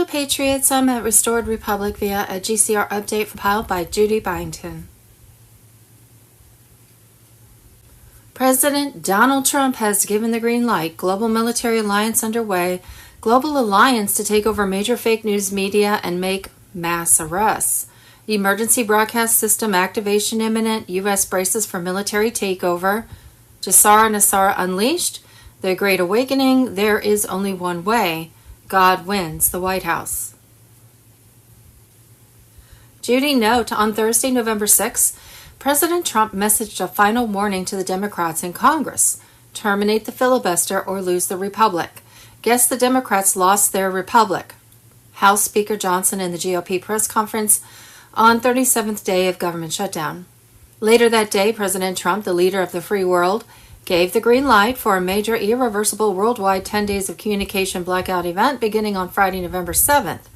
Patriot Summit Restored Republic via a GCR update compiled by Judy Byington. President Donald Trump has given the green light. Global military alliance underway. Global alliance to take over major fake news media and make mass arrests. Emergency broadcast system activation imminent. U.S. braces for military takeover. Jassara Nassara unleashed. The Great Awakening. There is only one way. God wins. The White House. Judy note, on Thursday, November 6th, President Trump messaged a final warning to the Democrats in Congress. Terminate the filibuster or lose the republic. Guess the Democrats lost their republic. House Speaker Johnson in the GOP press conference on 37th day of government shutdown. Later that day, President Trump, the leader of the free world, gave the green light for a major irreversible worldwide 10 days of communication blackout event beginning on Friday, November 7th,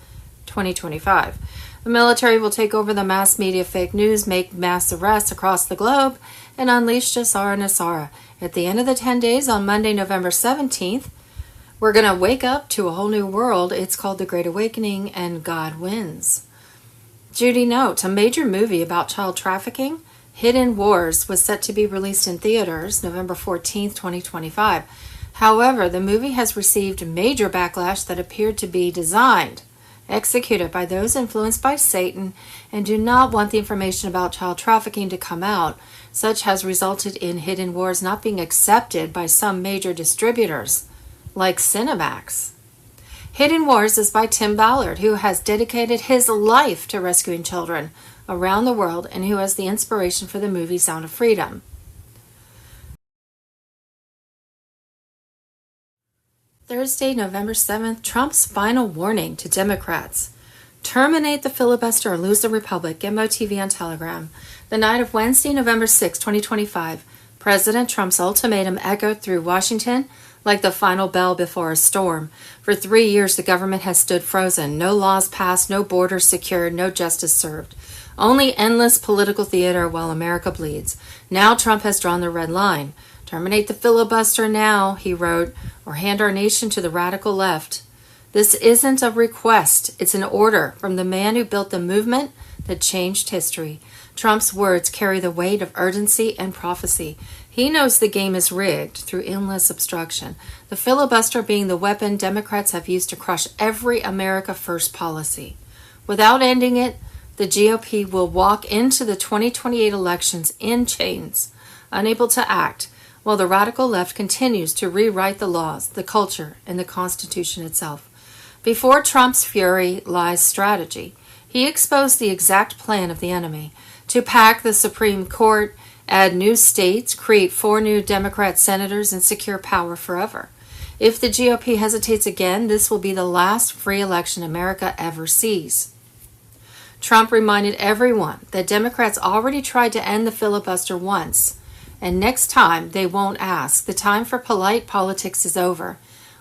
2025. The military will take over the mass media fake news, make mass arrests across the globe, and unleash Jassara Nassara. At the end of the 10 days on Monday, November 17th, we're going to wake up to a whole new world. It's called The Great Awakening, and God wins. Judy note, a major movie about child trafficking, Hidden Wars, was set to be released in theaters November 14th, 2025. However, the movie has received major backlash that appeared to be executed by those influenced by Satan and do not want the information about child trafficking to come out. Such has resulted in Hidden Wars not being accepted by some major distributors, like Cinemax. Hidden Wars is by Tim Ballard, who has dedicated his life to rescuing children around the world and who has the inspiration for the movie Sound of Freedom. Thursday, November 7th, Trump's final warning to Democrats. Terminate the filibuster or lose the republic. Gimbo TV on Telegram. The night of Wednesday, November 6, 2025, President Trump's ultimatum echoed through Washington like the final bell before a storm. For 3 years, the government has stood frozen. No laws passed, no borders secured, no justice served. Only endless political theater while America bleeds. Now Trump has drawn the red line. Terminate the filibuster now, he wrote, or hand our nation to the radical left. This isn't a request. It's an order from the man who built the movement that changed history. Trump's words carry the weight of urgency and prophecy. He knows the game is rigged through endless obstruction, the filibuster being the weapon Democrats have used to crush every America First policy. Without ending it, the GOP will walk into the 2028 elections in chains, unable to act, while the radical left continues to rewrite the laws, the culture, and the Constitution itself. Before Trump's fury lies strategy. He exposed the exact plan of the enemy to pack the Supreme Court, add new states, create 4 new Democrat senators, and secure power forever. If the GOP hesitates again, this will be the last free election America ever sees. Trump reminded everyone that Democrats already tried to end the filibuster once, and next time they won't ask. The time for polite politics is over.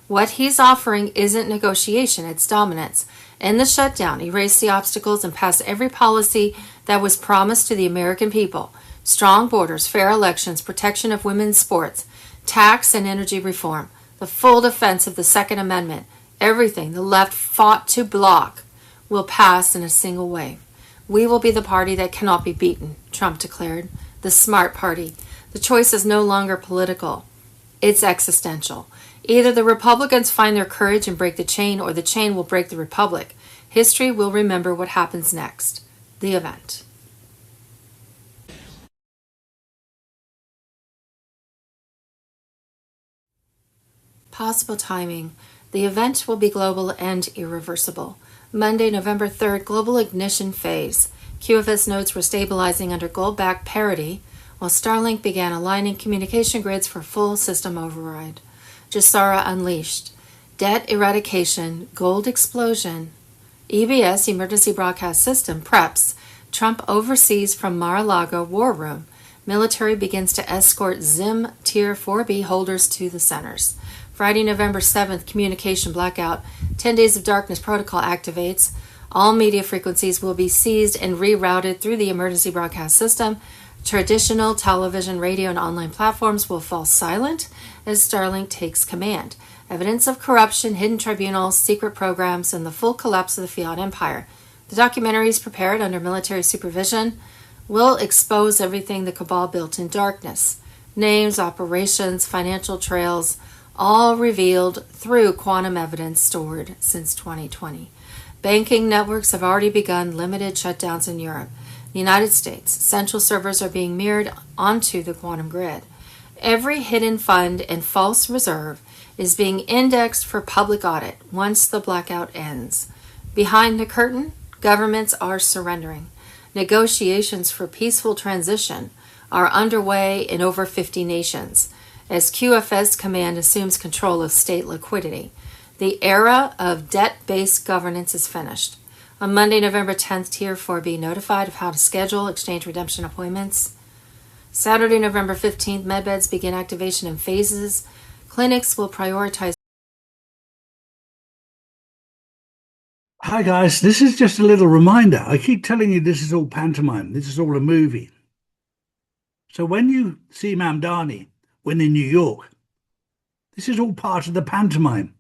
What he's offering isn't negotiation, it's dominance. End the shutdown, erase the obstacles, and pass every policy that was promised to the American people. Strong borders, fair elections, protection of women's sports, tax and energy reform, the full defense of the Second Amendment. Everything the left fought to block will pass in a single wave. We will be the party that cannot be beaten, Trump declared. The smart party. The choice is no longer political. It's existential. Either the Republicans find their courage and break the chain, or the chain will break the Republic. History will remember what happens next. The event. Possible timing. The event will be global and irreversible. Monday, November 3rd, global ignition phase. QFS nodes were stabilizing under gold-backed parity, while Starlink began aligning communication grids for full system override. Jassara unleashed. Debt eradication, gold explosion. EBS, Emergency Broadcast System, preps. Trump oversees from Mar-a-Lago War Room. Military begins to escort Zim Tier 4B holders to the centers. Friday, November 7th, communication blackout. 10 days of darkness protocol activates. All media frequencies will be seized and rerouted through the emergency broadcast system. Traditional television, radio, and online platforms will fall silent as Starlink takes command. Evidence of corruption, hidden tribunals, secret programs, and the full collapse of the fiat empire. The documentaries prepared under military supervision will expose everything the cabal built in darkness. Names, operations, financial trails, all revealed through quantum evidence stored since 2020. Banking networks have already begun limited shutdowns in Europe. In the United States, central servers are being mirrored onto the quantum grid. Every hidden fund and false reserve is being indexed for public audit once the blackout ends. Behind the curtain, governments are surrendering. Negotiations for peaceful transition are underway in over 50 nations as QFS Command assumes control of state liquidity. The era of debt-based governance is finished. On Monday, November 10th, Tier 4B notified of how to schedule exchange redemption appointments. Saturday, November 15th, medbeds begin activation in phases. Clinics will prioritize. Hi guys, this is just a little reminder. I keep telling you this is all pantomime. This is all a movie. So when you see Mamdani when in New York, this is all part of the pantomime.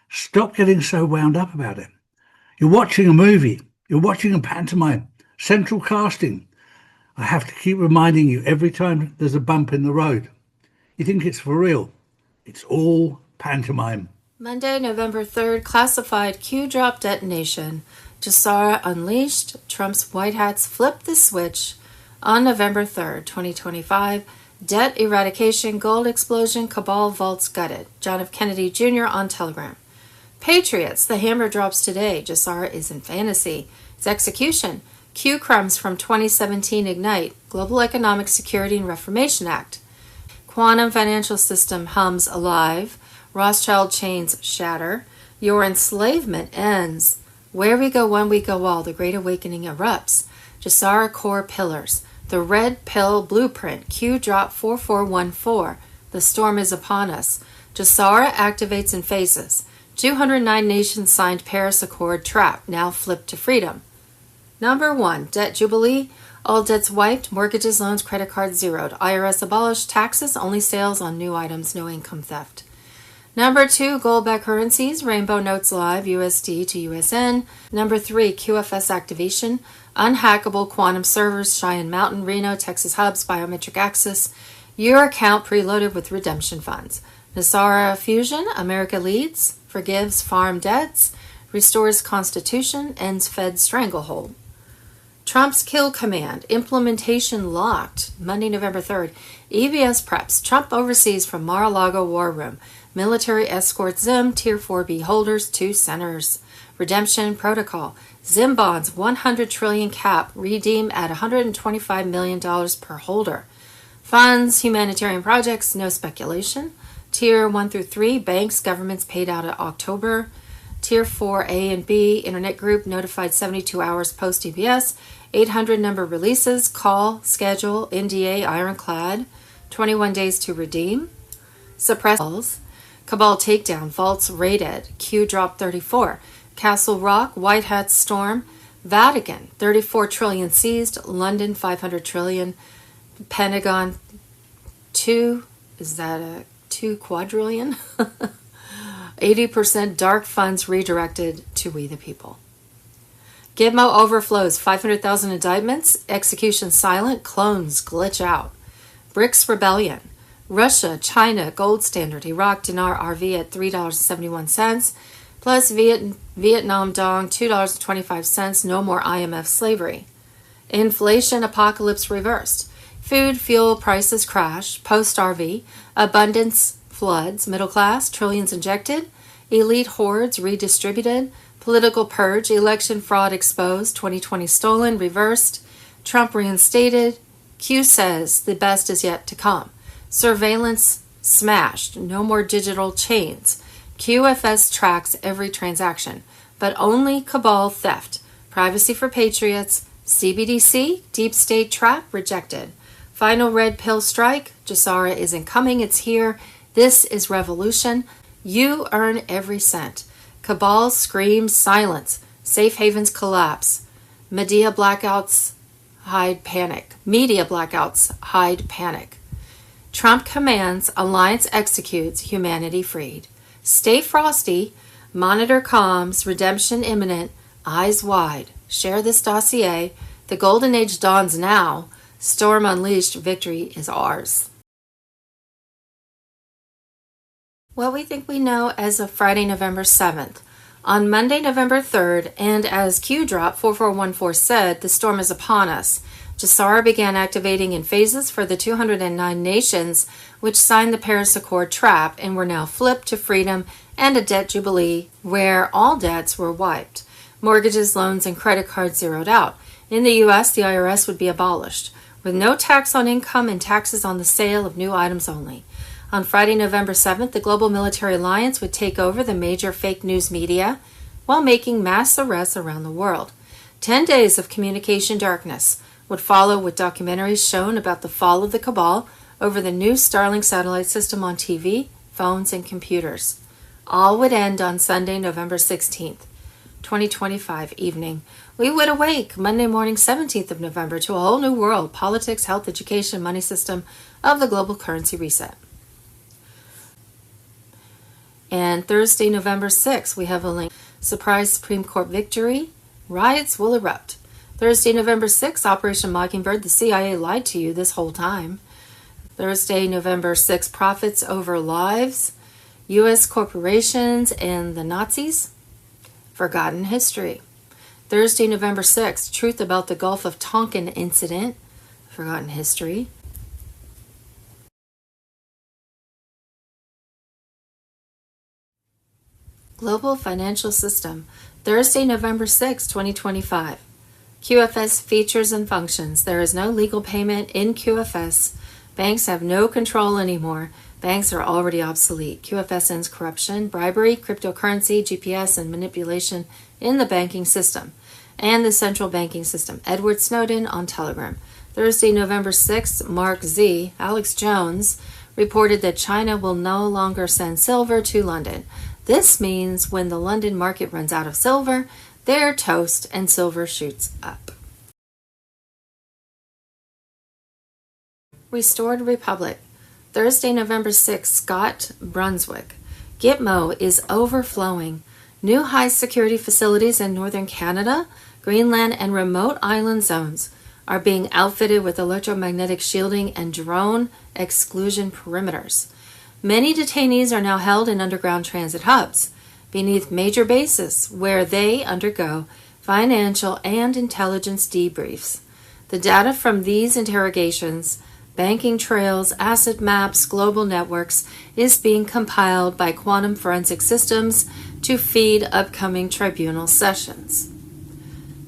Stop getting so wound up about it. You're watching a movie. You're watching a pantomime. Central casting. I have to keep reminding you every time there's a bump in the road. You think it's for real. It's all pantomime. Monday, November 3rd, classified Q-drop detonation. Jassara unleashed. Trump's White Hats flipped the switch on November 3rd, 2025. Debt eradication, gold explosion, cabal vaults gutted. John F. Kennedy Jr. on Telegram. Patriots, the hammer drops today. Jassara isn't fantasy. It's execution. Q crumbs from 2017 Ignite. Global Economic Security and Reformation Act. Quantum financial system hums alive. Rothschild chains shatter. Your enslavement ends. Where we go one, we go all. The Great Awakening erupts. Jassara core pillars. The red pill blueprint. Q drop 4414. The storm is upon us. Jassara activates in phases. 209 nations signed Paris Accord trap. Now flipped to freedom. Number 1. Debt jubilee. All debts wiped. Mortgages, loans, credit cards zeroed. IRS abolished. Taxes. Only sales on new items. No income theft. Number 2, gold-backed currencies, Rainbow Notes Live, USD to USN. Number 3, QFS activation, unhackable quantum servers, Cheyenne Mountain, Reno, Texas hubs, biometric access, your account preloaded with redemption funds. Nasara fusion, America leads, forgives farm debts, restores constitution, ends Fed stranglehold. Trump's kill command, implementation locked, Monday, November 3rd. EVS preps, Trump oversees from Mar-a-Lago war room. Military escort Zim, Tier 4B holders, 2 centers. Redemption protocol. Zim bonds, 100 trillion cap, redeem at $125 million per holder. Funds, humanitarian projects, no speculation. Tier 1 through 3, banks, governments paid out in October. Tier 4 A and B, Internet Group notified 72 hours post EBS. 800 number releases, call, schedule, NDA, ironclad. 21 days to redeem. Suppress. Cabal takedown, vaults raided, Q drop 34, Castle Rock, White Hat storm, Vatican 34 trillion seized, London 500 trillion, Pentagon 2, is that a 2 quadrillion? 80% dark funds redirected to we the people. Gitmo overflows, 500,000 indictments, execution silent, clones glitch out. BRICS rebellion. Russia, China, gold standard, Iraq dinar RV at $3.71, plus Vietnam dong $2.25, no more IMF slavery. Inflation apocalypse reversed. Food, fuel prices crash, post-RV, abundance floods, middle class, trillions injected, elite hordes redistributed, political purge, election fraud exposed, 2020 stolen, reversed, Trump reinstated, Q says the best is yet to come. Surveillance smashed. No more digital chains. QFS tracks every transaction, but only cabal theft. Privacy for patriots. CBDC, deep state trap, rejected. Final red pill strike. Jassara isn't coming, it's here. This is revolution. You earn every cent. Cabal screams silence. Safe havens collapse. Media blackouts hide panic. Trump commands, alliance executes, humanity freed. Stay frosty, monitor comms, redemption imminent, eyes wide. Share this dossier. The golden age dawns now. Storm unleashed, victory is ours. What we think we know as of Friday, November 7th. On Monday, November 3rd, and as Q Drop 4414 said, the storm is upon us. GESARA began activating in phases for the 209 nations which signed the Paris Accord trap and were now flipped to freedom and a debt jubilee where all debts were wiped. Mortgages, loans, and credit cards zeroed out. In the U.S., the IRS would be abolished, with no tax on income and taxes on the sale of new items only. On Friday, November 7th, the Global Military Alliance would take over the major fake news media while making mass arrests around the world. 10 days of communication darkness would follow with documentaries shown about the fall of the cabal over the new Starlink satellite system on TV, phones, and computers. All would end on Sunday, November 16th, 2025 evening. We would awake Monday morning, 17th of November, to a whole new world, politics, health, education, money system of the global currency reset. And Thursday, November 6th, we have a link. Surprise Supreme Court victory. Riots will erupt. Thursday, November 6th, Operation Mockingbird. The CIA lied to you this whole time. Thursday, November 6th, profits over lives. U.S. corporations and the Nazis. Forgotten history. Thursday, November 6th, truth about the Gulf of Tonkin incident. Forgotten history. Global Financial System, Thursday, November 6, 2025. QFS features and functions. There is no legal payment in QFS. Banks have no control anymore. Banks are already obsolete. QFS ends corruption, bribery, cryptocurrency, GPS, and manipulation in the banking system and the central banking system. Edward Snowden on Telegram. Thursday, November 6th, Mark Z. Alex Jones reported that China will no longer send silver to London. This means when the London market runs out of silver, they're toast and silver shoots up. Restored Republic, Thursday, November 6th, Scott, Brunswick. Gitmo is overflowing. New high security facilities in northern Canada, Greenland, and remote island zones are being outfitted with electromagnetic shielding and drone exclusion perimeters. Many detainees are now held in underground transit hubs beneath major bases where they undergo financial and intelligence debriefs. The data from these interrogations, banking trails, asset maps, global networks, is being compiled by Quantum Forensic Systems to feed upcoming tribunal sessions.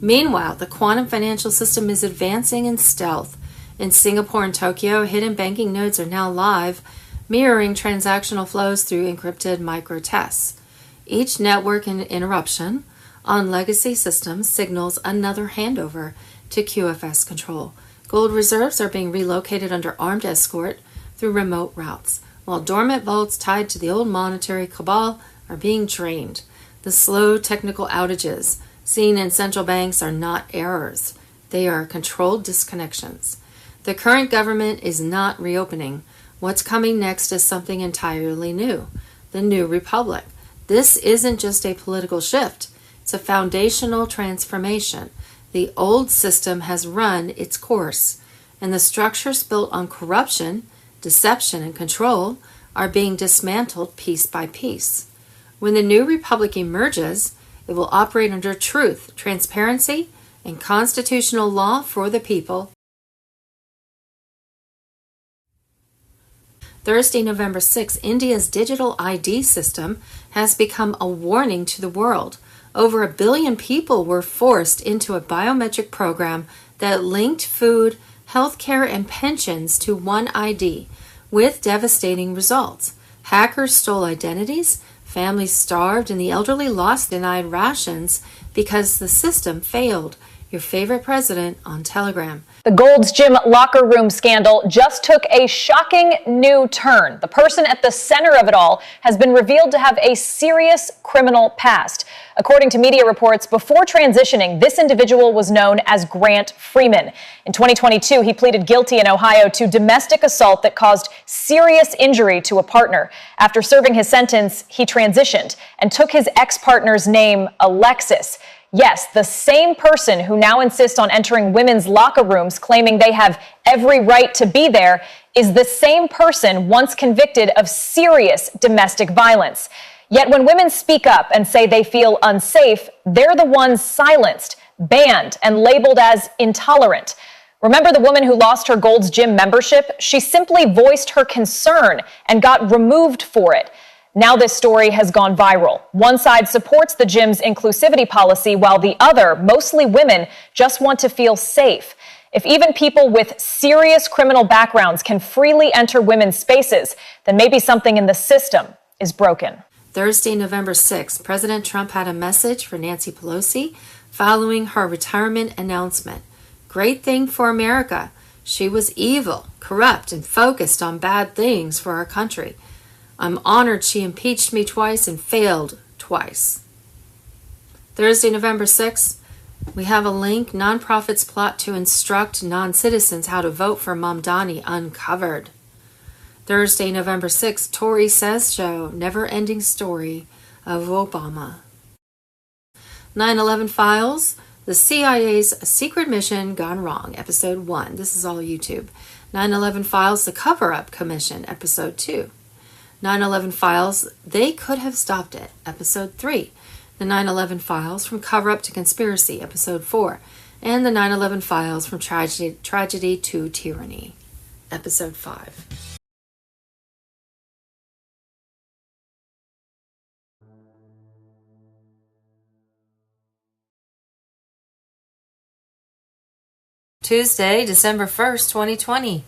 Meanwhile, the quantum financial system is advancing in stealth. In Singapore and Tokyo, hidden banking nodes are now live, mirroring transactional flows through encrypted microtests. Each network interruption on legacy systems signals another handover to QFS control. Gold reserves are being relocated under armed escort through remote routes, while dormant vaults tied to the old monetary cabal are being drained. The slow technical outages seen in central banks are not errors. They are controlled disconnections. The current government is not reopening. What's coming next is something entirely new, the New Republic. This isn't just a political shift, it's a foundational transformation. The old system has run its course, and the structures built on corruption, deception, and control are being dismantled piece by piece. When the New Republic emerges, it will operate under truth, transparency, and constitutional law for the people. Thursday, November 6, India's digital ID system has become a warning to the world. Over 1 billion people were forced into a biometric program that linked food, healthcare, and pensions to one ID, with devastating results. Hackers stole identities, families starved, and the elderly lost denied rations because the system failed. your favorite president on Telegram. The Gold's Gym locker room scandal just took a shocking new turn. The person at the center of it all has been revealed to have a serious criminal past. According to media reports, before transitioning, this individual was known as Grant Freeman. In 2022, he pleaded guilty in Ohio to domestic assault that caused serious injury to a partner. After serving his sentence, he transitioned and took his ex-partner's name, Alexis. Yes, the same person who now insists on entering women's locker rooms claiming they have every right to be there is the same person once convicted of serious domestic violence. Yet when women speak up and say they feel unsafe, they're the ones silenced, banned, and labeled as intolerant. Remember the woman who lost her Gold's Gym membership? She simply voiced her concern and got removed for it. Now this story has gone viral. One side supports the gym's inclusivity policy, while the other, mostly women, just want to feel safe. If even people with serious criminal backgrounds can freely enter women's spaces, then maybe something in the system is broken. Thursday, November 6th, President Trump had a message for Nancy Pelosi following her retirement announcement. Great thing for America. She was evil, corrupt, and focused on bad things for our country. I'm honored she impeached me twice and failed twice. Thursday, November 6th, we have a link. Nonprofits plot to instruct non-citizens how to vote for Mamdani uncovered. Thursday, November 6th, Tory says show never-ending story of Obama. 9/11 Files, the CIA's secret mission gone wrong, Episode 1. This is all YouTube. 9/11 Files, the cover-up commission, Episode 2. 9/11 Files, They Could Have Stopped It, Episode 3. The 9/11 Files, From Cover-Up to Conspiracy, Episode 4. And the 9/11 Files, From Tragedy to Tyranny, Episode 5. Tuesday, December 1st, 2020.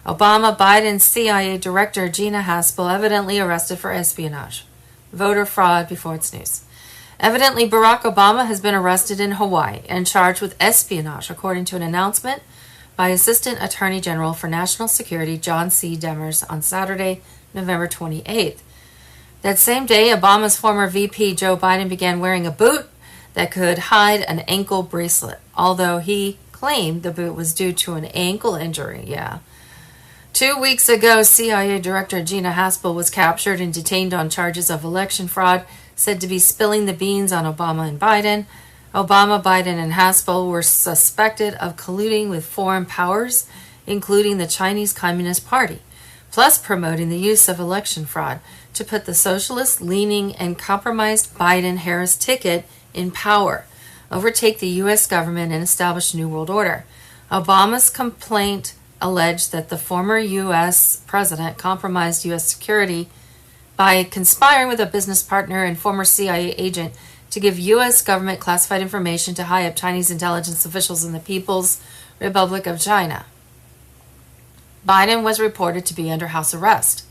Obama-Biden CIA Director Gina Haspel evidently arrested for espionage. Voter fraud before it's news. Evidently, Barack Obama has been arrested in Hawaii and charged with espionage, according to an announcement by Assistant Attorney General for National Security John C. Demers on Saturday, November 28th. That same day, Obama's former VP Joe Biden began wearing a boot that could hide an ankle bracelet, although he claimed the boot was due to an ankle injury. 2 weeks ago, CIA Director Gina Haspel was captured and detained on charges of election fraud, said to be spilling the beans on Obama and Biden. Obama, Biden, and Haspel were suspected of colluding with foreign powers, including the Chinese Communist Party, plus promoting the use of election fraud to put the socialist-leaning and compromised Biden-Harris ticket in power, overtake the U.S. government, and establish a new world order. Obama's complaint alleged that the former U.S. president compromised U.S. security by conspiring with a business partner and former CIA agent to give U.S. government classified information to high-up Chinese intelligence officials in the People's Republic of China. Biden was reported to be under house arrest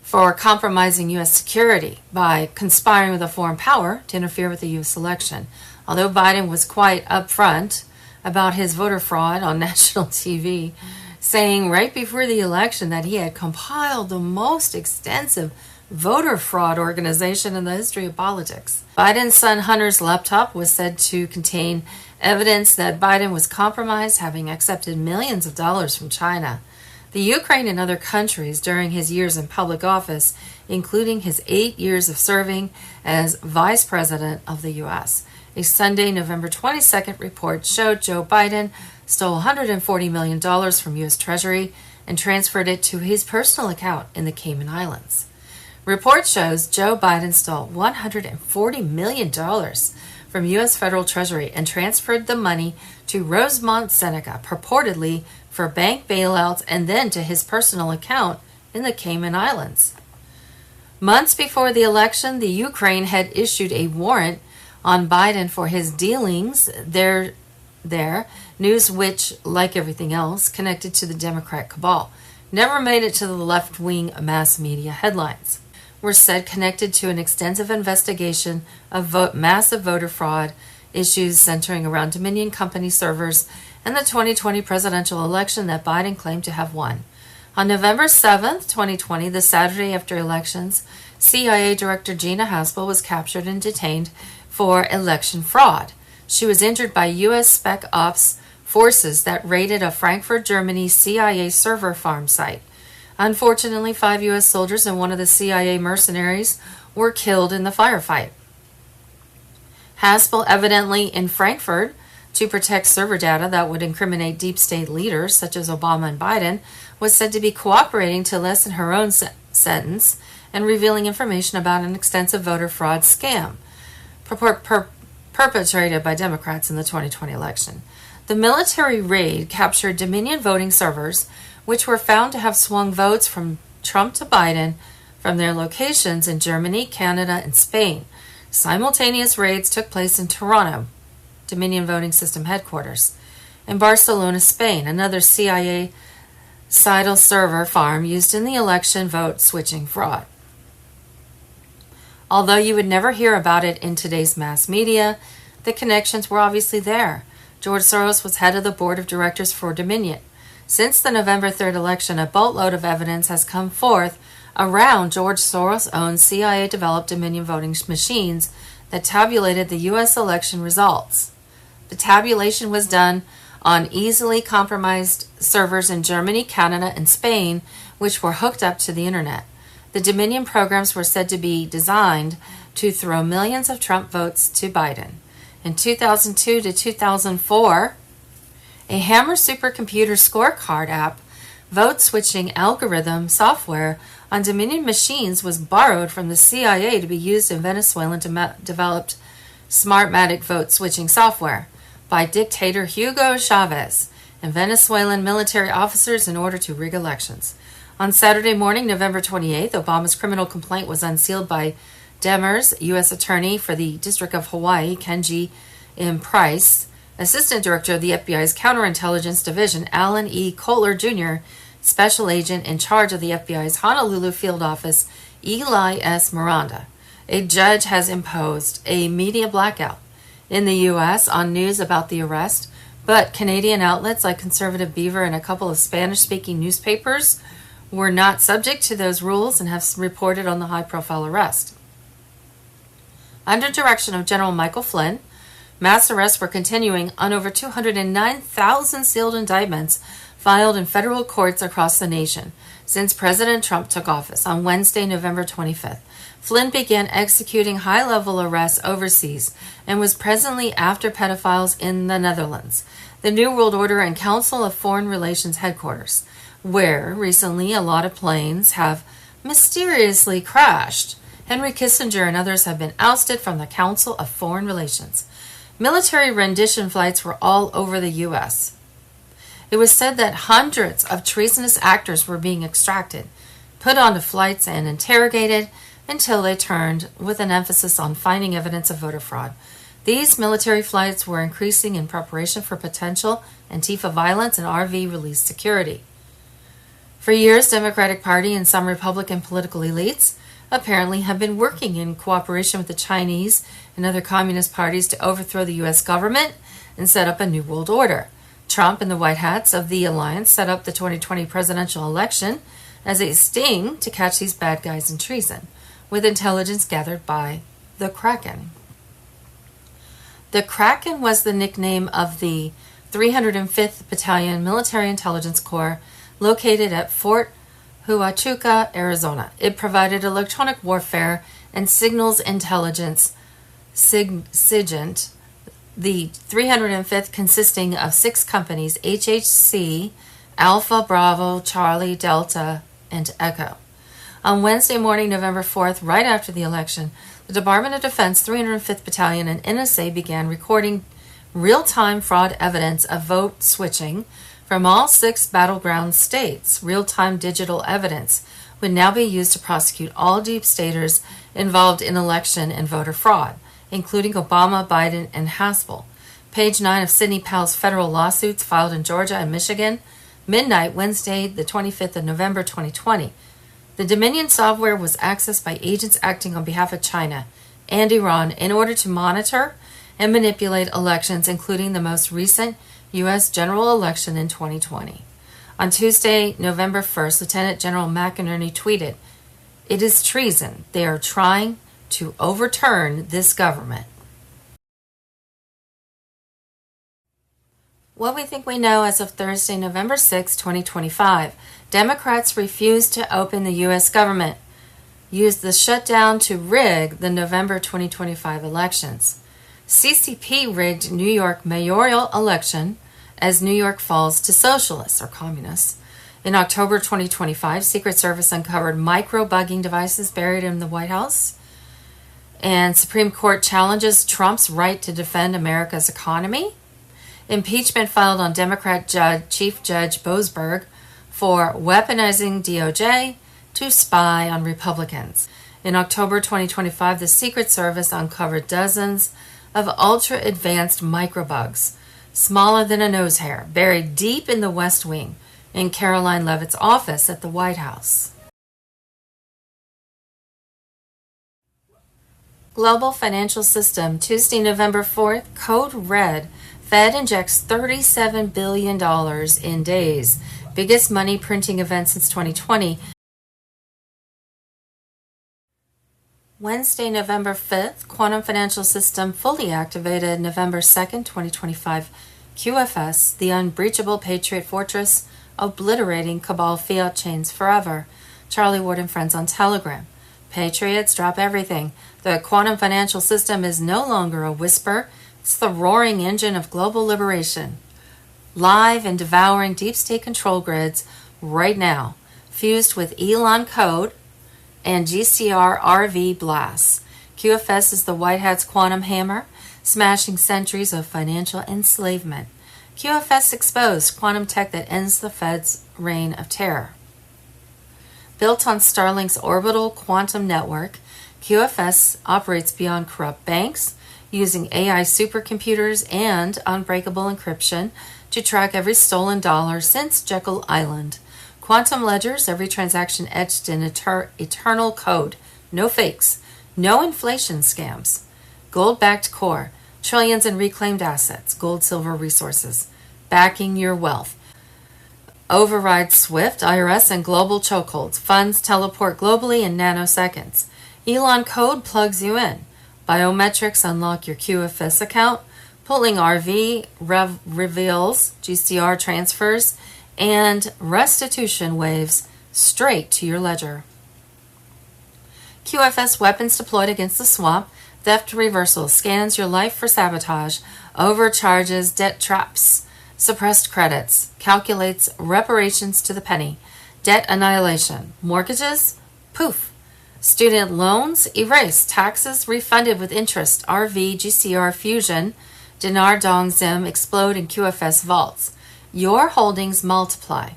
for compromising U.S. security by conspiring with a foreign power to interfere with the U.S. election. Although Biden was quite upfront about his voter fraud on national TV, saying right before the election that he had compiled the most extensive voter fraud organization in the history of politics. Biden's son Hunter's laptop was said to contain evidence that Biden was compromised, having accepted millions of dollars from China, the Ukraine, and other countries during his years in public office, including his 8 years of serving as Vice President of the U.S. A Sunday, November 22nd report showed Joe Biden stole $140 million from U.S. Treasury and transferred it to his personal account in the Cayman Islands. Report shows Joe Biden stole $140 million from U.S. federal Treasury and transferred the money to Rosemont Seneca, purportedly for bank bailouts, and then to his personal account in the Cayman Islands. Months before the election, the Ukraine had issued a warrant on Biden for his dealings there, news which, like everything else, connected to the Democrat cabal, never made it to the left-wing mass media headlines, were said connected to an extensive investigation of massive voter fraud issues centering around Dominion company servers and the 2020 presidential election that Biden claimed to have won. On November 7th, 2020, the Saturday after elections, CIA Director Gina Haspel was captured and detained for election fraud. She was injured by U.S. Spec Ops forces that raided a Frankfurt, Germany CIA server farm site. Unfortunately, 5 U.S. soldiers and one of the CIA mercenaries were killed in the firefight. Haspel, evidently in Frankfurt to protect server data that would incriminate deep state leaders such as Obama and Biden, was said to be cooperating to lessen her own sentence and revealing information about an extensive voter fraud scam perpetrated by Democrats in the 2020 election. The military raid captured Dominion voting servers, which were found to have swung votes from Trump to Biden from their locations in Germany, Canada, and Spain. Simultaneous raids took place in Toronto, Dominion Voting System headquarters, in Barcelona, Spain, another CIA Seidel server farm used in the election vote switching fraud. Although you would never hear about it in today's mass media, the connections were obviously there. George Soros was head of the board of directors for Dominion. Since the November 3rd election, a boatload of evidence has come forth around George Soros-owned CIA-developed Dominion voting machines that tabulated the U.S. election results. The tabulation was done on easily compromised servers in Germany, Canada, and Spain, which were hooked up to the internet. The Dominion programs were said to be designed to throw millions of Trump votes to Biden. In 2002 to 2004, a Hammer supercomputer scorecard app vote-switching algorithm software on Dominion machines was borrowed from the CIA to be used in Venezuelan-developed Smartmatic vote-switching software by dictator Hugo Chavez and Venezuelan military officers in order to rig elections. On Saturday morning, November 28th, Obama's criminal complaint was unsealed by Demers, U.S. Attorney for the District of Hawaii, Kenji M. Price, Assistant Director of the FBI's Counterintelligence Division, Alan E. Kohler Jr., Special Agent in charge of the FBI's Honolulu Field Office, Eli S. Miranda. A judge has imposed a media blackout in the U.S. on news about the arrest, but Canadian outlets like Conservative Beaver and a couple of Spanish-speaking newspapers were not subject to those rules and have reported on the high-profile arrest. Under direction of General Michael Flynn, mass arrests were continuing on over 209,000 sealed indictments filed in federal courts across the nation since President Trump took office. On Wednesday, November 25th, Flynn began executing high-level arrests overseas and was presently after pedophiles in the Netherlands, the New World Order and Council of Foreign Relations headquarters, where recently a lot of planes have mysteriously crashed. Henry Kissinger and others have been ousted from the Council of Foreign Relations. Military rendition flights were all over the U.S. It was said that hundreds of treasonous actors were being extracted, put onto flights, and interrogated until they turned, with an emphasis on finding evidence of voter fraud. These military flights were increasing in preparation for potential Antifa violence and RV release security. For years, Democratic Party and some Republican political elites apparently have been working in cooperation with the Chinese and other communist parties to overthrow the U.S. government and set up a new world order. Trump and the White Hats of the alliance set up the 2020 presidential election as a sting to catch these bad guys in treason, with intelligence gathered by the Kraken. The Kraken was the nickname of the 305th Battalion Military Intelligence Corps located at Fort Huachuca, Arizona. It provided electronic warfare and signals intelligence SIGINT. The 305th, consisting of 6 companies, HHC, Alpha, Bravo, Charlie, Delta, and Echo. On Wednesday morning, November 4th, right after the election, the Department of Defense 305th Battalion and NSA began recording real-time fraud evidence of vote switching from all 6 battleground states. Real-time digital evidence would now be used to prosecute all deep staters involved in election and voter fraud, including Obama, Biden, and Haspel. Page 9 of Sidney Powell's federal lawsuits filed in Georgia and Michigan, midnight Wednesday, the 25th of November 2020. The Dominion software was accessed by agents acting on behalf of China and Iran in order to monitor and manipulate elections, including the most recent U.S. general election in 2020. On Tuesday, November 1st, Lieutenant General McInerney tweeted, "It is treason. They are trying to overturn this government." What we think we know as of Thursday, November 6, 2025, Democrats refused to open the U.S. government, used the shutdown to rig the November 2025 elections. CCP rigged New York mayoral election as New York falls to socialists or communists. In October 2025, Secret Service uncovered micro-bugging devices buried in the White House. And Supreme Court challenges Trump's right to defend America's economy. Impeachment filed on Democrat Chief Judge Boasberg for weaponizing DOJ to spy on Republicans. In October 2025, the Secret Service uncovered dozens of ultra-advanced microbugs, smaller than a nose hair, buried deep in the West Wing in Caroline Leavitt's office at the White House. Global financial system, Tuesday, November 4th, code red. Fed injects $37 billion in days. Biggest money printing event since 2020. Wednesday, November 5th, quantum financial system fully activated. November 2nd, 2025. QFS, the unbreachable Patriot Fortress, obliterating cabal fiat chains forever. Charlie Ward and friends on Telegram. Patriots, drop everything. The quantum financial system is no longer a whisper. It's the roaring engine of global liberation. Live and devouring deep state control grids right now. Fused with Elon code and GCR RV blasts. QFS is the White Hat's quantum hammer, smashing centuries of financial enslavement. QFS exposed quantum tech that ends the Fed's reign of terror. Built on Starlink's orbital quantum network, QFS operates beyond corrupt banks, using AI supercomputers and unbreakable encryption to track every stolen dollar since Jekyll Island. Quantum ledgers, every transaction etched in eternal code. No fakes. No inflation scams. Gold-backed core. Trillions in reclaimed assets. Gold, silver resources. Backing your wealth. Override SWIFT, IRS, and global chokeholds. Funds teleport globally in nanoseconds. Elon code plugs you in. Biometrics unlock your QFS account. Pulling RV reveals GCR transfers and restitution waves straight to your ledger. QFS weapons deployed against the swamp. Theft reversal scans your life for sabotage. Overcharges, debt traps, suppressed credits. Calculates reparations to the penny. Debt annihilation. Mortgages? Poof. Student loans erased, taxes refunded with interest, RV, GCR fusion, Dinar Dong Zim explode in QFS vaults. Your holdings multiply.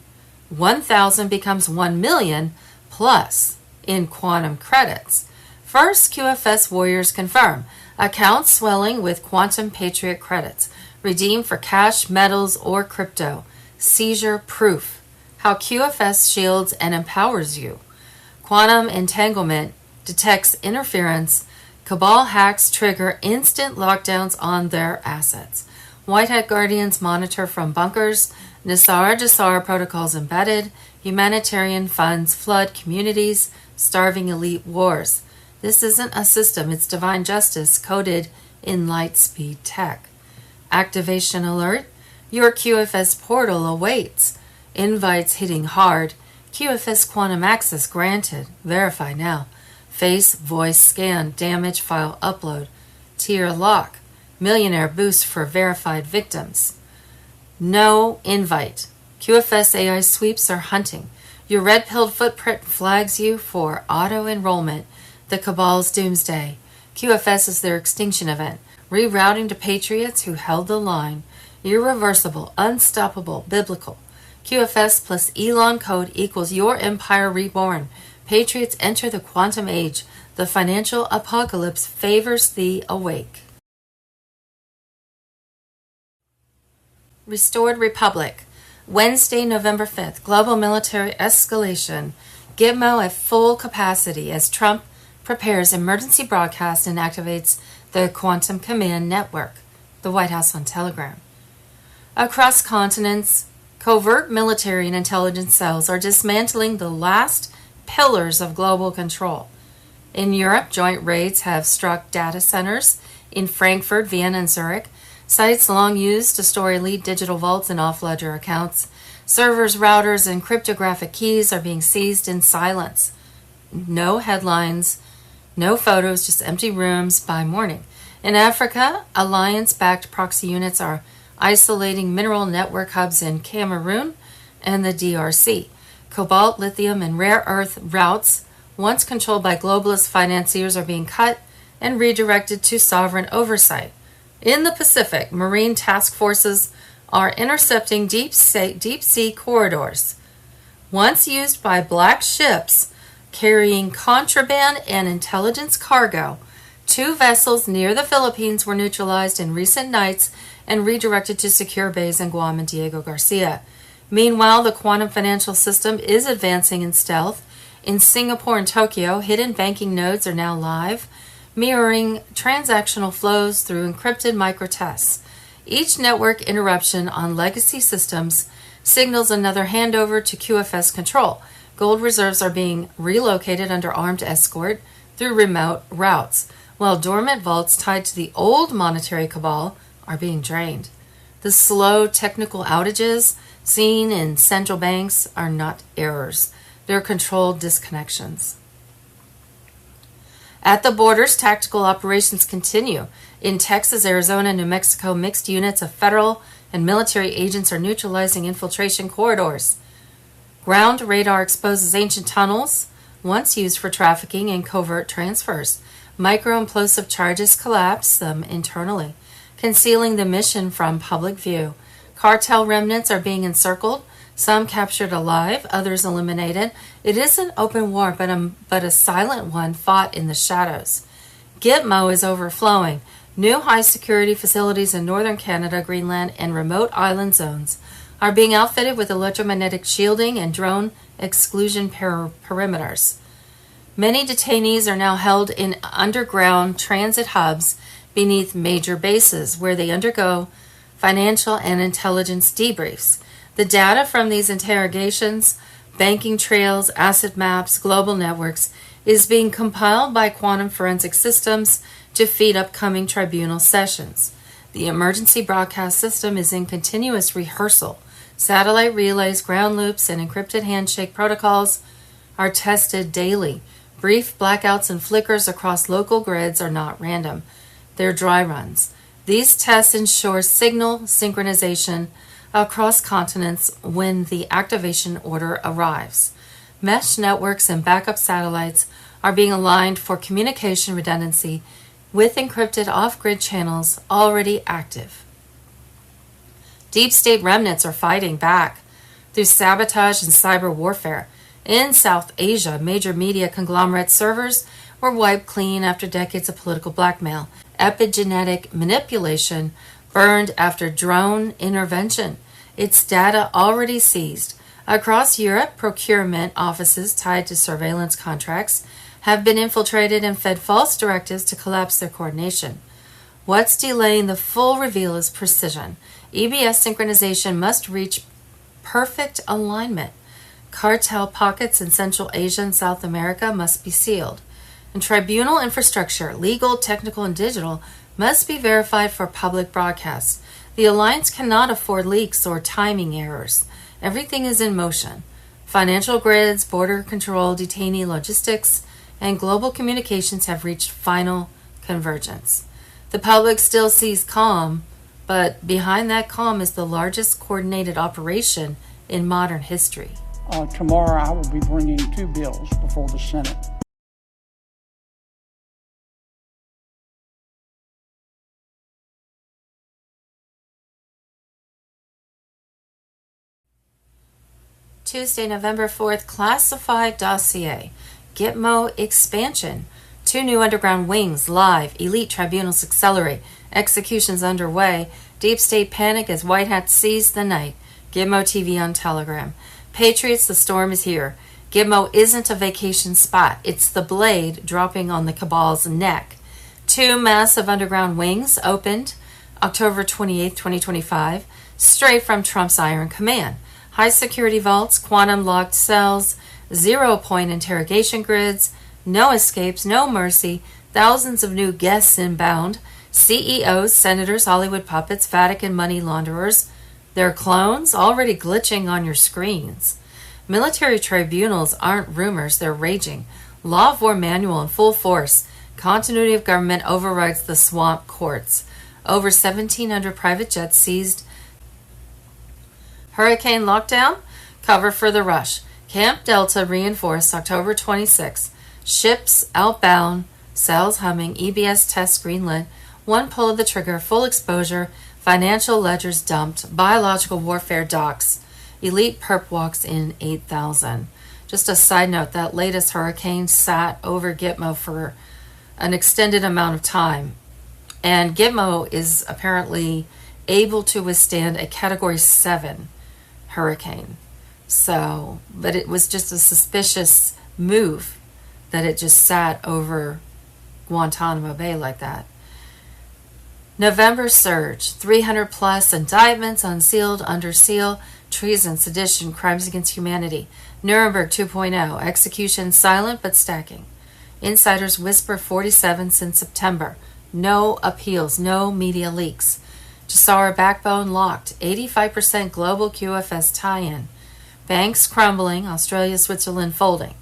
1,000 becomes 1 million plus in quantum credits. First, QFS warriors confirm. Accounts swelling with quantum patriot credits. Redeem for cash, metals, or crypto. Seizure proof. How QFS shields and empowers you. Quantum entanglement detects interference. Cabal hacks trigger instant lockdowns on their assets. White Hat Guardians monitor from bunkers. Nisar Jasar protocols embedded. Humanitarian funds flood communities. Starving elite wars. This isn't a system, it's divine justice coded in light speed tech. Activation alert. Your QFS portal awaits. Invites hitting hard. QFS quantum access granted. Verify now. Face, voice scan, damage file upload. Tier lock. Millionaire boost for verified victims. No invite. QFS AI sweeps are hunting. Your red-pilled footprint flags you for auto-enrollment. The Cabal's doomsday. QFS is their extinction event. Rerouting to patriots who held the line. Irreversible, unstoppable, biblical. QFS plus Elon code equals your empire reborn. Patriots enter the quantum age. The financial apocalypse favors the awake. Restored Republic. Wednesday, November 5th. Global military escalation. Gitmo at full capacity as Trump prepares emergency broadcast and activates the Quantum Command Network, the White House on Telegram. Across continents, covert military and intelligence cells are dismantling the last pillars of global control. In Europe, joint raids have struck data centers in Frankfurt, Vienna, and Zurich, sites long used to store elite digital vaults and off-ledger accounts. Servers, routers, and cryptographic keys are being seized in silence. No headlines, no photos, just empty rooms by morning. In Africa, alliance-backed proxy units are isolating mineral network hubs in Cameroon and the DRC. Cobalt, lithium, and rare earth routes, once controlled by globalist financiers, are being cut and redirected to sovereign oversight. In the Pacific, marine task forces are intercepting deep sea corridors, once used by black ships carrying contraband and intelligence cargo. 2 vessels near the Philippines were neutralized in recent nights and redirected to secure bays in Guam and Diego Garcia. Meanwhile, the quantum financial system is advancing in stealth. In Singapore and Tokyo, hidden banking nodes are now live, mirroring transactional flows through encrypted microtests. Each network interruption on legacy systems signals another handover to QFS control. Gold reserves are being relocated under armed escort through remote routes, while dormant vaults tied to the old monetary cabal are being drained. The slow technical outages seen in central banks are not errors. They're controlled disconnections. At the borders, tactical operations continue. In Texas, Arizona, and New Mexico, mixed units of federal and military agents are neutralizing infiltration corridors. Ground radar exposes ancient tunnels, once used for trafficking and covert transfers. Micro-implosive charges collapse them internally, concealing the mission from public view. Cartel remnants are being encircled, some captured alive, others eliminated. It is an open war, but a silent one fought in the shadows. Gitmo is overflowing. New high-security facilities in northern Canada, Greenland, and remote island zones are being outfitted with electromagnetic shielding and drone exclusion perimeters. Many detainees are now held in underground transit hubs beneath major bases, where they undergo financial and intelligence debriefs. The data from these interrogations, banking trails, asset maps, global networks, is being compiled by quantum forensic systems to feed upcoming tribunal sessions. The emergency broadcast system is in continuous rehearsal. Satellite relays, ground loops, and encrypted handshake protocols are tested daily. Brief blackouts and flickers across local grids are not random. They're dry runs. These tests ensure signal synchronization across continents when the activation order arrives. Mesh networks and backup satellites are being aligned for communication redundancy with encrypted off-grid channels already active. Deep state remnants are fighting back through sabotage and cyber warfare. In South Asia, major media conglomerate servers were wiped clean after decades of political blackmail. Epigenetic manipulation burned after drone intervention. Its data already seized. Across Europe, procurement offices tied to surveillance contracts have been infiltrated and fed false directives to collapse their coordination. What's delaying the full reveal is precision. EBS synchronization must reach perfect alignment. Cartel pockets in Central Asia and South America must be sealed. And tribunal infrastructure, legal, technical, and digital, must be verified for public broadcast. The Alliance cannot afford leaks or timing errors. Everything is in motion. Financial grids, border control, detainee logistics, and global communications have reached final convergence. The public still sees calm, but behind that calm is the largest coordinated operation in modern history. Tomorrow I will be bringing 2 bills before the Senate. Tuesday, November 4th, classified dossier. Gitmo expansion. 2 new underground wings live. Elite tribunals accelerate. Executions underway. Deep state panic as white hats seize the night. Gitmo TV on Telegram. Patriots, the storm is here. Gitmo isn't a vacation spot. It's the blade dropping on the cabal's neck. Two massive underground wings opened October 28, 2025, straight from Trump's Iron Command. High security vaults, quantum locked cells, 0-point interrogation grids, no escapes, no mercy, thousands of new guests inbound, CEOs, senators, Hollywood puppets, Vatican money launderers, their clones already glitching on your screens. Military tribunals aren't rumors, they're raging. Law of War manual in full force. Continuity of government overrides the swamp courts. Over 1,700 private jets seized. Hurricane lockdown? Cover for the rush. Camp Delta reinforced October 26. Ships outbound. Sails humming. EBS test greenlit. One pull of the trigger. Full exposure. Financial ledgers dumped. Biological warfare docks. Elite perp walks in 8,000. Just a side note, that latest hurricane sat over Gitmo for an extended amount of time. And Gitmo is apparently able to withstand a Category 7 hurricane. So, but it was just a suspicious move that it just sat over Guantanamo Bay like that. November surge, 300 plus indictments unsealed, under seal, treason, sedition, crimes against humanity. Nuremberg 2.0, execution silent but stacking. Insiders whisper 47 since September. No appeals, no media leaks. Jassara backbone locked, 85% global QFS tie-in. Banks crumbling, Australia, Switzerland folding.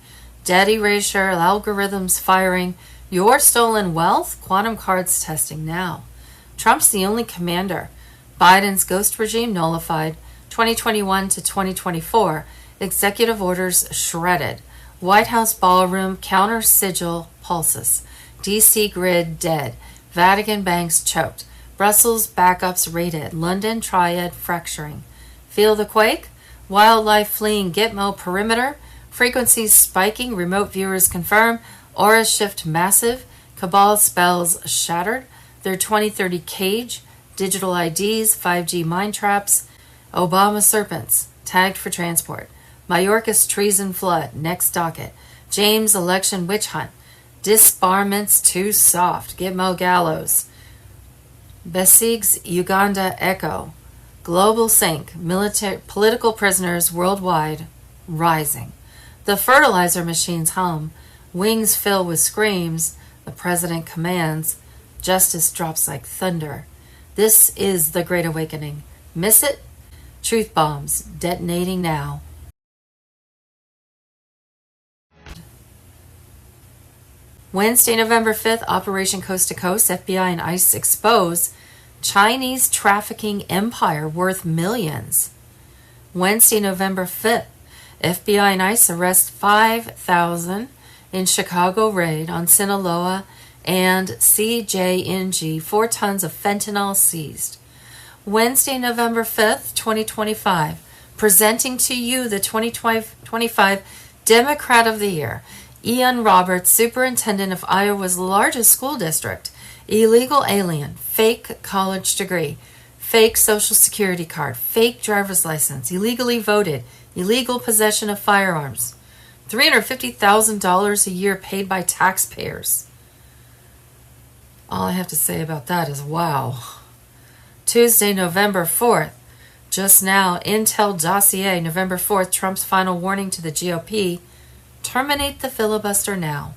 Debt erasure, algorithms firing. Your stolen wealth, quantum cards testing now. Trump's the only commander. Biden's ghost regime nullified. 2021 to 2024, executive orders shredded. White House ballroom counter sigil pulses. DC grid dead. Vatican banks choked. Brussels backups raided. London triad fracturing. Feel the quake? Wildlife fleeing Gitmo perimeter. Frequencies spiking. Remote viewers confirm. Aura shift massive. Cabal spells shattered. Their 2030 cage. Digital IDs. 5G mind traps. Obama serpents. Tagged for transport. Mayorkas treason flood. Next docket. James election witch hunt. Disbarments too soft. Gitmo gallows. Besig's Uganda echo. Global sink. Military political prisoners worldwide rising. The fertilizer machines hum. Wings fill with screams. The president commands. Justice drops like thunder. This is the Great Awakening. Miss it? Truth bombs detonating now. Wednesday, November 5th, Operation Coast to Coast, FBI and ICE expose Chinese trafficking empire worth millions. Wednesday, November 5th, FBI and ICE arrest 5,000 in Chicago raid on Sinaloa and CJNG, 4 tons of fentanyl seized. Wednesday, November 5th, 2025, presenting to you the 2025 Democrat of the Year, Ian Roberts, superintendent of Iowa's largest school district. Illegal alien, fake college degree, fake social security card, fake driver's license, illegally voted, illegal possession of firearms. $350,000 a year paid by taxpayers. All I have to say about that is wow. Tuesday, November 4th. Just now, Intel dossier, November 4th, Trump's final warning to the GOP. Terminate the filibuster now.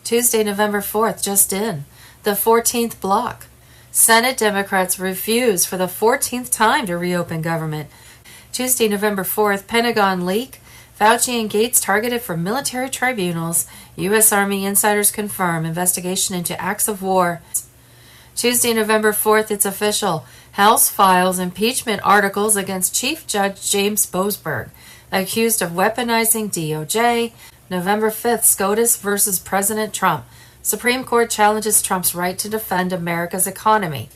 Tuesday, November 4th, just in. The 14th block. Senate Democrats refuse for the 14th time to reopen government. Tuesday, November 4th, Pentagon leak. Fauci and Gates targeted for military tribunals. U.S. Army insiders confirm investigation into acts of war. Tuesday, November 4th, it's official. House files impeachment articles against Chief Judge James Boasberg, accused of weaponizing DOJ. November 5th, SCOTUS versus President Trump. Supreme Court challenges Trump's right to defend America's economy.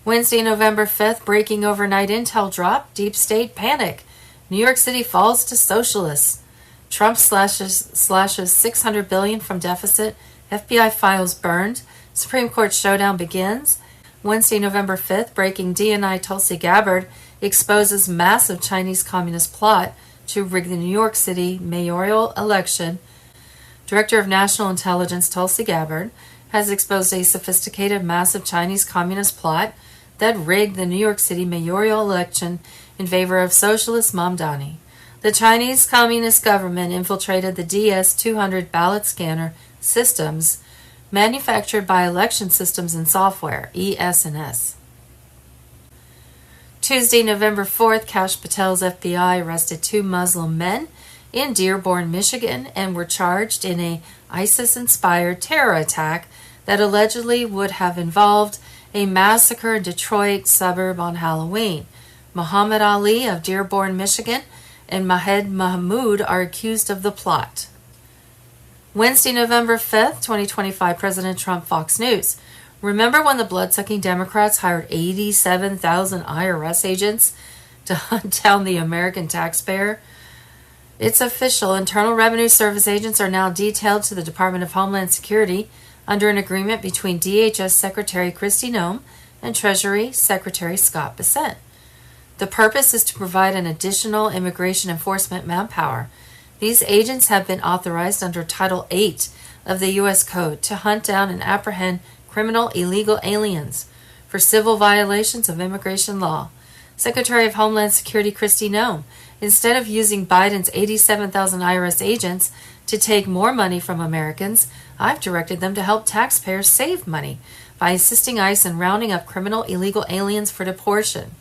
Wednesday, November 5th, breaking overnight intel drop. Deep state panic. New York City falls to socialists. Trump slashes $600 billion from deficit. FBI files burned. Supreme Court showdown begins. Wednesday, November 5th, breaking DNI Tulsi Gabbard exposes massive Chinese communist plot to rig the New York City mayoral election. Director of National Intelligence Tulsi Gabbard has exposed a sophisticated, massive Chinese communist plot that rigged the New York City mayoral election in favor of socialist Mamdani. The Chinese Communist government infiltrated the DS-200 ballot scanner systems manufactured by Election Systems and Software, ES&S. Tuesday, November 4th, Kash Patel's FBI arrested 2 Muslim men in Dearborn, Michigan, and were charged in a ISIS-inspired terror attack that allegedly would have involved a massacre in Detroit suburb on Halloween. Muhammad Ali of Dearborn, Michigan, and Mahed Mahmoud are accused of the plot. Wednesday, November 5th, 2025, President Trump, Fox News. Remember when the blood-sucking Democrats hired 87,000 IRS agents to hunt down the American taxpayer? It's official. Internal Revenue Service agents are now detailed to the Department of Homeland Security under an agreement between DHS Secretary Kristi Noem and Treasury Secretary Scott Bessent. The purpose is to provide an additional immigration enforcement manpower. These agents have been authorized under Title 8 of the U.S. Code to hunt down and apprehend criminal illegal aliens for civil violations of immigration law. Secretary of Homeland Security Kristi Noem, instead of using Biden's 87,000 IRS agents to take more money from Americans, I've directed them to help taxpayers save money by assisting ICE in rounding up criminal illegal aliens for deportation.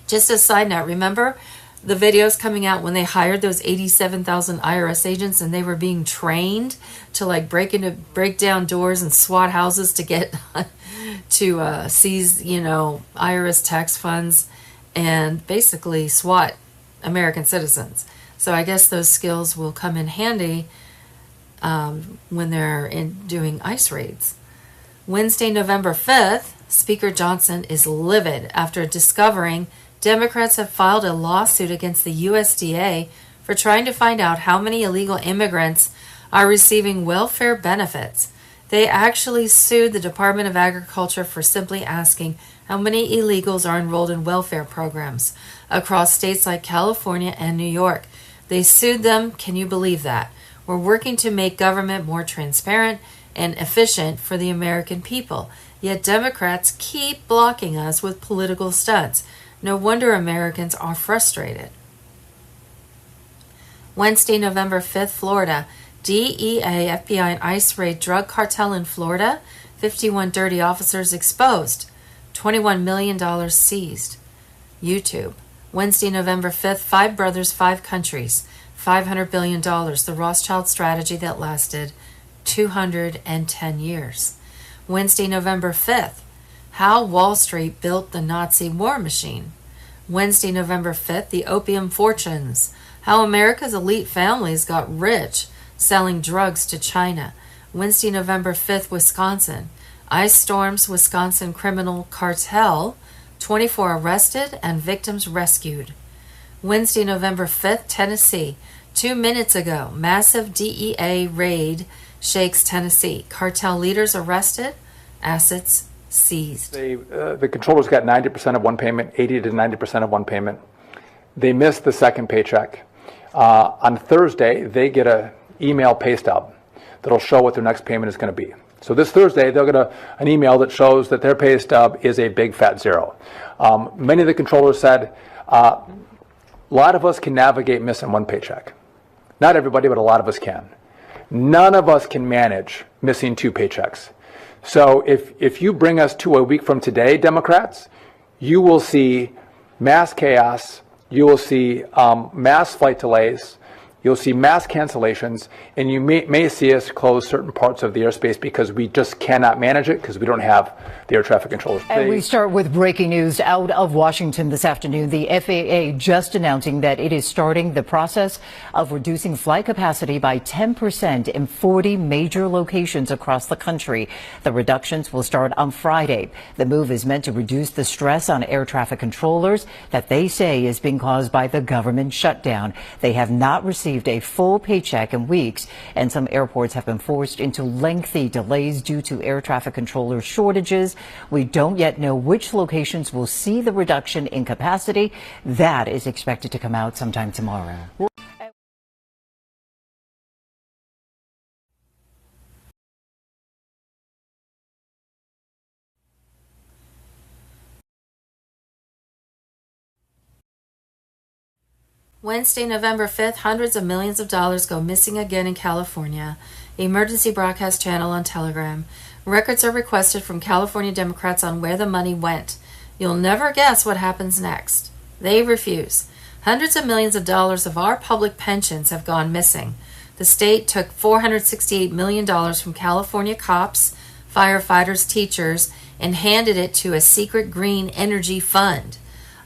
Just a side note, remember the videos coming out when they hired those 87,000 IRS agents and they were being trained to like break down doors and SWAT houses to get to seize, IRS tax funds and basically SWAT American citizens. So I guess those skills will come in handy when they're doing ICE raids. Wednesday, November 5th, Speaker Johnson is livid after discovering Democrats have filed a lawsuit against the USDA for trying to find out how many illegal immigrants are receiving welfare benefits. They actually sued the Department of Agriculture for simply asking how many illegals are enrolled in welfare programs across states like California and New York. They sued them. Can you believe that? We're working to make government more transparent and efficient for the American people. Yet Democrats keep blocking us with political stunts. No wonder Americans are frustrated. Wednesday, November 5th, Florida. DEA, FBI, and ICE raid drug cartel in Florida. 51 dirty officers exposed. $21 million seized. YouTube. Wednesday, November 5th, 5 brothers, 5 countries. $500 billion. The Rothschild strategy that lasted 210 years. Wednesday, November 5th. How Wall Street built the Nazi war machine. Wednesday, November 5th, the opium fortunes. How America's elite families got rich selling drugs to China. Wednesday, November 5th, Wisconsin. ICE storms Wisconsin criminal cartel. 24 arrested and victims rescued. Wednesday, November 5th, Tennessee. 2 minutes ago, massive DEA raid shakes Tennessee. Cartel leaders arrested, assets seized. The controllers got 90% of one payment, 80 to 90% of one payment. They missed the second paycheck. On Thursday, they get an email pay stub that'll show what their next payment is going to be. So this Thursday, they'll get an email that shows that their pay stub is a big fat zero. Many of the controllers said, a lot of us can navigate missing one paycheck. Not everybody, but a lot of us can. None of us can manage missing 2 paychecks. So if you bring us to a week from today, Democrats, you will see mass chaos, you will see mass flight delays, you'll see mass cancellations, and you may see us close certain parts of the airspace because we just cannot manage it because we don't have the air traffic controllers. And we start with breaking news out of Washington this afternoon. The FAA just announcing that it is starting the process of reducing flight capacity by 10% in 40 major locations across the country. The reductions will start on Friday. The move is meant to reduce the stress on air traffic controllers that they say is being caused by the government shutdown. They have not received a full paycheck in weeks, and some airports have been forced into lengthy delays due to air traffic controller shortages. We don't yet know which locations will see the reduction in capacity. That is expected to come out sometime tomorrow. Wednesday, November 5th, hundreds of millions of dollars go missing again in California. Emergency broadcast channel on Telegram. Records are requested from California Democrats on where the money went. You'll never guess what happens next. They refuse. Hundreds of millions of dollars of our public pensions have gone missing. The state took $468 million from California cops, firefighters, teachers, and handed it to a secret green energy fund.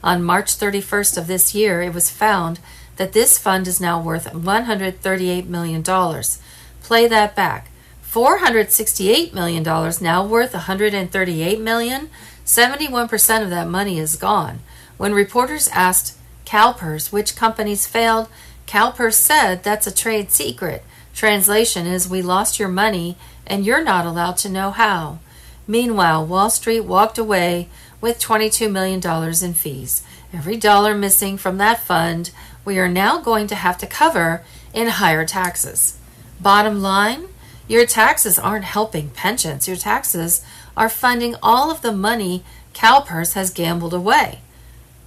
On March 31st of this year, it was found that this fund is now worth $138 million. Play that back. $468 million now worth $138 million. 71% of that money is gone. When reporters asked CalPERS which companies failed, CalPERS said that's a trade secret. Translation is, we lost your money and you're not allowed to know how. Meanwhile, Wall Street walked away with $22 million in fees. Every dollar missing from that fund, we are now going to have to cover in higher taxes. Bottom line, your taxes aren't helping pensions. Your taxes are funding all of the money CalPERS has gambled away.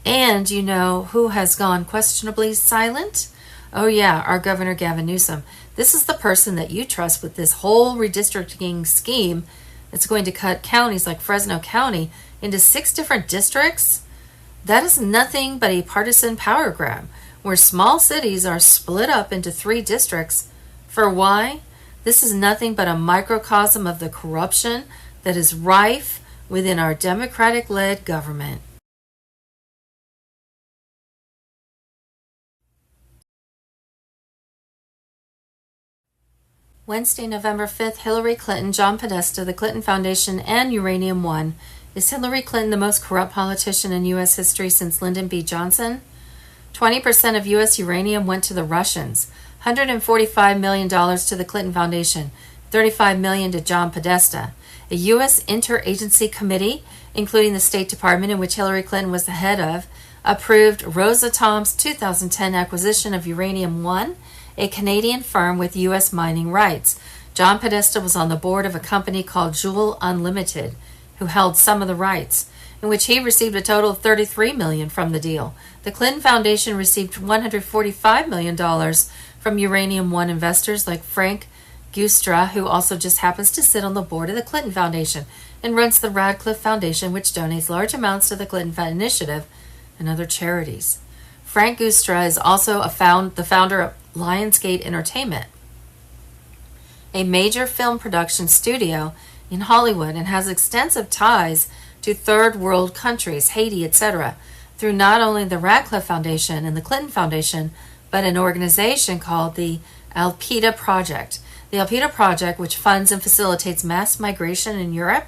And you know who has gone questionably silent? Oh yeah, our Governor Gavin Newsom. This is the person that you trust with this whole redistricting scheme that's going to cut counties like Fresno County into 6 different districts. That is nothing but a partisan power grab, where small cities are split up into 3 districts. For why? This is nothing but a microcosm of the corruption that is rife within our Democratic-led government. Wednesday, November 5th, Hillary Clinton, John Podesta, the Clinton Foundation, and Uranium One. Is Hillary Clinton the most corrupt politician in U.S. history since Lyndon B. Johnson? 20% of U.S. uranium went to the Russians. $145 million to the Clinton Foundation. $35 million to John Podesta. A U.S. interagency committee, including the State Department, in which Hillary Clinton was the head of, approved Rosatom's 2010 acquisition of Uranium One, a Canadian firm with U.S. mining rights. John Podesta was on the board of a company called Joule Unlimited, who held some of the rights, in which he received a total of $33 million from the deal. The Clinton Foundation received $145 million from Uranium One investors like Frank Gustra, who also just happens to sit on the board of the Clinton Foundation and runs the Radcliffe Foundation, which donates large amounts to the Clinton Initiative and other charities. Frank Gustra is also the founder of Lionsgate Entertainment, a major film production studio in Hollywood, and has extensive ties to third world countries, Haiti, etc., through not only the Radcliffe Foundation and the Clinton Foundation, but an organization called the Alpida Project. The Alpida Project, which funds and facilitates mass migration in Europe,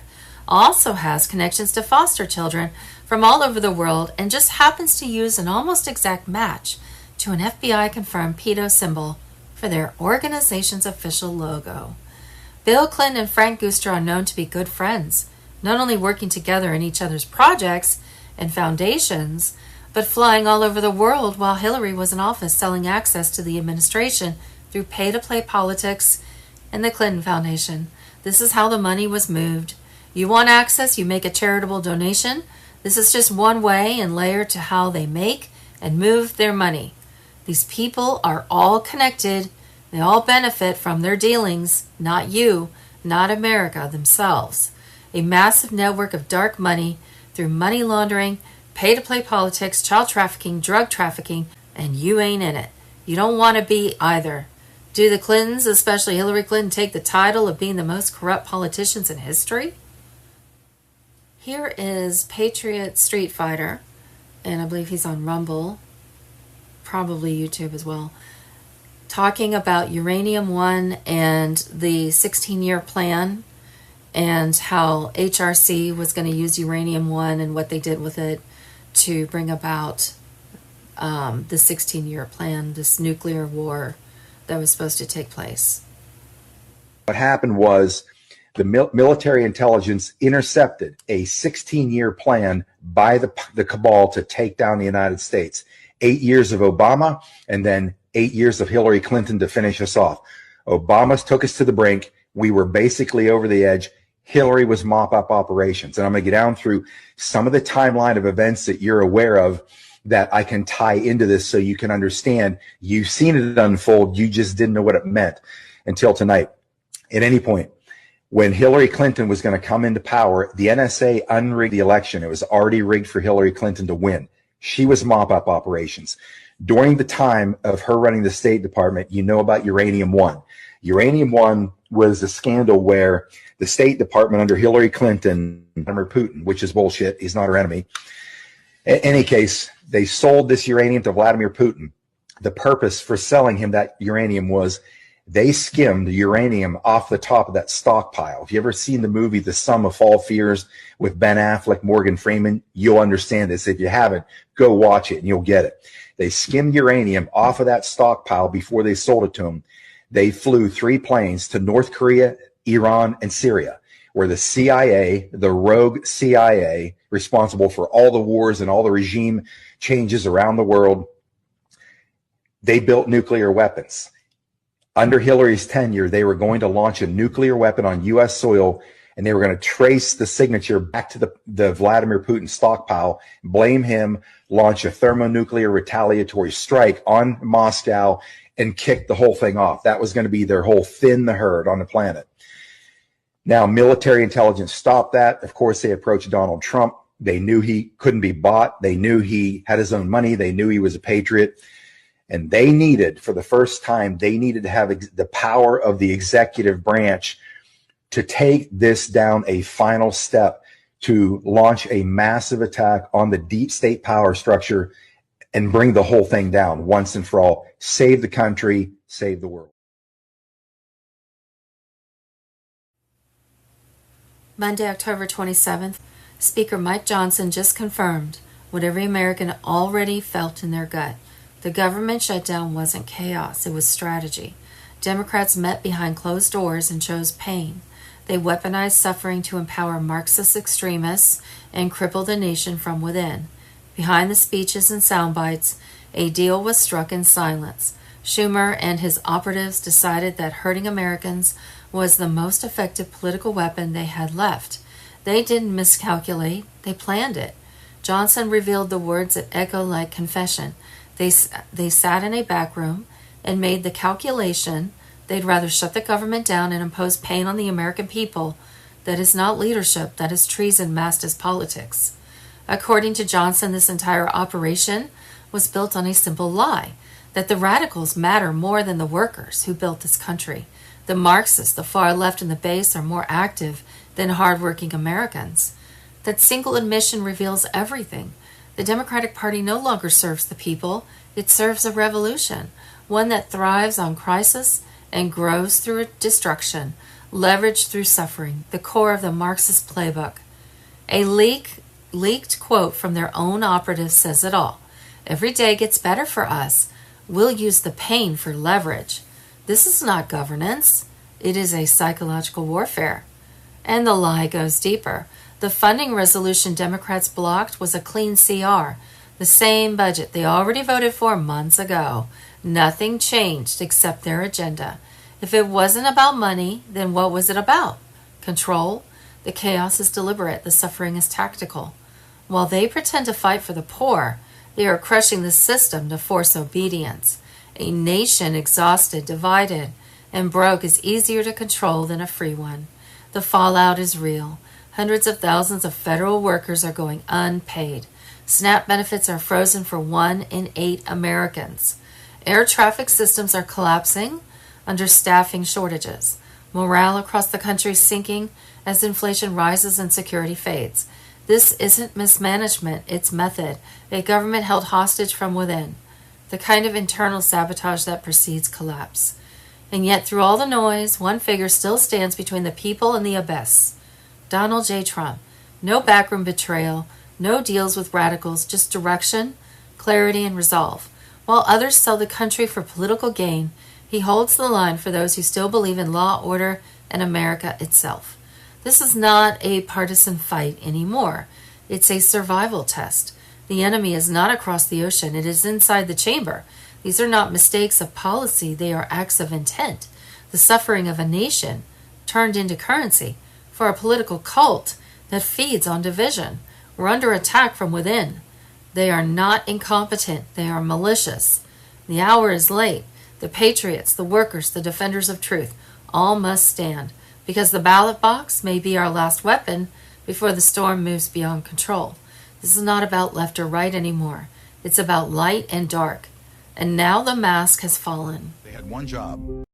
also has connections to foster children from all over the world and just happens to use an almost exact match to an FBI-confirmed pedo symbol for their organization's official logo. Bill Clinton and Frank Gustra are known to be good friends, not only working together in each other's projects and foundations, but flying all over the world while Hillary was in office, selling access to the administration through pay-to-play politics and the Clinton Foundation. This is how the money was moved. You want access, you make a charitable donation. This is just one way and layer to how they make and move their money. These people are all connected. They all benefit from their dealings, not you, not America themselves. A massive network of dark money through money laundering, pay-to-play politics, child trafficking, drug trafficking, and you ain't in it. You don't want to be either. Do the Clintons, especially Hillary Clinton, take the title of being the most corrupt politicians in history? Here is Patriot Street Fighter, and I believe he's on Rumble, probably YouTube as well, talking about Uranium One and the 16-year plan and how HRC was going to use Uranium One and what they did with it to bring about the 16-year plan, this nuclear war that was supposed to take place. What happened was the military intelligence intercepted a 16-year plan by the cabal to take down the United States. 8 years of Obama and then 8 years of Hillary Clinton to finish us off. Obama took us to the brink. We were basically over the edge. Hillary was mop-up operations. And I'm going to get down through some of the timeline of events that you're aware of that I can tie into this so you can understand. You've seen it unfold. You just didn't know what it meant until tonight. At any point, when Hillary Clinton was going to come into power, the NSA unrigged the election. It was already rigged for Hillary Clinton to win. She was mop-up operations. During the time of her running the State Department, you know about Uranium One. Uranium One was a scandal where the State Department under Hillary Clinton, Vladimir Putin, which is bullshit, he's not her enemy. In any case, they sold this uranium to Vladimir Putin. The purpose for selling him that uranium was they skimmed the uranium off the top of that stockpile. If you ever seen the movie The Sum of All Fears with Ben Affleck, Morgan Freeman, you'll understand this. If you haven't, go watch it and you'll get it. They skimmed uranium off of that stockpile before they sold it to them. They flew 3 planes to North Korea, Iran, and Syria, where the CIA, the rogue CIA, responsible for all the wars and all the regime changes around the world, they built nuclear weapons. Under Hillary's tenure, they were going to launch a nuclear weapon on U.S. soil, and they were going to trace the signature back to the Vladimir Putin stockpile, blame him, launch a thermonuclear retaliatory strike on Moscow, and kick the whole thing off. That was going to be their whole thin the herd on the planet. Now, military intelligence stopped that. Of course, they approached Donald Trump. They knew he couldn't be bought. They knew he had his own money. They knew he was a patriot. And they needed, for the first time, they needed to have the power of the executive branch to take this down a final step to launch a massive attack on the deep state power structure and bring the whole thing down once and for all. Save the country, save the world. Monday, October 27th, Speaker Mike Johnson just confirmed what every American already felt in their gut. The government shutdown wasn't chaos, it was strategy. Democrats met behind closed doors and chose pain. They weaponized suffering to empower Marxist extremists and cripple the nation from within. Behind the speeches and sound bites, a deal was struck in silence. Schumer and his operatives decided that hurting Americans was the most effective political weapon they had left. They didn't miscalculate, they planned it. Johnson revealed the words that echo like confession. They sat in a back room and made the calculation they'd rather shut the government down and impose pain on the American people. That is not leadership, that is treason masked as politics. According to Johnson, this entire operation was built on a simple lie, that the radicals matter more than the workers who built this country. The Marxists, the far left, and the base are more active than hardworking Americans. That single admission reveals everything. The Democratic Party no longer serves the people, it serves a revolution, one that thrives on crisis and grows through destruction, leveraged through suffering, the core of the Marxist playbook. A leaked quote from their own operatives says it all. Every day gets better for us. We'll use the pain for leverage. This is not governance. It is a psychological warfare. And the lie goes deeper. The funding resolution Democrats blocked was a clean CR, the same budget they already voted for months ago. Nothing changed except their agenda. If it wasn't about money, then what was it about? Control? The chaos is deliberate, the suffering is tactical. While they pretend to fight for the poor, they are crushing the system to force obedience. A nation exhausted, divided, and broke is easier to control than a free one. The fallout is real. Hundreds of thousands of federal workers are going unpaid. SNAP benefits are frozen for 1 in 8 Americans. Air traffic systems are collapsing under staffing shortages. Morale across the country is sinking as inflation rises and security fades. This isn't mismanagement, it's method, a government held hostage from within. The kind of internal sabotage that precedes collapse. And yet, through all the noise, one figure still stands between the people and the abyss. Donald J. Trump. No backroom betrayal, no deals with radicals, just direction, clarity, and resolve. While others sell the country for political gain, he holds the line for those who still believe in law, order, and America itself. This is not a partisan fight anymore. It's a survival test. The enemy is not across the ocean, it is inside the chamber. These are not mistakes of policy, they are acts of intent. The suffering of a nation turned into currency for a political cult that feeds on division. We're under attack from within. They are not incompetent. They are malicious. The hour is late. The patriots, the workers, the defenders of truth, all must stand, because the ballot box may be our last weapon before the storm moves beyond control. This is not about left or right anymore. It's about light and dark. And now the mask has fallen. They had one job.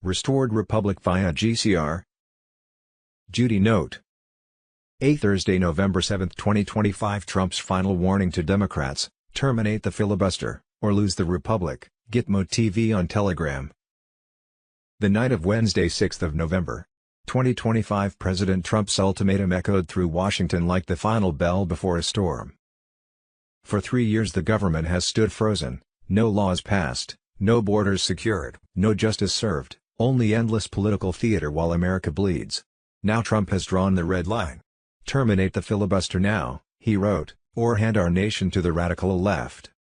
Restored Republic via GCR. Judy note. A Thursday, November 7, 2025. Trump's final warning to Democrats: terminate the filibuster, or lose the Republic. Gitmo TV on Telegram. The night of Wednesday, 6th of November, 2025, President Trump's ultimatum echoed through Washington like the final bell before a storm. For 3 years the government has stood frozen, no laws passed, no borders secured, no justice served, only endless political theater while America bleeds. Now Trump has drawn the red line. Terminate the filibuster now, he wrote, or hand our nation to the radical left.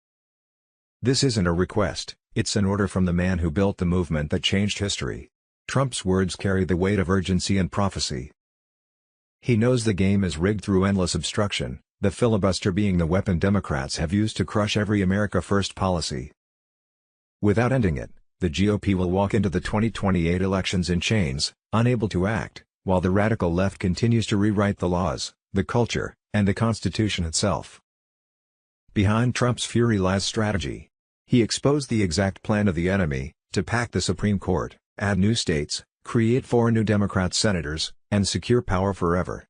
This isn't a request, it's an order from the man who built the movement that changed history. Trump's words carry the weight of urgency and prophecy. He knows the game is rigged through endless obstruction, the filibuster being the weapon Democrats have used to crush every America First policy. Without ending it, the GOP will walk into the 2028 elections in chains, unable to act, while the radical left continues to rewrite the laws, the culture, and the Constitution itself. Behind Trump's fury lies strategy. He exposed the exact plan of the enemy: to pack the Supreme Court, add new states, create 4 new Democrat senators, and secure power forever.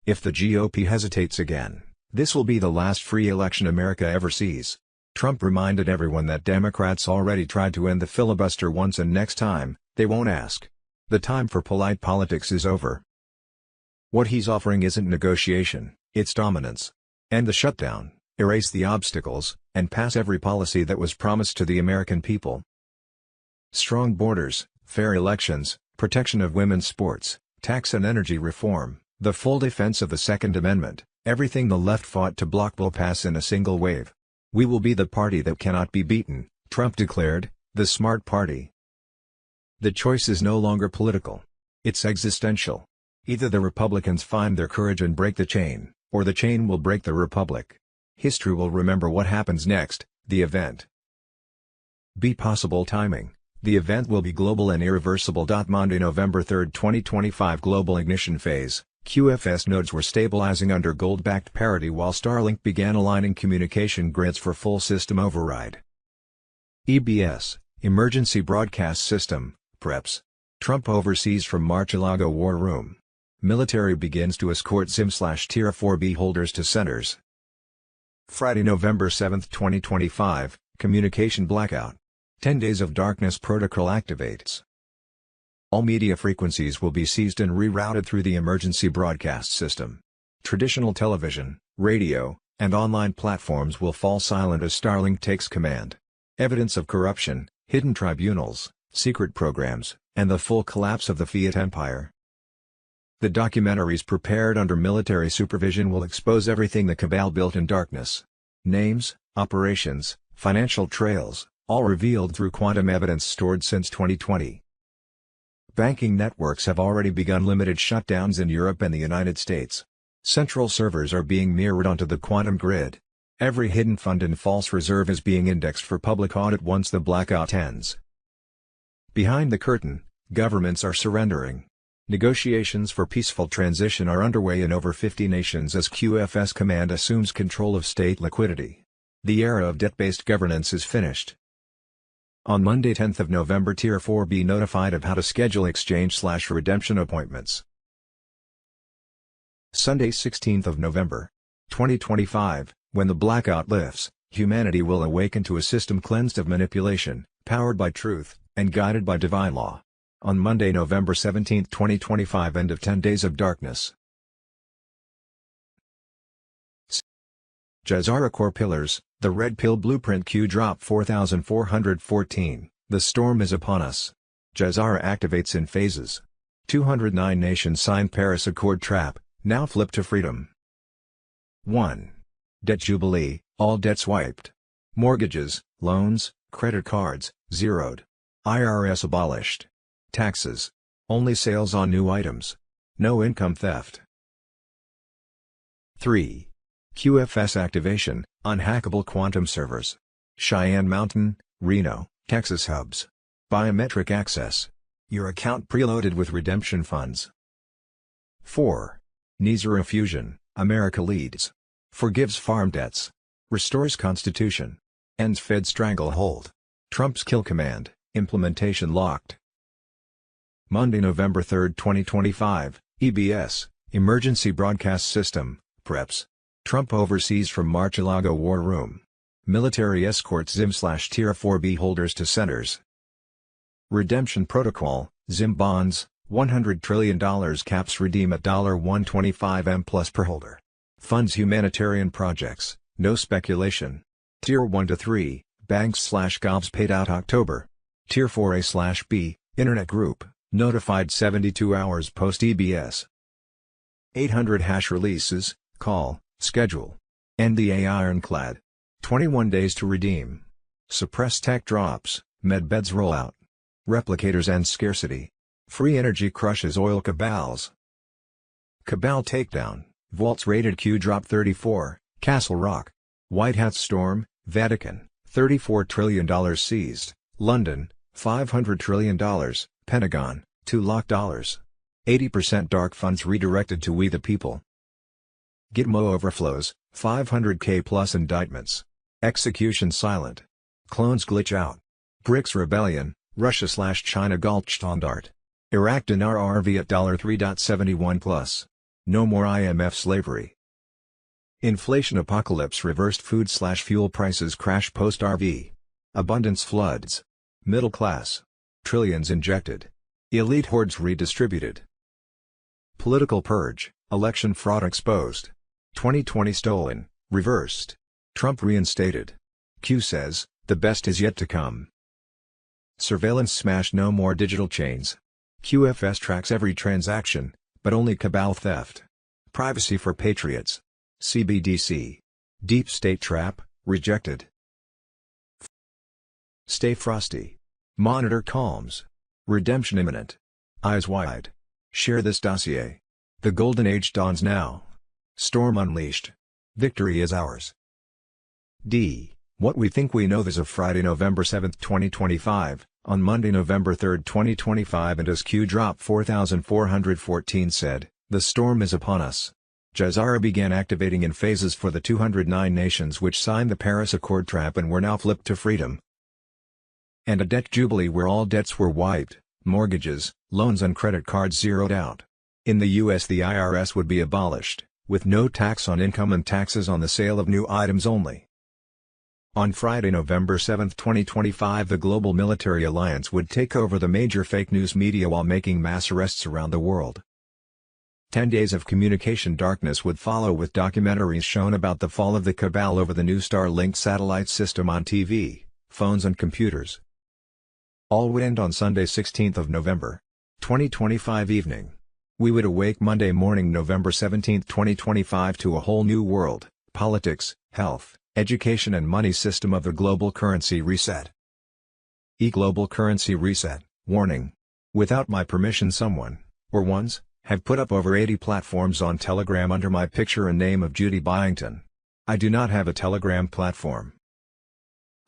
If the GOP hesitates again, this will be the last free election America ever sees. Trump reminded everyone that Democrats already tried to end the filibuster once, and next time, they won't ask. The time for polite politics is over. What he's offering isn't negotiation, it's dominance. End the shutdown, erase the obstacles, and pass every policy that was promised to the American people. Strong borders, fair elections, protection of women's sports, tax and energy reform, the full defense of the Second Amendment, everything the left fought to block will pass in a single wave. We will be the party that cannot be beaten, Trump declared, the smart party. The choice is no longer political. It's existential. Either the Republicans find their courage and break the chain, or the chain will break the Republic. History will remember what happens next, the event. Be possible timing. The event will be global and irreversible. Monday, November 3, 2025. Global ignition phase. QFS nodes were stabilizing under gold-backed parity while Starlink began aligning communication grids for full system override. EBS, Emergency Broadcast System, PREPS. Trump oversees from Mar-a-Lago War Room. Military begins to escort Zim/Tier 4B holders to centers. Friday, November 7, 2025, Communication Blackout. 10 Days of Darkness Protocol activates. All media frequencies will be seized and rerouted through the emergency broadcast system. Traditional television, radio, and online platforms will fall silent as Starlink takes command. Evidence of corruption, hidden tribunals, secret programs, and the full collapse of the Fiat empire. The documentaries prepared under military supervision will expose everything the cabal built in darkness. Names, operations, financial trails, all revealed through quantum evidence stored since 2020. Banking networks have already begun limited shutdowns in Europe and the United States. Central servers are being mirrored onto the quantum grid. Every hidden fund and false reserve is being indexed for public audit once the blackout ends. Behind the curtain, governments are surrendering. Negotiations for peaceful transition are underway in over 50 nations as QFS Command assumes control of state liquidity. The era of debt-based governance is finished. On Monday, 10th of November, Tier 4B notified of how to schedule exchange/redemption appointments. Sunday, 16th of November, 2025, when the blackout lifts, humanity will awaken to a system cleansed of manipulation, powered by truth, and guided by divine law. On Monday, November 17, 2025, end of 10 Days of Darkness. Jazara Core Pillars, the Red Pill Blueprint Q Drop 4414, the storm is upon us. Jazara activates in phases. 209 nations signed Paris Accord trap, now flip to freedom. 1. Debt Jubilee, all debts wiped. Mortgages, loans, credit cards, zeroed. IRS abolished. Taxes. Only sales on new items. No income theft. 3. QFS activation, unhackable quantum servers. Cheyenne Mountain, Reno, Texas hubs. Biometric access. Your account preloaded with redemption funds. 4. Nizar Fusion, America leads. Forgives farm debts. Restores Constitution. Ends Fed stranglehold. Trump's kill command, implementation locked. Monday, November 3, 2025, EBS, Emergency Broadcast System, PREPS. Trump oversees from Mar-a-Lago War Room. Military escorts ZIM/Tier 4B holders to centers. Redemption Protocol, ZIM bonds, $100 trillion caps redeem at $125 plus per holder. Funds humanitarian projects, no speculation. Tier 1 to 3, banks/gobs paid out October. Tier 4A/B, Internet Group, notified 72 hours post EBS. 800 hash releases, call, schedule. NDA ironclad. 21 days to redeem. Suppress tech drops, medbeds rollout. Replicators and scarcity. Free energy crushes oil cabals. Cabal takedown, vaults rated Q drop 34, Castle Rock. White Hat storm, Vatican, $34 trillion seized. London, $500 trillion, Pentagon, $2 lakh. 80% dark funds redirected to We the People. Gitmo overflows, 500K plus indictments. Execution silent. Clones glitch out. BRICS rebellion, Russia/China Goldstandard. Iraq dinar RV at $3.71 plus. No more IMF slavery. Inflation apocalypse reversed food/fuel prices crash post RV. Abundance floods. Middle class. Trillions injected. Elite hordes redistributed. Political purge, election fraud exposed. 2020 stolen, reversed. Trump reinstated. Q says, the best is yet to come. Surveillance smash, no more digital chains. QFS tracks every transaction, but only cabal theft. Privacy for patriots. CBDC. Deep state trap, rejected. Stay frosty. Monitor calms. Redemption imminent. Eyes wide. Share this dossier. The golden age dawns now. Storm unleashed. Victory is ours. D. What we think we know. As of Friday, November 7, 2025, on Monday, November 3, 2025, and as Q drop 4414 said, the storm is upon us. Jazara began activating in phases for the 209 nations which signed the Paris Accord trap and were now flipped to freedom. And a debt jubilee where all debts were wiped, mortgages, loans and credit cards zeroed out. In the US the IRS would be abolished, with no tax on income and taxes on the sale of new items only. On Friday, November 7, 2025, the Global Military Alliance would take over the major fake news media while making mass arrests around the world. 10 days of communication darkness would follow, with documentaries shown about the fall of the cabal over the new Starlink satellite system on TV, phones and computers. All would end on Sunday, 16th of November, 2025 evening. We would awake Monday morning, November 17, 2025, to a whole new world, politics, health, education and money system of the global currency reset. Global currency reset, warning. Without my permission someone, or ones, have put up over 80 platforms on Telegram under my picture and name of Judy Byington. I do not have a Telegram platform.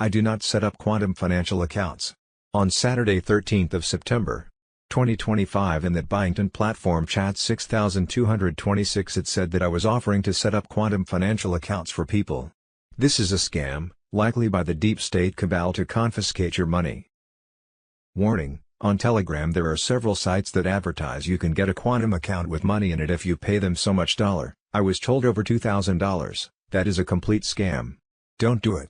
I do not set up quantum financial accounts. On Saturday 13th of September, 2025, in that Byington platform chat 6226, it said that I was offering to set up quantum financial accounts for people. This is a scam, likely by the deep state cabal to confiscate your money. Warning, on Telegram there are several sites that advertise you can get a quantum account with money in it if you pay them so much dollar. I was told over $2,000, that is a complete scam. Don't do it.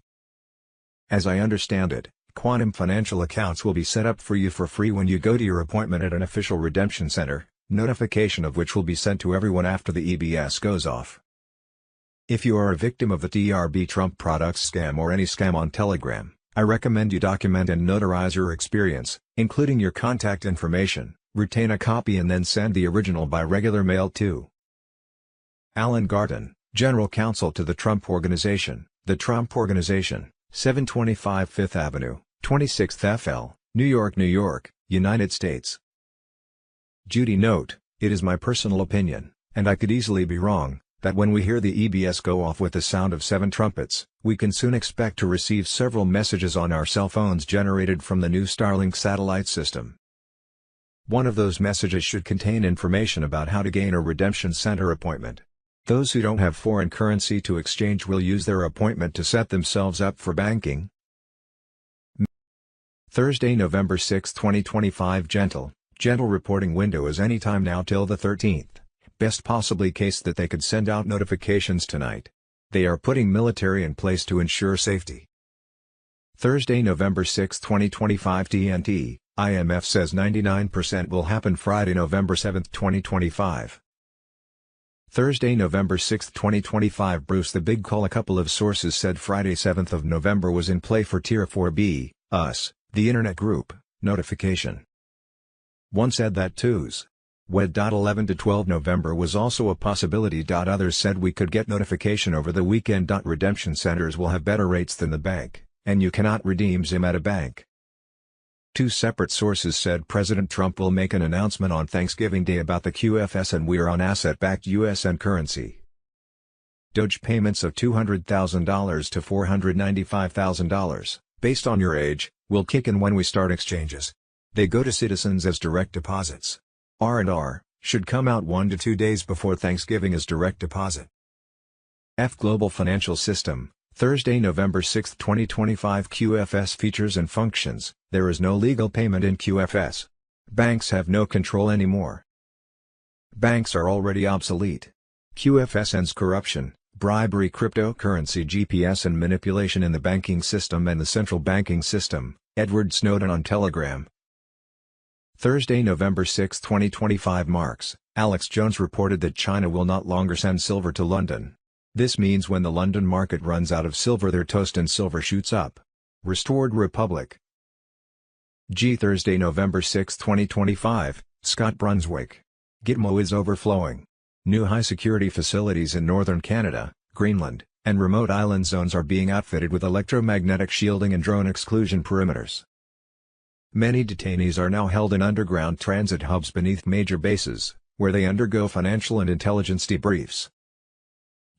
As I understand it, quantum financial accounts will be set up for you for free when you go to your appointment at an official redemption center, notification of which will be sent to everyone after the EBS goes off. If you are a victim of the TRB Trump products scam or any scam on Telegram, I recommend you document and notarize your experience, including your contact information, retain a copy and then send the original by regular mail to Alan Garten, General Counsel to the Trump Organization, The Trump Organization, 725 Fifth Avenue, 26th FL, New York, New York, United States. Judy note, it is my personal opinion, and I could easily be wrong, that when we hear the EBS go off with the sound of 7 trumpets, we can soon expect to receive several messages on our cell phones generated from the new Starlink satellite system. One of those messages should contain information about how to gain a redemption center appointment. Those who don't have foreign currency to exchange will use their appointment to set themselves up for banking. Thursday, November 6, 2025. Gentle reporting window is anytime now till the 13th. Best possibly case that they could send out notifications tonight. They are putting military in place to ensure safety. Thursday, November 6, 2025. TNT, IMF says 99% will happen Friday, November 7, 2025. Thursday, November 6, 2025. Bruce the Big Call. A couple of sources said Friday 7th of November was in play for Tier 4B, us, the Internet Group, notification. One said that twos. WED. 11 to 12 November was also a possibility. Others said we could get notification over the weekend. Redemption centers will have better rates than the bank, and you cannot redeem ZIM at a bank. Two separate sources said President Trump will make an announcement on Thanksgiving Day about the QFS and we're on asset-backed USN currency. Doge payments of $200,000 to $495,000, based on your age, will kick in when we start exchanges. They go to citizens as direct deposits. R&R should come out 1 to 2 days before Thanksgiving as direct deposit. Global Financial System, Thursday, November 6, 2025. QFS features and functions. There is no legal payment in QFS. Banks have no control anymore. Banks are already obsolete. QFS ends corruption, bribery, cryptocurrency, GPS and manipulation in the banking system and the central banking system. Edward Snowden on Telegram. Thursday, November 6, 2025. Marks, Alex Jones reported that China will not longer send silver to London. This means when the London market runs out of silver, their toast and silver shoots up. Restored Republic. Thursday, November 6, 2025. Scott Brunswick. Gitmo is overflowing. New high-security facilities in northern Canada, Greenland, and remote island zones are being outfitted with electromagnetic shielding and drone exclusion perimeters. Many detainees are now held in underground transit hubs beneath major bases, where they undergo financial and intelligence debriefs.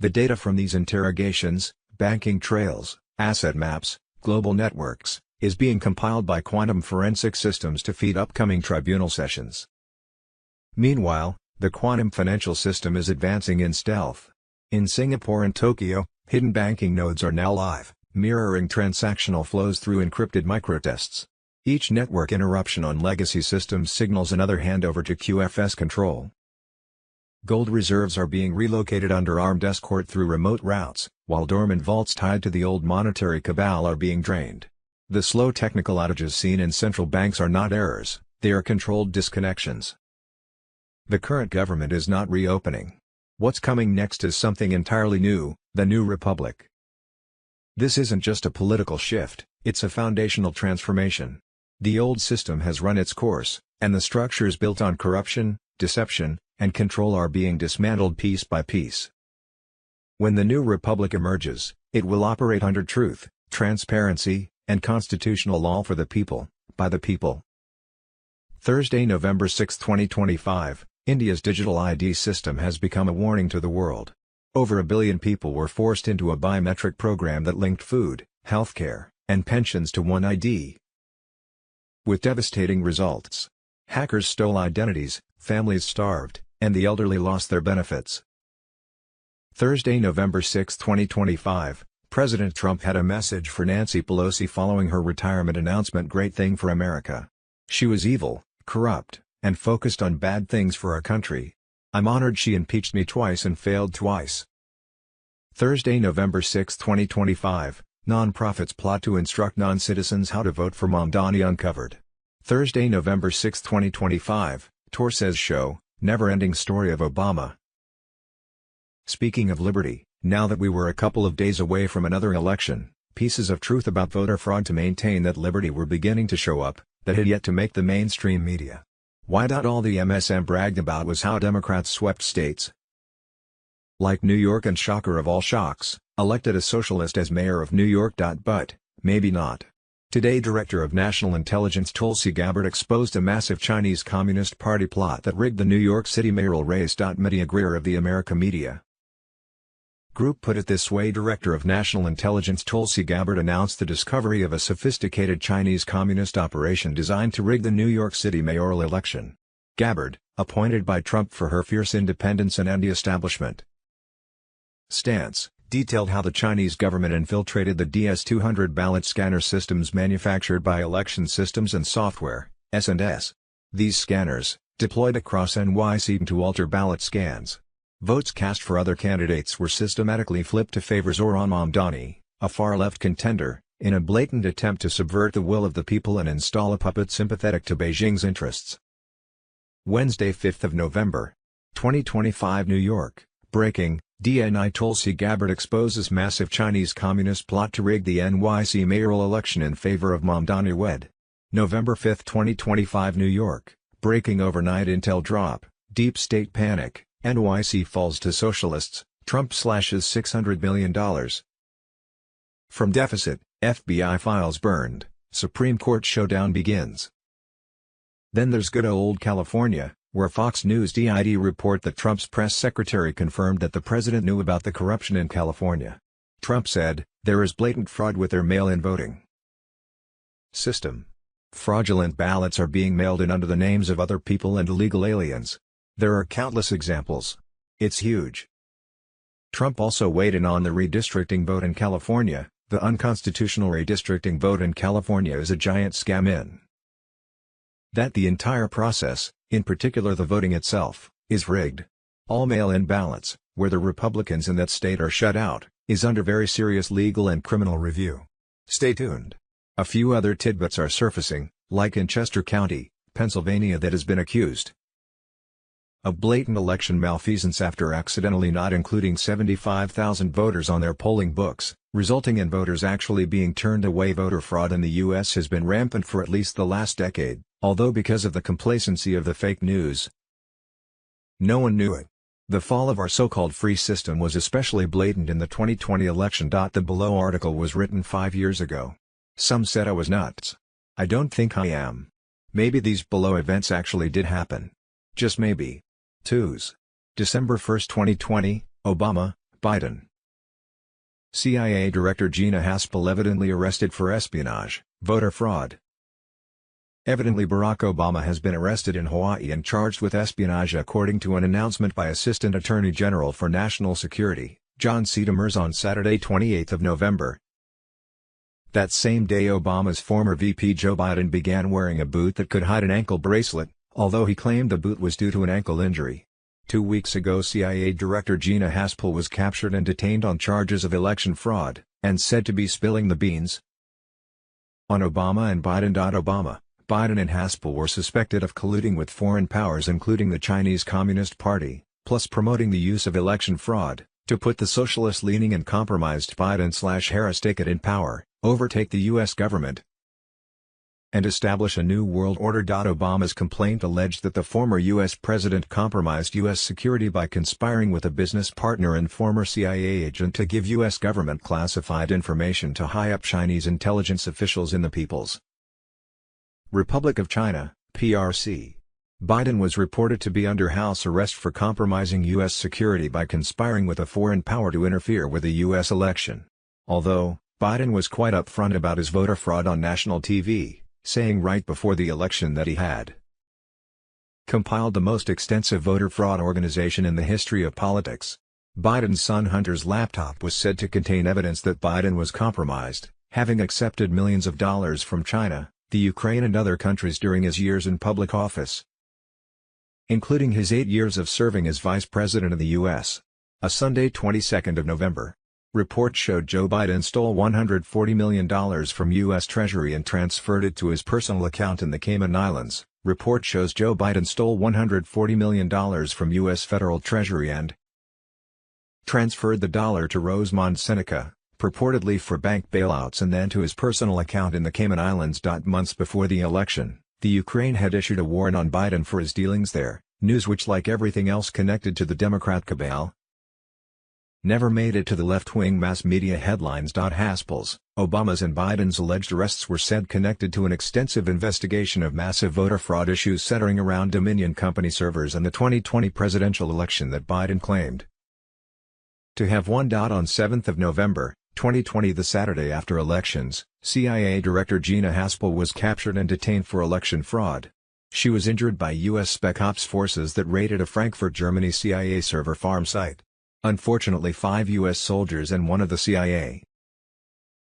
The data from these interrogations, banking trails, asset maps, global networks, is being compiled by quantum forensic systems to feed upcoming tribunal sessions. Meanwhile, the quantum financial system is advancing in stealth. In Singapore and Tokyo, hidden banking nodes are now live, mirroring transactional flows through encrypted microtests. Each network interruption on legacy systems signals another handover to QFS control. Gold reserves are being relocated under armed escort through remote routes, while dormant vaults tied to the old monetary cabal are being drained. The slow technical outages seen in central banks are not errors, they are controlled disconnections. The current government is not reopening. What's coming next is something entirely new, the New Republic. This isn't just a political shift, it's a foundational transformation. The old system has run its course, and the structures built on corruption, deception, and control are being dismantled piece by piece. When the New Republic emerges, it will operate under truth, transparency, and constitutional law for the people, by the people. Thursday, November 6, 2025, India's digital ID system has become a warning to the world. Over 1 billion people were forced into a biometric program that linked food, healthcare, and pensions to one ID. With devastating results. Hackers stole identities, families starved, and the elderly lost their benefits. Thursday, November 6, 2025, President Trump had a message for Nancy Pelosi following her retirement announcement. Great thing for America. She was evil, corrupt, and focused on bad things for our country. I'm honored she impeached me twice and failed twice. Thursday, November 6, 2025, nonprofits plot to instruct non-citizens how to vote for Mamdani uncovered. Thursday, November 6, 2025, Tor says show, never-ending story of Obama. Speaking of liberty, now that we were a couple of days away from another election, pieces of truth about voter fraud to maintain that liberty were beginning to show up, that had yet to make the mainstream media. Why? All the MSM bragged about was how Democrats swept states like New York and, shocker of all shocks, elected a socialist as mayor of New York. But, maybe not. Today, Director of National Intelligence Tulsi Gabbard exposed a massive Chinese Communist Party plot that rigged the New York City mayoral race. Media Greer of the America Media Group put it this way: Director of National Intelligence Tulsi Gabbard announced the discovery of a sophisticated Chinese communist operation designed to rig the New York City mayoral election. Gabbard, appointed by Trump for her fierce independence and anti-establishment stance, detailed how the Chinese government infiltrated the DS-200 ballot scanner systems manufactured by Election Systems and Software, S&S. These scanners, deployed across NYC to alter ballot scans. Votes cast for other candidates were systematically flipped to favor Zohran Mamdani, a far-left contender, in a blatant attempt to subvert the will of the people and install a puppet sympathetic to Beijing's interests. Wednesday, 5th of November, 2025, New York. Breaking: DNI Tulsi Gabbard exposes massive Chinese communist plot to rig the NYC mayoral election in favor of Mamdani Wed. November 5, 2025, New York. Breaking overnight intel drop: deep state panic, NYC falls to socialists, Trump slashes $600 million. From deficit, FBI files burned, Supreme Court showdown begins. Then there's good old California, where Fox News did report that Trump's press secretary confirmed that the president knew about the corruption in California. Trump said, "There is blatant fraud with their mail-in voting system. Fraudulent ballots are being mailed in under the names of other people and illegal aliens. There are countless examples. It's huge." Trump also weighed in on the redistricting vote in California. The unconstitutional redistricting vote in California is a giant scam in that the entire process, in particular the voting itself, is rigged. All mail-in ballots, where the Republicans in that state are shut out, is under very serious legal and criminal review. Stay tuned. A few other tidbits are surfacing, like in Chester County, Pennsylvania, that has been accused of blatant election malfeasance after accidentally not including 75,000 voters on their polling books, resulting in voters actually being turned away. Voter fraud in the U.S. has been rampant for at least the last decade, although because of the complacency of the fake news, no one knew it. The fall of our so-called free system was especially blatant in the 2020 election. The below article was written 5 years ago. Some said I was nuts. I don't think I am. Maybe these below events actually did happen. Just maybe. Twos. December 1, 2020, Obama, Biden. CIA Director Gina Haspel evidently arrested for espionage, voter fraud. Evidently Barack Obama has been arrested in Hawaii and charged with espionage, according to an announcement by Assistant Attorney General for National Security, John C. Demers, on Saturday, 28th of November. That same day, Obama's former VP Joe Biden began wearing a boot that could hide an ankle bracelet, although he claimed the boot was due to an ankle injury. 2 weeks ago, CIA Director Gina Haspel was captured and detained on charges of election fraud, and said to be spilling the beans on Obama and Biden. Biden and Haspel were suspected of colluding with foreign powers, including the Chinese Communist Party, plus promoting the use of election fraud, to put the socialist-leaning and compromised Biden/Harris ticket in power, overtake the U.S. government, and establish a new world order. Obama's complaint alleged that the former U.S. president compromised U.S. security by conspiring with a business partner and former CIA agent to give U.S. government classified information to high-up Chinese intelligence officials in the People's Republic of China, PRC. Biden was reported to be under house arrest for compromising U.S. security by conspiring with a foreign power to interfere with a U.S. election. Although, Biden was quite upfront about his voter fraud on national TV, saying right before the election that he had compiled the most extensive voter fraud organization in the history of politics. Biden's son Hunter's laptop was said to contain evidence that Biden was compromised, having accepted millions of dollars from China, the Ukraine and other countries during his years in public office, including his 8 years of serving as vice president of the U.S. A Sunday, 22nd of November. Reports showed Joe Biden stole $140 million from U.S. Treasury and transferred it to his personal account in the Cayman Islands. Report shows Joe Biden stole $140 million from U.S. federal Treasury and transferred the dollar to Rosemont Seneca, purportedly for bank bailouts, and then to his personal account in the Cayman Islands. Months before the election, the Ukraine had issued a warrant on Biden for his dealings there, news which, like everything else connected to the Democrat cabal, never made it to the left-wing mass media headlines. Haspel's, Obama's and Biden's alleged arrests were said connected to an extensive investigation of massive voter fraud issues centering around Dominion Company servers and the 2020 presidential election that Biden claimed To have one. On 7th of November, 2020, the Saturday after elections, CIA Director Gina Haspel was captured and detained for election fraud. She was injured by U.S. Spec Ops forces that raided a Frankfurt, Germany CIA server farm site. Unfortunately, 5 U.S. soldiers and 1 of the CIA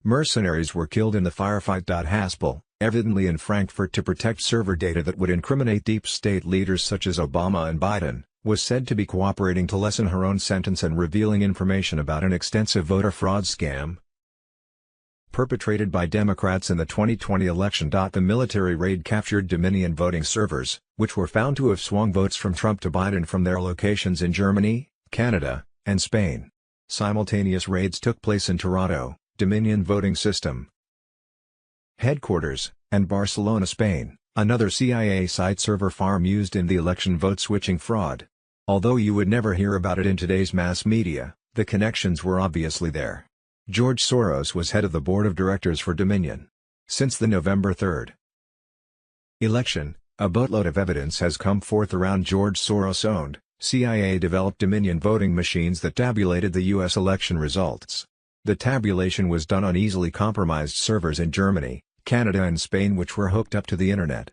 mercenaries were killed in the firefight. Haspel, evidently in Frankfurt to protect server data that would incriminate deep state leaders such as Obama and Biden, was said to be cooperating to lessen her own sentence and revealing information about an extensive voter fraud scam perpetrated by Democrats in the 2020 election. The military raid captured Dominion voting servers, which were found to have swung votes from Trump to Biden from their locations in Germany, Canada, and Spain. Simultaneous raids took place in Toronto, Dominion voting system headquarters, and Barcelona, Spain, another CIA site server farm used in the election vote switching fraud. Although you would never hear about it in today's mass media, the connections were obviously there. George Soros was head of the board of directors for Dominion. Since the November 3rd election, a boatload of evidence has come forth around George Soros-owned, CIA-developed Dominion voting machines that tabulated the U.S. election results. The tabulation was done on easily compromised servers in Germany, Canada and Spain, which were hooked up to the internet.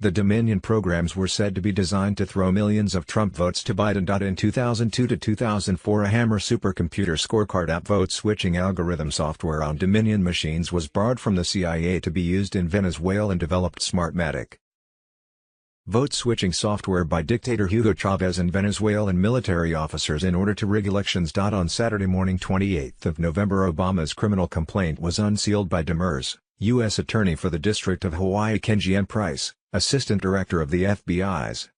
The Dominion programs were said to be designed to throw millions of Trump votes to Biden. In 2002 to 2004, a Hammer supercomputer scorecard app vote switching algorithm software on Dominion machines was borrowed from the CIA to be used in Venezuela and developed Smartmatic vote-switching software by dictator Hugo Chavez and Venezuelan military officers in order to rig elections. On Saturday morning, 28th of November, Obama's criminal complaint was unsealed by Demers, U.S. Attorney for the District of Hawaii Kenji N. Price, Assistant Director of the FBI's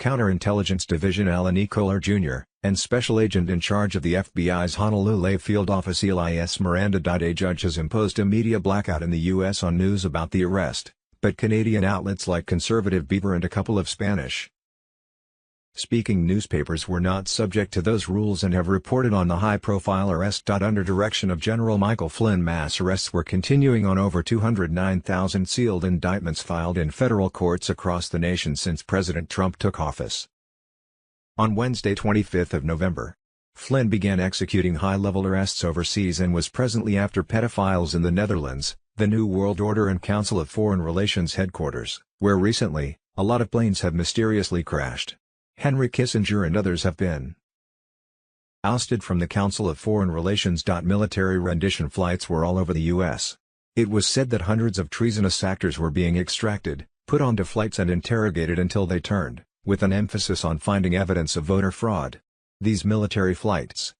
Counterintelligence Division Alan E. Kohler Jr., and Special Agent in charge of the FBI's Honolulu Field Office Elias Miranda. A judge has imposed a media blackout in the U.S. on news about the arrest, but Canadian outlets like Conservative Beaver and a couple of Spanish-speaking newspapers were not subject to those rules and have reported on the high-profile arrest. Under direction of General Michael Flynn, mass arrests were continuing on over 209,000 sealed indictments filed in federal courts across the nation since President Trump took office. On Wednesday, 25th of November, Flynn began executing high-level arrests overseas and was presently after pedophiles in the Netherlands, the New World Order and Council of Foreign Relations headquarters, where recently, a lot of planes have mysteriously crashed. Henry Kissinger and others have been ousted from the Council of Foreign Relations. Military rendition flights were all over the U.S. It was said that hundreds of treasonous actors were being extracted, put onto flights and interrogated until they turned, with an emphasis on finding evidence of voter fraud. These military flights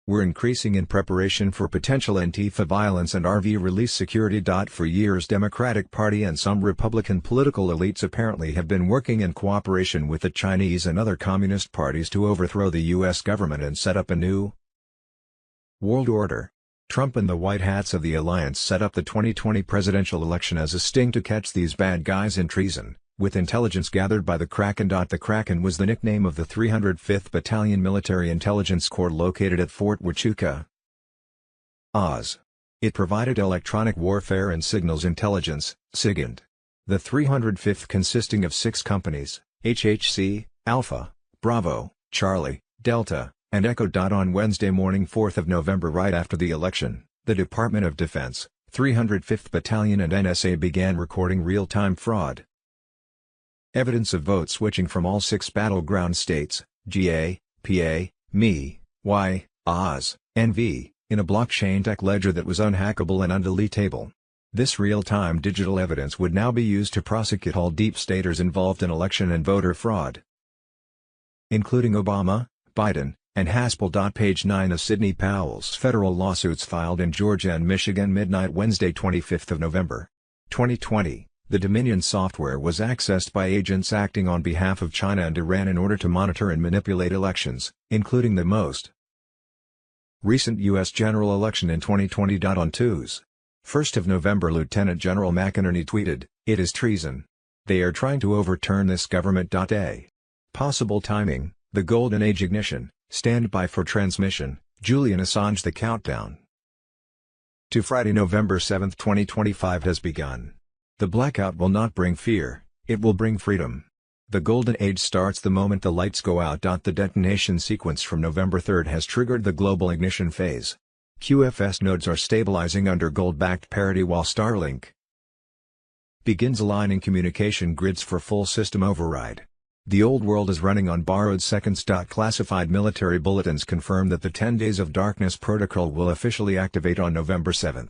were increasing in preparation for potential Antifa violence and RV release security. For years, Democratic Party and some Republican political elites apparently have been working in cooperation with the Chinese and other communist parties to overthrow the U.S. government and set up a new world order. Trump and the White Hats of the alliance set up the 2020 presidential election as a sting to catch these bad guys in treason, with intelligence gathered by the Kraken. The Kraken was the nickname of the 305th Battalion Military Intelligence Corps located at Fort Huachuca, Oz. It provided electronic warfare and signals intelligence, SIGINT. The 305th, consisting of 6 companies, HHC, Alpha, Bravo, Charlie, Delta, and Echo. On Wednesday morning, 4th of November, right after the election, the Department of Defense, 305th Battalion and NSA began recording real-time fraud evidence of vote switching from all 6 battleground states, GA, PA, ME, Y, Oz, NV, in a blockchain tech ledger that was unhackable and undeletable. This real-time digital evidence would now be used to prosecute all deep staters involved in election and voter fraud, including Obama, Biden, and Haspel. Page 9 of Sidney Powell's federal lawsuits filed in Georgia and Michigan. Midnight Wednesday, 25th of November, 2020. The Dominion software was accessed by agents acting on behalf of China and Iran in order to monitor and manipulate elections, including the most recent U.S. general election in 2020. On Tuesday, 1st of November, Lieutenant General McInerney tweeted, "It is treason. They are trying to overturn this government. A possible timing, the Golden Age ignition, stand by for transmission, Julian Assange." The countdown to Friday, November 7, 2025 has begun. The blackout will not bring fear, it will bring freedom. The golden age starts the moment the lights go out. The detonation sequence from November 3 has triggered the global ignition phase. QFS nodes are stabilizing under gold-backed parity while Starlink begins aligning communication grids for full system override. The old world is running on borrowed seconds. Classified military bulletins confirm that the 10 Days of Darkness protocol will officially activate on November 7.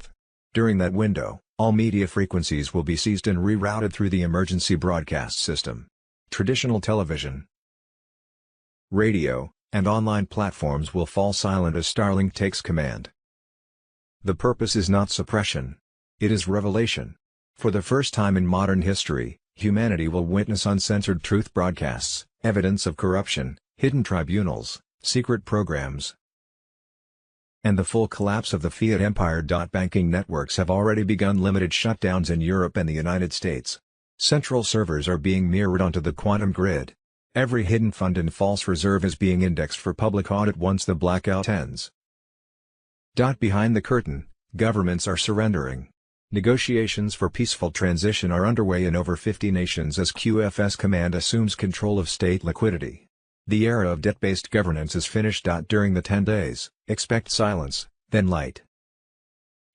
During that window, all media frequencies will be seized and rerouted through the emergency broadcast system. Traditional television, radio, and online platforms will fall silent as Starlink takes command. The purpose is not suppression. It is revelation. For the first time in modern history, humanity will witness uncensored truth broadcasts, evidence of corruption, hidden tribunals, secret programs, and the full collapse of the fiat empire. Banking networks have already begun limited shutdowns in Europe and the United States. Central servers are being mirrored onto the quantum grid. Every hidden fund and false reserve is being indexed for public audit once the blackout ends. Behind the curtain, governments are surrendering. Negotiations for peaceful transition are underway in over 50 nations as QFS Command assumes control of state liquidity. The era of debt-based governance is finished. During the 10 days, expect silence, then light.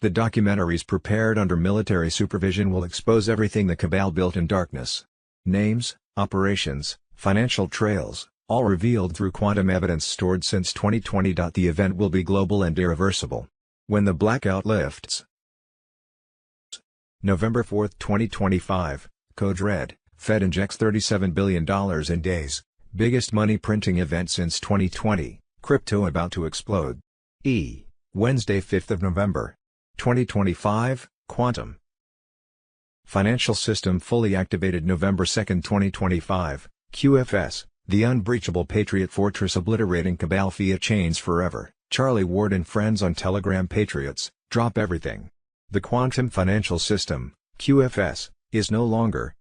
The documentaries prepared under military supervision will expose everything the cabal built in darkness. Names, operations, financial trails, all revealed through quantum evidence stored since 2020. The event will be global and irreversible. When the blackout lifts. November 4, 2025, Code Red, Fed injects $37 billion in days, biggest money printing event since 2020, crypto about to explode. Wednesday 5th of November. 2025, Quantum Financial System fully activated November 2, 2025, QFS, the unbreachable Patriot Fortress obliterating cabal fiat chains forever. Charlie Ward and friends on Telegram. Patriots, drop everything. The Quantum Financial System, QFS, is no longer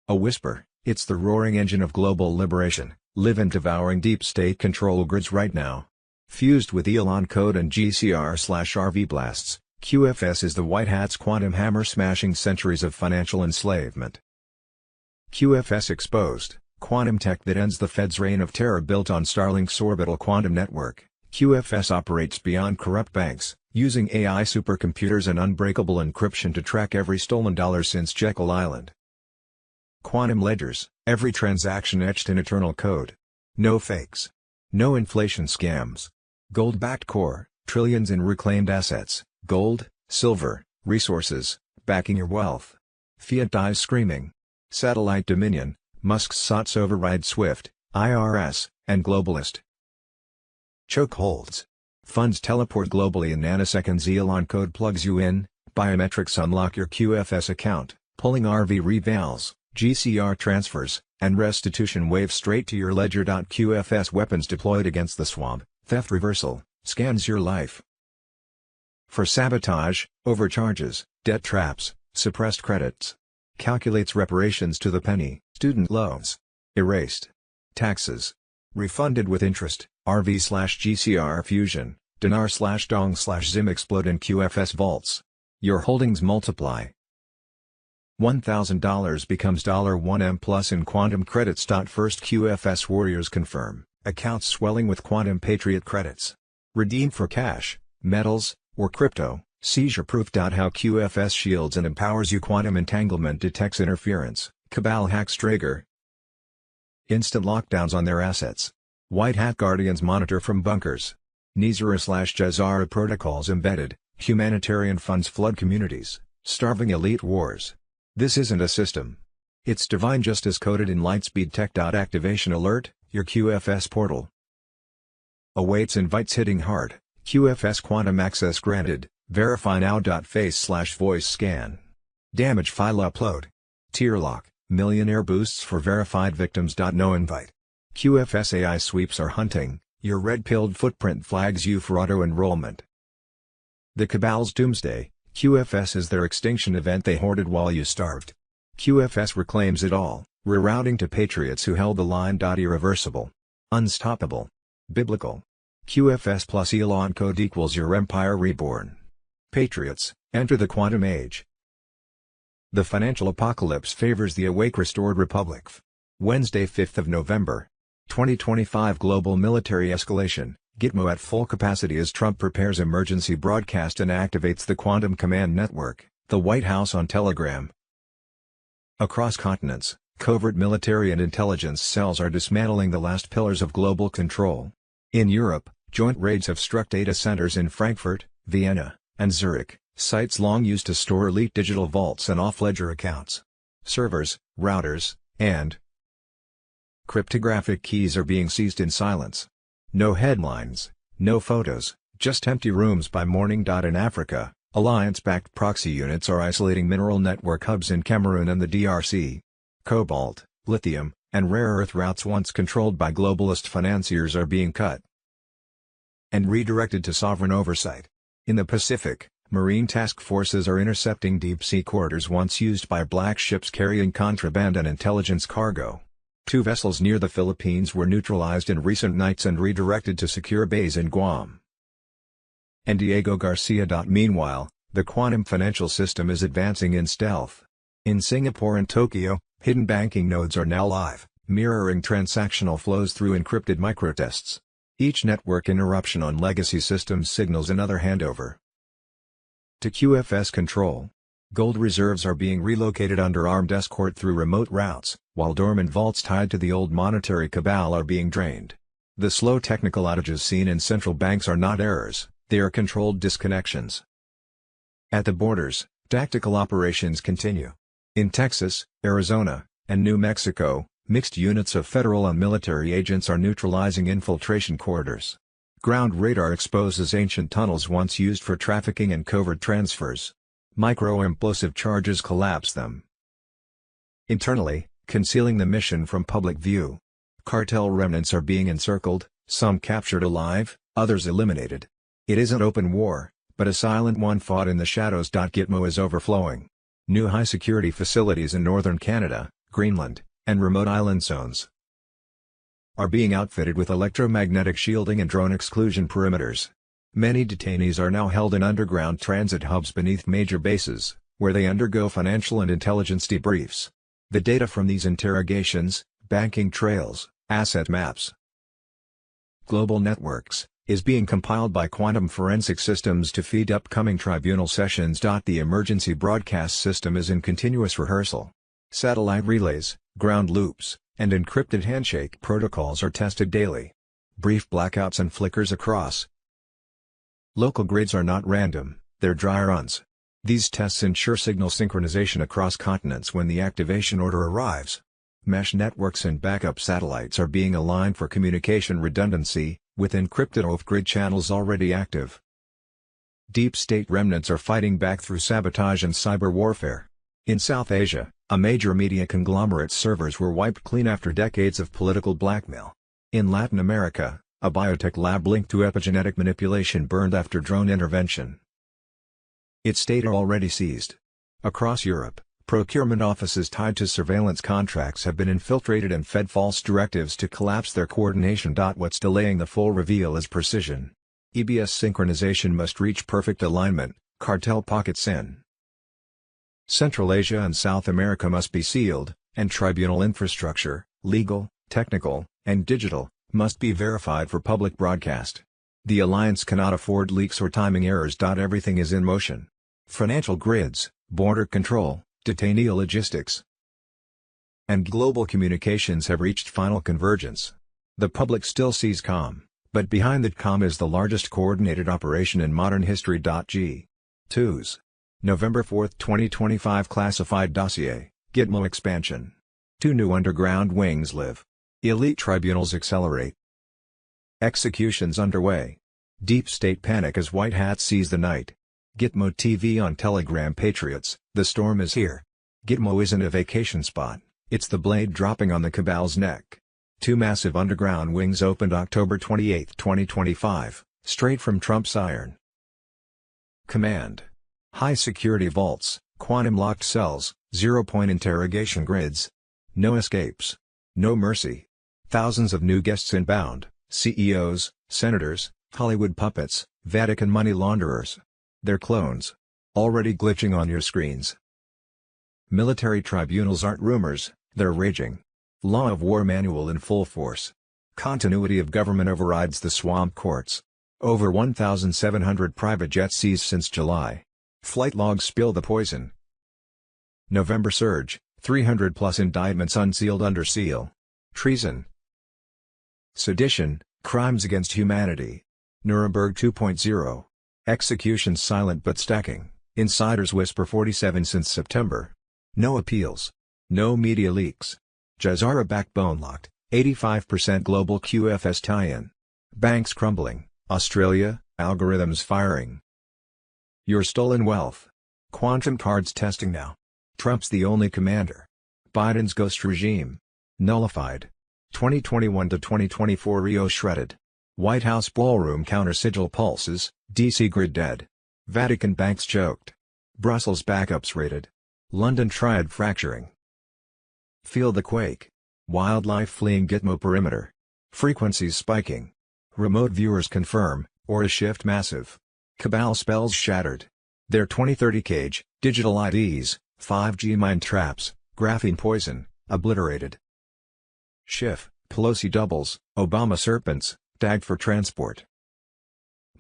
a whisper, it's the roaring engine of global liberation, live and devouring deep state control grids right now. Fused with Elon Code and GCR/RV blasts, QFS is the White Hat's quantum hammer smashing centuries of financial enslavement. QFS exposed, quantum tech that ends the Fed's reign of terror built on Starlink's orbital quantum network. QFS operates beyond corrupt banks, using AI supercomputers and unbreakable encryption to track every stolen dollar since Jekyll Island. Quantum ledgers, every transaction etched in eternal code. No fakes. No inflation scams. Gold-backed core, trillions in reclaimed assets, gold, silver, resources, backing your wealth. Fiat dies screaming. Satellite dominion, Musk's SOTs override SWIFT, IRS, and globalist chokeholds. Funds teleport globally in nanoseconds. Elon Code plugs you in, biometrics unlock your QFS account, pulling RV revals, GCR transfers, and restitution waves straight to your ledger. QFS weapons deployed against the swamp, theft reversal, scans your life for sabotage, overcharges, debt traps, suppressed credits. Calculates reparations to the penny, student loans erased, taxes refunded with interest. RV/GCR fusion, dinar/dong/zim explode in QFS vaults. Your holdings multiply. $1,000 becomes $1M plus in quantum credits. First QFS warriors confirm, accounts swelling with quantum patriot credits. Redeem for cash, metals, or crypto. Seizure-proof. How QFS shields and empowers you. Quantum entanglement detects interference. Cabal hacks Traeger. Instant lockdowns on their assets. White Hat Guardians monitor from bunkers. Nizara/Jazara protocols embedded. Humanitarian funds flood communities. Starving elite wars. This isn't a system. It's divine justice coded in Lightspeed Tech. Activation alert, your QFS portal awaits invites hitting hard. QFS quantum access granted. Verify now. Face/voice scan. Damage file upload. Tier lock, millionaire boosts for verified victims. No invite. QFS AI sweeps are hunting, your red-pilled footprint flags you for auto-enrollment. The cabal's doomsday, QFS is their extinction event they hoarded while you starved. QFS reclaims it all, rerouting to patriots who held the line. Irreversible. Unstoppable. Biblical. QFS plus Elon Code equals your empire reborn. Patriots, enter the quantum age. The financial apocalypse favors the awake restored republic. Wednesday 5th of November. 2025 Global Military Escalation, Gitmo at full capacity as Trump prepares emergency broadcast and activates the Quantum Command Network, the White House on Telegram. Across continents, covert military and intelligence cells are dismantling the last pillars of global control. In Europe, joint raids have struck data centers in Frankfurt, Vienna, and Zurich, sites long used to store elite digital vaults and off-ledger accounts. Servers, routers, and cryptographic keys are being seized in silence. No headlines, no photos, just empty rooms by morning. In Africa, alliance-backed proxy units are isolating mineral network hubs in Cameroon and the DRC. Cobalt, lithium, and rare earth routes once controlled by globalist financiers are being cut and redirected to sovereign oversight. In the Pacific, marine task forces are intercepting deep-sea corridors once used by black ships carrying contraband and intelligence cargo. 2 vessels near the Philippines were neutralized in recent nights and redirected to secure bays in Guam. And Diego Garcia. Meanwhile, the quantum financial system is advancing in stealth. In Singapore and Tokyo, hidden banking nodes are now live, mirroring transactional flows through encrypted microtests. Each network interruption on legacy systems signals another handover to QFS control. Gold reserves are being relocated under armed escort through remote routes, while dormant vaults tied to the old monetary cabal are being drained. The slow technical outages seen in central banks are not errors, they are controlled disconnections. At the borders, tactical operations continue. In Texas, Arizona, and New Mexico, mixed units of federal and military agents are neutralizing infiltration corridors. Ground radar exposes ancient tunnels once used for trafficking and covert transfers. Micro-implosive charges collapse them. Internally, concealing the mission from public view. Cartel remnants are being encircled, some captured alive, others eliminated. It isn't open war, but a silent one fought in the shadows. Gitmo is overflowing. New high-security facilities in northern Canada, Greenland, and remote island zones are being outfitted with electromagnetic shielding and drone exclusion perimeters. Many detainees are now held in underground transit hubs beneath major bases, where they undergo financial and intelligence debriefs. The data from these interrogations, banking trails, asset maps, global networks, is being compiled by quantum forensic systems to feed upcoming tribunal sessions. The emergency broadcast system is in continuous rehearsal. Satellite relays, ground loops, and encrypted handshake protocols are tested daily. Brief blackouts and flickers across local grids are not random, they're dry runs. These tests ensure signal synchronization across continents when the activation order arrives. Mesh networks and backup satellites are being aligned for communication redundancy, with encrypted off-grid channels already active. Deep state remnants are fighting back through sabotage and cyber warfare. In South Asia, a major media conglomerate's servers were wiped clean after decades of political blackmail. In Latin America, a biotech lab linked to epigenetic manipulation burned after drone intervention. Its data already seized. Across Europe, procurement offices tied to surveillance contracts have been infiltrated and fed false directives to collapse their coordination. What's delaying the full reveal is precision. EBS synchronization must reach perfect alignment, cartel pockets in Central Asia and South America must be sealed, and tribunal infrastructure, legal, technical, and digital, must be verified for public broadcast. The alliance cannot afford leaks or timing errors. Everything is in motion. Financial grids, border control, detainee logistics, and global communications have reached final convergence. The public still sees calm, but behind that calm is the largest coordinated operation in modern history. G2's November 4, 2025 classified dossier, Gitmo expansion. 2 new underground wings live. Elite tribunals accelerate. Executions underway. Deep state panic as white hats seize the night. Gitmo TV on Telegram. Patriots, the storm is here. Gitmo isn't a vacation spot, it's the blade dropping on the cabal's neck. 2 massive underground wings opened October 28, 2025, straight from Trump's Iron Command. High-security vaults, quantum-locked cells, zero-point interrogation grids. No escapes. No mercy. Thousands of new guests inbound, CEOs, senators, Hollywood puppets, Vatican money launderers. They're clones. Already glitching on your screens. Military tribunals aren't rumors, they're raging. Law of War Manual in full force. Continuity of government overrides the swamp courts. Over 1,700 private jets seized since July. Flight logs spill the poison. November surge, 300+ indictments unsealed under seal. Treason. Sedition, crimes against humanity. Nuremberg 2.0. Executions silent but stacking. Insiders whisper 47 since September. No appeals. No media leaks. Jazara backbone locked, 85% global QFS tie-in. Banks crumbling, Australia, algorithms firing. Your stolen wealth. Quantum cards testing now. Trump's the only commander. Biden's ghost regime. Nullified. 2021 to 2024 Rio shredded. White House ballroom counter sigil pulses, DC grid dead. Vatican banks choked. Brussels backups raided. London triad fracturing. Feel the quake. Wildlife fleeing Gitmo perimeter. Frequencies spiking. Remote viewers confirm, or a shift massive. Cabal spells shattered. Their 2030 cage, digital IDs, 5G mind traps, graphene poison, obliterated. Schiff, Pelosi doubles, Obama serpents, tagged for transport.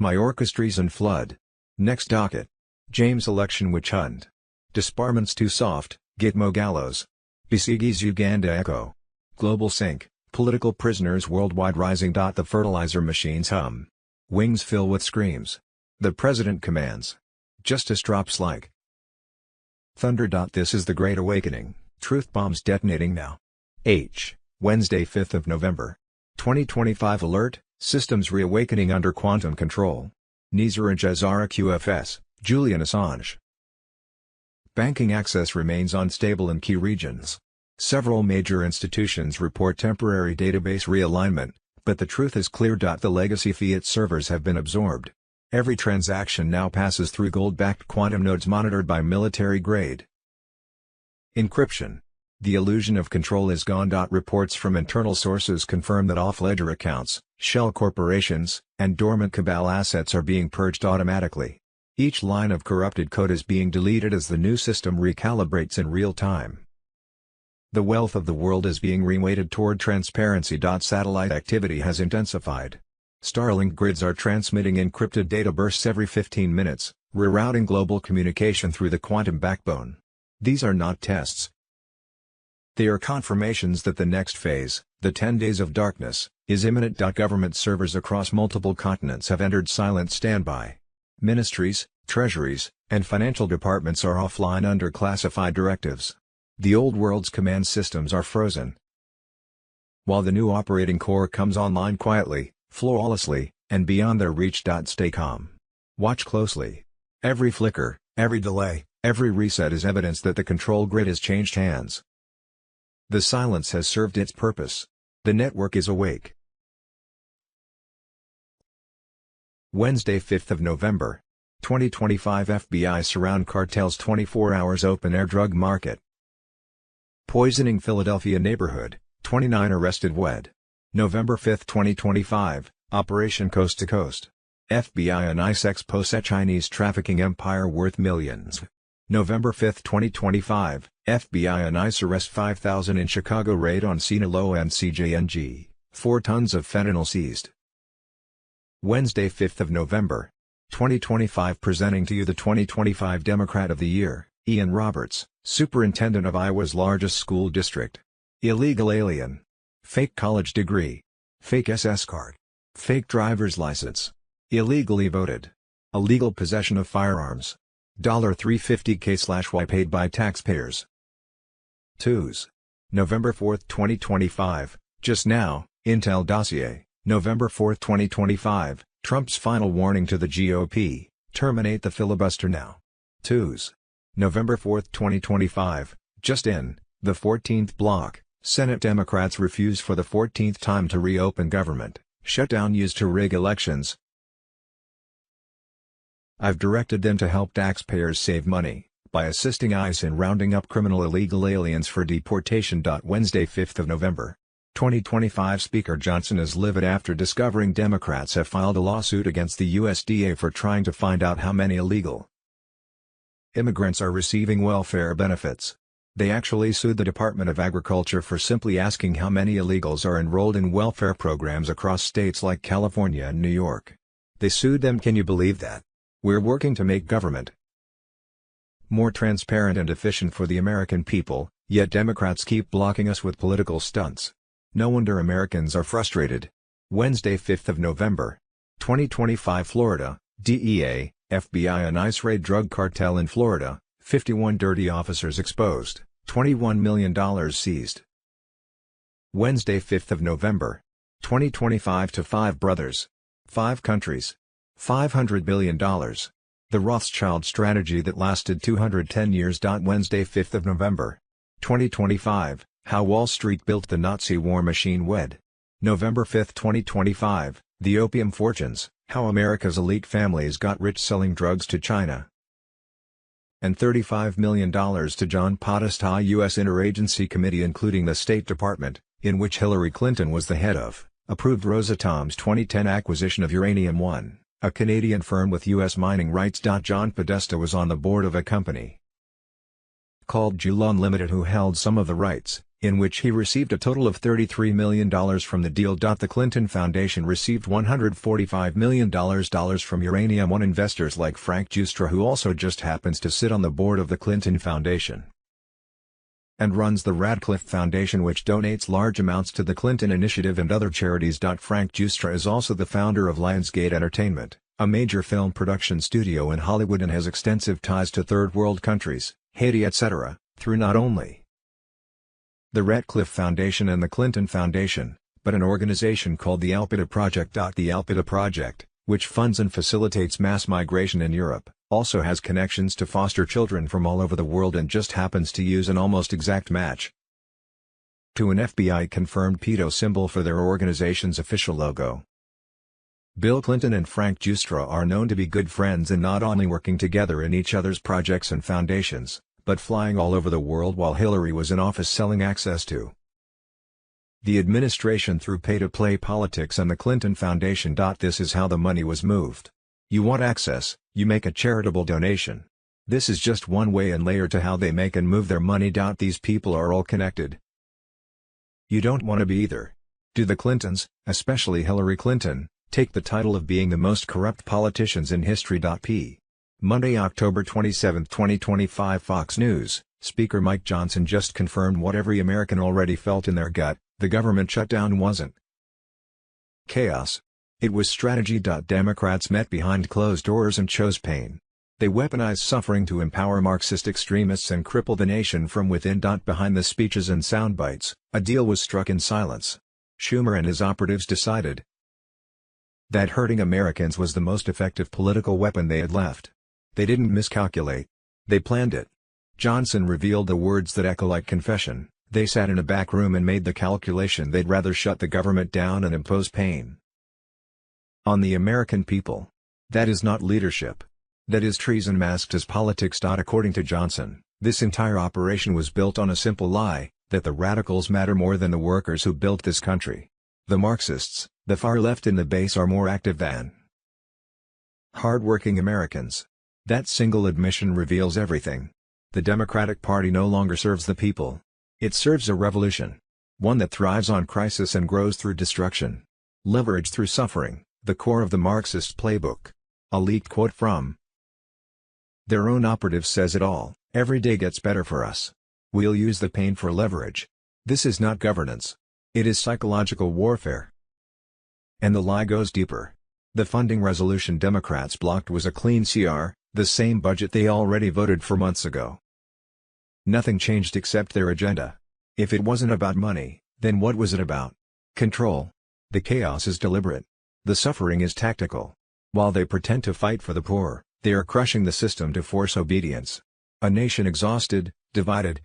Mayorkas treason flood. Next docket. James election witch hunt. Disbarments too soft, Gitmo gallows. Besieges Uganda echo. Global sink, political prisoners worldwide rising. The fertilizer machines hum. Wings fill with screams. The president commands. Justice drops like thunder. This is the Great Awakening, truth bombs detonating now. Wednesday 5th of November. 2025 alert, systems reawakening under quantum control. Nizar and Jazara QFS, Julian Assange. Banking access remains unstable in key regions. Several major institutions report temporary database realignment, but the truth is clear. The legacy fiat servers have been absorbed. Every transaction now passes through gold-backed quantum nodes monitored by military-grade encryption. The illusion of control is gone. Reports from internal sources confirm that off-ledger accounts, shell corporations, and dormant cabal assets are being purged automatically. Each line of corrupted code is being deleted as the new system recalibrates in real time. The wealth of the world is being reweighted toward transparency. Satellite activity has intensified. Starlink grids are transmitting encrypted data bursts every 15 minutes, rerouting global communication through the quantum backbone. These are not tests. They are confirmations that the next phase, the 10 days of darkness, is imminent. Government servers across multiple continents have entered silent standby. Ministries, treasuries, and financial departments are offline under classified directives. The old world's command systems are frozen. While the new operating core comes online quietly, flawlessly, and beyond their reach. Stay calm. Watch closely. Every flicker, every delay, every reset is evidence that the control grid has changed hands. The silence has served its purpose. The network is awake. Wednesday 5th of November. 2025 FBI surround cartels 24 hours open air drug market. Poisoning Philadelphia neighborhood, 29 arrested wed. November 5, 2025, Operation Coast to Coast. FBI and ICE expose a Chinese trafficking empire worth millions. November 5, 2025, FBI and ICE arrest 5,000 in Chicago raid on Sinaloa and CJNG, 4 tons of fentanyl seized. Wednesday 5th of November. 2025 presenting to you the 2025 Democrat of the Year, Ian Roberts, Superintendent of Iowa's largest school district. Illegal alien. Fake college degree. Fake SS card. Fake driver's license. Illegally voted. Illegal possession of firearms. $350K/Y paid by taxpayers. Twos. November 4, 2025, just now, Intel dossier. November 4, 2025, Trump's final warning to the GOP, terminate the filibuster now. Twos. November 4, 2025, just in, the 14th block, Senate Democrats refuse for the 14th time to reopen government, shutdown used to rig elections. I've directed them to help taxpayers save money, by assisting ICE in rounding up criminal illegal aliens for deportation. Wednesday 5th of November. 2025 Speaker Johnson is livid after discovering Democrats have filed a lawsuit against the USDA for trying to find out how many illegal immigrants are receiving welfare benefits. They actually sued the Department of Agriculture for simply asking how many illegals are enrolled in welfare programs across states like California and New York. They sued them. Can you believe that? We're working to make government more transparent and efficient for the American people, yet Democrats keep blocking us with political stunts. No wonder Americans are frustrated. Wednesday, 5th of November, 2025, Florida, DEA, FBI and ICE raid drug cartel in Florida, 51 dirty officers exposed, $21 million seized. Wednesday, 5th of November, 2025, to five brothers, 5 countries, $500 billion. The Rothschild strategy that lasted 210 years. Wednesday, 5th of November, 2025, how Wall Street built the Nazi war machine. WED. November 5, 2025, the opium fortunes, how America's elite families got rich selling drugs to China. And $35 million to John Podesta. U.S. Interagency Committee, including the State Department, in which Hillary Clinton was the head of, approved Rosatom's 2010 acquisition of Uranium One, a Canadian firm with U.S. mining rights. John Podesta was on the board of a company called Julon Limited, who held some of the rights, in which he received a total of $33 million from the deal. The Clinton Foundation received $145 million from Uranium One investors like Frank Giustra, who also just happens to sit on the board of the Clinton Foundation and runs the Radcliffe Foundation, which donates large amounts to the Clinton Initiative and other charities. Frank Giustra is also the founder of Lionsgate Entertainment, a major film production studio in Hollywood, and has extensive ties to third world countries, Haiti, etc., through not only the Radcliffe Foundation and the Clinton Foundation, but an organization called the Alpida Project. The Alpida Project, which funds and facilitates mass migration in Europe, also has connections to foster children from all over the world and just happens to use an almost exact match to an FBI-confirmed pedo symbol for their organization's official logo. Bill Clinton and Frank Giustra are known to be good friends and not only working together in each other's projects and foundations, but flying all over the world while Hillary was in office selling access to the administration through pay-to-play politics and the Clinton Foundation. This is how the money was moved. You want access, you make a charitable donation. This is just one way and layer to how they make and move their money. These people are all connected. You don't want to be either. Do the Clintons, especially Hillary Clinton, take the title of being the most corrupt politicians in history? Monday, October 27, 2025, Fox News, Speaker Mike Johnson just confirmed what every American already felt in their gut: the government shutdown wasn't chaos. It was strategy. Democrats met behind closed doors and chose pain. They weaponized suffering to empower Marxist extremists and cripple the nation from within. Behind the speeches and sound bites, a deal was struck in silence. Schumer and his operatives decided that hurting Americans was the most effective political weapon they had left. They didn't miscalculate. They planned it. Johnson revealed the words that echo like confession. They sat in a back room and made the calculation they'd rather shut the government down and impose pain on the American people. That is not leadership. That is treason masked as politics. According to Johnson, this entire operation was built on a simple lie, that the radicals matter more than the workers who built this country. The Marxists, the far left in the base, are more active than hard-working Americans. That single admission reveals everything. The Democratic Party no longer serves the people. It serves a revolution. One that thrives on crisis and grows through destruction. Leverage through suffering, the core of the Marxist playbook. A leaked quote from their own operative says it all: every day gets better for us. We'll use the pain for leverage. This is not governance. It is psychological warfare. And the lie goes deeper. The funding resolution Democrats blocked was a clean CR, the same budget they already voted for months ago. Nothing changed except their agenda. If it wasn't about money, then what was it about? Control. The chaos is deliberate. The suffering is tactical. While they pretend to fight for the poor, they are crushing the system to force obedience. A nation exhausted, divided,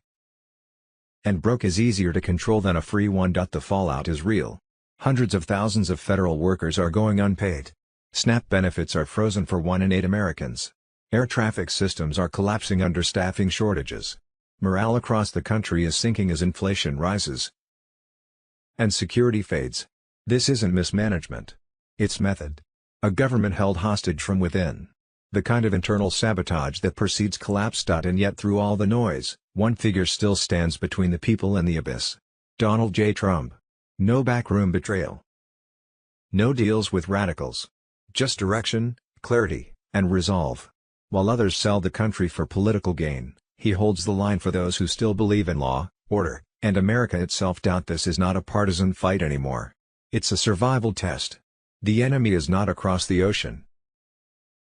and broke is easier to control than a free one. The fallout is real. Hundreds of thousands of federal workers are going unpaid. SNAP benefits are frozen for 1 in 8 Americans. Air traffic systems are collapsing under staffing shortages. Morale across the country is sinking as inflation rises and security fades. This isn't mismanagement. It's method. A government held hostage from within. The kind of internal sabotage that precedes collapse. And yet through all the noise, one figure still stands between the people and the abyss. Donald J. Trump. No backroom betrayal. No deals with radicals. Just direction, clarity, and resolve. While others sell the country for political gain, he holds the line for those who still believe in law, order, and America itself. This is not a partisan fight anymore. It's a survival test. The enemy is not across the ocean.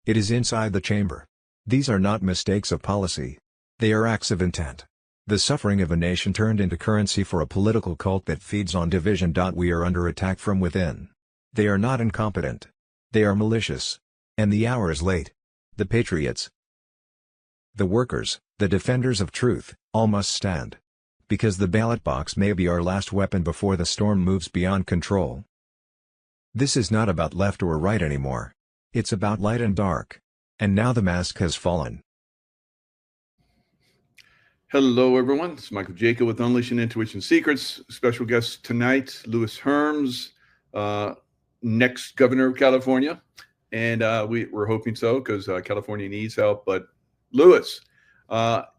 It is inside the chamber. These are not mistakes of policy. They are acts of intent. The suffering of a nation turned into currency for a political cult that feeds on division. We are under attack from within. They are not incompetent. They are malicious. And the hour is late. The patriots, the workers, the defenders of truth, all must stand. Because the ballot box may be our last weapon before the storm moves beyond control. This is not about left or right anymore. It's about light and dark. And now the mask has fallen. Hello, everyone. It's Michael Jacob with Unleashing Intuition Secrets. Special guest tonight, Louis Herms, next governor of California. And we're hoping so because California needs help. But Louis,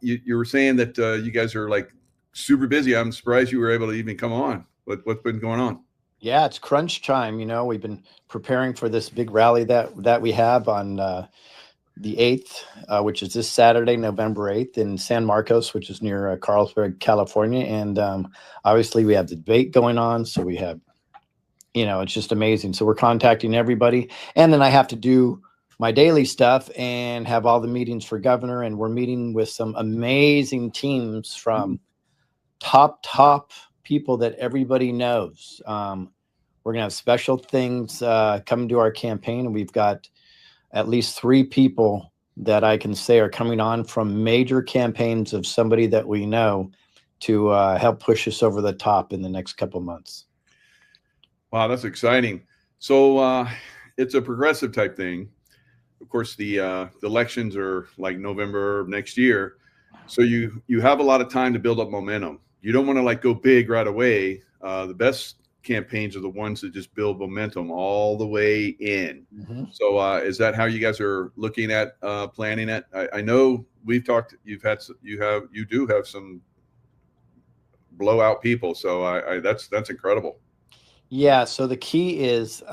you were saying that you guys are like super busy. I'm surprised you were able to even come on. What's been going on? Yeah, it's crunch time. You know, we've been preparing for this big rally that we have on the 8th, which is this Saturday, November 8th in San Marcos, which is near Carlsbad, California. And obviously we have the debate going on. So we have, it's just amazing. So we're contacting everybody. And then I have to do my daily stuff and have all the meetings for governor. And we're meeting with some amazing teams from top people that everybody knows. We're going to have special things coming to our campaign. And we've got at least 3 people that I can say are coming on from major campaigns of somebody that we know to help push us over the top in the next couple months. Wow, that's exciting. So it's a progressive type thing. Of course, the elections are like November of next year. So you have a lot of time to build up momentum. You don't want to like go big right away. The best campaigns are the ones that just build momentum all the way in. Mm-hmm. So is that how you guys are looking at planning it? I know we've talked. You do have some blowout people. So that's incredible. Yeah. So the key is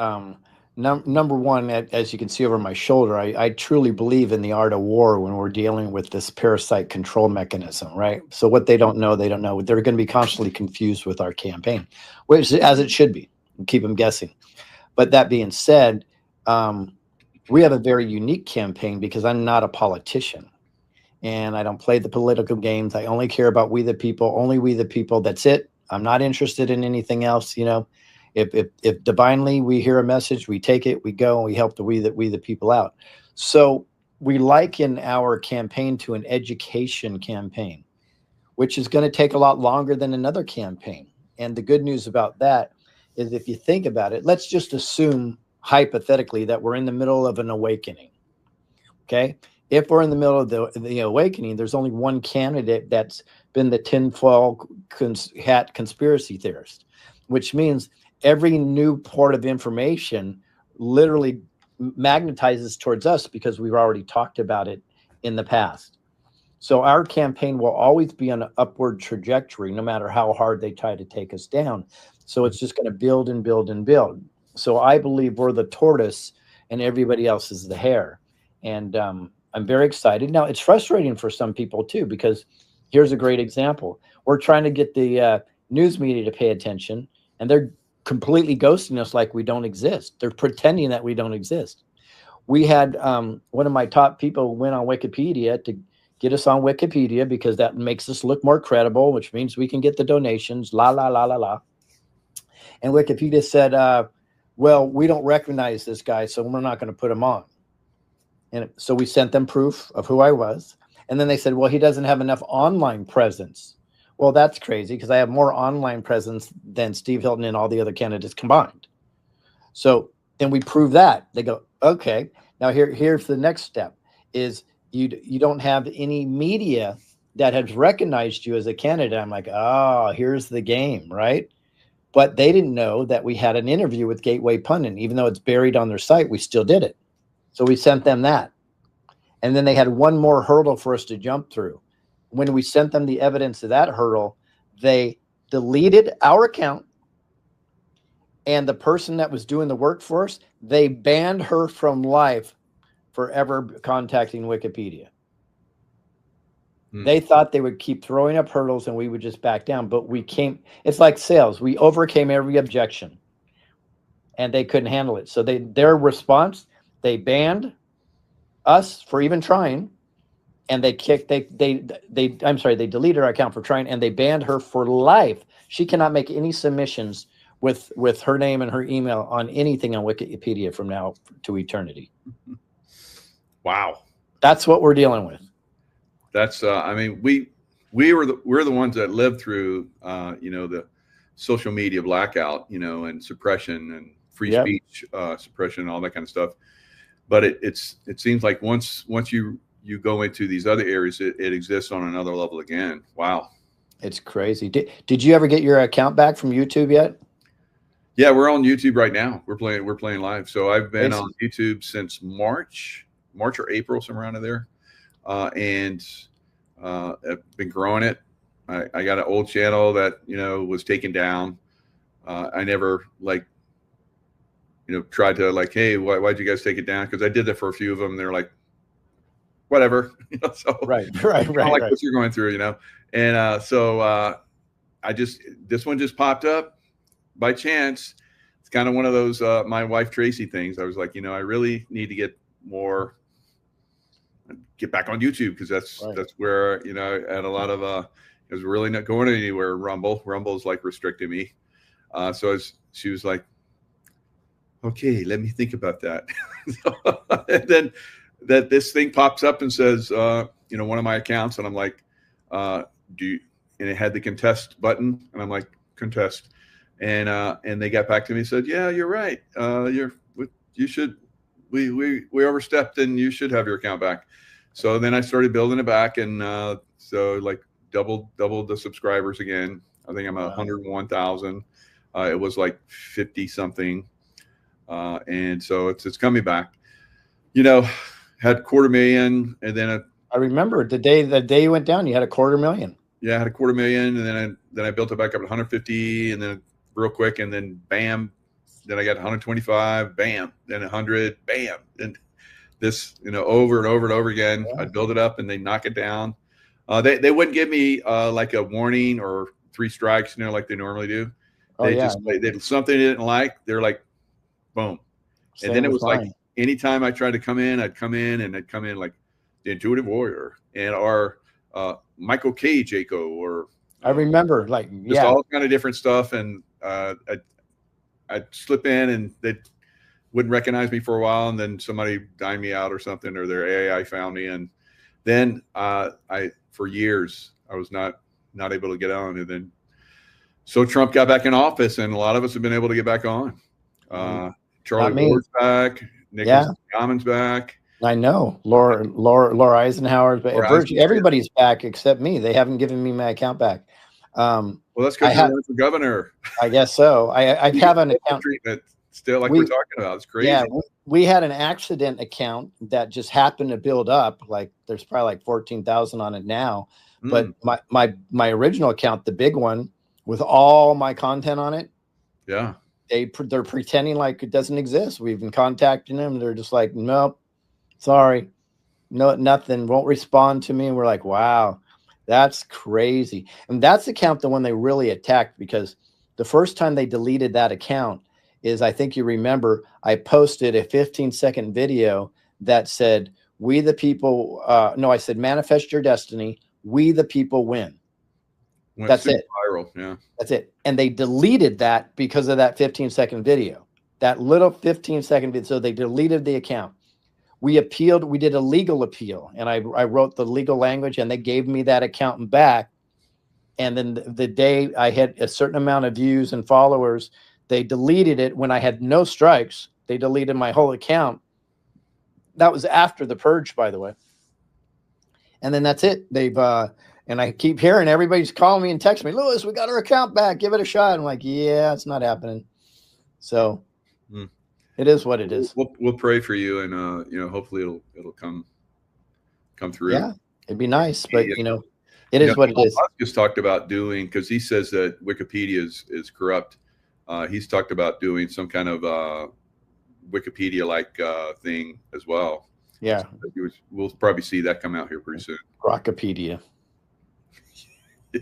number one, as you can see over my shoulder, I truly believe in the art of war when we're dealing with this parasite control mechanism, right? So what they don't know, they don't know. They're going to be constantly confused with our campaign, which as it should be, and keep them guessing. But that being said, we have a very unique campaign because I'm not a politician and I don't play the political games. I only care about we the people, only we the people. That's it. I'm not interested in anything else, If divinely we hear a message, we take it, we go, and we help we the people out. So we liken our campaign to an education campaign, which is going to take a lot longer than another campaign. And the good news about that is if you think about it, let's just assume hypothetically that we're in the middle of an awakening. Okay. If we're in the middle of the awakening, there's only one candidate that's been the tinfoil hat conspiracy theorist, which means every new part of information literally magnetizes towards us because we've already talked about it in the past. So our campaign will always be on an upward trajectory, no matter how hard they try to take us down. So it's just going to build and build and build. So I believe we're the tortoise and everybody else is the hare. And I'm very excited. Now, it's frustrating for some people too, because here's a great example. We're trying to get the news media to pay attention, and they're completely ghosting us like we don't exist. They're pretending that we don't exist. We had one of my top people went on Wikipedia to get us on Wikipedia because that makes us look more credible, which means we can get the donations, la, la, la, la, la. And Wikipedia said, well, we don't recognize this guy, so we're not going to put him on. And so we sent them proof of who I was. And then they said, well, he doesn't have enough online presence. Well, that's crazy because I have more online presence than Steve Hilton and all the other candidates combined. So then we prove that. They go, okay, now here's the next step is you don't have any media that has recognized you as a candidate. I'm like, oh, here's the game, right? But they didn't know that we had an interview with Gateway Pundit. Even though it's buried on their site, we still did it. So we sent them that. And then they had one more hurdle for us to jump through. When we sent them the evidence of that hurdle, they deleted our account, and the person that was doing the work for us, they banned her from life forever contacting Wikipedia. They thought they would keep throwing up hurdles and we would just back down, but it's like sales. We overcame every objection and they couldn't handle it. So their response, they banned us for even trying, and they deleted our account for trying, and they banned her for life. She cannot make any submissions with her name and her email on anything on Wikipedia from now to eternity. Wow. That's what we're dealing with. That's I mean, we're the ones that lived through the social media blackout, and suppression and free speech suppression and all that kind of stuff. But it seems like once you go into these other areas, it exists on another level again. Wow. It's crazy. Did you ever get your account back from YouTube yet? Yeah, we're on YouTube right now. We're playing live. So I've been on YouTube since March or April, somewhere around there. And I've been growing it. I got an old channel that, was taken down. I never tried to hey, why'd you guys take it down? Because I did that for a few of them. They're like, whatever. So right. What you're going through, And so this one just popped up by chance. It's kind of one of those my wife Tracy things. I was like, I really need to get back on YouTube, because that's where I had a lot of I was really not going anywhere. Rumble's restricting me. She was like, okay, let me think about that. And then this thing pops up and says, one of my accounts, and I'm like, and it had the contest button, and I'm like, contest, and they got back to me and said, yeah, you're right. You should. We overstepped, and you should have your account back. So then I started building it back, and doubled the subscribers again. I think I'm at 101,000. It was 50 something, and so it's coming back. Had 250,000, and then I remember the day you went down, you had 250,000. Yeah, I had 250,000, and then I built it back up to 150, and then real quick, and then bam, then I got 125, bam, then 100, bam, and this, over and over and over again. I'd build it up and they knock it down. They wouldn't give me a warning or 3 strikes, like they normally do. They something they didn't like. They're like, boom. And then it was anytime I tried to come in, I'd come in like the Intuitive Warrior and our Michael K. Jaco, or I remember all kind of different stuff. And I'd slip in and they wouldn't recognize me for a while, and then somebody dined me out or something, or their AI found me, and then for years I was not able to get on. And then so Trump got back in office, and a lot of us have been able to get back on. Charlie Ward's back, Nicholas Common's back. I know Laura Eisenhower's back. Virtually everybody's back except me. They haven't given me my account back. Well, that's because you're running for governor. I guess so. I have an account treatment still, we're talking about. It's crazy. Yeah, we had an accident account that just happened to build up. There's probably 14,000 on it now. But my original account, the big one with all my content on it, yeah, they're pretending like it doesn't exist. We've been contacting them. They're just like, nope, sorry, no, nothing, won't respond to me. And we're like, wow, that's crazy. And that's the one they really attacked, because the first time they deleted that account is, I think you remember, I posted a 15-second video that said, we the people, I said, manifest your destiny. We the people win. That's it. Viral. Yeah. That's it. And they deleted that because of that 15-second video, that little 15-second video. So they deleted the account. We appealed. We did a legal appeal, and I wrote the legal language, and they gave me that account back. And then the day I had a certain amount of views and followers, they deleted it. When I had no strikes, they deleted my whole account. That was after the purge, by the way. And then that's it. They've and I keep hearing everybody's calling me and texting me, Louis, we got our account back. Give it a shot. I'm like, yeah, it's not happening. So it is what it is. We'll pray for you, and hopefully it'll come come through. Yeah, it'd be nice, but you know, it is what it is. Musk just talked about doing, because he says that Wikipedia is corrupt. He's talked about doing some kind of Wikipedia-like thing as well. Yeah, so we'll probably see that come out here pretty soon. Grokpedia. Yeah.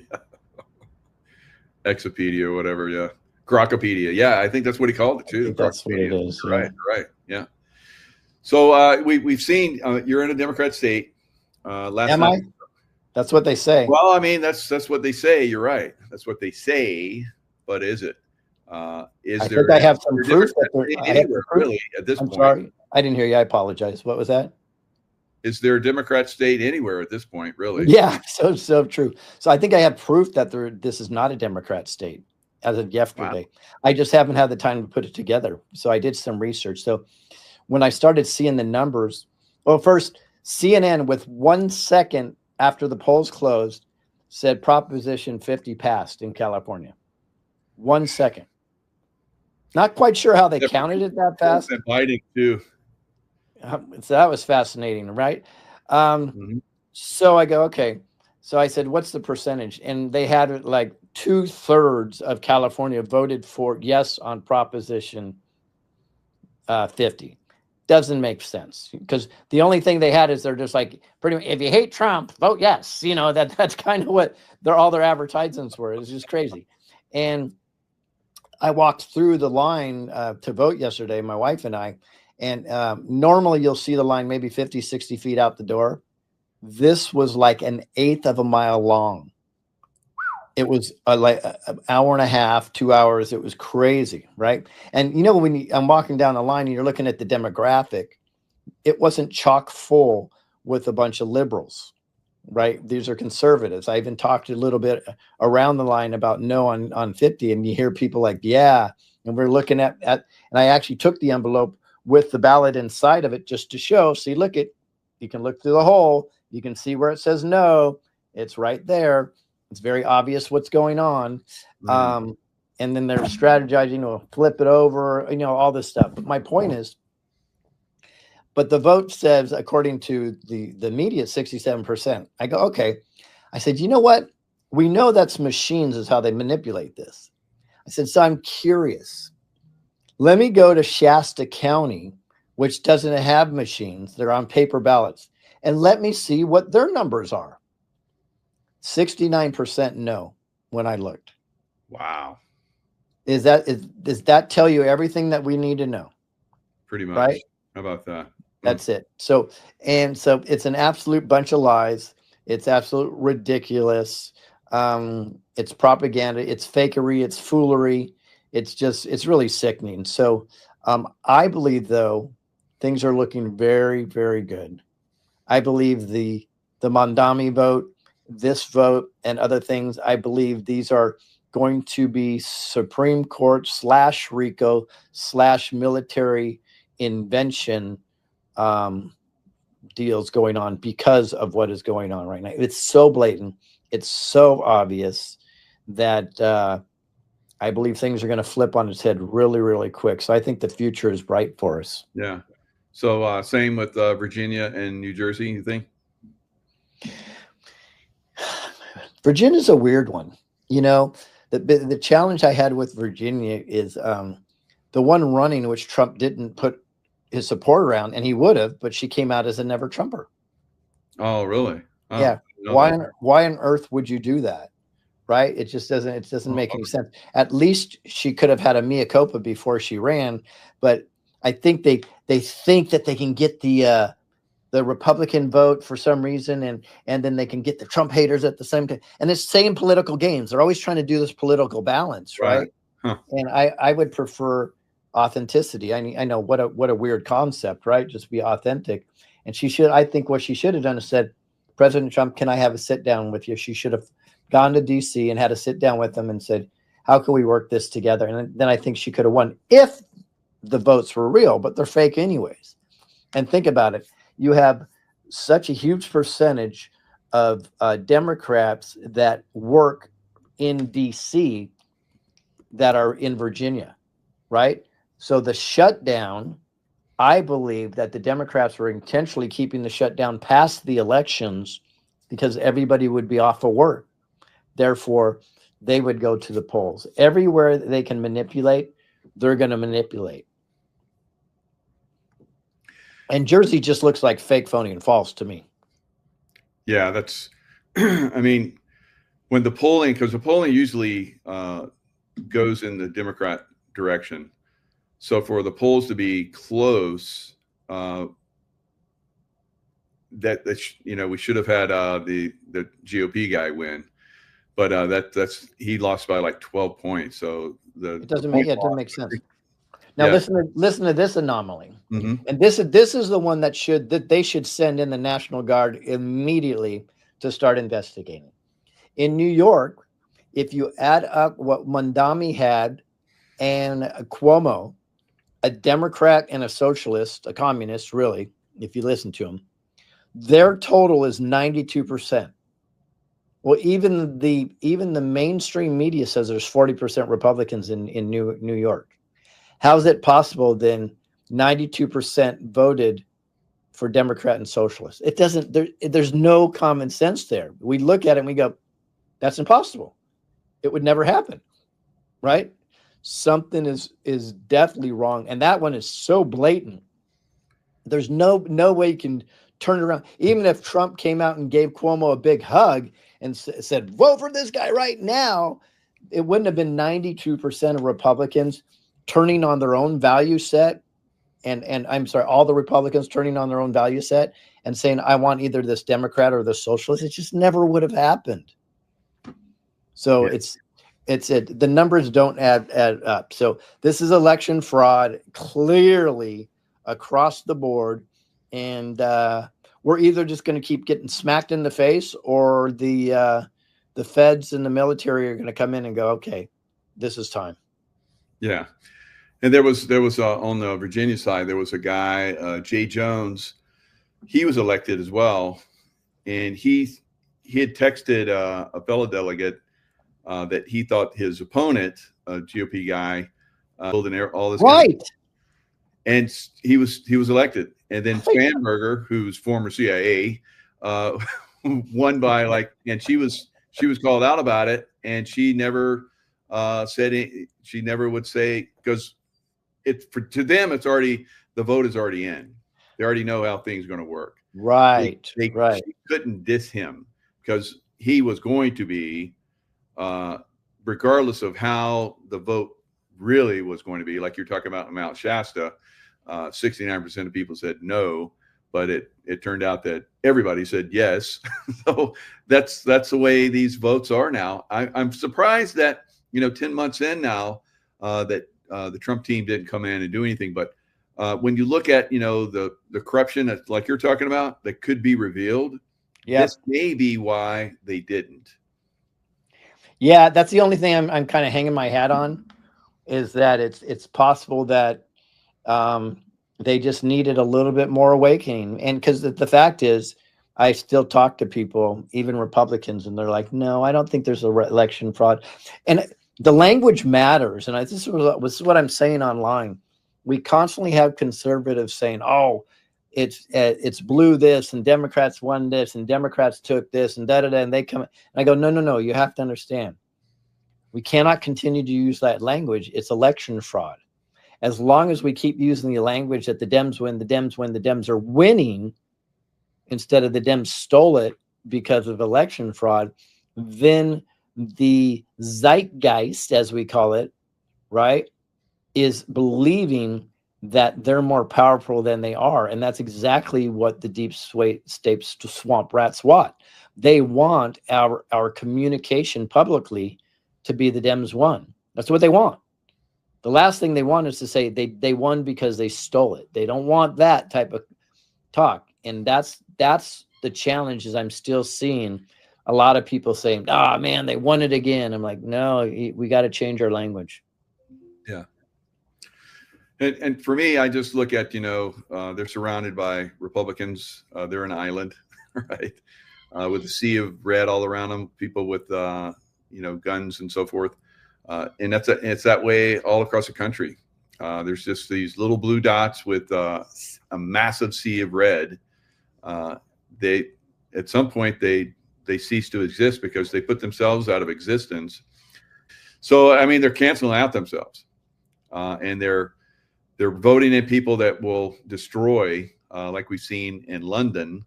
Exopedia, whatever. Yeah, Grokpedia. Yeah, I think that's what he called it too. That's what it is. Right, right. Yeah. So we've seen you're in a Democrat state. Last Am night, I? That's what they say. well, I mean, that's what they say. You're right. That's what they say. But is it? Is I there? think I have some is proof there that Democrat state anywhere really at this I'm point? sorry, I didn't hear you. I apologize. What was that? Is there a Democrat state anywhere at this point? Really? Yeah, so true. So I think I have proof that this is not a Democrat state as of yesterday. Wow. I just haven't had the time to put it together. So I did some research. So when I started seeing the numbers, well, first CNN with 1 second after the polls closed said Proposition 50 passed in California. 1 second. Not quite sure how they counted it that fast. Biden too. So that was fascinating, right? So I go, okay. So I said, what's the percentage? And they had like 2/3 of California voted for yes on Proposition 50. Doesn't make sense, because the only thing they had is they're just like, pretty much, if you hate Trump, vote yes. You know, that's kind of what all their advertisements were. It was just crazy. And I walked through the line to vote yesterday, my wife and I. And normally you'll see the line maybe 50, 60 feet out the door. This was like 1/8 of a mile long. It was like an hour and a half, 2 hours. It was crazy, right? And you know, when I'm walking down the line and you're looking at the demographic, it wasn't chock full with a bunch of liberals, right? These are conservatives. I even talked a little bit around the line about no on 50, and you hear people like, yeah. And we're looking at and I actually took the envelope with the ballot inside of it just to show. See, you can look through the hole. You can see where it says no. It's right there. It's very obvious what's going on. And then they're strategizing to flip it over, you know, all this stuff. But my point is, but the vote says, according to the media, 67%. I go, okay. I said, you know what? We know that's machines is how they manipulate this. I said, so I'm curious. Let me go to Shasta County, which doesn't have machines. They're on paper ballots. And let me see what their numbers are. 69% no when I looked. Wow. Does that tell you everything that we need to know? Pretty much. Right? How about that? That's it. So it's an absolute bunch of lies. It's absolute ridiculous. It's propaganda. It's fakery. It's foolery. It's really sickening. So I believe, though, things are looking very, very good. I believe the Mamdani vote, this vote, and other things, I believe these are going to be Supreme Court / RICO / military invention deals going on because of what is going on right now. It's so blatant. It's so obvious that I believe things are going to flip on its head really, really quick. So I think the future is bright for us. Yeah. So same with Virginia and New Jersey, you think? Virginia's a weird one. You know, the challenge I had with Virginia is the one running which Trump didn't put his support around, and he would have, but she came out as a never Trumper. Oh, really? Oh, yeah. Why on earth would you do that? Right? It just doesn't make any sense. At least she could have had a mea culpa before she ran, but I think they think that they can get the Republican vote for some reason, and then they can get the Trump haters at the same time. And it's same political games. They're always trying to do this political balance, right? Huh. And I would prefer authenticity. I know what a weird concept, right? Just be authentic. And I think what she should have done is said, President Trump, can I have a sit down with you? She should have gone to DC and had a sit down with them and said, how can we work this together? And then I think she could have won if the votes were real, but they're fake anyways. And think about it. You have such a huge percentage of Democrats that work in DC that are in Virginia, right? So the shutdown, I believe that the Democrats were intentionally keeping the shutdown past the elections because everybody would be off of work. Therefore, they would go to the polls. Everywhere they can manipulate, they're going to manipulate. And Jersey just looks like fake, phony, and false to me. Yeah, that's, I mean, when the polling, because the polling usually goes in the Democrat direction. So for the polls to be close, we should have had the GOP guy win, but that's he lost by like 12 points. So it doesn't make sense. Now listen to this anomaly, and this is the one that they should send in the National Guard immediately to start investigating. In New York, if you add up what Mondami had and Cuomo, a Democrat and a socialist, a communist, really, if you listen to them, their total is 92%. Well, even the mainstream media says there's 40% Republicans in New York. How is it possible then 92% voted for Democrat and socialist? It doesn't, there's no common sense there. We look at it and we go, that's impossible. It would never happen, right? Something is definitely wrong. And that one is so blatant. There's no way you can turn it around. Even if Trump came out and gave Cuomo a big hug and said, vote for this guy right now, it wouldn't have been 92% of Republicans turning on their own value set. And I'm sorry, all the Republicans turning on their own value set and saying, I want either this Democrat or the socialist. It just never would have happened. So the numbers don't add up. So this is election fraud clearly across the board. And we're either just going to keep getting smacked in the face, or the feds and the military are going to come in and go, okay, this is time. Yeah. And there was on the Virginia side, there was a guy, Jay Jones. He was elected as well. And he had texted a fellow delegate that he thought his opponent, a GOP guy, all this. Right. And he was elected. And then Spanberger, who's former CIA, won by and she was called out about it, and she never said it. She never would say, because to them it's already, the vote is already in. They already know how things are going to work. Right. She couldn't diss him because he was going to be, regardless of how the vote really was going to be, like you're talking about in Mount Shasta. 69% of people said no, but it turned out that everybody said yes. So that's the way these votes are now. I'm surprised that 10 months in now that the Trump team didn't come in and do anything. But when you look at the corruption that, like you're talking about, that could be revealed, this may be why they didn't. Yeah, that's the only thing I'm kind of hanging my hat on, is that it's possible that they just needed a little bit more awakening. And because the fact is, I still talk to people, even Republicans, and they're like, no, I don't think there's election fraud. And the language matters. And this is what I'm saying online. We constantly have conservatives saying, oh, it's blue this, and Democrats won this, and Democrats took this, and da-da-da, and they come. And I go, no, you have to understand. We cannot continue to use that language. It's election fraud. As long as we keep using the language that the Dems win, the Dems are winning, instead of the Dems stole it because of election fraud, then the zeitgeist, as we call it, right, is believing that they're more powerful than they are. And that's exactly what the deep state swamp rats want. They want our communication publicly to be the Dems won. That's what they want. The last thing they want is to say they won because they stole it. They don't want that type of talk. And that's the challenge, is I'm still seeing a lot of people saying, man, they won it again. I'm like, no, we got to change our language. Yeah. And for me, I just look at, they're surrounded by Republicans. They're an island, right? With a sea of red all around them, people with, guns and so forth. And it's that way all across the country. There's just these little blue dots with a massive sea of red. They at some point they cease to exist because they put themselves out of existence. So I mean, they're canceling out themselves, and they're voting in people that will destroy, like we've seen in London.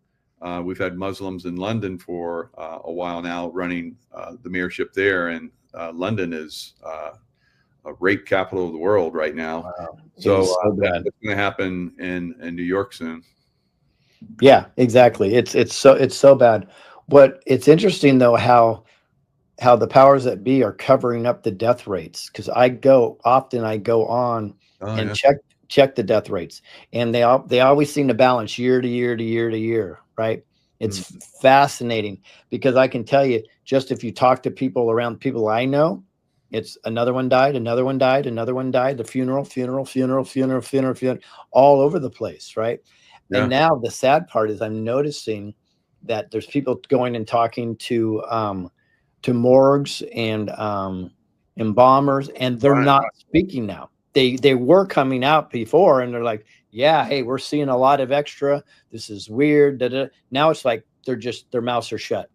We've had Muslims in London for a while now running the mayorship there, and London is a rape capital of the world right now. Wow. So bad. that's going to happen in New York soon. Yeah, exactly. It's so bad. But it's interesting though how the powers that be are covering up the death rates, because I go on and check the death rates, and they always seem to balance year to year to year to year, right? It's fascinating, because I can tell you, just if you talk to people around people I know, it's another one died, another one died, another one died, the funeral, all over the place, right? Yeah. And now the sad part is I'm noticing that there's people going and talking to morgues and embalmers, and they're not speaking now. They were coming out before, and they're like, yeah, hey, we're seeing a lot of extra. This is weird. Now it's like their mouths are shut.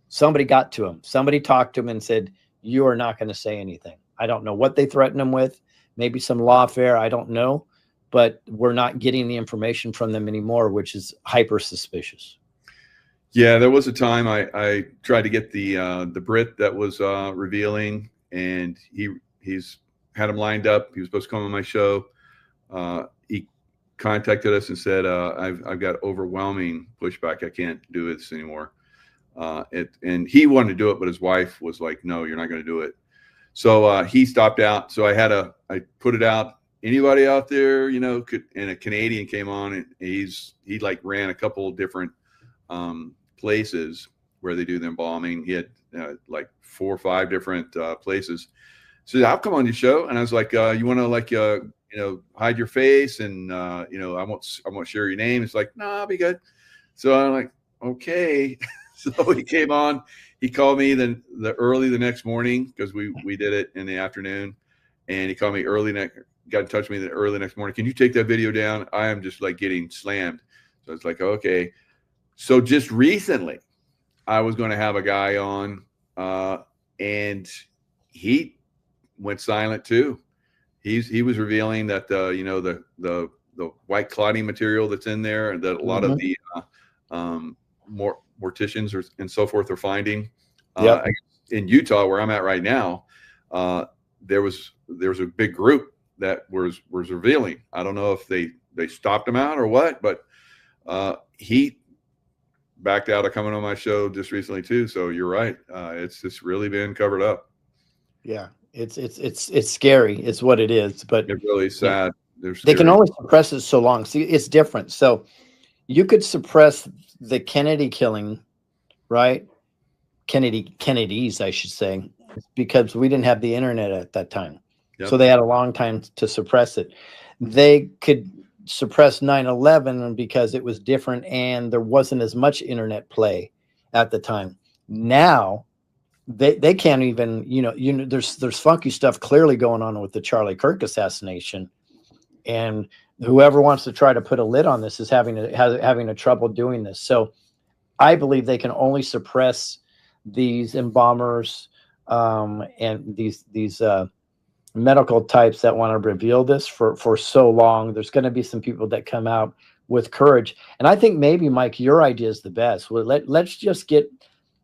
Somebody got to them. Somebody talked to them and said, you are not going to say anything. I don't know what they threatened them with. Maybe some lawfare. I don't know. But we're not getting the information from them anymore, which is hyper suspicious. Yeah, there was a time I tried to get the Brit that was revealing, and he's had him lined up. He was supposed to come on my show. He contacted us and said, I've got overwhelming pushback. I can't do this anymore. And he wanted to do it, but his wife was like, no, you're not going to do it. So he stopped out. So I put it out. Anybody out there, and a Canadian came on, and he like ran a couple of different places where they do the embalming. He had like 4 or 5 different places. So I'll come on your show, and I was like, you want to hide your face, and I won't share your name. It's like, no, I'll be good. So I'm like, okay. So he came on. He called me early the next morning, because we did it in the afternoon, and he called me got in touch with me early the next morning. Can you take that video down? I am just like getting slammed. So it's like, okay. So just recently, I was going to have a guy on, and he went silent too. He was revealing that the white clotting material that's in there, and that a lot of the morticians and so forth are finding. In Utah, where I'm at right now, there was a big group that was revealing. I don't know if they stopped him out or what, but he backed out of coming on my show just recently too. So you're right. It's just really been covered up. Yeah, it's scary. It's what it is, but it's really sad. They can only suppress it so long. See, it's different. So you could suppress the Kennedy killing, right? Kennedys, I should say, because we didn't have the internet at that time. Yep. So they had a long time to suppress it. They could suppress 9/11 because it was different and there wasn't as much internet play at the time. Now they can't even, there's funky stuff clearly going on with the Charlie Kirk assassination, and whoever wants to try to put a lid on this is having a trouble doing this. So I believe they can only suppress these embalmers and these medical types that want to reveal this for so long. There's going to be some people that come out with courage. And I think maybe, Mike, your idea is the best. Well, let's just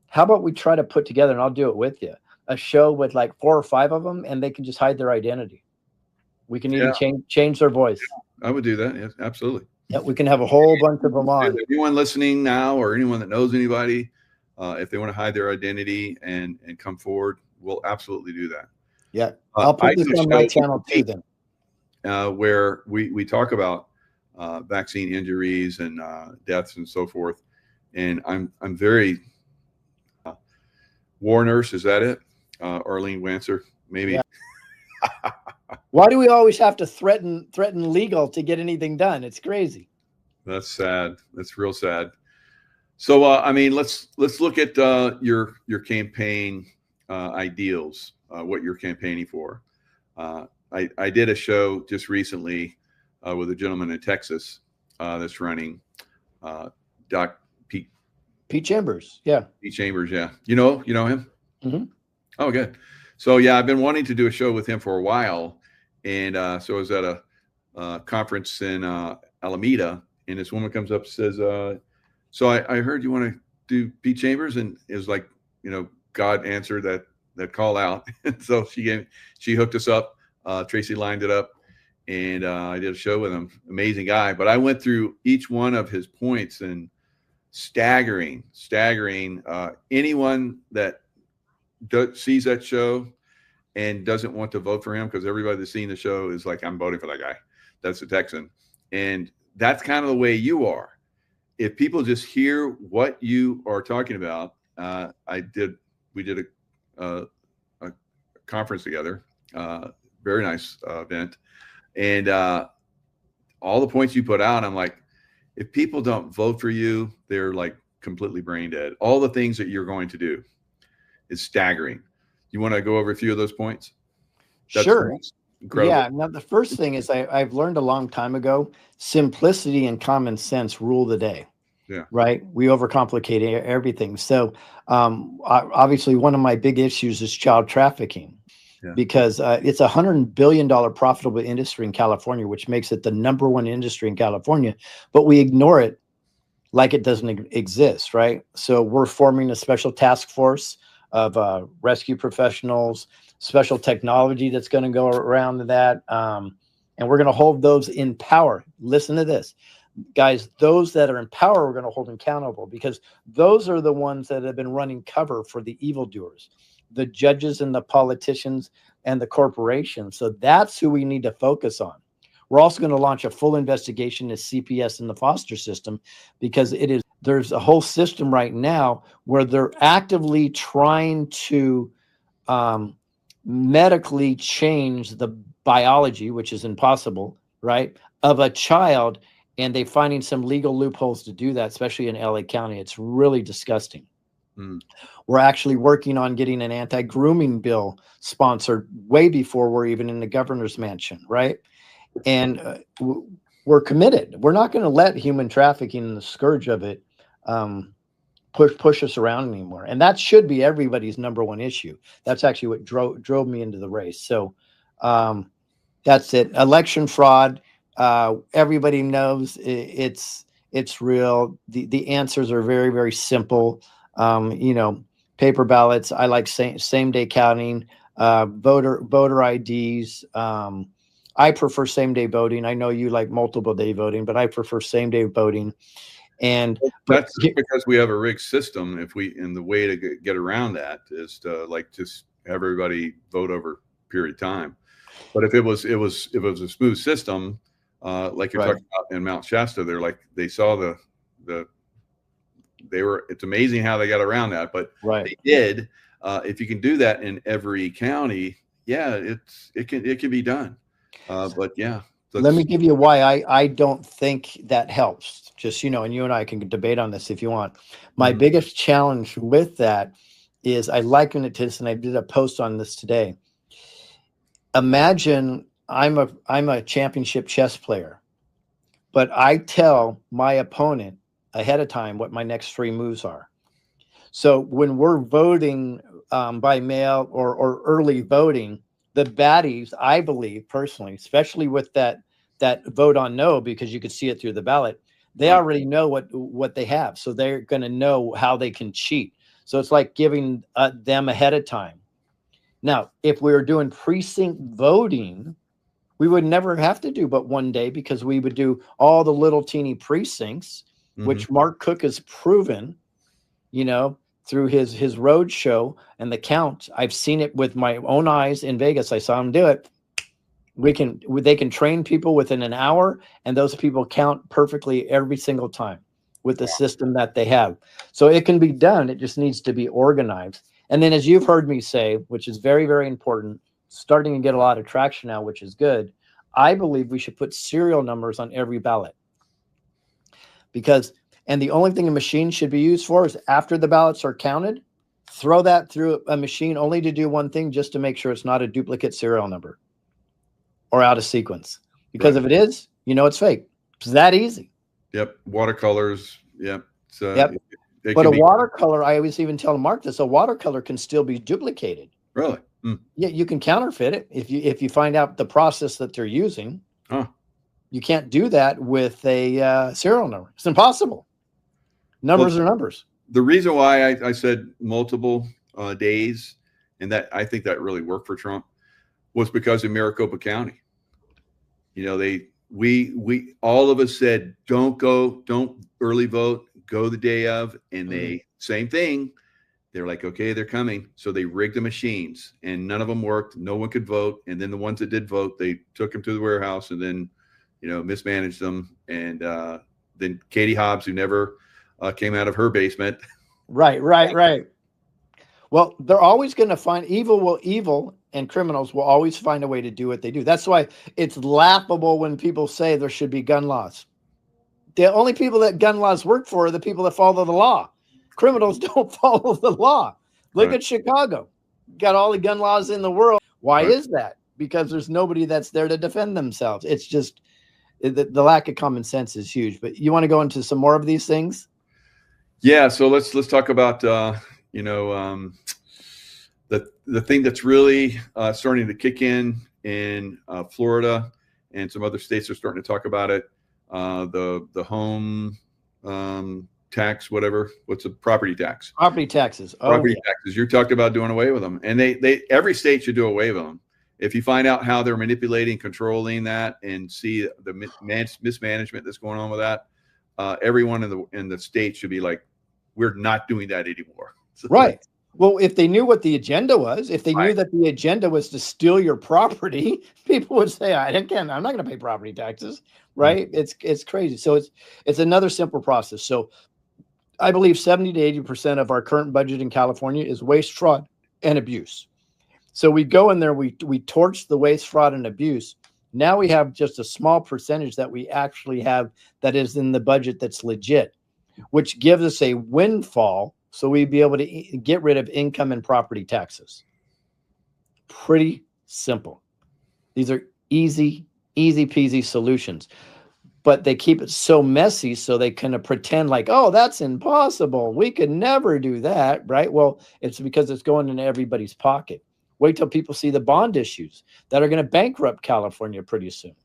how about we try to put together, and I'll do it with you, a show with like 4 or 5 of them, and they can just hide their identity. We can even change their voice. I would do that. Yes, absolutely. Yeah, we can have a whole bunch of them on. Anyone listening now, or anyone that knows anybody, if they want to hide their identity and come forward, we'll absolutely do that. Yeah, I'll put this on my channel too then. Where we talk about vaccine injuries and deaths and so forth. And I'm very war nurse, is that it? Arlene Wanser, maybe. Yeah. Why do we always have to threaten legal to get anything done? It's crazy. That's sad. That's real sad. So I mean, let's look at your campaign ideals. What you're campaigning for. I did a show just recently with a gentleman in Texas that's running, Doc Pete Chambers. Yeah. Pete Chambers. Yeah. You know him? Mm-hmm. Oh, good. So yeah, I've been wanting to do a show with him for a while. And so I was at a conference in Alameda, and this woman comes up and says, so I heard you want to do Pete Chambers, and it was like, God answered that call out. And so she hooked us up. Tracy lined it up, and I did a show with him. Amazing guy. But I went through each one of his points, and staggering. Anyone that sees that show and doesn't want to vote for him, because everybody that's seen the show is like, I'm voting for that guy. That's a Texan. And that's kind of the way you are. If people just hear what you are talking about, we did a conference together, very nice event. And all the points you put out, I'm like, if people don't vote for you, they're like completely brain dead. All the things that you're going to do is staggering. You want to go over a few of those points? That's sure. Incredible. Yeah. Now, the first thing is I've learned a long time ago, simplicity and common sense rule the day. Yeah. Right. We overcomplicate everything. So obviously, one of my big issues is child trafficking. Yeah. Because it's a $100 billion profitable industry in California, which makes it the #1 industry in California. But we ignore it like it doesn't exist, right? So we're forming a special task force of rescue professionals, special technology that's going to go around that. And we're going to hold those in power. Listen to this, guys. Those that are in power, we're going to hold accountable, because those are the ones that have been running cover for the evildoers, the judges and the politicians and the corporations. So that's who we need to focus on. We're also going to launch a full investigation to CPS and the foster system, because there's a whole system right now where they're actively trying to medically change the biology, which is impossible, right, of a child. And they're finding some legal loopholes to do that, especially in LA County. It's really disgusting. We're actually working on getting an anti-grooming bill sponsored way before we're even in the governor's mansion, right? And we're committed. We're not going to let human trafficking and the scourge of it push us around anymore. And that should be everybody's #1 issue. That's actually what drove me into the race. So that's it. Election fraud. Everybody knows it's real. The answers are very, very simple. Paper ballots. I like same day counting, voter IDs. I prefer same day voting. I know you like multiple day voting, but I prefer same day voting. And that's because we have a rigged system. And the way to get around that is to just have everybody vote over a period of time. But if it was a smooth system, like you're talking about in Mount Shasta, they saw it's amazing how they got around that, but they did. If you can do that in every county, yeah, it can be done. But yeah, let me give you why I don't think that helps. Just, and you and I can debate on this if you want. My biggest challenge with that is I liken it to this, and I did a post on this today. Imagine I'm a championship chess player, but I tell my opponent ahead of time what my next 3 moves are. So when we're voting by mail or early voting, the baddies, I believe personally, especially with that vote on no, because you could see it through the ballot, they already know what they have. So they're going to know how they can cheat. So it's like giving them ahead of time. Now, if we were doing precinct voting, we would never have to do but one day, because we would do all the little teeny precincts, which Mark Cook has proven, through his road show and the count. I've seen it with my own eyes in Vegas. I saw him do it. They can train people within an hour, and those people count perfectly every single time with the system that they have. So it can be done. It just needs to be organized. And then, as you've heard me say, which is very, very important, starting to get a lot of traction now, which is good, I believe we should put serial numbers on every ballot. And the only thing a machine should be used for is after the ballots are counted, throw that through a machine only to do one thing, just to make sure it's not a duplicate serial number. or out of sequence. Because if it is, you know it's fake. It's that easy. Yep. Watercolors. Yep. Yep. They But can a be- watercolor, I always even tell Mark this, a watercolor can still be duplicated. Really? Hmm. Yeah, you can counterfeit it if you find out the process that they're using. Huh. You can't do that with a serial number. It's impossible. Numbers are numbers. The reason why I said multiple days, and that I think that really worked for Trump, was because of Maricopa County. You know, we all of us said, don't early vote, go the day of, and they same thing. They're like, okay, they're coming. So they rigged the machines and none of them worked. No one could vote. And then the ones that did vote, they took them to the warehouse and then, you know, mismanaged them. And then Katie Hobbs, who never came out of her basement. Right. Well, they're always going to find evil and criminals will always find a way to do what they do. That's why it's laughable when people say there should be gun laws. The only people that gun laws work for are the people that follow the law. Criminals don't follow the law. Look at Chicago. Got all the gun laws in the world. Why is that? Because there's nobody that's there to defend themselves. It's just the lack of common sense is huge. But you want to go into some more of these things? Yeah. So let's talk about the thing that's really starting to kick in Florida, and some other states are starting to talk about it. The home tax, what's a property tax? Property taxes. Property taxes. You talked about doing away with them, and they every state should do away with them. If you find out how they're manipulating, controlling that, and see the mismanagement that's going on with that, everyone in the state should be like, we're not doing that anymore. Right. Well, if they knew what the agenda was, if they knew that the agenda was to steal your property, people would say, I'm not going to pay property taxes. Right. It's crazy. So it's another simple process. So I believe 70 to 80% of our current budget in California is waste, fraud, and abuse. So we go in there, we torch the waste, fraud, and abuse. Now we have just a small percentage that we actually have that is in the budget that's legit, which gives us a windfall. So we'd be able to get rid of income and property taxes. Pretty simple. These are easy peasy solutions, but they keep it so messy so they kind of pretend like, oh, that's impossible. We could never do that, right? Well, it's because it's going into everybody's pocket. Wait till people see the bond issues that are going to bankrupt California pretty soon.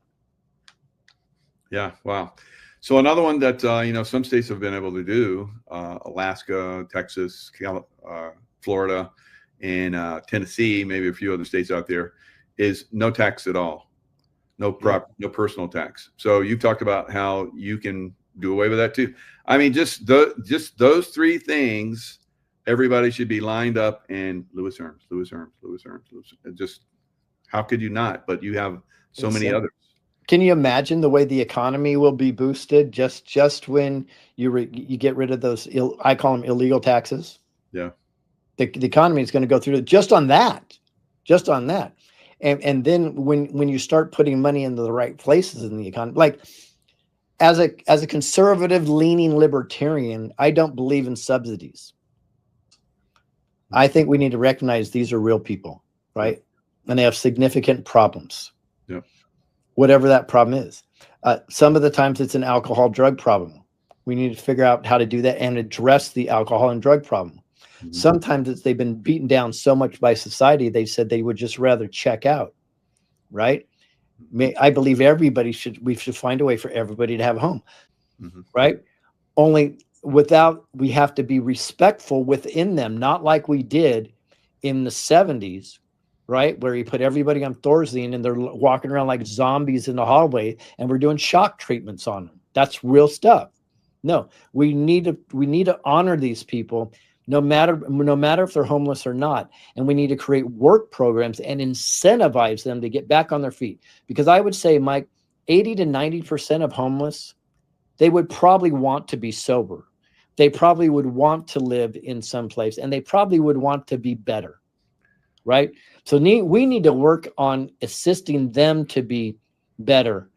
Yeah. Wow. So another one that, some states have been able to do, Alaska, Texas, Florida, and Tennessee, maybe a few other states out there, is no tax at all. No personal tax. So you've talked about how you can do away with that too. I mean, just those three things, everybody should be lined up and Lewis Herms. Just how could you not? But you have so many others. Can you imagine the way the economy will be boosted just when you get rid of those? I call them illegal taxes. Yeah, the economy is going to go through just on that. And then when you start putting money into the right places in the economy, like as a conservative leaning libertarian, I don't believe in subsidies. I think we need to recognize these are real people, right? And they have significant problems. Yeah. Whatever that problem is. Some of the times it's an alcohol drug problem. We need to figure out how to do that and address the alcohol and drug problem. Mm-hmm. Sometimes they've been beaten down so much by society, they said they would just rather check out, right? I believe we should find a way for everybody to have a home, right? Only we have to be respectful within them, not like we did in the 70s, right? Where you put everybody on Thorazine and they're walking around like zombies in the hallway and we're doing shock treatments on them. That's real stuff. No, we need to honor these people no matter if they're homeless or not. And we need to create work programs and incentivize them to get back on their feet. Because I would say, Mike, 80 to 90% of homeless, they would probably want to be sober. They probably would want to live in some place and they probably would want to be better, right? So we need to work on assisting them to be better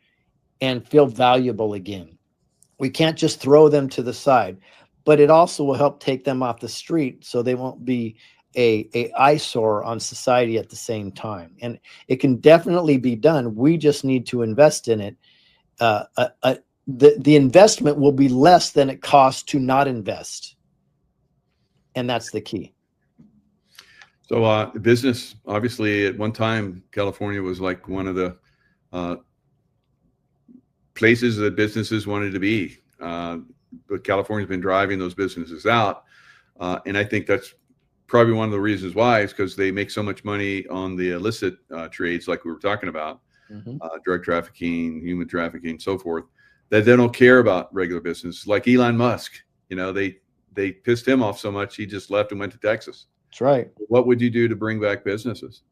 and feel valuable again. We can't just throw them to the side, but it also will help take them off the street so they won't be a eyesore on society at the same time. And it can definitely be done. We just need to invest in it. The investment will be less than it costs to not invest. And that's the key. So business, obviously, at one time, California was like one of the places that businesses wanted to be. But California's been driving those businesses out. And I think that's probably one of the reasons why, is because they make so much money on the illicit trades, like we were talking about, drug trafficking, human trafficking, so forth, that they don't care about regular business. Like Elon Musk, they pissed him off so much, he just left and went to Texas. That's right. What would you do to bring back businesses?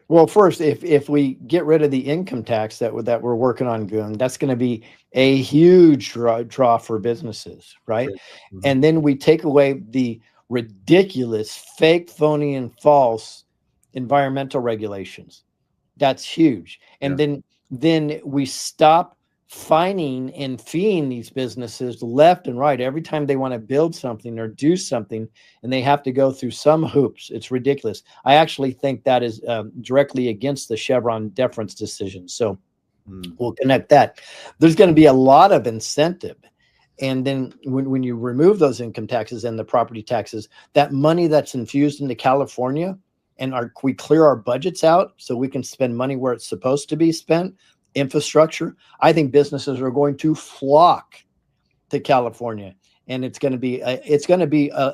Well, first, if we get rid of the income tax that we're working on, Goon, that's going to be a huge draw for businesses, right? Sure. And then we take away the ridiculous, fake, phony, and false environmental regulations. That's huge. And then we stop fining and feeing these businesses left and right every time they want to build something or do something, and they have to go through some hoops. It's ridiculous. I actually think that is directly against the Chevron deference decision. So we'll connect that. There's going to be a lot of incentive. And then when you remove those income taxes and the property taxes, that money that's infused into California, and we clear our budgets out so we can spend money where it's supposed to be spent, infrastructure, I think businesses are going to flock to California, and it's going to be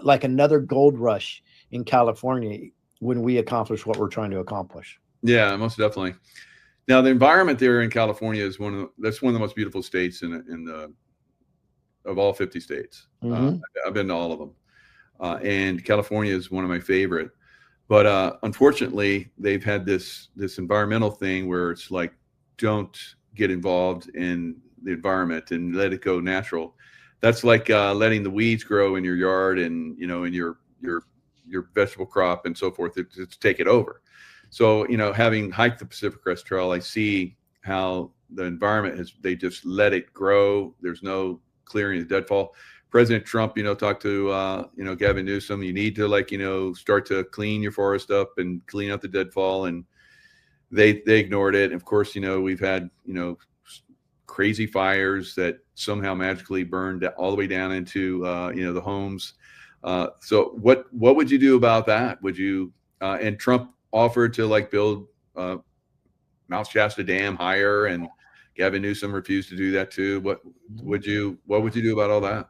like another gold rush in California when we accomplish what we're trying to accomplish. Yeah, most definitely. Now, the environment there in California is one of the most beautiful states of all 50 states. I've been to all of them, and California is one of my favorite. But unfortunately, they've had this environmental thing where it's like, don't get involved in the environment and let it go natural. That's like letting the weeds grow in your yard and in your vegetable crop and so forth. It's take it over. So having hiked the Pacific Crest Trail, I see how the environment they just let it grow. There's no clearing the deadfall. President Trump, talked to Gavin Newsom. You need to start to clean your forest up and clean up the deadfall, and they ignored it. Of course, we've had, crazy fires that somehow magically burned all the way down into, the homes. So what would you do about that? Would you, and Trump offered to build Mount Shasta Dam higher, and Gavin Newsom refused to do that too. What would you do about all that?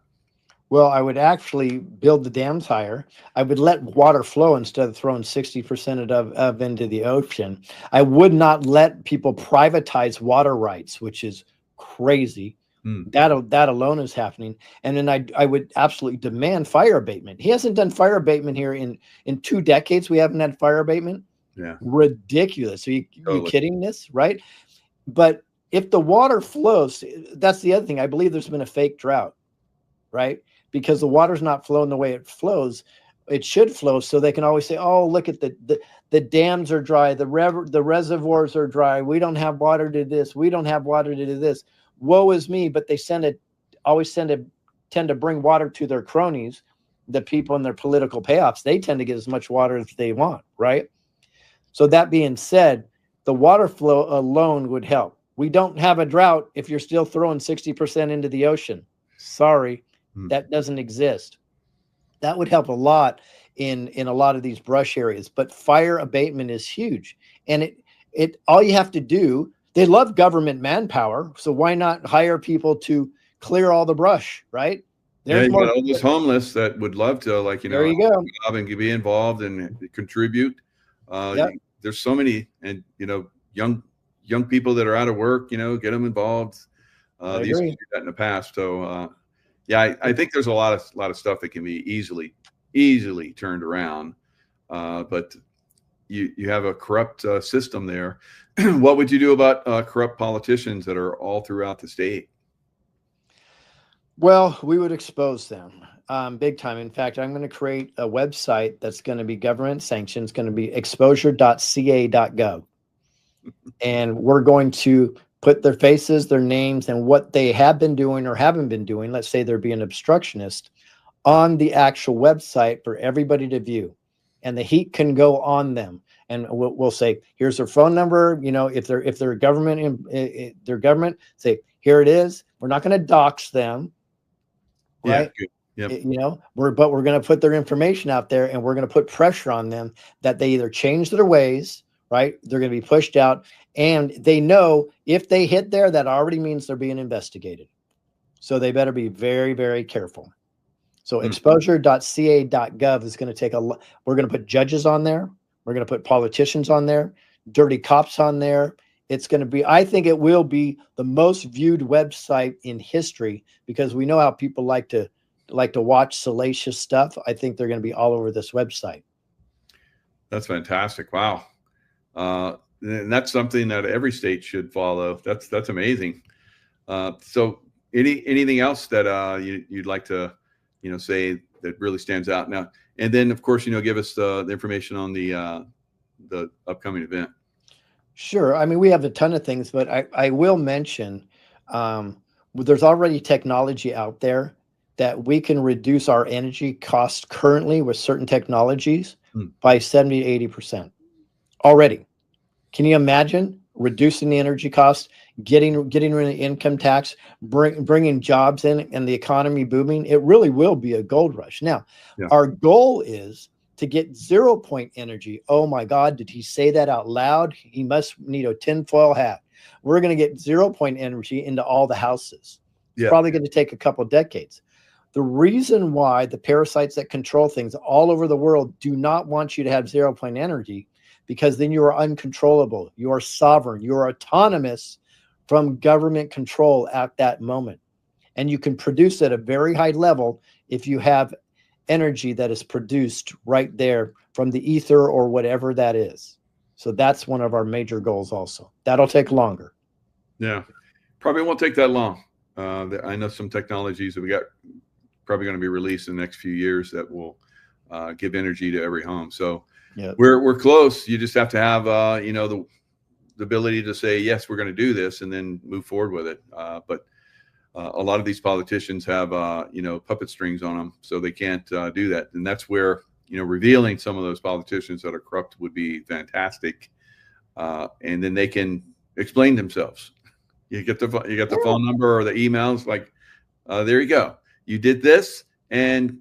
Well, I would actually build the dams higher. I would let water flow instead of throwing 60% of into the ocean. I would not let people privatize water rights, which is crazy. That alone is happening. And then I would absolutely demand fire abatement. He hasn't done fire abatement here in 2 decades. We haven't had fire abatement. Yeah, ridiculous. Are you kidding this? Right? But if the water flows, that's the other thing. I believe there's been a fake drought, right? Because the water's not flowing the way it flows. It should flow, so they can always say, "Oh, look at the dams are dry, the reservoirs are dry. We don't have water to this. We don't have water to do this. Woe is me!" But they tend to bring water to their cronies, the people in their political payoffs. They tend to get as much water as they want, right? So that being said, the water flow alone would help. We don't have a drought if you're still throwing 60% into the ocean. Sorry. That doesn't exist. That would help a lot in a lot of these brush areas. But fire abatement is huge. And it all you have to do, they love government manpower. So why not hire people to clear all the brush, right? You got all those homeless that would love to there you go. And be involved and contribute. There's so many, and young people that are out of work, get them involved. These do that in the past. So I think there's a lot of stuff that can be easily turned around, but you have a corrupt system there. What would you do about corrupt politicians that are all throughout the state? Well, we would expose them big time. In fact, I'm going to create a website that's going to be government sanctioned. It's going to be exposure.ca.gov, and we're going to put their faces, their names, and what they have been doing or haven't been doing. Let's say they're being obstructionist on the actual website for everybody to view. and the heat can go on them. And we'll say, here's their phone number. You know, if they're government, their government, say, here it is. We're not going to dox them, right? Yeah, yep. You know, we're going to put their information out there, and we're going to put pressure on them that they either change their ways, right? They're going to be pushed out, and they know if they hit there, that already means they're being investigated. So they better be very, very careful. So exposure.ca.gov is going to take we're going to put judges on there. We're going to put politicians on there, dirty cops on there. It's going to be, I think it will be the most viewed website in history, because we know how people like to watch salacious stuff. I think they're going to be all over this website. That's fantastic. Wow. And that's something that every state should follow. That's amazing. So anything else that you'd like to, say that really stands out now? And then, of course, give us the information on the upcoming event. Sure. I mean, we have a ton of things, but I will mention there's already technology out there that we can reduce our energy cost currently with certain technologies by 70 to 80% already. Can you imagine reducing the energy cost, getting rid of the income tax, bringing jobs in, and the economy booming? It really will be a gold rush. Now, our goal is to get 0 point energy. Oh my God, did he say that out loud? He must need a tinfoil hat. We're going to get 0 point energy into all the houses. It's probably going to take a couple of decades. The reason why the parasites that control things all over the world do not want you to have 0 point energy, because then you are uncontrollable. You are sovereign. You are autonomous from government control at that moment. And you can produce at a very high level if you have energy that is produced right there from the ether or whatever that is. So that's one of our major goals also. That'll take longer. Yeah, probably won't take that long. I know some technologies that we got probably going to be released in the next few years that will give energy to every home. So we're close. You just have to have the ability to say, yes, we're going to do this, and then move forward with it. But a lot of these politicians have puppet strings on them, so they can't do that. And that's where revealing some of those politicians that are corrupt would be fantastic. And then they can explain themselves. You get the phone number or the emails, like there you go. You did this, and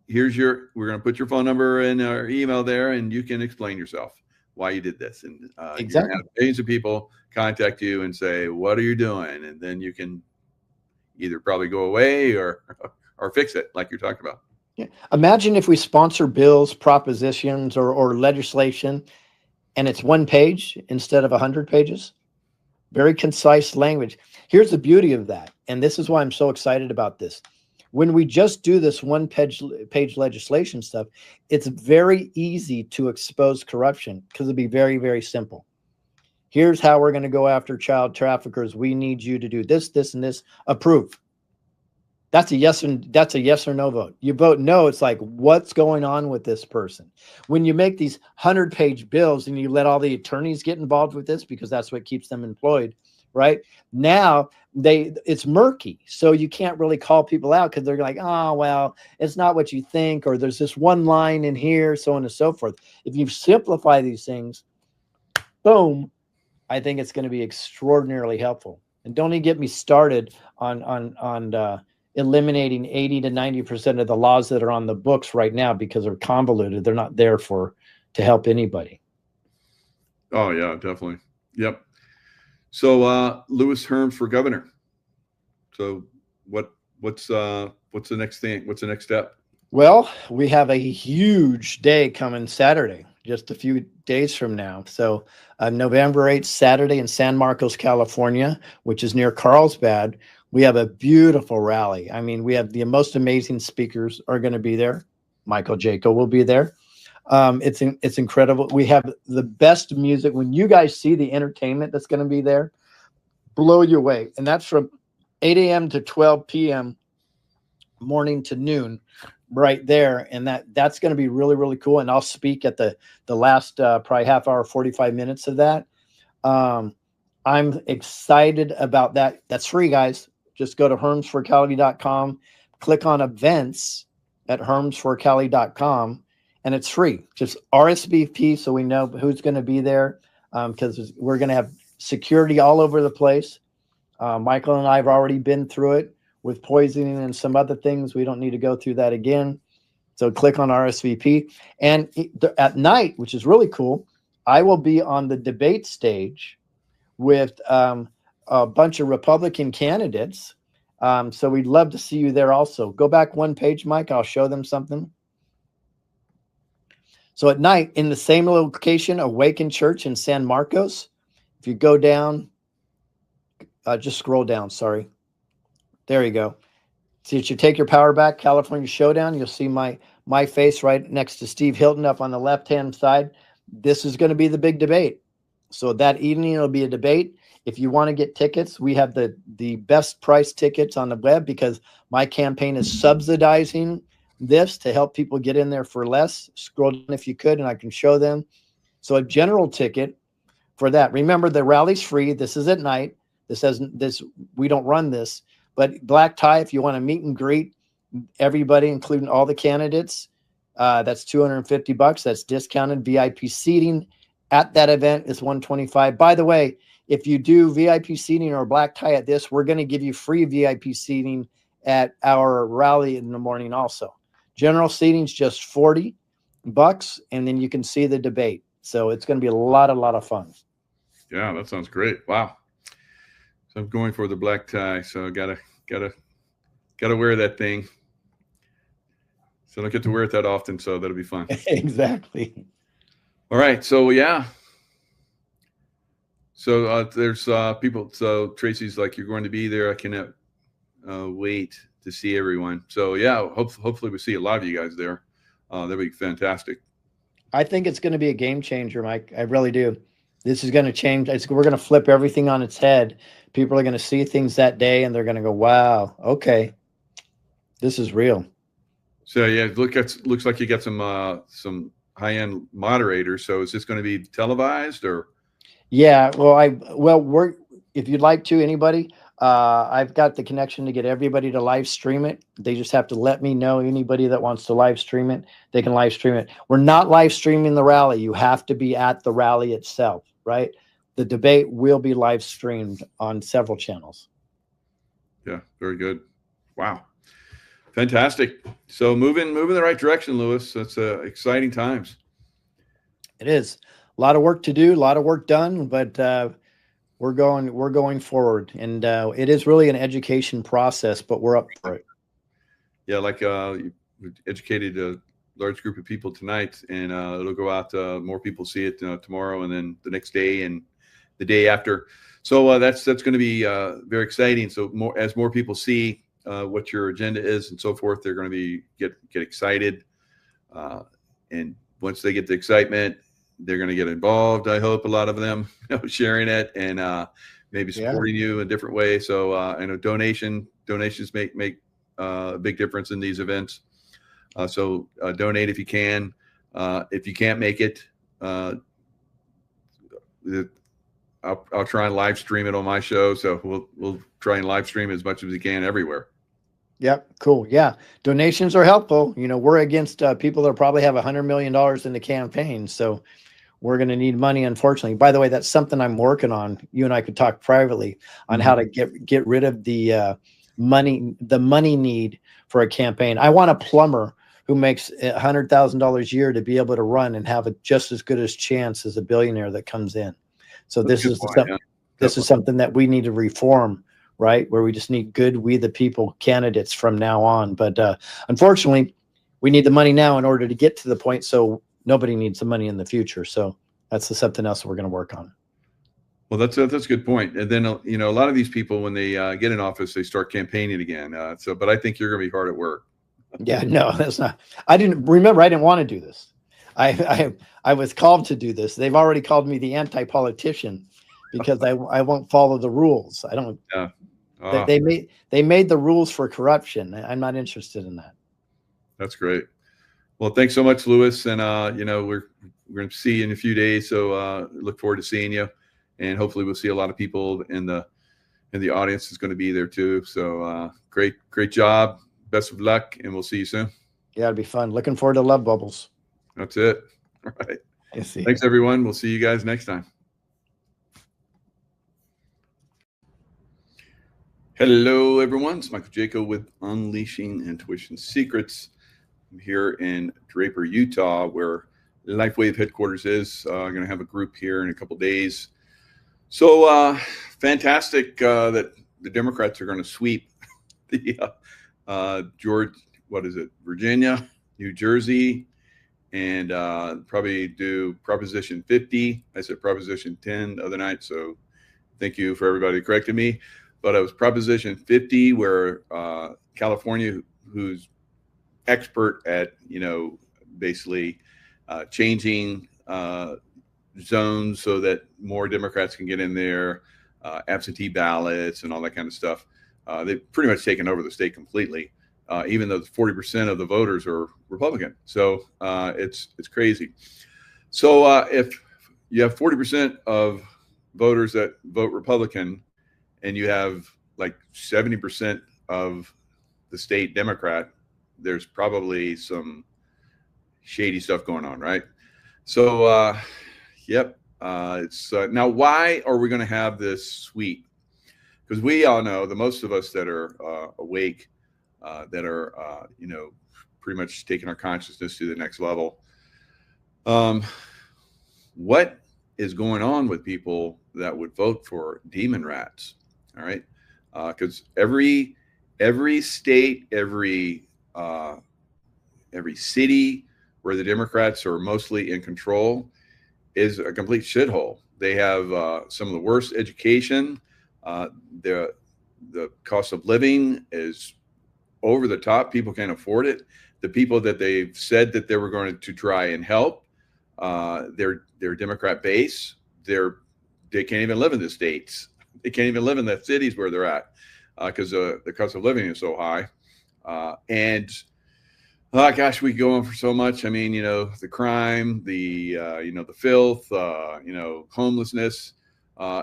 we're going to put your phone number and our email there, and you can explain yourself why you did this. And exactly. You're gonna have millions of people contact you and say, what are you doing? And then you can either probably go away or fix it, like you're talking about. Yeah. Imagine if we sponsor bills, propositions, or legislation, and it's 1 page instead of 100 pages. Very concise language. Here's the beauty of that, and this is why I'm so excited about this. When we just do this 1 page legislation stuff, it's very easy to expose corruption, because it'll be very, very simple. Here's how we're going to go after child traffickers. We need you to do this, this, and this. Approve. That's a yes or no vote. You vote no, it's like, what's going on with this person? When you make these 100-page bills and you let all the attorneys get involved with this, because that's what keeps them employed, right? Now it's murky. So you can't really call people out, because they're like, oh, well, it's not what you think, or there's this one line in here, so on and so forth. If you simplify these things, boom, I think it's going to be extraordinarily helpful. And don't even get me started on eliminating 80 to 90% of the laws that are on the books right now, because they're convoluted. They're not there to help anybody. Oh yeah, definitely. Yep. So Louis Herms for governor. So what's the next thing? What's the next step? Well, we have a huge day coming Saturday, just a few days from now. So November 8th, Saturday in San Marcos, California, which is near Carlsbad. We have a beautiful rally. I mean, we have the most amazing speakers are going to be there. Michael Jaco will be there. It's incredible. We have the best music. When you guys see the entertainment that's going to be there, blow you away. And that's from 8 a.m. to 12 p.m. morning to noon, right there. And that's going to be really, really cool. And I'll speak at the last probably half hour, 45 minutes of that. I'm excited about that. That's free, guys. Just go to hermsforcali.com, click on events at hermsforcali.com, and it's free. Just RSVP so we know who's going to be there, because we're going to have security all over the place. Michael and I have already been through it with poisoning and some other things. We don't need to go through that again. So click on RSVP. And at night, which is really cool, I will be on the debate stage with a bunch of Republican candidates. So we'd love to see you there also. Go back one page, Mike. I'll show them something. So at night, in the same location, Awaken Church in San Marcos, if you go down, just scroll down, sorry. There you go. See, you take your power back, California Showdown. You'll see my face right next to Steve Hilton up on the left-hand side. This is going to be the big debate. So that evening, it'll be a debate. If you want to get tickets, we have the best price tickets on the web because my campaign is subsidizing this to help people get in there for less. Scroll down if you could, and I can show them. So a general ticket for that. Remember, the rally's free. This is at night. We don't run this. But black tie, if you want to meet and greet everybody, including all the candidates, that's $250. That's discounted. VIP seating at that event is $125. By the way, if you do VIP seating or black tie at this, we're going to give you free VIP seating at our rally in the morning also. General seating is just $40, and then you can see the debate. So it's going to be a lot of fun. Yeah, that sounds great. Wow. So I'm going for the black tie, so I gotta wear that thing. So I don't get to wear it that often, so that'll be fun. Exactly. All right, so yeah. So there's people. So Tracy's like, you're going to be there. I cannot wait to see everyone. So yeah, hopefully we see a lot of you guys there. That'd be fantastic. I think it's going to be a game changer, Mike. I really do. This is going to change. We're going to flip everything on its head. People are going to see things that day, and they're going to go, "Wow, okay, this is real." So yeah, looks like you got some high-end moderators. So is this going to be televised or? Yeah, we're if you'd like to, anybody, I've got the connection to get everybody to live stream it. They just have to let me know. Anybody that wants to live stream it, they can live stream it. We're not live streaming the rally. You have to be at the rally itself, right? The debate will be live streamed on several channels. Yeah, very good. Wow. Fantastic. So moving the right direction, Lewis. That's exciting times. It is. A lot of work to do, a lot of work done, but we're going forward, and it is really an education process, but we're up for it. Yeah, like you educated a large group of people tonight, and it'll go out. More people see it tomorrow, and then the next day, and the day after. So that's going to be very exciting. So as more people see what your agenda is and so forth, they're going to get excited, and once they get the excitement, they're going to get involved. I hope a lot of them, sharing it and maybe supporting you in different ways. So I know donations make a big difference in these events. So donate if you can. If you can't make it, I'll try and live stream it on my show. So we'll try and live stream as much as we can everywhere. Yep. Cool. Yeah. Donations are helpful. We're against people that probably have $100 million in the campaign. So we're going to need money, unfortunately. By the way, that's something I'm working on. You and I could talk privately on how to get rid of the money need for a campaign. I want a plumber who makes $100,000 a year to be able to run and have just as good a chance as a billionaire that comes in. So this is something that we need to reform, right? Where we just need good, we the people candidates from now on. But unfortunately, we need the money now in order to get to the point. So nobody needs the money in the future. So that's something else we're going to work on. Well, that's a good point. And then, a lot of these people, when they get in office, they start campaigning again. But I think you're going to be hard at work. Yeah, no, that's not. I didn't want to do this. I was called to do this. They've already called me the anti-politician because I won't follow the rules. I don't. Yeah. They made the rules for corruption. I'm not interested in that. That's great. Well, thanks so much, Lewis. And we're going to see you in a few days. So look forward to seeing you, and hopefully we'll see a lot of people in the audience is going to be there too. So great job. Best of luck, and we'll see you soon. Yeah, it'll be fun. Looking forward to Love Bubbles. That's it. All right. I see. Thanks, everyone. We'll see you guys next time. Hello, everyone. It's Michael Jaco with Unleashing Intuition Secrets. I'm here in Draper, Utah, where LifeWave headquarters is. I'm going to have a group here in a couple days. So fantastic that the Democrats are going to sweep the Virginia, New Jersey, and probably do Proposition 50. I said Proposition 10 the other night, so thank you for everybody correcting me. But it was Proposition 50, where California, who's expert at, basically changing zones so that more Democrats can get in there, absentee ballots and all that kind of stuff. They've pretty much taken over the state completely, even though 40% of the voters are Republican. So it's crazy. So if you have 40% of voters that vote Republican, and you have like 70% of the state Democrat, there's probably some shady stuff going on, right? So, yep. It's now, why are we going to have this sweep? Because we all know, the most of us that are awake, that are, pretty much taking our consciousness to the next level. What is going on with people that would vote for demon rats? All right, because every state, every city where the Democrats are mostly in control is a complete shithole. They have some of the worst education. The cost of living is over the top. People can't afford it. The people that they've said that they were going to try and help, their Democrat base, they can't even live in the states. They can't even live in the cities where they're at because the cost of living is so high. Gosh, we go on for so much. I mean, the crime, the filth, homelessness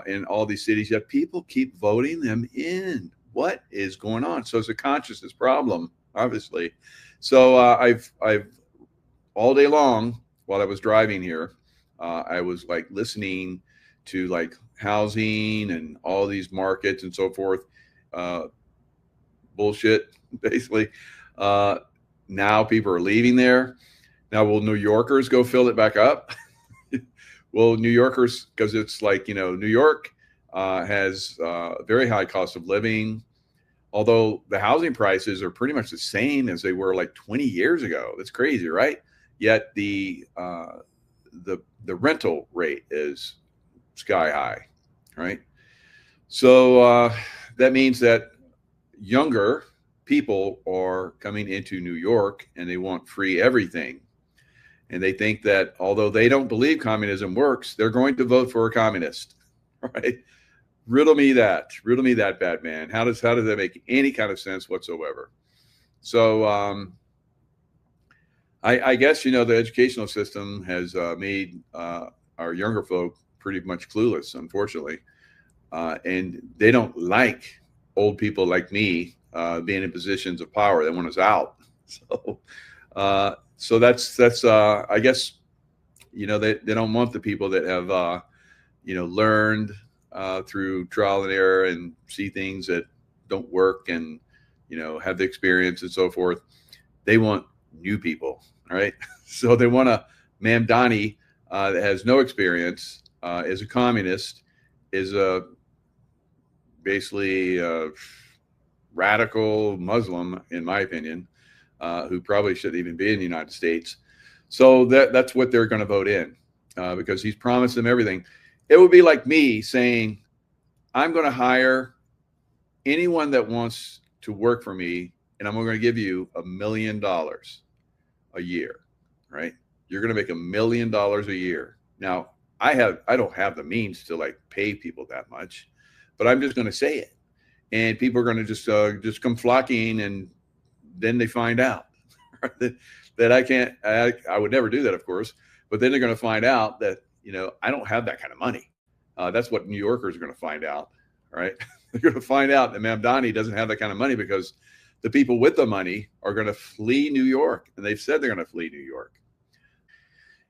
in all these cities. Yet people keep voting them in. What is going on? So it's a consciousness problem, obviously. So I've all day long while I was driving here, I was like listening to like housing and all these markets and so forth, bullshit, basically. Now people are leaving there. Now, will New Yorkers go fill it back up? Will New Yorkers, because it's like, New York has a very high cost of living, although the housing prices are pretty much the same as they were like 20 years ago. That's crazy, right? Yet the rental rate is sky high, right? So that means that younger people are coming into New York and they want free everything. And they think that although they don't believe communism works, they're going to vote for a communist, right? Riddle me that, bad man. How does that make any kind of sense whatsoever? So I guess, the educational system has made our younger folk pretty much clueless, unfortunately. And they don't like old people like me being in positions of power. They want us out. So that's I guess, they don't want the people that have, learned through trial and error and see things that don't work and, have the experience and so forth. They want new people. All right. So they want a Mamdani that has no experience, is a communist, is basically a radical Muslim, in my opinion, who probably shouldn't even be in the United States. So that's what they're going to vote in because he's promised them everything. It would be like me saying, I'm going to hire anyone that wants to work for me, and I'm going to give you $1 million a year, right? You're going to make $1 million a year. Now, I don't have the means to like pay people that much, but I'm just going to say it. And people are going to just come flocking, and then they find out that I can't. I would never do that, of course. But then they're going to find out that I don't have that kind of money. That's what New Yorkers are going to find out, right? They're going to find out that Mamdani doesn't have that kind of money because the people with the money are going to flee New York, and they've said they're going to flee New York.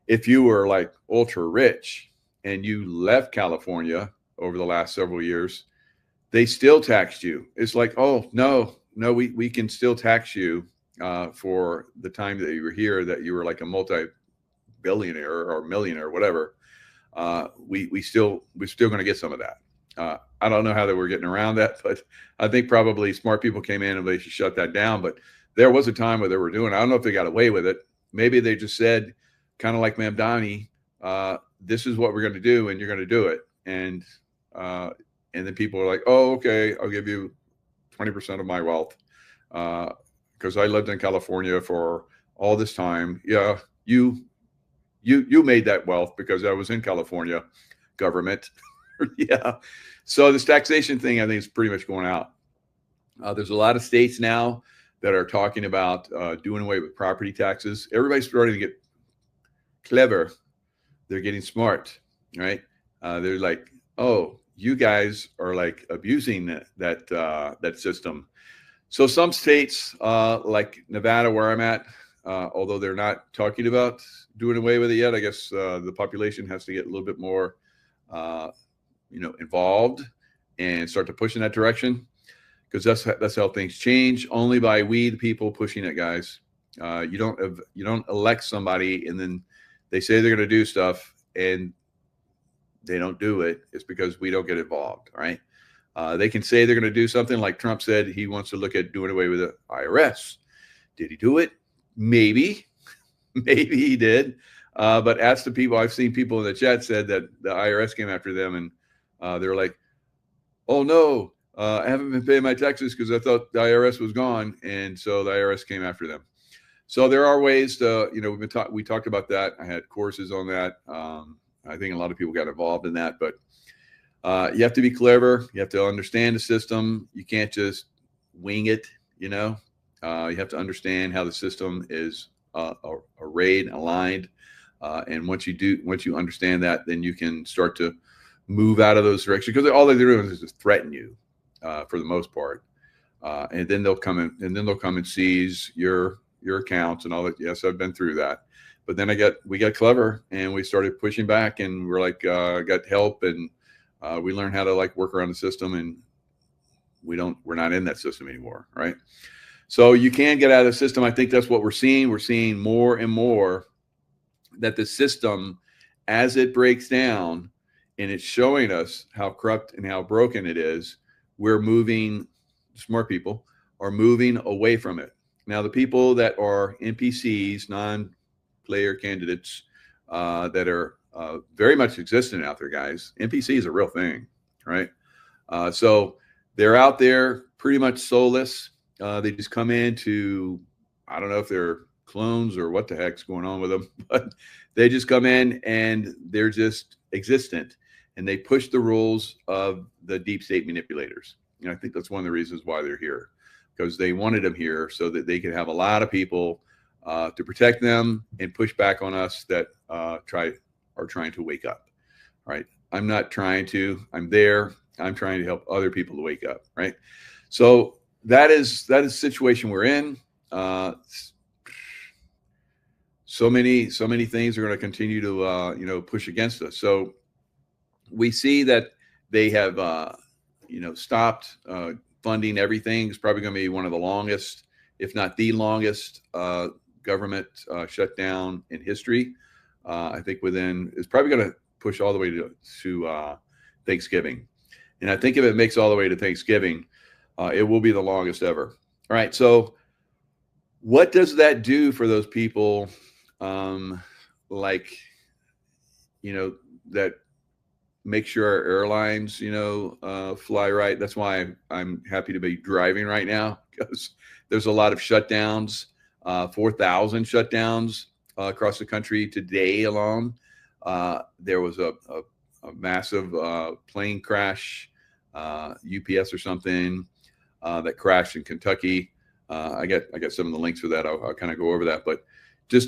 if you were like ultra rich and you left California over the last several years, they still taxed you. It's like, oh, no, we can still tax you for the time that you were here, that you were like a multi-billionaire or millionaire, whatever. We're still going to get some of that. I don't know how they were getting around that, but I think probably smart people came in and they should shut that down. But there was a time where they were doing it. I don't know if they got away with it. Maybe they just said, kind of like Mamdani, this is what we're going to do, and you're going to do it. And then people are like, oh, okay, I'll give you 20% of my wealth because I lived in California for all this time. Yeah, you made that wealth because I was in California government. Yeah. So this taxation thing, I think, is pretty much going out. There's a lot of states now that are talking about doing away with property taxes. Everybody's starting to get clever. They're getting smart, right? They're like, oh, you guys are like abusing that system. So some states like Nevada, where I'm at, although they're not talking about doing away with it yet, I guess the population has to get a little bit more involved and start to push in that direction, because that's how things change. Only by we, the people, pushing it, guys. You don't elect somebody and then they say they're going to do stuff and they don't do it. It's because we don't get involved, right? They can say they're going to do something, like Trump said he wants to look at doing away with the IRS. Did he do it? Maybe. Maybe he did. But ask the people. I've seen people in the chat said that the IRS came after them, and they're like, oh, no, I haven't been paying my taxes because I thought the IRS was gone. And so the IRS came after them. So there are ways to, we talked about that. I had courses on that. I think a lot of people got involved in that, but you have to be clever. You have to understand the system. You can't just wing it, you have to understand how the system is arrayed, aligned. And once you understand that, then you can start to move out of those directions, because all they're doing is just threaten you for the most part. And then they'll come and seize your accounts and all that. Yes, I've been through that. But then we got clever and we started pushing back, and we're like, got help, and we learned how to like work around the system, and we're not in that system anymore. Right. So you can get out of the system. I think that's what we're seeing. We're seeing more and more that the system, as it breaks down and it's showing us how corrupt and how broken it is, we're moving, smart people are moving away from it. Now, the people that are NPCs, non-player candidates, that are very much existent out there, guys. NPC is a real thing, right? So they're out there pretty much soulless. They just come in to, I don't know if they're clones or what the heck's going on with them, but they just come in and they're just existent, and they push the rules of the deep state manipulators. And I think that's one of the reasons why they're here, because they wanted them here so that they could have a lot of people to protect them and push back on us that are trying to wake up. Right? I'm not trying to. I'm there. I'm trying to help other people to wake up. Right? So that is the situation we're in. So many things are going to continue to push against us. So we see that they have stopped funding everything. It's probably going to be one of the longest, if not the longest, government shutdown in history. I think it's probably going to push all the way to Thanksgiving. And I think if it makes all the way to Thanksgiving, it will be the longest ever. All right. So what does that do for those people? That make sure our airlines, fly right. That's why I'm happy to be driving right now, because there's a lot of shutdowns, 4,000 shutdowns across the country today alone. There was a massive plane crash, UPS or something, that crashed in Kentucky. I got some of the links for that. I'll kind of go over that, but off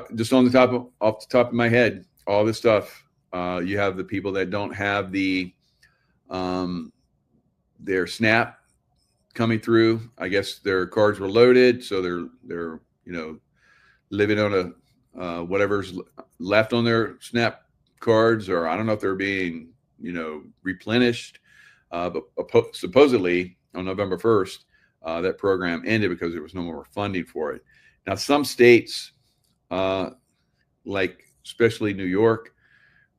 the top of my head, all this stuff. You have the people that don't have their SNAP coming through. I guess their cards were loaded, so they're living on whatever's left on their SNAP cards, or I don't know if they're being, replenished. But supposedly on November 1st, that program ended because there was no more funding for it. Now, some states, like especially New York,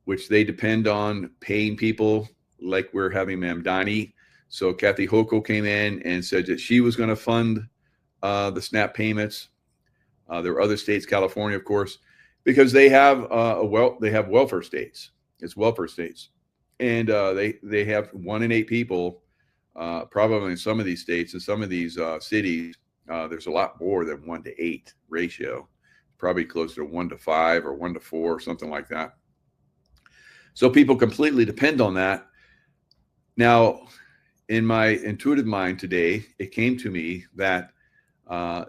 which they depend on paying people, like we're having Mamdani. So Kathy Hochul came in and said that she was going to fund the SNAP payments. There are other states, California, of course, because they have they have welfare states. It's welfare states, and they have 1 in 8 people. Probably in some of these states and some of these cities, there's a lot more than 1 to 8 ratio. Probably closer to 1 to 5 or 1 to 4 or something like that. So people completely depend on that. Now, in my intuitive mind today, it came to me that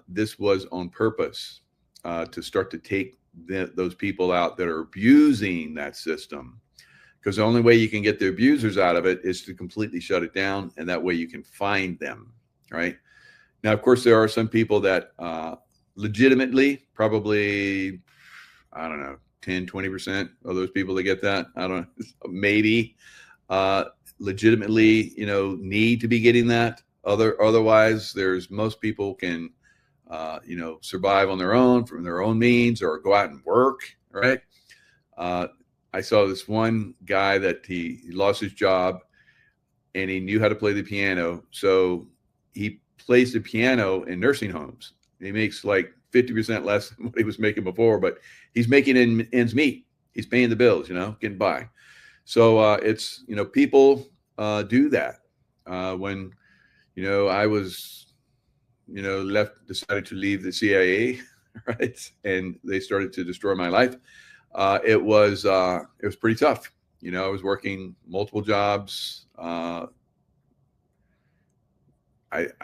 this was on purpose to start to take those people out that are abusing that system. Because the only way you can get the abusers out of it is to completely shut it down. And that way you can find them, right? Now, of course, there are some people that legitimately, probably, I don't know, 10, 20% of those people that get that, I don't know, maybe legitimately, need to be getting that. Otherwise, there's most people can, survive on their own from their own means or go out and work, right? I saw this one guy that he lost his job and he knew how to play the piano. So he plays the piano in nursing homes. He makes like 50% less than what he was making before, but he's making ends meet. He's paying the bills, getting by. So it's, people do that. When, I was, decided to leave the CIA, right? And they started to destroy my life. It was pretty tough. I was working multiple jobs. I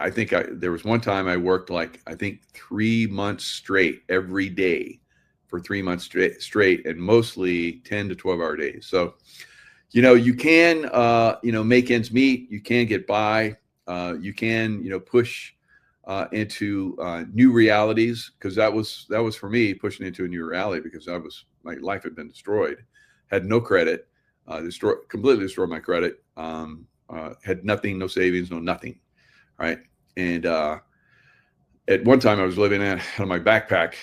think there was one time I worked 3 months straight every day for 3 months straight, and mostly 10 to 12-hour days. So, you can, make ends meet. You can get by. You can, push into new realities, because that was for me, pushing into a new reality, because my life had been destroyed, had no credit, completely destroyed my credit, had nothing, no savings, no nothing, right? And at one time I was living out of my backpack,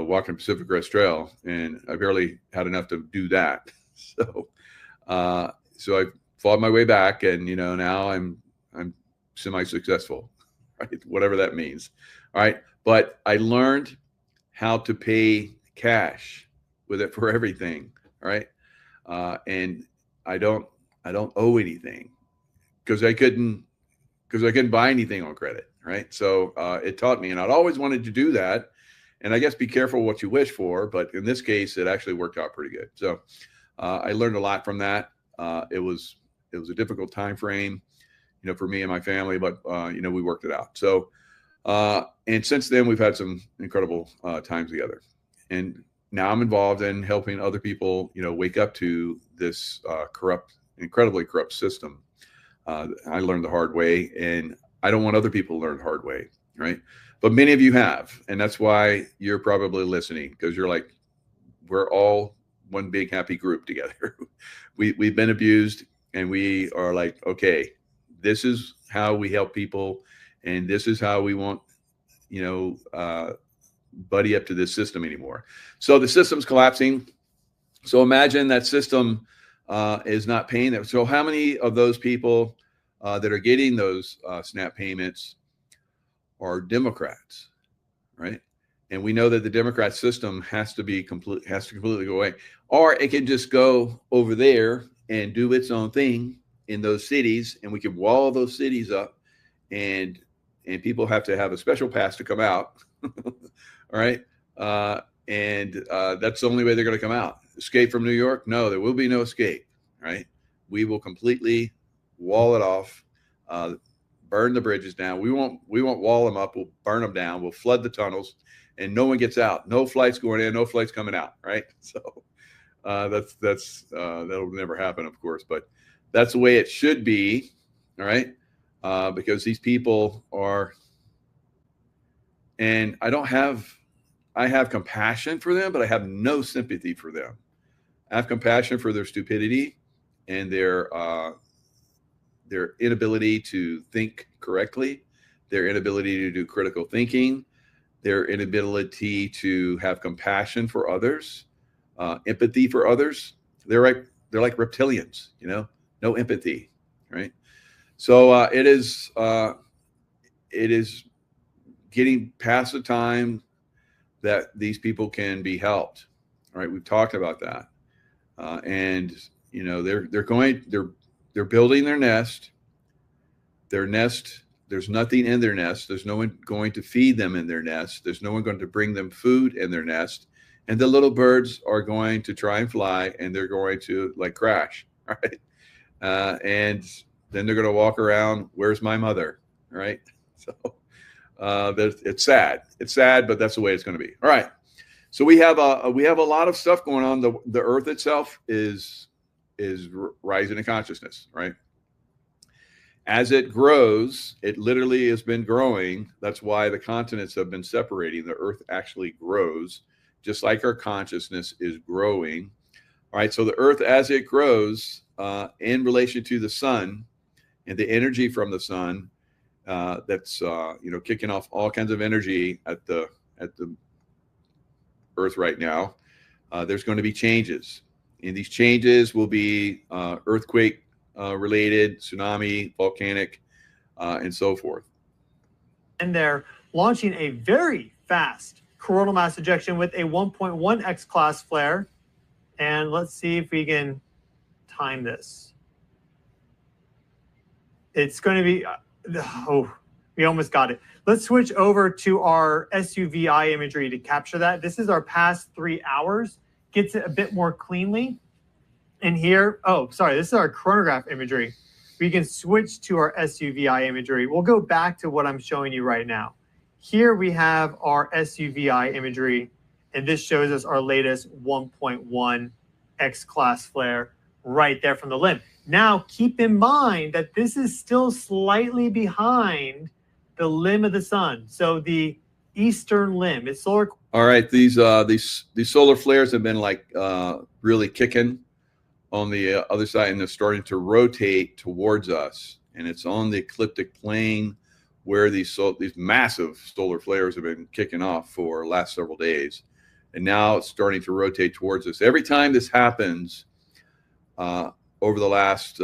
walking Pacific Crest Trail, and I barely had enough to do that. So I fought my way back, and now I'm semi-successful, right? Whatever that means. All right. But I learned how to pay cash with it for everything. All right. And I don't owe anything because I couldn't buy anything on credit. Right. So it taught me, and I'd always wanted to do that. And I guess be careful what you wish for. But in this case, it actually worked out pretty good. So I learned a lot from that. It was a difficult time frame, for me and my family, but we worked it out. So and since then we've had some incredible times together. And now I'm involved in helping other people, wake up to this incredibly corrupt system. I learned the hard way, and I don't want other people to learn the hard way, right? But many of you have, and that's why you're probably listening, because you're like, we're all one big happy group together. We've been abused, and we are like, okay, this is how we help people, and this is how we want, buddy up to this system anymore. So the system's collapsing. So imagine that system is not paying them. So how many of those people that are getting those SNAP payments are Democrats, right? And we know that the Democrat system has to completely go away, or it can just go over there and do its own thing in those cities, and we can wall those cities up, and people have to have a special pass to come out. All right. And that's the only way they're going to come out. Escape from New York? No, there will be no escape. Right. We will completely wall it off, burn the bridges down. We won't wall them up. We'll burn them down. We'll flood the tunnels, and no one gets out. No flights going in, no flights coming out. Right. So that'll never happen, of course, but that's the way it should be. All right. Because these people are, and I don't have I have compassion for them, but I have no sympathy for them. I have compassion for their stupidity and their inability to think correctly, their inability to do critical thinking, their inability to have compassion for others, empathy for others. They're like reptilians, no empathy, right? So it is getting past the time that these people can be helped. All right, we've talked about that, and they're building their nest. Their nest, there's nothing in their nest. There's no one going to feed them in their nest. There's no one going to bring them food in their nest. And the little birds are going to try and fly, and they're going to crash, right? And then they're going to walk around. Where's my mother, right? So it's sad. It's sad, but that's the way it's going to be. All right. So we have a lot of stuff going on. The Earth itself is rising in consciousness, right? As it grows, it literally has been growing. That's why the continents have been separating. The Earth actually grows, just like our consciousness is growing. All right. So the Earth, as it grows, in relation to the sun and the energy from the sun, that's kicking off all kinds of energy at the Earth right now. There's going to be changes, and these changes will be earthquake related, tsunami, volcanic, and so forth. And they're launching a very fast coronal mass ejection with a 1.1 X-class flare. And let's see if we can time this. It's going to be, we almost got it. Let's switch over to our SUVI imagery to capture that. This is our past 3 hours, gets it a bit more cleanly. And here, this is our chronograph imagery. We can switch to our SUVI imagery. We'll go back to what I'm showing you right now. Here we have our SUVI imagery, and this shows us our latest 1.1 X-class flare right there from the limb. Now, keep in mind that this is still slightly behind the limb of the sun. So the eastern limb, it's solar. All right, these solar flares have been really kicking on the other side, and they're starting to rotate towards us. And it's on the ecliptic plane where these massive solar flares have been kicking off for the last several days. And now it's starting to rotate towards us. Every time this happens over the last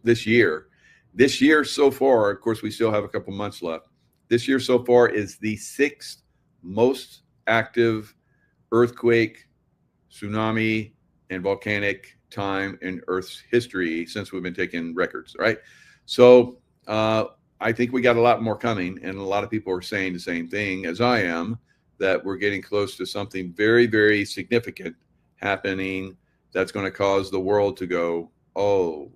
this year so far, of course, we still have a couple months left. This year so far is the 6th most active earthquake, tsunami, and volcanic time in Earth's history since we've been taking records, right? So I think we got a lot more coming, and a lot of people are saying the same thing as I am, that we're getting close to something very, very significant happening that's going to cause the world to go, oh,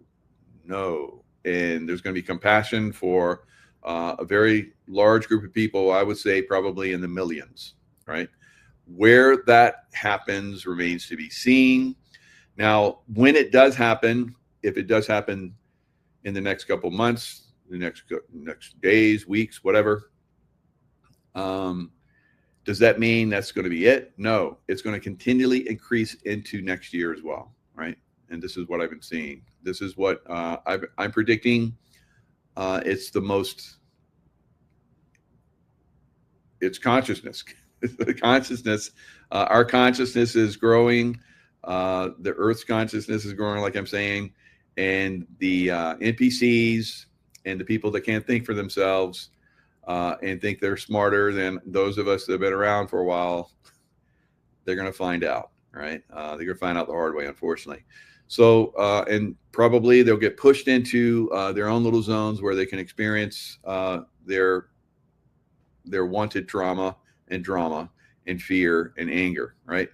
no. And there's going to be compassion for a very large group of people, I would say probably in the millions, right? Where that happens remains to be seen. Now, when it does happen, if it does happen in the next couple months, the next days, weeks, whatever, does that mean that's going to be it? No, it's going to continually increase into next year as well, right? And this is what I've been seeing. This is what I'm predicting. It's consciousness. The consciousness, our consciousness is growing. The Earth's consciousness is growing, like I'm saying, and the NPCs and the people that can't think for themselves and think they're smarter than those of us that have been around for a while, they're going to find out, right? They're going to find out the hard way, unfortunately. So, and probably they'll get pushed into their own little zones where they can experience their wanted trauma and drama and fear and anger, right?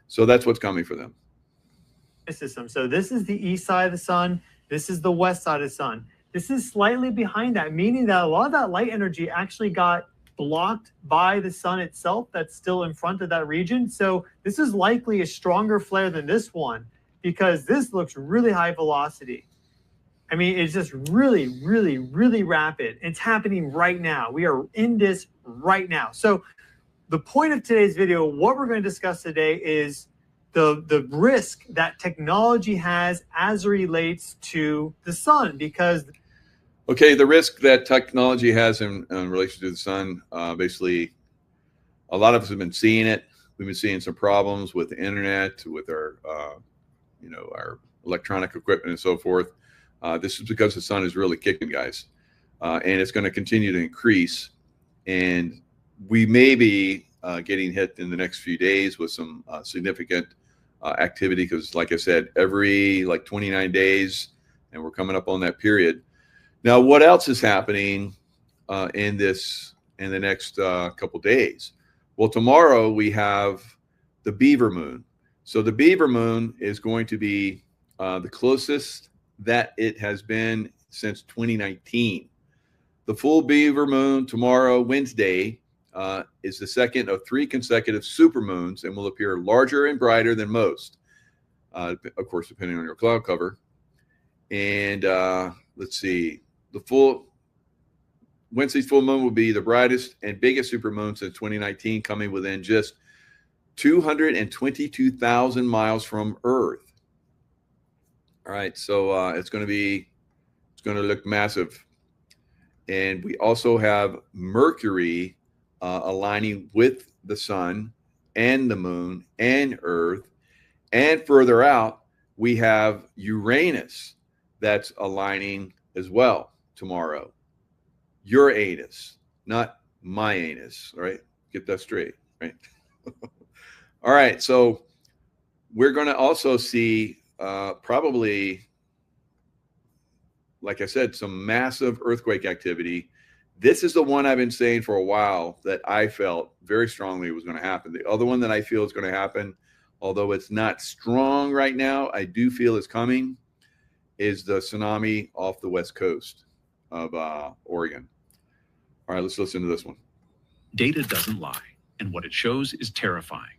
So that's what's coming for them. System. So this is the east side of the sun. This is the west side of the sun. This is slightly behind that, meaning that a lot of that light energy actually got blocked by the sun itself that's still in front of that region. So this is likely a stronger flare than this one because this looks really high velocity. I mean, it's just really, really, really rapid. It's happening right now. We are in this right now. So the point of today's video, what we're going to discuss today is the risk that technology has as it relates to the sun, because okay, the risk that technology has in relation to the sun, basically, a lot of us have been seeing it. We've been seeing some problems with the internet, with our, our electronic equipment and so forth. This is because the sun is really kicking, guys, and it's going to continue to increase. And we may be getting hit in the next few days with some significant activity, because, like I said, every 29 days, and we're coming up on that period. Now, what else is happening in the next couple days? Well, tomorrow we have the Beaver Moon. So the Beaver Moon is going to be the closest that it has been since 2019. The full Beaver Moon tomorrow, Wednesday, is the second of 3 consecutive supermoons and will appear larger and brighter than most, of course, depending on your cloud cover. And let's see, Wednesday's full moon will be the brightest and biggest supermoon since 2019, coming within just 222,000 miles from Earth. All right, so it's going to look massive. And we also have Mercury aligning with the sun and the moon and Earth. And further out, we have Uranus that's aligning as well tomorrow. Your anus, not my anus, all right? Get that straight, right? All right, so we're going to also see probably, like I said, some massive earthquake activity. This is the one I've been saying for a while that I felt very strongly was going to happen. The other one that I feel is going to happen, although it's not strong right now, I do feel is coming, is the tsunami off the west coast of Oregon. All right, let's listen to this one. Data doesn't lie, and what it shows is terrifying.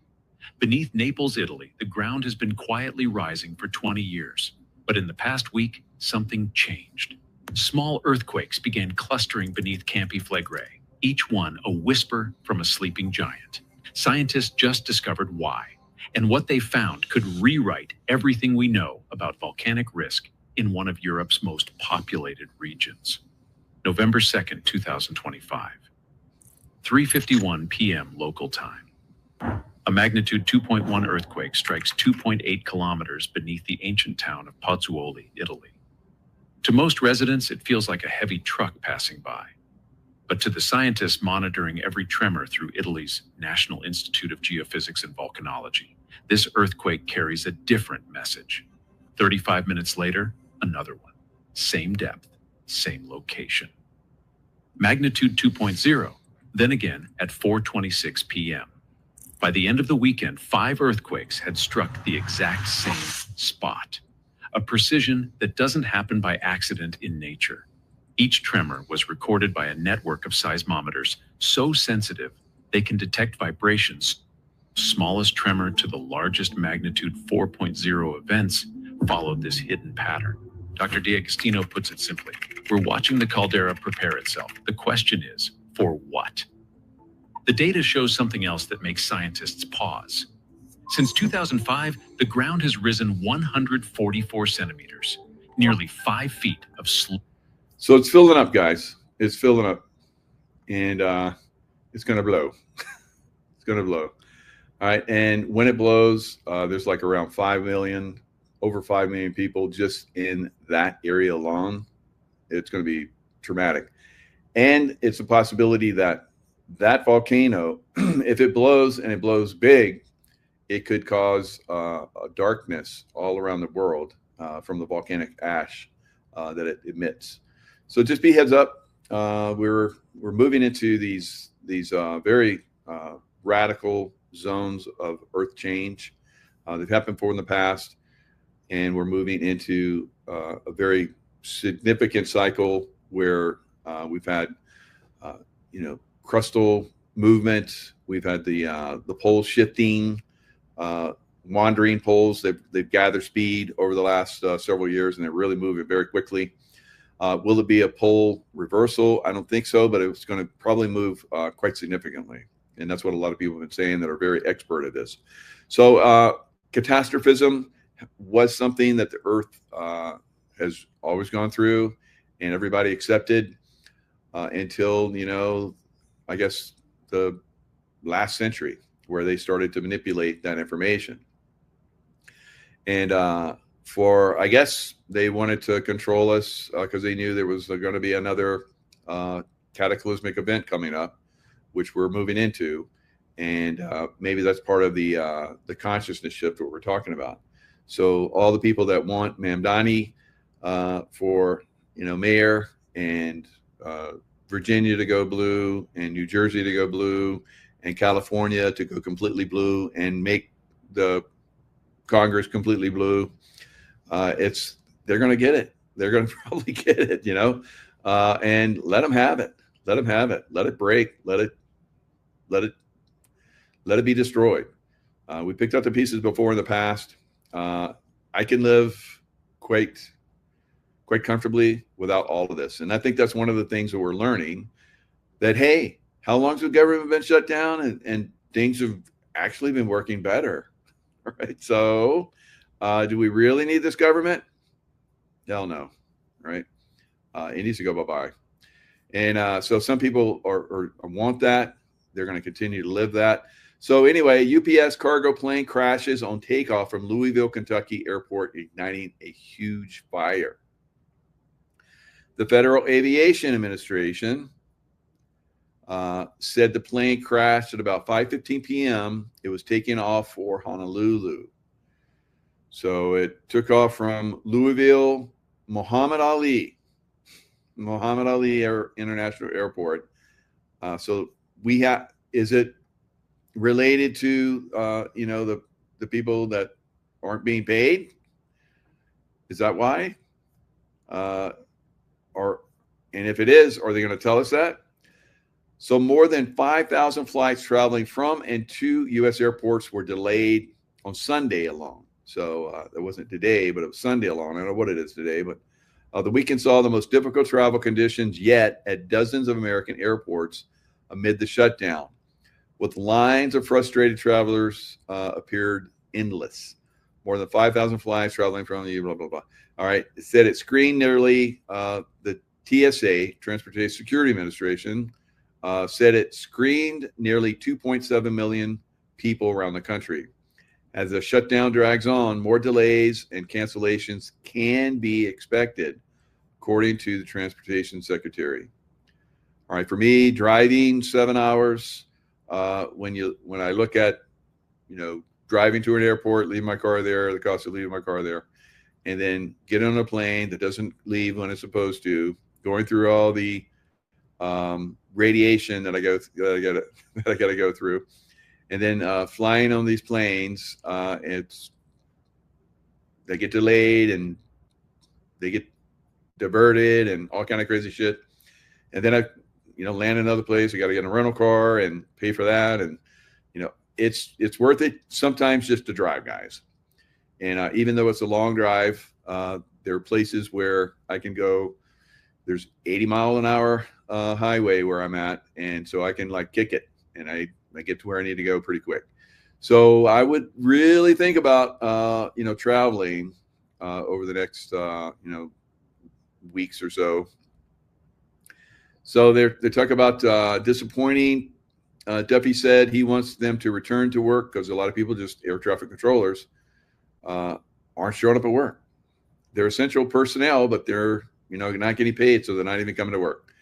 Beneath Naples, Italy, the ground has been quietly rising for 20 years. But in the past week, something changed. Small earthquakes began clustering beneath Campi Flegrei, each one a whisper from a sleeping giant. Scientists just discovered why, and what they found could rewrite everything we know about volcanic risk in one of Europe's most populated regions. November 2nd, 2025, 3:51 p.m. local time. A magnitude 2.1 earthquake strikes 2.8 kilometers beneath the ancient town of Pozzuoli, Italy. To most residents, it feels like a heavy truck passing by. But to the scientists monitoring every tremor through Italy's National Institute of Geophysics and Volcanology, this earthquake carries a different message. 35 minutes later, another one. Same depth, same location. Magnitude 2.0, then again at 4:26 p.m. By the end of the weekend, 5 earthquakes had struck the exact same spot, a precision that doesn't happen by accident in nature. Each tremor was recorded by a network of seismometers so sensitive they can detect vibrations. Smallest tremor to the largest magnitude 4.0 events followed this hidden pattern. Dr. D'Agostino puts it simply, we're watching the caldera prepare itself. The question is, for what? The data shows something else that makes scientists pause. Since 2005, the ground has risen 144 centimeters, nearly 5 feet of slope. So it's filling up, guys. It's filling up. And it's going to blow. It's going to blow. All right. And when it blows, there's like around 5 million, over 5 million people just in that area alone. It's going to be traumatic. And it's a possibility that that volcano, if it blows and it blows big, it could cause a darkness all around the world from the volcanic ash that it emits. So just be heads up. We're moving into these very radical zones of earth change. They've happened before in the past, and we're moving into a very significant cycle where we've had crustal movement. We've had the poles shifting, wandering poles. They've gathered speed over the last several years, and they're really moving very quickly. Will it be a pole reversal? I don't think so, but it's going to probably move quite significantly. And that's what a lot of people have been saying that are very expert at this. So catastrophism was something that the Earth has always gone through and everybody accepted until, I guess the last century, where they started to manipulate that information. And I guess they wanted to control us because they knew there was going to be another cataclysmic event coming up, which we're moving into. And maybe that's part of the consciousness shift that we're talking about. So all the people that want Mamdani for, mayor, and Virginia to go blue, and New Jersey to go blue, and California to go completely blue and make the Congress completely blue, they're going to get it. They're going to probably get it, and let them have it. Let them have it. Let it break. Let it be destroyed. We picked up the pieces before in the past. I can live quite comfortably without all of this. And I think that's one of the things that we're learning, that, hey, how long has the government been shut down? And things have actually been working better, right? So do we really need this government? Hell no, right? It needs to go bye-bye. And so some people are want that. They're going to continue to live that. So anyway, UPS cargo plane crashes on takeoff from Louisville, Kentucky airport, igniting a huge fire. The Federal Aviation Administration said the plane crashed at about 5:15 p.m. It was taking off for Honolulu. So it took off from Louisville, Muhammad Ali International Airport. So we have, is it related to, the people that aren't being paid? Is that why? And if it is, are they going to tell us that? So more than 5,000 flights traveling from and to U.S. airports were delayed on Sunday alone. So that wasn't today, but it was Sunday alone. I don't know what it is today, but the weekend saw the most difficult travel conditions yet at dozens of American airports amid the shutdown, with lines of frustrated travelers appeared endless. More than 5,000 flights traveling from the blah, blah, blah. All right. It said it screened nearly, the TSA, Transportation Security Administration, said it screened nearly 2.7 million people around the country. As the shutdown drags on, more delays and cancellations can be expected, according to the Transportation Secretary. All right, for me, driving 7 hours, when I look at, driving to an airport, leave my car there, the cost of leaving my car there, and then get on a plane that doesn't leave when it's supposed to, going through all the radiation that I got to go through, and then flying on these planes, they get delayed and they get diverted and all kind of crazy shit. And then I, land another place. I got to get a rental car and pay for that, and it's worth it sometimes just to drive, guys. And even though it's a long drive, there are places where I can go. There's 80-mile-an-hour highway where I'm at, and so I can kick it, and I get to where I need to go pretty quick. So I would really think about traveling over the next weeks or so. So they talk about disappointing. Duffy said he wants them to return to work because a lot of people, just air traffic controllers, aren't showing up at work. They're essential personnel, but they're not getting paid, so they're not even coming to work.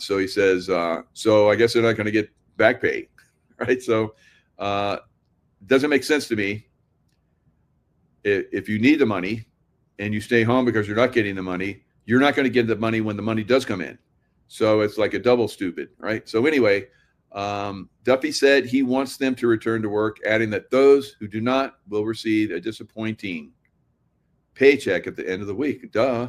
So he says, so I guess they're not going to get back pay, right? So it doesn't make sense to me. If you need the money and you stay home because you're not getting the money, you're not going to get the money when the money does come in. So it's like a double stupid, right? So anyway, Duffy said he wants them to return to work, adding that those who do not will receive a disappointing paycheck at the end of the week. Duh.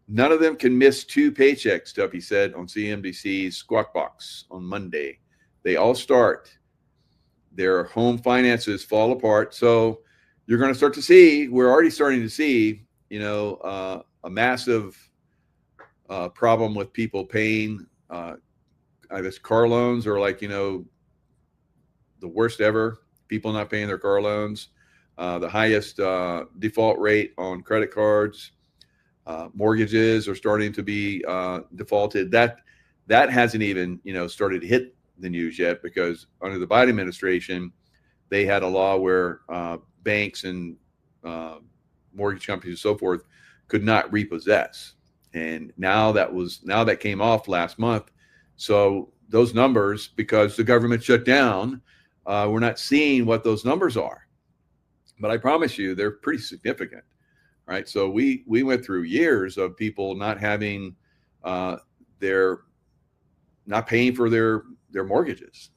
None of them can miss 2 paychecks, Duffy said on CNBC's Squawk Box on Monday. They all start. Their home finances fall apart. So you're going to start to see, we're already starting to see, a massive problem with people paying This car loans are like, the worst ever. People not paying their car loans, the highest default rate on credit cards. Mortgages are starting to be defaulted. That hasn't even started to hit the news yet, because under the Biden administration, they had a law where banks and mortgage companies and so forth could not repossess. And now that came off last month. So those numbers, because the government shut down, we're not seeing what those numbers are. But I promise you, they're pretty significant, right? So we went through years of people not having not paying for their mortgages.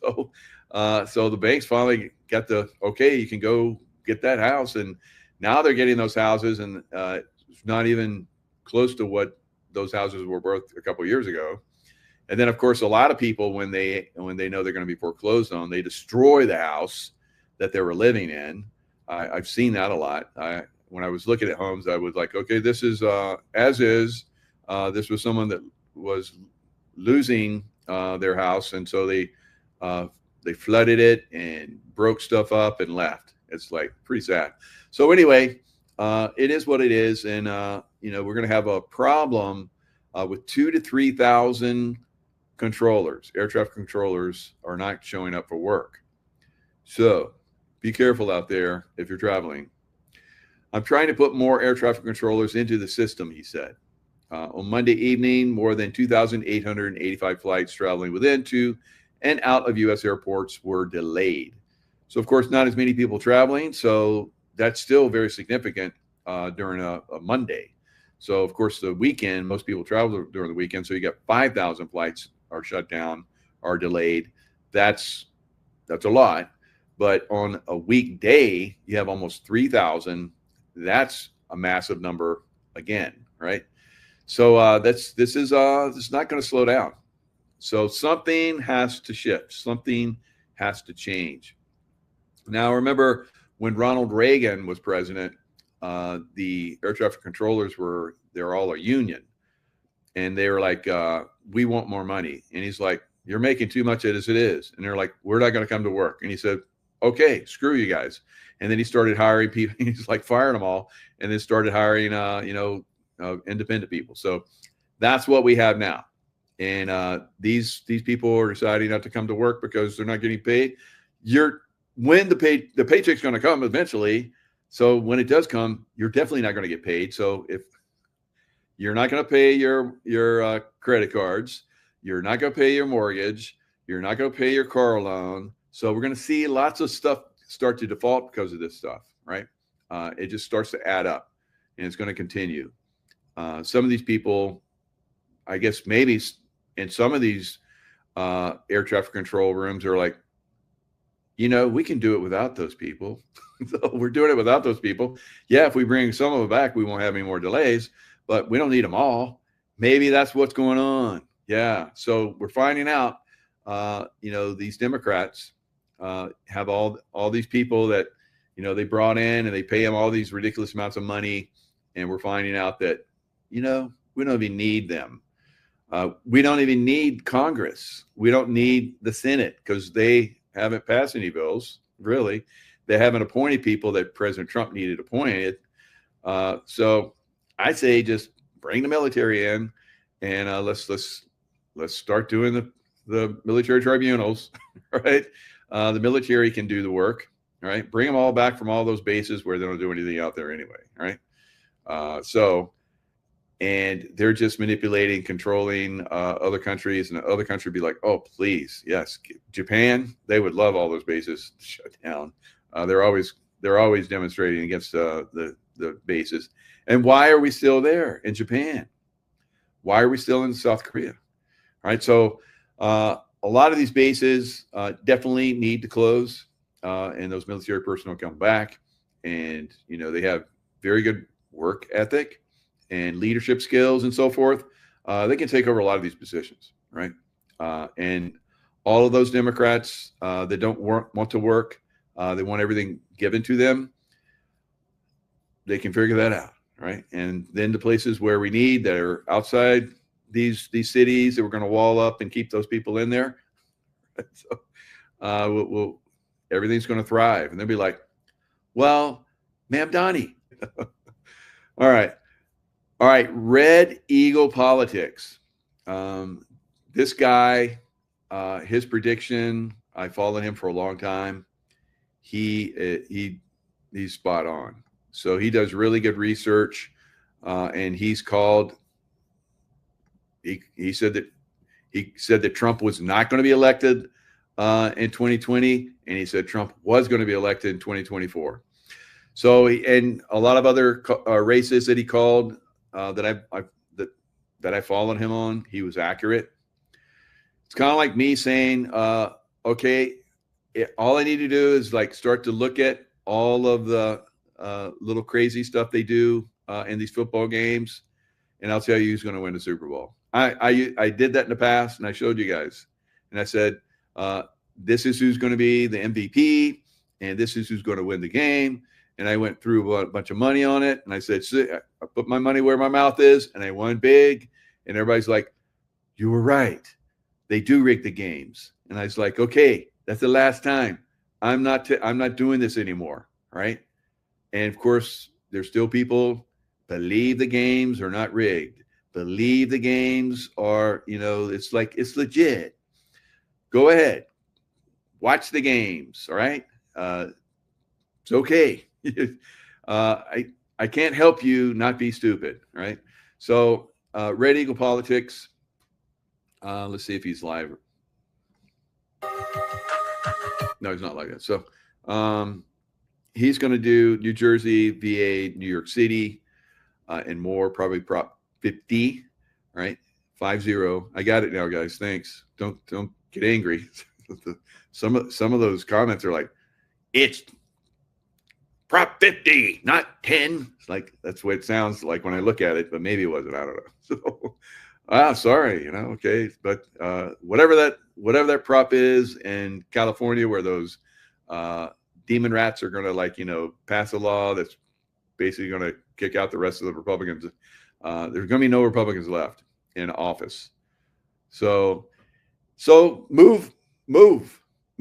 So the banks finally got the okay, you can go get that house, and now they're getting those houses, and it's not even close to what those houses were worth a couple of years ago. And then, of course, a lot of people, when they know they're going to be foreclosed on, they destroy the house that they were living in. I've seen that a lot. When I was looking at homes, I was like, okay, this is as is. This was someone that was losing their house, and so they flooded it and broke stuff up and left. It's like pretty sad. So anyway, it is what it is, and we're going to have a problem with 2,000 to 3,000 controllers. Air traffic controllers are not showing up for work. So be careful out there if you're traveling. I'm trying to put more air traffic controllers into the system, he said. On Monday evening, more than 2,885 flights traveling within to and out of U.S. airports were delayed. So, of course, not as many people traveling. So that's still very significant during a Monday. So, of course, the weekend, most people travel during the weekend. So you got 5,000 flights are shut down, are delayed. That's a lot. But on a weekday, you have almost 3,000. That's a massive number again, right? So this is not going to slow down. So something has to shift. Something has to change. Now, remember when Ronald Reagan was president, the air traffic controllers they're all a union, and they were like, we want more money. And he's like, you're making too much as it is. And they're like, we're not going to come to work. And he said, okay, screw you guys. And then he started hiring people. He's like firing them all, and then started hiring, independent people. So that's what we have now. And these people are deciding not to come to work because they're not getting paid. When the paycheck's going to come eventually. So when it does come, you're definitely not going to get paid. So if you're not going to pay your credit cards, you're not going to pay your mortgage, you're not going to pay your car loan. So we're going to see lots of stuff start to default because of this stuff, right? It just starts to add up, and it's going to continue. Some of these people, I guess maybe in some of these air traffic control rooms are like, we can do it without those people. So we're doing it without those people. Yeah, if we bring some of them back, we won't have any more delays, but we don't need them all. Maybe that's what's going on. Yeah. So we're finding out, these Democrats have all these people that, they brought in, and they pay them all these ridiculous amounts of money. And we're finding out that, we don't even need them. We don't even need Congress. We don't need the Senate because they haven't passed any bills, really. They haven't appointed people that President Trump needed appointed. So I say just bring the military in, and let's start doing the military tribunals, right? The military can do the work, right? Bring them all back from all those bases where they don't do anything out there anyway, right? And they're just manipulating, controlling other countries, and the other country would be like, oh, please, yes. Japan, they would love all those bases shut down. They're always demonstrating against the bases. And why are we still there in Japan? Why are we still in South Korea? All right. So a lot of these bases definitely need to close, and those military personnel come back, and they have very good work ethic and leadership skills and so forth. They can take over a lot of these positions, right? And all of those Democrats that don't want to work, they want everything given to them. They can figure that out, right? And then the places where we need that are outside these cities that we're going to wall up and keep those people in there. So, everything's going to thrive. And they'll be like, well, Mamdani. All right. Red Eagle Politics. This guy, his prediction, I followed him for a long time. He's spot on. So he does really good research, and he said that Trump was not going to be elected in 2020, and he said Trump was going to be elected in 2024. So, and a lot of other races that he called that I followed him on, he was accurate. It's kind of like me saying, okay, all I need to do is like start to look at all of the little crazy stuff they do in these football games, and I'll tell you who's going to win the Super Bowl. I did that in the past, and I showed you guys, and I said, this is who's going to be the MVP, and this is who's going to win the game. And I went through a bunch of money on it, and I said, I put my money where my mouth is, and I won big. And everybody's like, you were right. They do rig the games. And I was like, okay, that's the last time. I'm not doing this anymore, right? And of course, there's still people believe the games are not rigged. Believe the games are, it's like, it's legit. Go ahead. Watch the games, all right? It's okay. I can't help you not be stupid, right? So Red Eagle Politics. Let's see if he's live. No, he's not like that. So he's going to do New Jersey, VA, New York City, and more. Probably Prop 50, right? 50. I got it now, guys. Thanks. Don't get angry. Some of those comments are like, it's Prop 50, not 10. It's like, that's what it sounds like when I look at it, but maybe it wasn't. I don't know. So, sorry, okay. But whatever that prop is in California, where those demon rats are going to pass a law that's basically going to kick out the rest of the Republicans. There's going to be no Republicans left in office. So move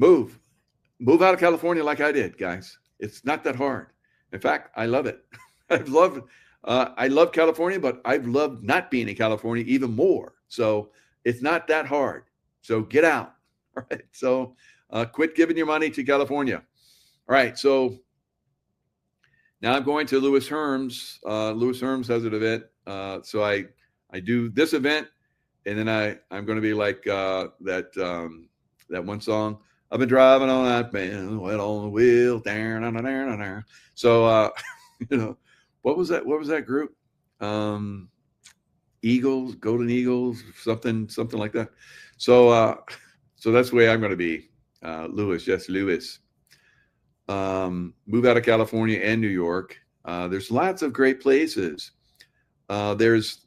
out of California like I did, guys. It's not that hard. In fact, I love it. I love California, but I've loved not being in California even more. So it's not that hard. So get out. All right. So quit giving your money to California. All right. So now I'm going to Lewis Herms. Lewis Herms has an event. So I do this event, and then I'm going to be like that one song. I've been driving on that man, wet on the wheel. So, what was that group? Eagles, Golden Eagles, something like that. So that's the way I'm going to be. Lewis, yes, Lewis. Move out of California and New York. There's lots of great places. There's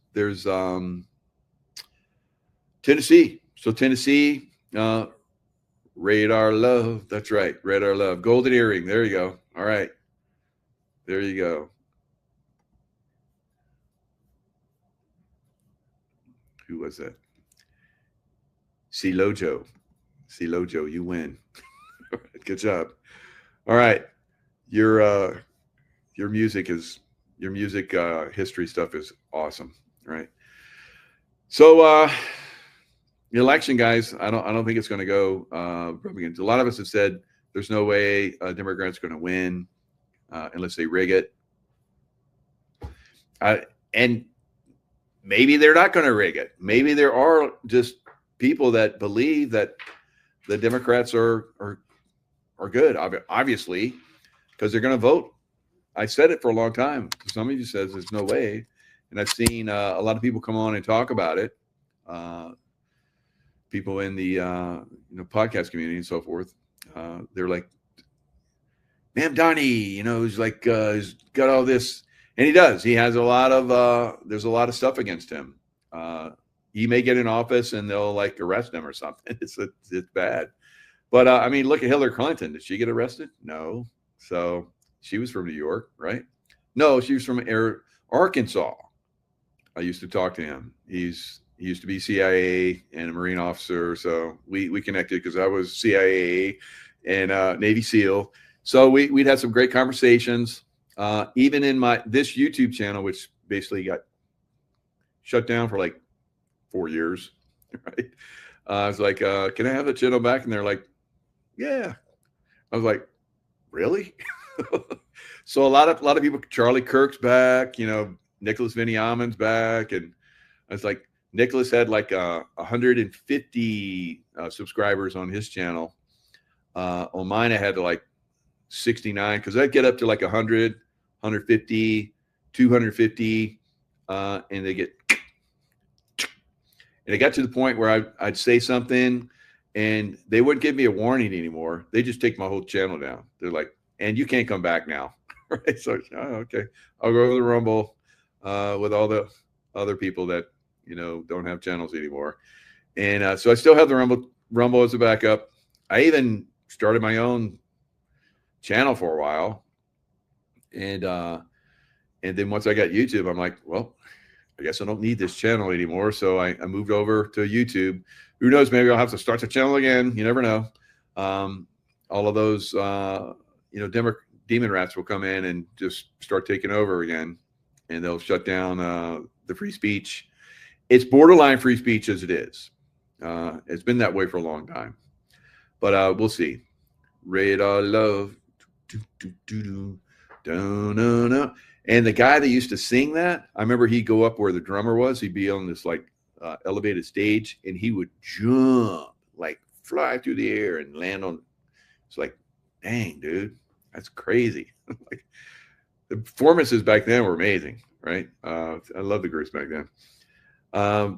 Tennessee. So Tennessee, Radar Love. That's right. Radar Love. Golden Earring. There you go. All right. There you go. Who was that? C-Lojo. C-Lojo, you win. Good job. All right. Your music history stuff is awesome. Right. So the election, guys, I don't think it's going to go Republicans. A lot of us have said there's no way Democrats are going to win unless they rig it. And maybe they're not going to rig it. Maybe there are just people that believe that the Democrats are good, obviously, because they're going to vote. I said it for a long time. Some of you says there's no way. And I've seen a lot of people come on and talk about it. People in the podcast community and so forth. They're like, Mamdani, he's like he's got all this, and he does. He has a lot of there's a lot of stuff against him. He may get in office and they'll like arrest him or something. It's bad. But I mean, look at Hillary Clinton. Did she get arrested? No. So she was from New York, right? No, she was from Arkansas. I used to talk to him. He's He used to be CIA and a Marine officer. So we connected because I was CIA and Navy SEAL. So we'd had some great conversations. Even in this YouTube channel, which basically got shut down for like 4 years, right? I was like, can I have the channel back? And they're like, yeah. I was like, really? So a lot of people, Charlie Kirk's back, Nicholas Vinny-Ammon's back. And I was like, Nicholas had like 150 subscribers on his channel. On mine, I had like 69 because I'd get up to like 100, 150, 250, and they get. And it got to the point where I'd say something and they wouldn't give me a warning anymore. They just take my whole channel down. They're like, and you can't come back now. Right? So, okay, I'll go over the Rumble with all the other people that, don't have channels anymore. And so I still have the Rumble as a backup. I even started my own channel for a while. And then once I got YouTube, I'm like, well, I guess I don't need this channel anymore. So I moved over to YouTube. Who knows? Maybe I'll have to start the channel again. You never know. All of those, demon rats will come in and just start taking over again, and they'll shut down the free speech. It's borderline free speech as it is. It's been that way for a long time, but we'll see. Radar love. And the guy that used to sing that, I remember he'd go up where the drummer was. He'd be on this like elevated stage, and he would jump, like fly through the air and land on. It's like, dang, dude, that's crazy. Like the performances back then were amazing, right? I love the groups back then. I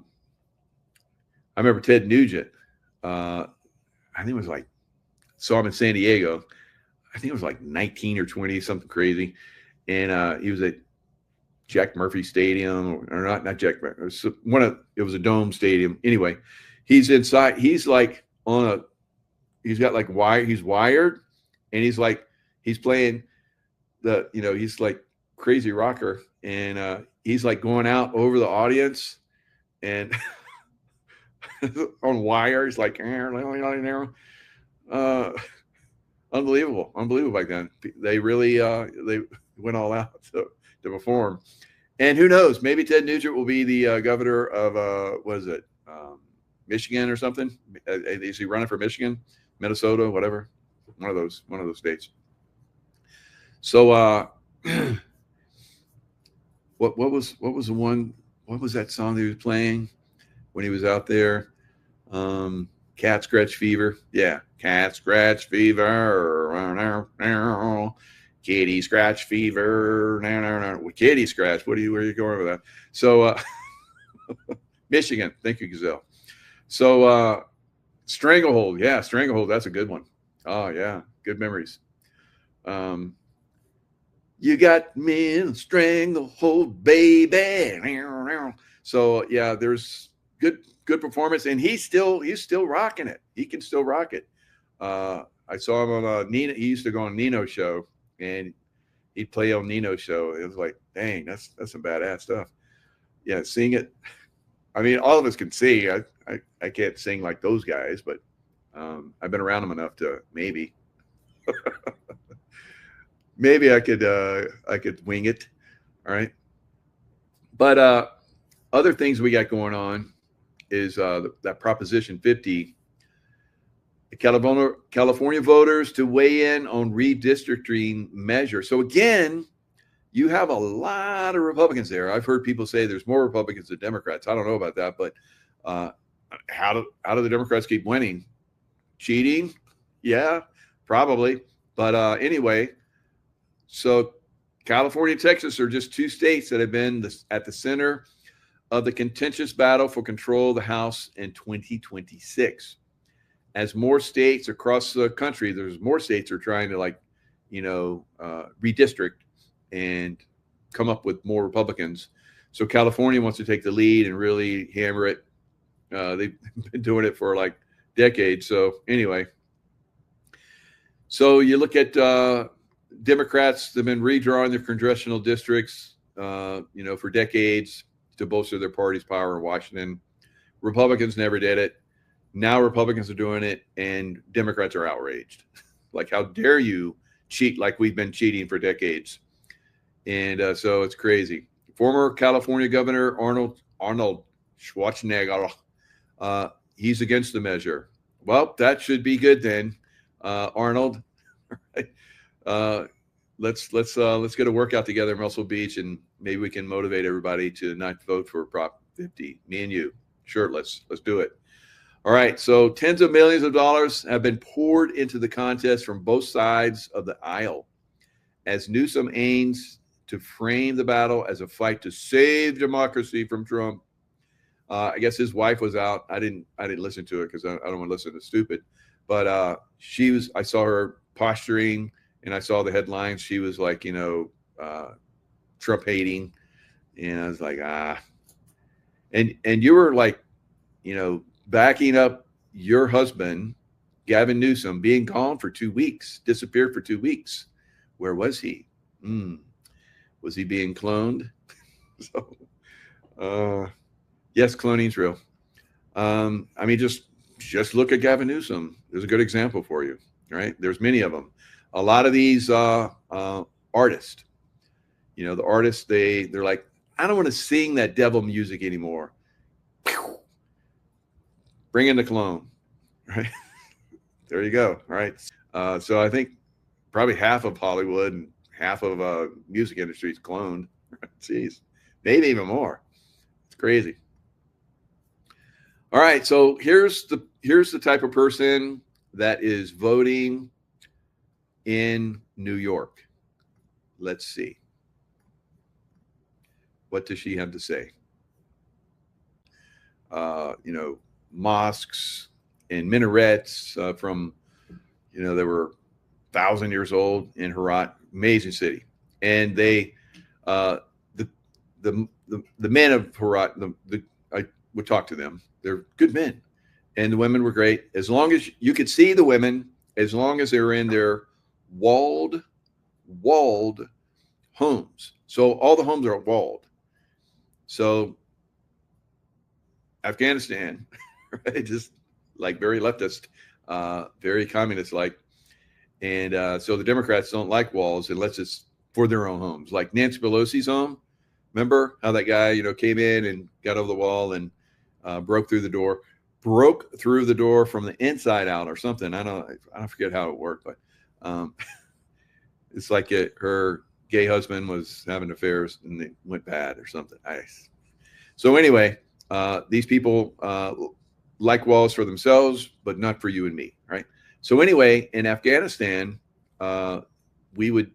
remember Ted Nugent. I think it was like, saw him in San Diego. I think it was like 19 or 20, something crazy. And he was at Jack Murphy Stadium, or not Jack Murphy. It was a dome stadium. Anyway, he's inside. He's like he's got like wire. He's wired, and he's playing he's like crazy rocker, and he's like going out over the audience, and on wire. He's like, unbelievable back then. They really they went all out to perform. And who knows, maybe Ted Nugent will be the governor of Michigan or something. Is he running for Michigan, Minnesota, whatever, one of those states? So what was the one? What was that song he was playing when he was out there? Cat Scratch Fever. Yeah, Cat Scratch Fever. Kitty Scratch Fever. No. Kitty Scratch. Where are you going with that? So Michigan. Thank you, Gazelle. So Stranglehold. Yeah, Stranglehold. That's a good one. Oh, yeah. Good memories. You got me in stranglehold, baby. So yeah, there's good performance, and he's still rocking it. He can still rock it. I saw him on Nino. He used to go on Nino's show, and he'd play on Nino's show. It was like, dang, that's some badass stuff. Yeah, sing it. I mean, all of us can sing. I can't sing like those guys, but I've been around them enough to maybe. Maybe I could wing it. All right. But other things we got going on is that Proposition 50, the California voters to weigh in on redistricting measure. So again, you have a lot of Republicans there. I've heard people say there's more Republicans than Democrats. I don't know about that, but how do the Democrats keep winning? Cheating? Yeah, probably. But anyway, so California and Texas are just two states that have been at the center of the contentious battle for control of the House in 2026. As more states across the country, there's more states are trying to redistrict and come up with more Republicans. So California wants to take the lead and really hammer it. They've been doing it for like decades. So anyway, so you look at Democrats, they've been redrawing their congressional districts, for decades to bolster their party's power in Washington. Republicans never did it. Now Republicans are doing it, and Democrats are outraged. Like, how dare you cheat like we've been cheating for decades? And so it's crazy. Former California Governor Arnold Schwarzenegger, he's against the measure. Well, that should be good then, Arnold. Let's get a workout together in Muscle Beach, and maybe we can motivate everybody to not vote for Prop 50. Me and you, shirtless. Let's do it. All right. So tens of millions of dollars have been poured into the contest from both sides of the aisle as Newsom aims to frame the battle as a fight to save democracy from Trump. I guess his wife was out. I didn't listen to it because I don't want to listen to stupid. But I saw her posturing, and I saw the headlines. She was like, Trump hating, and I was like, and you were like, backing up your husband, Gavin Newsom, being gone for 2 weeks, disappeared for 2 weeks. Where was he? Was he being cloned? Yes, cloning's real. Just look at Gavin Newsom. There's a good example for you, right? There's many of them. A lot of these artists, the artists, they're like, I don't want to sing that devil music anymore. Bring in the clone, right? There you go, right? So I think probably half of Hollywood and half of music industry is cloned. Jeez, maybe even more. It's crazy. All right, so here's the type of person that is voting in New York. Let's see. What does she have to say? Mosques and minarets from, they were 1,000 years old in Herat, amazing city. And they, the men of Herat, I would talk to them. They're good men, and the women were great. As long as you could see the women, as long as they were in their walled homes. So all the homes are walled. So Afghanistan, right? Just like very leftist, very communist-like. And so the Democrats don't like walls unless it's for their own homes. Like Nancy Pelosi's home. Remember how that guy, came in and got over the wall and broke through the door from the inside out or something. I don't forget how it worked, but it's like her gay husband was having affairs and it went bad or something. So anyway, these people like walls for themselves, but not for you and me, right? So anyway, in Afghanistan, we would,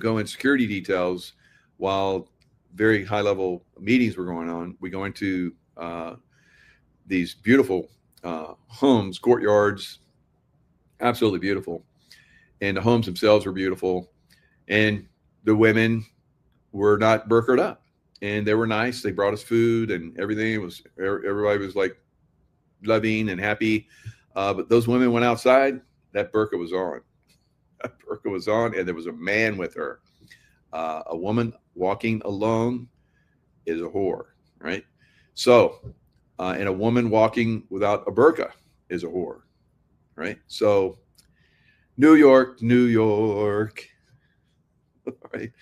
go in security details while very high-level meetings were going on. We go into these beautiful homes, courtyards, absolutely beautiful. And the homes themselves were beautiful. And the women were not burqa'd up. And they were nice. They brought us food and everything. Everybody was like loving and happy. But those women went outside. That burqa was on. That burqa was on, and there was a man with her. A woman walking alone is a whore, right? So, and a woman walking without a burqa is a whore, right? So, New York, right?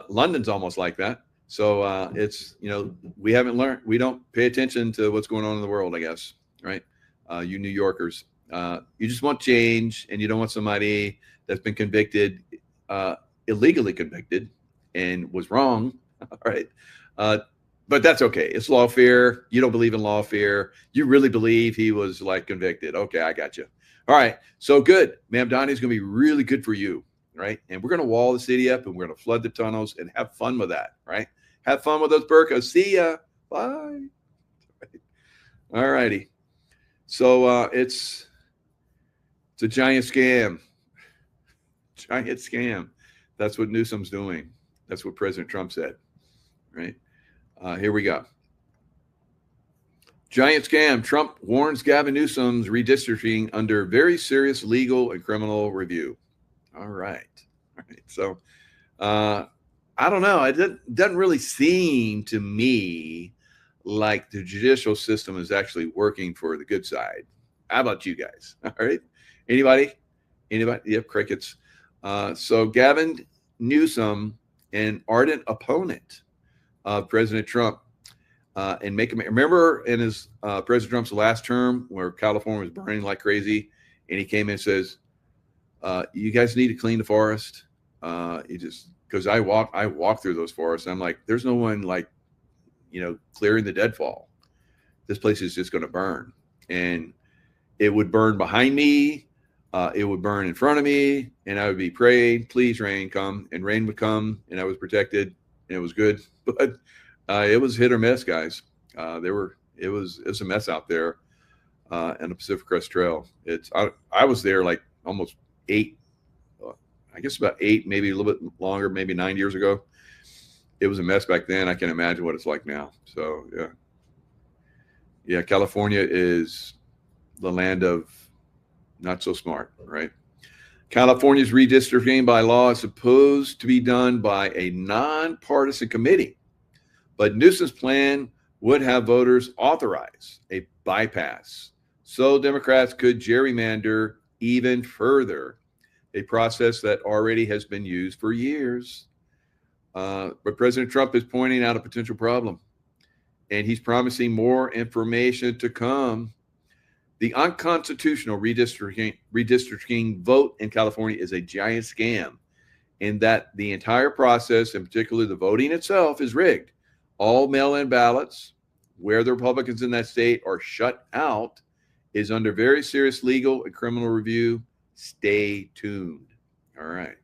London's almost like that. So it's, we haven't learned, we don't pay attention to what's going on in the world, I guess, right? You New Yorkers, you just want change, and you don't want somebody that's been convicted, illegally convicted, and was wrong, all right? But that's okay. It's lawfare. You don't believe in lawfare. You really believe he was like convicted. Okay, I got you. All right, so good. Mamdani's going to be really good for you, right? And we're going to wall the city up, and we're going to flood the tunnels and have fun with that, right? Have fun with those burqas. See ya. Bye. All righty. So it's a giant scam. Giant scam. That's what Newsom's doing. That's what President Trump said, right? Here we go. Giant scam. Trump warns Gavin Newsom's redistricting under very serious legal and criminal review. All right. All right. So I don't know. It doesn't really seem to me like the judicial system is actually working for the good side. How about you guys? All right. Anybody? Yep, crickets. So Gavin Newsom, an ardent opponent of President Trump, and remember in his President Trump's last term where California was burning like crazy, and he came in and says, you guys need to clean the forest. Because I walk through those forests, and I'm like, there's no one like, clearing the deadfall. This place is just going to burn, and it would burn behind me. It would burn in front of me, and I would be praying, please rain come, and rain would come, and I was protected, and it was good. But it was hit or miss, guys. It was a mess out there in the Pacific Crest Trail. I was there like almost 8, I guess about 8, maybe a little bit longer, maybe 9 years ago. It was a mess back then. I can imagine what it's like now. So yeah, California is the land of not so smart, right? California's redistricting by law is supposed to be done by a nonpartisan committee, but Newsom's plan would have voters authorize a bypass, so Democrats could gerrymander even further, a process that already has been used for years. But President Trump is pointing out a potential problem, and he's promising more information to come. The unconstitutional redistricting vote in California is a giant scam, in that the entire process, and particularly the voting itself, is rigged. All mail-in ballots, where the Republicans in that state are shut out, is under very serious legal and criminal review. Stay tuned. All right.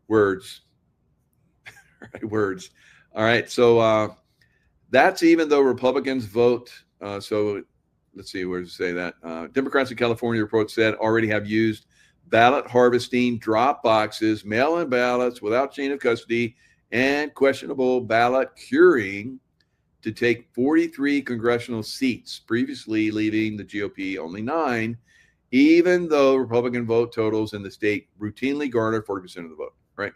Words. Words. All right. So that's even though Republicans vote. So let's see, where does it say that? Democrats in California, report said, already have used ballot harvesting, drop boxes, mail-in ballots without chain of custody, and questionable ballot curing to take 43 congressional seats, previously leaving the GOP only 9, even though Republican vote totals in the state routinely garner 40% of the vote, right?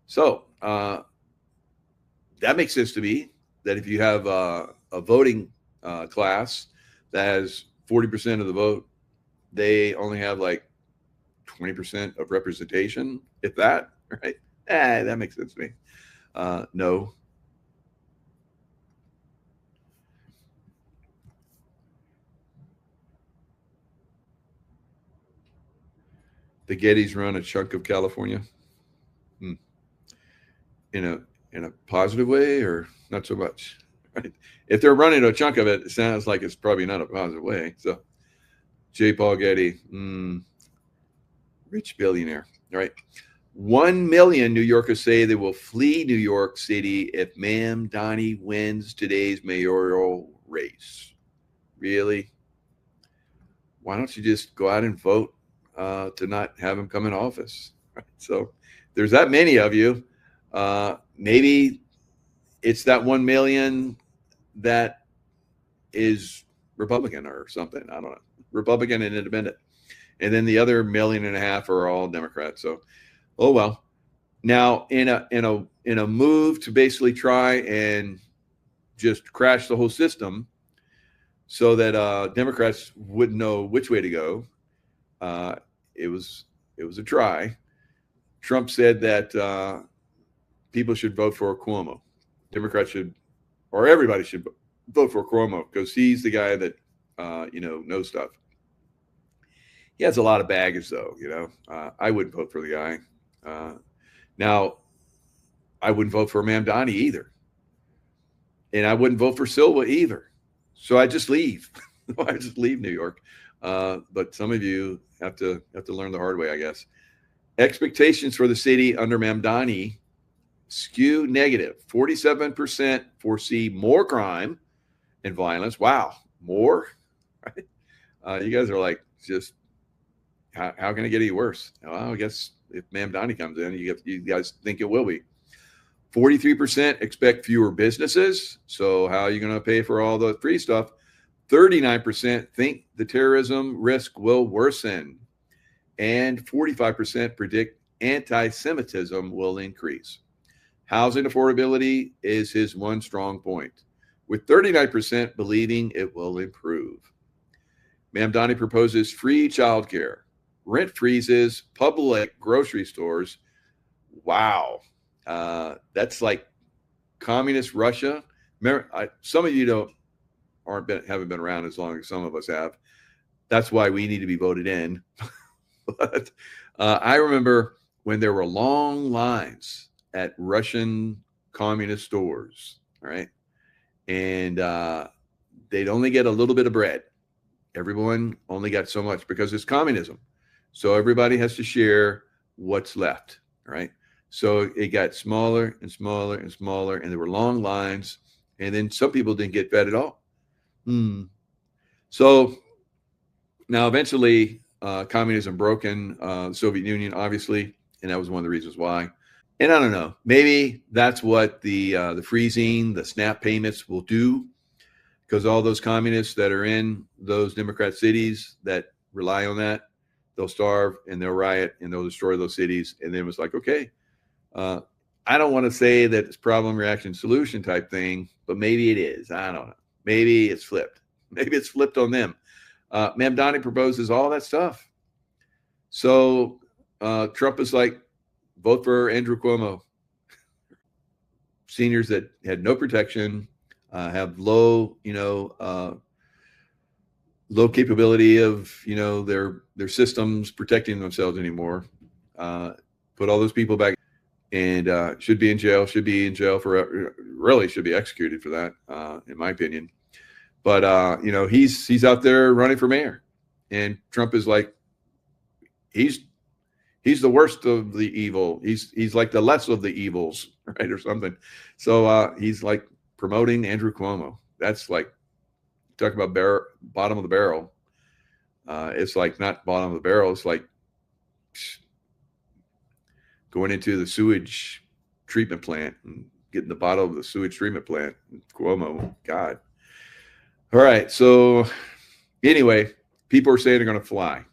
So that makes sense to me, that if you have a voting class that has 40% of the vote, they only have like 20% of representation, if that, right? That makes sense to me. No. The Gettys run a chunk of California. In a positive way, or not so much, right? If they're running a chunk of it, it sounds like it's probably not a positive way. So J. Paul Getty, rich billionaire, right? 1 million New Yorkers say they will flee New York City if Mamdani wins today's mayoral race. Really? Why don't you just go out and vote to not have him come in office? Right? So there's that many of you. Maybe it's that 1 million that is Republican or something. I don't know. Republican and independent. And then the other 1.5 million are all Democrats. So, oh well. Now, in a move to basically try and just crash the whole system so that Democrats wouldn't know which way to go, it was a try. Trump said that people should vote for Cuomo. Democrats should, or everybody should vote for Cuomo, because he's the guy that knows stuff. He has a lot of baggage, though. I wouldn't vote for the guy. Now, I wouldn't vote for Mamdani either, and I wouldn't vote for Silva either. So I just leave. I just leave New York. But some of you have to learn the hard way, I guess. Expectations for the city under Mamdani skew negative. 47% foresee more crime and violence. Wow, more? Right? You guys are like, just how can it get any worse? Well, I guess if Mamdani comes in, you guys think it will be. 43% expect fewer businesses. So how are you going to pay for all the free stuff? 39% think the terrorism risk will worsen. And 45% predict anti-Semitism will increase. Housing affordability is his one strong point, with 39% believing it will improve. Mamdani proposes free childcare, rent freezes, public grocery stores. Wow. That's like communist Russia. Remember, some of you haven't been around as long as some of us have. That's why we need to be voted in. But I remember when there were long lines at Russian communist stores, all right? And they'd only get a little bit of bread. Everyone only got so much because it's communism. So everybody has to share what's left, right? So it got smaller and smaller and smaller, and there were long lines, and then some people didn't get fed at all. So now eventually communism broke in the Soviet Union, obviously, and that was one of the reasons why. And I don't know, maybe that's what the freezing, the SNAP payments will do, because all those communists that are in those Democrat cities that rely on that, they'll starve and they'll riot and they'll destroy those cities. And then it was like, okay, I don't want to say that it's problem, reaction, solution type thing, but maybe it is. I don't know. Maybe it's flipped. Maybe it's flipped on them. Mamdani proposes all that stuff. So Trump is like, vote for Andrew Cuomo. Seniors that had no protection, have low, low capability of, their systems protecting themselves anymore. Put all those people back and should be in jail for, really should be executed for that, in my opinion. But, he's out there running for mayor, and Trump is like, he's the worst of the evil. He's like the less of the evils, right? Or something. So he's like promoting Andrew Cuomo. That's like, talk about bottom of the barrel. It's like not bottom of the barrel. It's like going into the sewage treatment plant and getting the bottom of the sewage treatment plant. Cuomo, God. All right. So anyway, people are saying they're going to fly.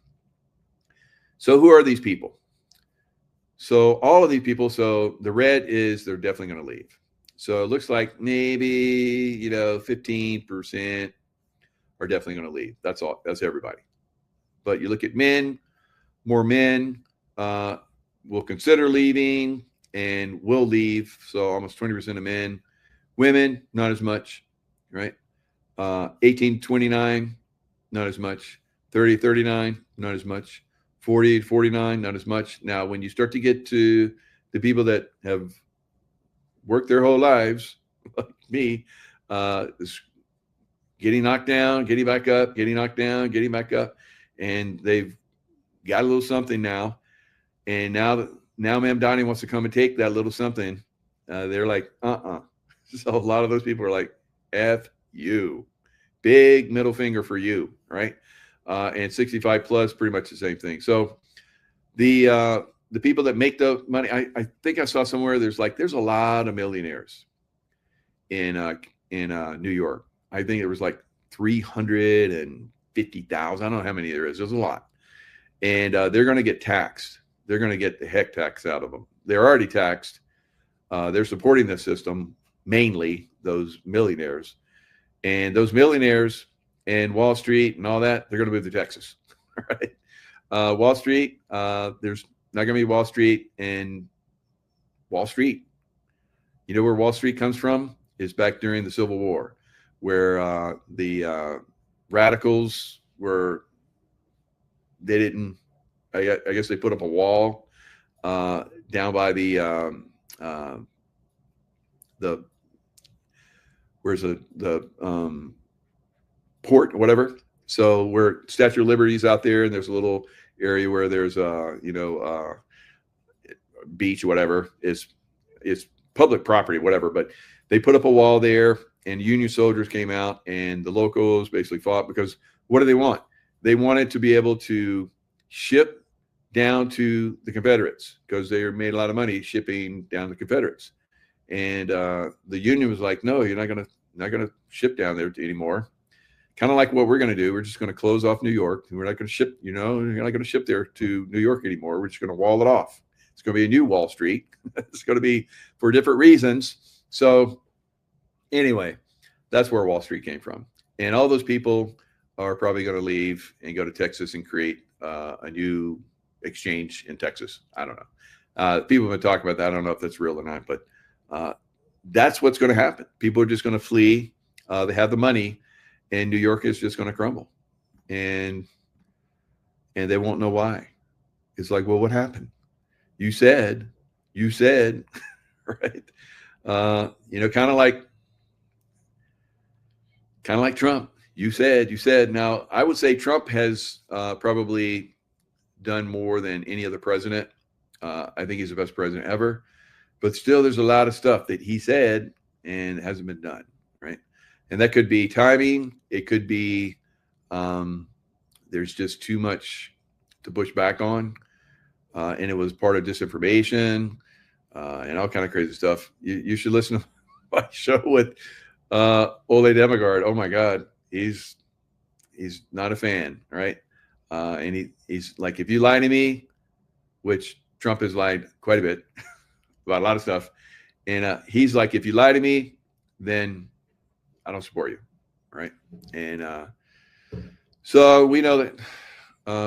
So who are these people? So all of these people, so the red is they're definitely going to leave. So it looks like maybe, 15% are definitely going to leave. That's all. That's everybody. But you look at men, more men will consider leaving and will leave. So almost 20% of men. Women, not as much, right? 18 to 29, not as much. 30 to 39, not as much. 40 to 49, not as much. Now, when you start to get to the people that have worked their whole lives, like me, getting knocked down, getting back up, getting knocked down, getting back up, and they've got a little something now. And now Mamdani wants to come and take that little something. They're like, So a lot of those people are like, F you. Big middle finger for you, right? And 65 plus, pretty much the same thing. So the people that make the money, I think I saw somewhere there's a lot of millionaires in New York. I think there was like 350,000. I don't know how many there is. There's a lot. And they're going to get taxed. They're going to get the heck tax out of them. They're already taxed. They're supporting the system, mainly those millionaires. And those millionaires and Wall Street and all that, they're going to move to Texas, right? Wall Street, there's not going to be Wall Street and Wall Street. You know where Wall Street comes from? Is back during the Civil War, where the radicals were, they didn't, I guess they put up a wall down by the where's the port or whatever. So where Statue of Liberty is out there, and there's a little area where there's beach or whatever. It's public property, whatever. But they put up a wall there, and Union soldiers came out, and the locals basically fought because what do they want? They wanted to be able to ship down to the Confederates because they made a lot of money shipping down to the Confederates. And the Union was like, no, you're not gonna ship down there anymore. Kind of like what we're going to do. We're just going to close off New York. We're not going to ship, you're not going to ship there to New York anymore. We're just going to wall it off. It's going to be a new Wall Street. It's going to be for different reasons. So anyway, that's where Wall Street came from. And all those people are probably going to leave and go to Texas and create a new exchange in Texas. I don't know. People have been talking about that. I don't know if that's real or not, but that's what's going to happen. People are just going to flee. They have the money, and New York is just going to crumble, and they won't know why. It's like, well, what happened? You said, right? Kind of like Trump. You said. Now, I would say Trump has probably done more than any other president. I think he's the best president ever. But still, there's a lot of stuff that he said and hasn't been done, right? And that could be timing. It could be there's just too much to push back on. And it was part of disinformation and all kind of crazy stuff. You should listen to my show with Ole Demigard. Oh, my God. He's not a fan, right? And he's like, if you lie to me, which Trump has lied quite a bit about a lot of stuff. And he's like, if you lie to me, then I don't support you, right? And so we know that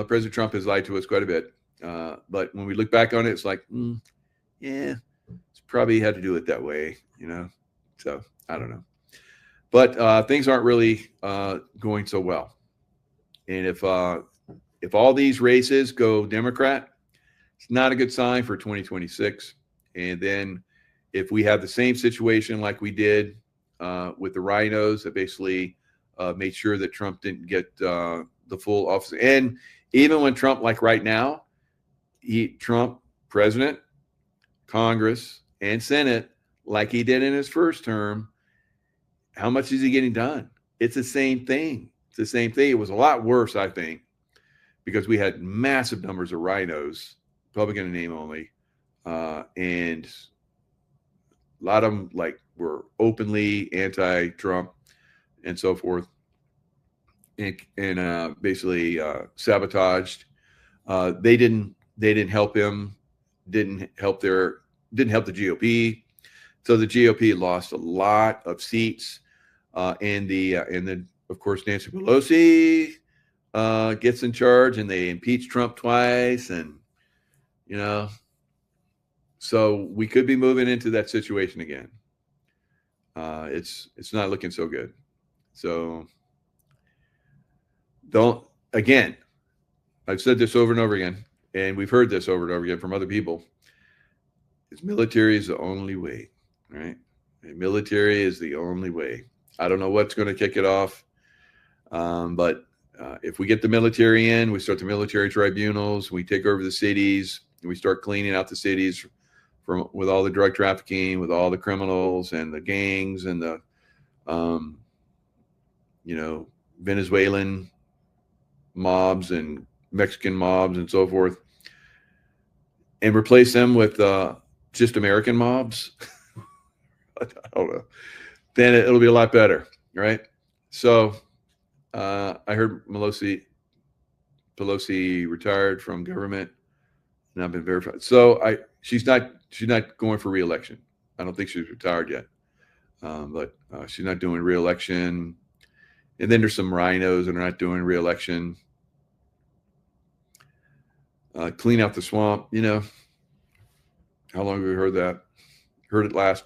President Trump has lied to us quite a bit. But when we look back on it, it's like, yeah, it's probably had to do it that way, So I don't know. But things aren't really going so well. And if all these races go Democrat, it's not a good sign for 2026. And then if we have the same situation like we did with the rhinos that basically made sure that Trump didn't get the full office. And even when Trump, like right now, Trump, president, Congress, and Senate, like he did in his first term, how much is he getting done? It's the same thing. It's the same thing. It was a lot worse, I think, because we had massive numbers of rhinos, Republican in name only, and a lot of them were openly anti-Trump and so forth, and basically sabotaged. They didn't help him, didn't help the GOP. So the GOP lost a lot of seats, and then of course Nancy Pelosi gets in charge, and they impeach Trump twice, and so we could be moving into that situation again. It's not looking so good. So I've said this over and over again, and we've heard this over and over again from other people. Military is the only way, right? The military is the only way. I don't know what's going to kick it off, but if we get the military in, we start the military tribunals, we take over the cities, and we start cleaning out the cities with all the drug trafficking, with all the criminals and the gangs and the Venezuelan mobs and Mexican mobs and so forth, and replace them with just American mobs. I don't know. Then it'll be a lot better, right? So I heard Pelosi retired from government, and I've been verified. So she's not going for re-election. I don't think she's retired yet, but she's not doing re-election. And then there's some rhinos that are not doing re-election. Clean out the swamp. How long have we heard that? Heard it last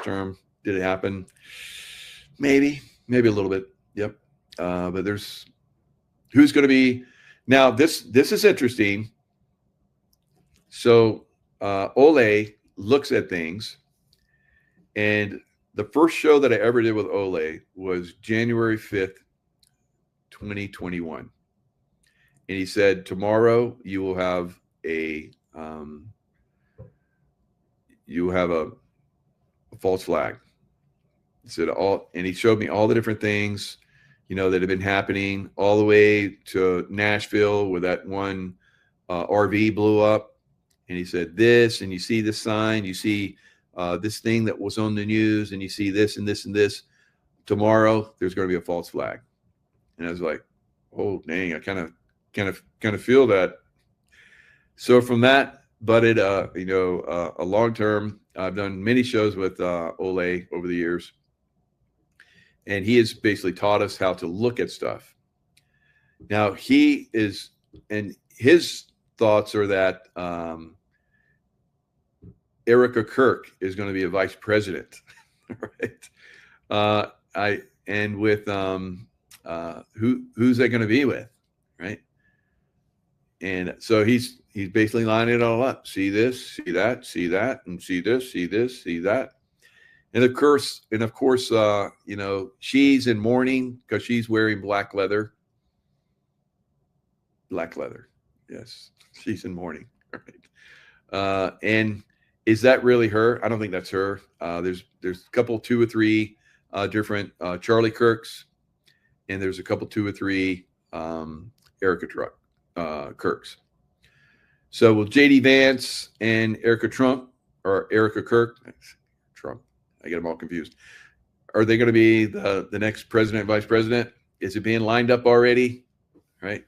term. Did it happen? Maybe a little bit. Yep. But who's going to be now? This is interesting. So Ole looks at things, and the first show that I ever did with Ole was January 5th, 2021. And he said, tomorrow you will have a false flag. He said and he showed me all the different things, that have been happening all the way to Nashville, where that one RV blew up. And he said this, and you see this sign, you see this thing that was on the news, and you see this and this and this. Tomorrow there's going to be a false flag. And I was like, oh dang, I kind of feel that. So from that butted a long term. I've done many shows with Ole over the years, and he has basically taught us how to look at stuff. Now he is, and his thoughts are that Erica Kirk is going to be a vice president, right? With who's that going to be with, right? And so he's basically lining it all up. See this, see that, see that, and see this, see this, see that. And of course, she's in mourning because she's wearing black leather. Black leather, yes, she's in mourning. Right? And is that really her? I don't think that's her. There's a couple, 2 or 3 different Charlie Kirks, and there's a couple, 2 or 3 Erica Kirks. So will JD Vance and Erica Kirk, I get them all confused. Are they going to be the next president, vice president? Is it being lined up already? Right.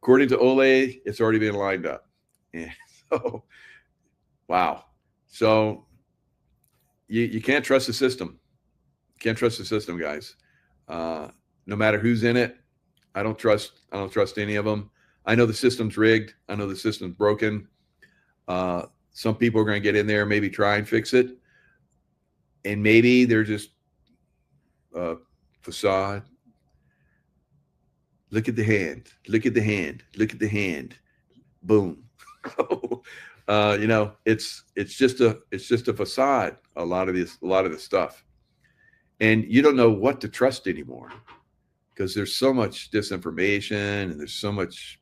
According to Ole, it's already been lined up. Yeah. So, wow. So you can't trust the system. Can't trust the system, guys. No matter who's in it, I don't trust any of them. I know the system's rigged. I know the system's broken. Some people are going to get in there, maybe try and fix it. And maybe they're just facade. Look at the hand. Look at the hand. Look at the hand. Boom. It's just a facade. A lot of this stuff, and you don't know what to trust anymore because there's so much disinformation and there's so much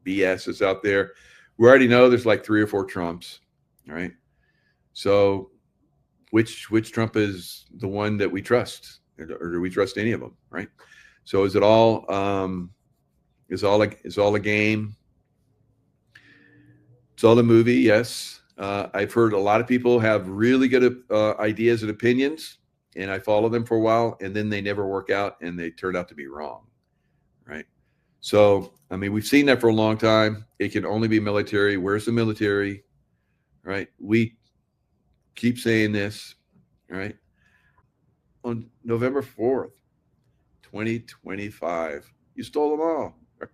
BS that's out there. We already know there's like 3 or 4 Trumps, right? So which Trump is the one that we trust, or do we trust any of them, right? So is it all is all a game? It's all a movie, yes. I've heard a lot of people have really good ideas and opinions, and I follow them for a while, and then they never work out, and they turn out to be wrong, right? So, I mean, we've seen that for a long time. It can only be military. Where's the military, right? We keep saying this, right? On November 4th, 2025, you stole them all, right?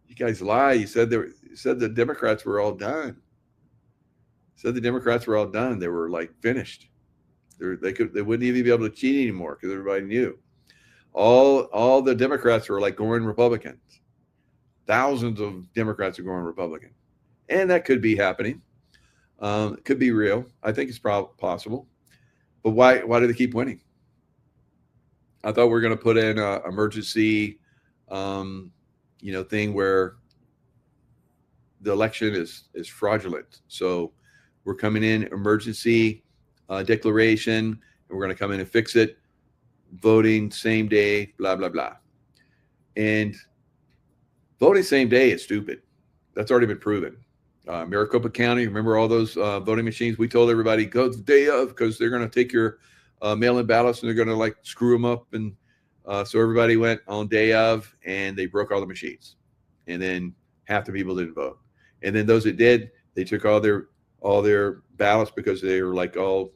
You guys lie. You said the Democrats were all done. Said the Democrats were all done. They were like finished. They wouldn't even be able to cheat anymore because everybody knew. All the Democrats were like going Republicans. Thousands of Democrats are going Republican, and that could be happening. It could be real. I think it's possible. But why do they keep winning? I thought we were going to put in an emergency, thing where the election is fraudulent. So we're coming in emergency declaration, and we're going to come in and fix it. Voting same day, blah, blah, blah. And voting same day is stupid. That's already been proven. Maricopa County, remember all those voting machines? We told everybody, go the day of, because they're going to take your mail-in ballots and they're going to like screw them up. And so everybody went on day of, and they broke all the machines. And then half the people didn't vote. And then those that did, they took all their ballots because they were like all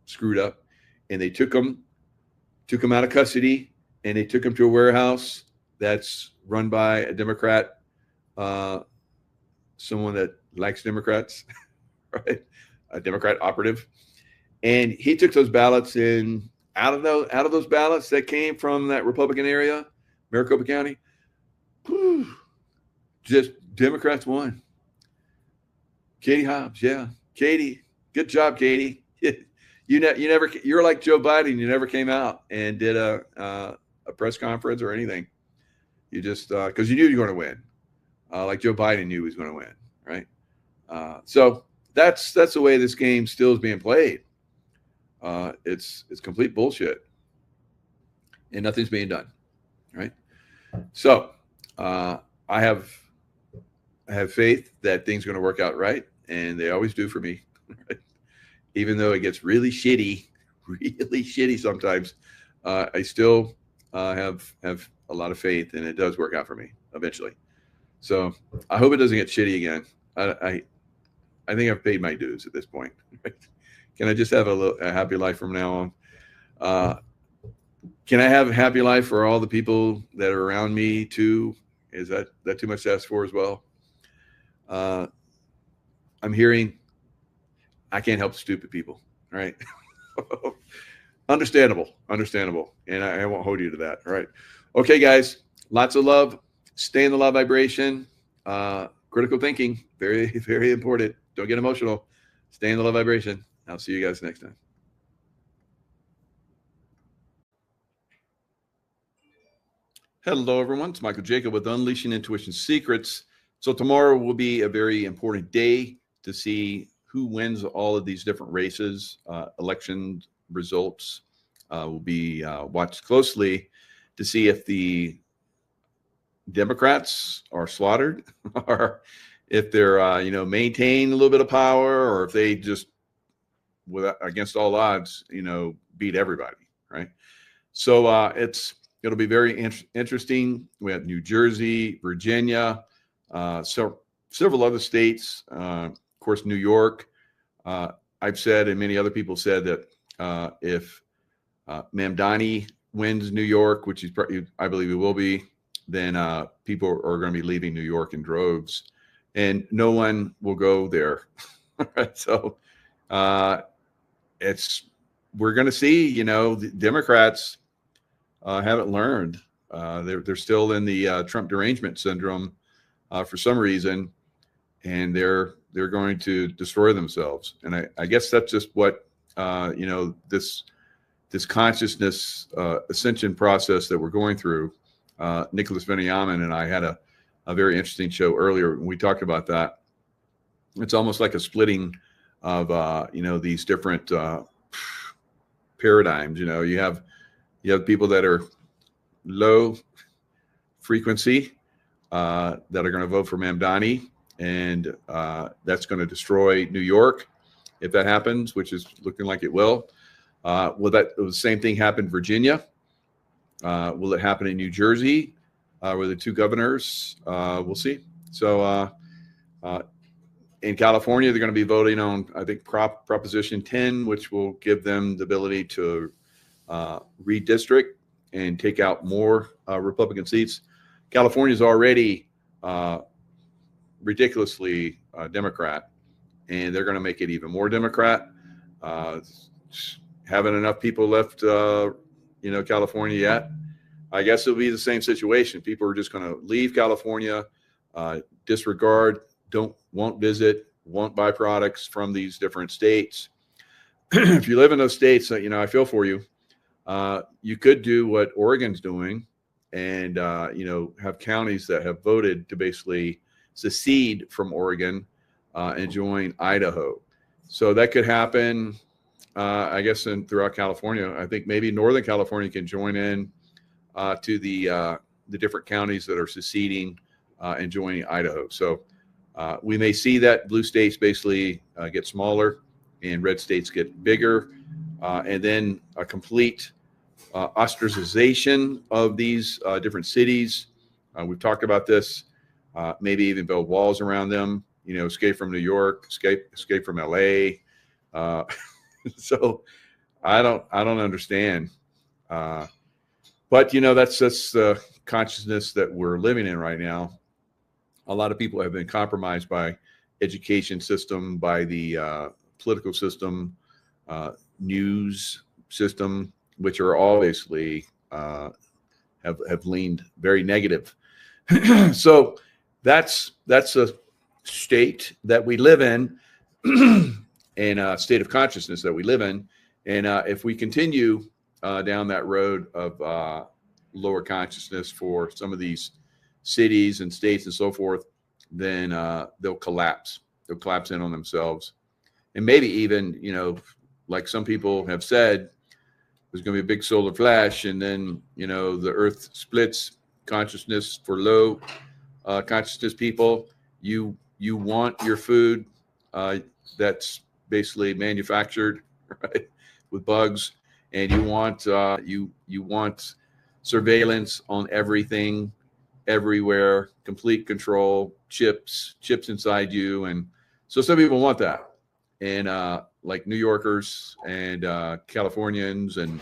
screwed up, and they took them out of custody, and they took them to a warehouse that's run by a Democrat, someone that likes Democrats, right? A Democrat operative. And he took those ballots in out of those ballots that came from that Republican area, Maricopa County. Whew, just Democrats won. Katie Hobbs, yeah. Katie, good job, Katie. You're like Joe Biden. You never came out and did a press conference or anything. You just because you knew you were going to win, like Joe Biden knew he was going to win, right? So that's the way this game still is being played. It's complete bullshit, and nothing's being done, right? So I have faith that things are going to work out right, and they always do for me. Right? Even though it gets really shitty sometimes, I still have a lot of faith, and it does work out for me eventually. So I hope it doesn't get shitty again. I I think I've paid my dues at this point. Can I just have a happy life from now on? Can I have a happy life for all the people that are around me too? Is that too much to ask for as well? I'm hearing I can't help stupid people, right? Understandable. And I won't hold you to that. All right. Okay, guys, lots of love. Stay in the love vibration. Critical thinking, very, very important. Don't get emotional. Stay in the love vibration. I'll see you guys next time. Hello, everyone. It's Michael Jacob with Unleashing Intuition Secrets. So tomorrow will be a very important day to see who wins all of these different races. Election results will be watched closely to see if the Democrats are slaughtered or if they're, maintain a little bit of power, or if they just, against all odds, beat everybody, right? So it'll be very interesting. We have New Jersey, Virginia, several other states, of course, New York. I've said, and many other people said, that if Mamdani wins New York, which I believe he will be, then people are going to be leaving New York in droves, and no one will go there. So we're going to see, the Democrats haven't learned. They're still in the Trump derangement syndrome for some reason, and they're going to destroy themselves. And I guess that's just what this consciousness ascension process that we're going through. Nicholas Benyamin and I had a very interesting show earlier, and we talked about that. It's almost like a splitting of these different paradigms. You have people that are low frequency that are going to vote for Mamdani, and that's going to destroy New York if that happens, which is looking like it will. Will the same thing happen in Virginia? Will it happen in New Jersey? Where the two governors? We'll see. So in California, they're going to be voting on, I think, Proposition 10, which will give them the ability to redistrict and take out more Republican seats. California is already ridiculously Democrat, and they're going to make it even more Democrat. Haven't enough people left, California yet. I guess it'll be the same situation. People are just going to leave California, disregard, won't visit, won't buy products from these different states. If you live in those states, I feel for you. You could do what Oregon's doing and, have counties that have voted to basically secede from Oregon and join Idaho. So that could happen, I guess, throughout California. I think maybe Northern California can join in to the different counties that are seceding and joining Idaho. So we may see that blue states basically get smaller and red states get bigger, and then a complete ostracization of these different cities. We've talked about this. Maybe even build walls around them. Escape from New York, escape from LA. So I don't understand. But that's the consciousness that we're living in right now. A lot of people have been compromised by education system, by the political system, news system, which are all basically have leaned very negative. So that's a state that we live in, and a state of consciousness that we live in. And if we continue down that road of lower consciousness for some of these cities and states and so forth, then they'll collapse. They'll collapse in on themselves. And maybe even, like some people have said, there's going to be a big solar flash, and then, the earth splits consciousness for low consciousness people. You want your food that's basically manufactured, right, with bugs, and you want you want surveillance on everything, everywhere, complete control, chips inside you, and So some people want that, and like New Yorkers and Californians and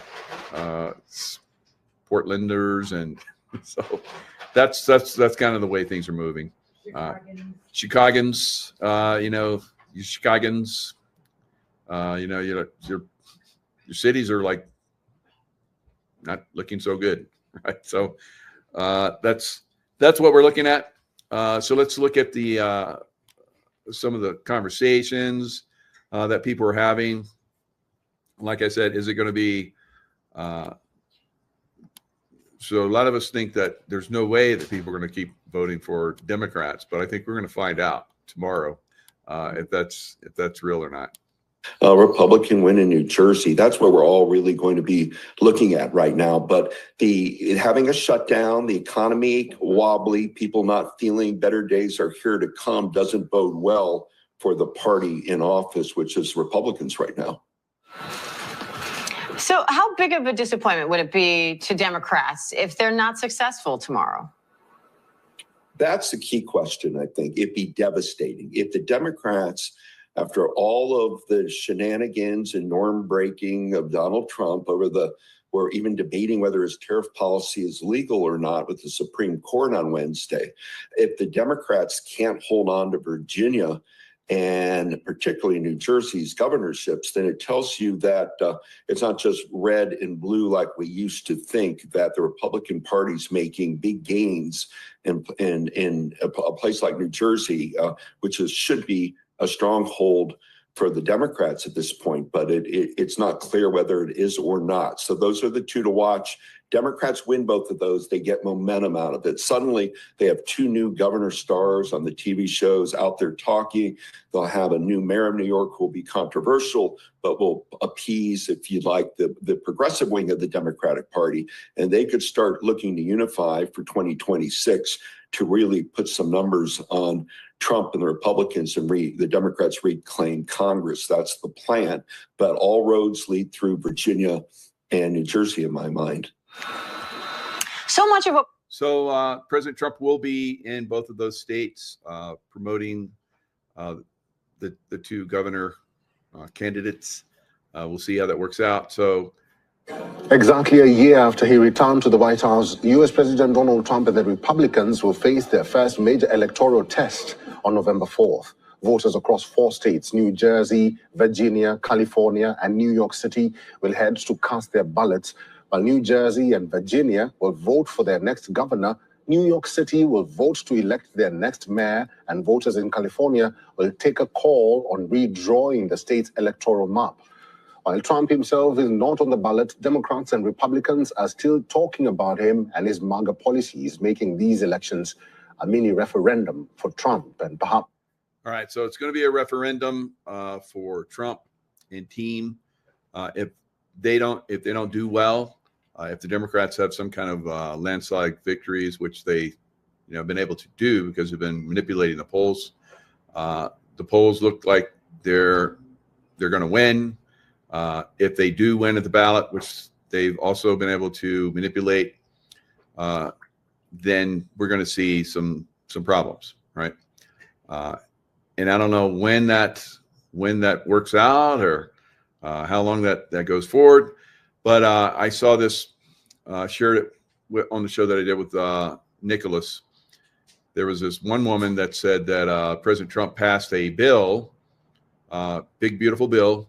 Portlanders, and so that's kind of the way things are moving. Chicagoans, you Chicagoans, your cities are like not looking so good, right? So that's what we're looking at. So let's look at the some of the conversations that people are having. Like I said, is it going to be? So a lot of us think that there's no way that people are going to keep voting for Democrats, but I think we're going to find out tomorrow if that's real or not. Republican win in New Jersey. That's what we're all really going to be looking at right now. But having a shutdown, the economy wobbly, people not feeling better days are here to come doesn't bode well for the party in office, which is Republicans right now. So how big of a disappointment would it be to Democrats if they're not successful tomorrow? That's the key question, I think. It'd be devastating. If the Democrats, after all of the shenanigans and norm breaking of Donald Trump we're even debating whether his tariff policy is legal or not with the Supreme Court on Wednesday. If the Democrats can't hold on to Virginia and particularly New Jersey's governorships, then it tells you that it's not just red and blue like we used to think, that the Republican Party's making big gains in a place like New Jersey, which should be a stronghold for the Democrats at this point, but it's not clear whether it is or not. So those are the two to watch. Democrats win both of those, they get momentum out of it. Suddenly, they have two new governor stars on the TV shows out there talking. They'll have a new mayor of New York who will be controversial, but will appease, if you like, the progressive wing of the Democratic Party. And they could start looking to unify for 2026 to really put some numbers on Trump and the Republicans and the Democrats reclaim Congress. That's the plan. But all roads lead through Virginia and New Jersey, in my mind. So President Trump will be in both of those states promoting the two governor candidates. We'll see how that works out. So exactly a year after he returned to the White House, U.S. President Donald Trump and the Republicans will face their first major electoral test on November 4th. Voters across 4 states, New Jersey, Virginia, California, and New York City, will head to cast their ballots. While New Jersey and Virginia will vote for their next governor, New York City will vote to elect their next mayor, and voters in California will take a call on redrawing the state's electoral map. While Trump himself is not on the ballot, Democrats and Republicans are still talking about him and his MAGA policies, making these elections a mini referendum for Trump and perhaps. All right, so it's going to be a referendum for Trump and team. If they don't do well, if the Democrats have some kind of landslide victories, which they have been able to do because they've been manipulating the polls, the polls look like they're going to win. If they do win at the ballot, which they've also been able to manipulate, then we're going to see some problems, right? And I don't know when that works out or how long that goes forward. But I saw this, shared it on the show that I did with Nicholas. There was this one woman that said that President Trump passed a bill, big, beautiful bill,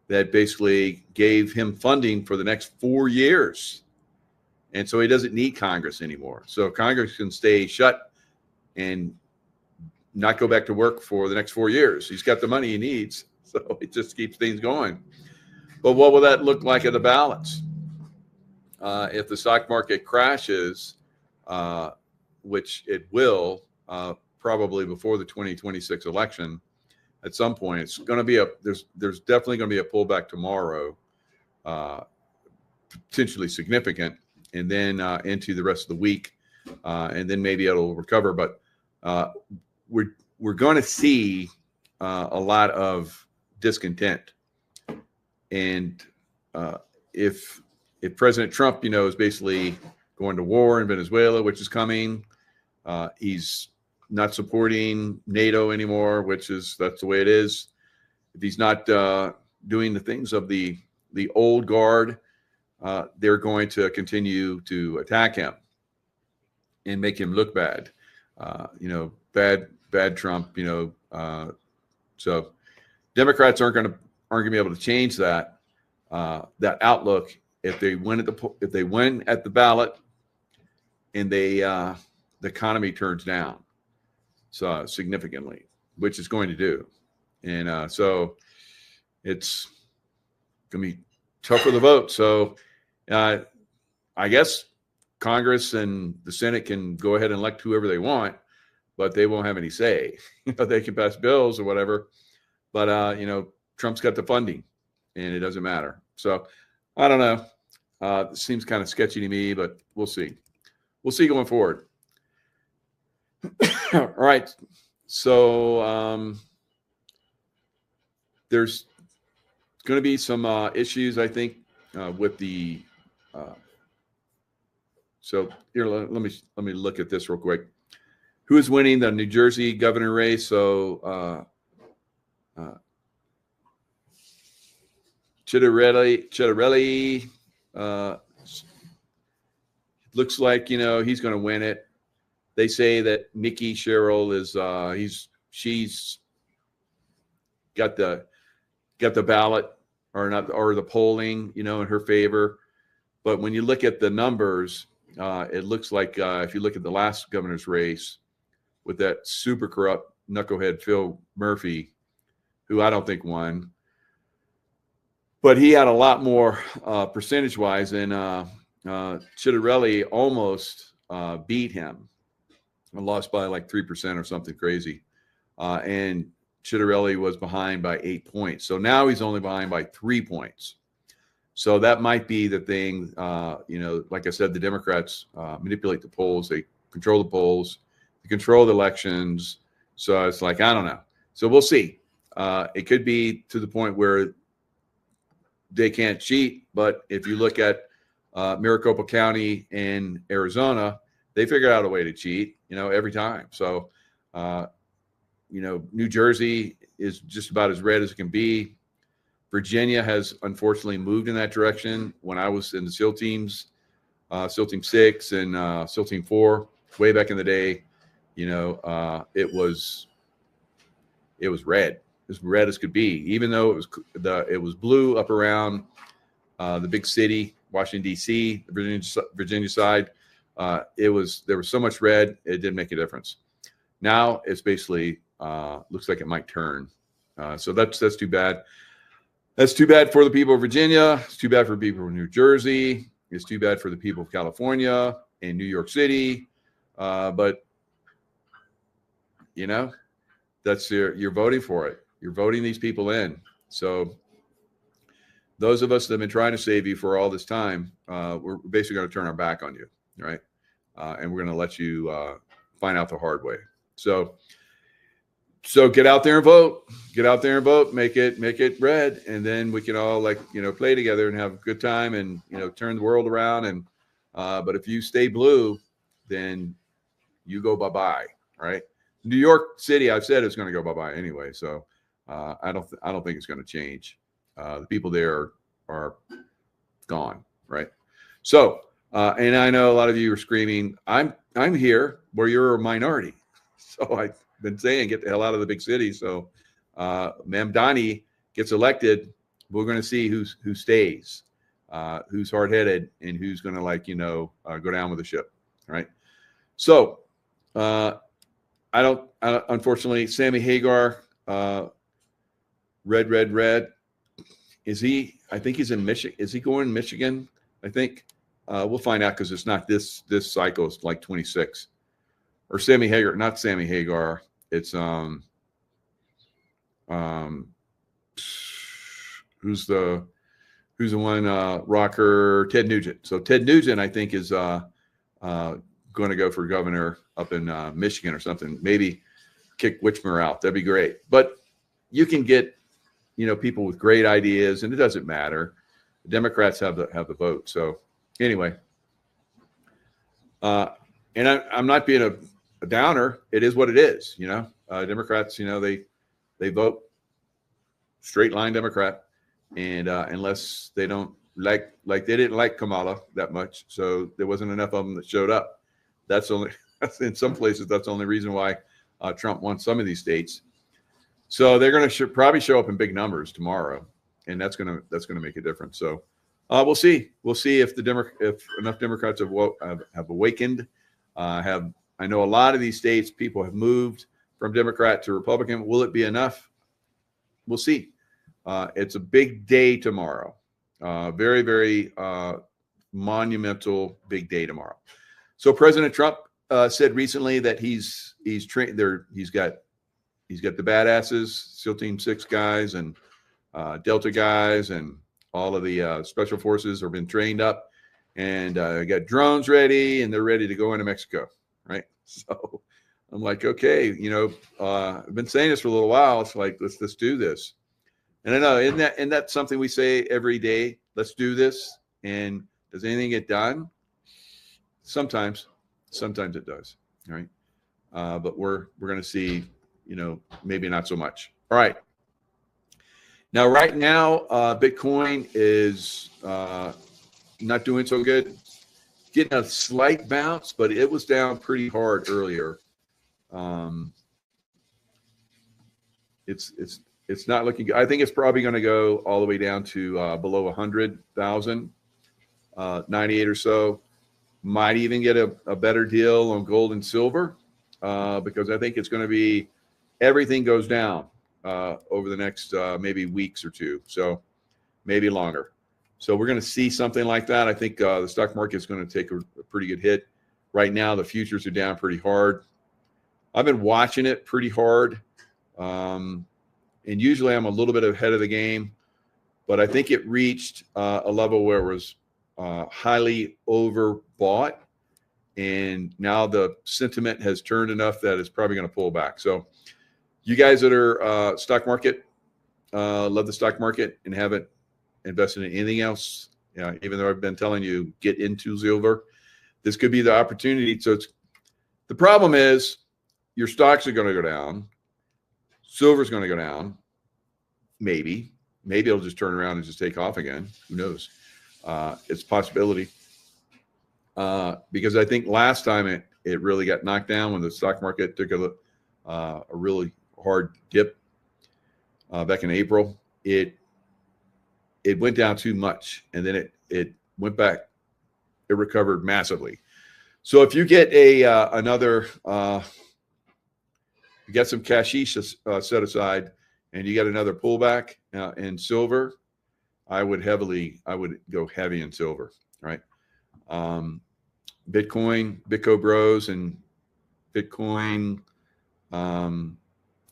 that basically gave him funding for the next 4 years. And so he doesn't need Congress anymore. So Congress can stay shut and not go back to work for the next 4 years. He's got the money he needs. So it just keeps things going. But what will that look like at the ballots? If the stock market crashes, which it will, probably before the 2026 election, at some point, it's going to be there's definitely going to be a pullback tomorrow, potentially significant, and then into the rest of the week, and then maybe it'll recover. But we're going to see a lot of discontent. And if President Trump, is basically going to war in Venezuela, which is coming, he's not supporting NATO anymore, that's the way it is. If he's not doing the things of the old guard, they're going to continue to attack him and make him look bad. Bad Trump. So Democrats aren't going to be able to change that outlook if they win at the ballot and the economy turns down so significantly, which it's going to do. And so it's going to be tough for the vote. So I guess Congress and the Senate can go ahead and elect whoever they want, but they won't have any say. They can pass bills or whatever, but Trump's got the funding and it doesn't matter. So I don't know. It seems kind of sketchy to me, but we'll see. We'll see going forward. All right. So there's going to be some issues, I think, with the. So here, let me look at this real quick. Who is winning the New Jersey governor race? So Chittarelli looks like he's going to win it. They say that Nikki Sherrill is she's got the ballot or the polling in her favor. But when you look at the numbers, it looks like if you look at the last governor's race with that super corrupt knucklehead Phil Murphy, who I don't think won, but he had a lot more percentage-wise, and Chittarelli almost beat him and lost by like 3% or something crazy. And Chittarelli was behind by 8 points. So now he's only behind by 3 points. So that might be the thing. Like I said, the Democrats manipulate the polls. They control the polls. They control the elections. So it's like, I don't know. So we'll see. It could be to the point where they can't cheat. But if you look at Maricopa County in Arizona, they figured out a way to cheat, every time. So, New Jersey is just about as red as it can be. Virginia has unfortunately moved in that direction. When I was in the SEAL teams, SEAL Team 6 and SEAL Team 4, way back in the day, it was red, as red as could be. Even though it was blue up around the big city, Washington D.C., the Virginia side, there was so much red, it didn't make a difference. Now it's basically looks like it might turn. So that's too bad. That's too bad for the people of Virginia. It's too bad for people of New Jersey. It's too bad for the people of California and New York City. But that's you're voting for it. You're voting these people in. So those of us that have been trying to save you for all this time, we're basically going to turn our back on you, right? And we're going to let you find out the hard way. So get out there and vote. Get out there and vote. Make it red, and then we can all play together and have a good time and turn the world around. And but if you stay blue, then you go bye-bye. Right? New York City, I've said it's going to go bye-bye anyway. So I don't think it's going to change. The people there are gone. Right? So and I know a lot of you are screaming, I'm here where you're a minority. So I've been saying, get the hell out of the big city. So Mamdani gets elected. We're going to see who stays, who's hard-headed, and who's going to go down with the ship. Right? So unfortunately, Sammy Hagar, red. Is he? I think he's in Michigan. Is he going to Michigan? I think we'll find out, because it's not this cycle. It's like 26. Or Sammy Hagar, not Sammy Hagar. It's who's the one rocker? Ted Nugent. So Ted Nugent, I think, is going to go for governor up in Michigan or something. Maybe kick Whitmer out. That'd be great. But you can get people with great ideas, and it doesn't matter. The Democrats have the vote. So anyway, and I'm not being a downer. It is what it is. Democrats, they vote straight line Democrat, and unless they don't like they didn't like Kamala that much, so there wasn't enough of them that showed up. That's in some places that's the only reason why Trump won some of these states. So they're going to probably show up in big numbers tomorrow, and that's going to make a difference. So we'll see. We'll see if if enough Democrats have awakened. I know a lot of these states, people have moved from Democrat to Republican. Will it be enough? We'll see. It's a big day tomorrow. Very, very monumental big day tomorrow. So President Trump said recently that he's trained there. He's got the badasses, SEAL Team 6 guys and Delta guys, and all of the special forces have been trained up, and got drones ready, and they're ready to go into Mexico, right? So I'm like, okay, I've been saying this for a little while. It's like, let's do this. And I know, isn't that something we say every day? Let's do this. And does anything get done? Sometimes it does. All right. But we're going to see, maybe not so much. All right. Now, right now, Bitcoin is not doing so good. Getting a slight bounce, but it was down pretty hard earlier. It's not looking good. I think it's probably going to go all the way down to below 100,000, 98 or so. Might even get a better deal on gold and silver because I think it's going to be everything goes down over the next maybe weeks or two, so maybe longer. So we're going to see something like that. I think the stock market is going to take a pretty good hit. Right now, the futures are down pretty hard. I've been watching it pretty hard. And usually I'm a little bit ahead of the game, but I think it reached a level where it was highly overbought. And now the sentiment has turned enough that it's probably going to pull back. So you guys that are stock market, love the stock market and haven't invested in anything else, even though I've been telling you, get into silver, this could be the opportunity. So the problem is your stocks are going to go down. Silver's going to go down. Maybe it'll just turn around and just take off again. Who knows? It's a possibility. Because I think last time it really got knocked down when the stock market took a really hard dip back in April. It went down too much, and then it went back. It recovered massively. So if you get another you got some cashish set aside, and you got another pullback in silver, I would go heavy in silver, right? Bitcoin, Bitco Bros, and Bitcoin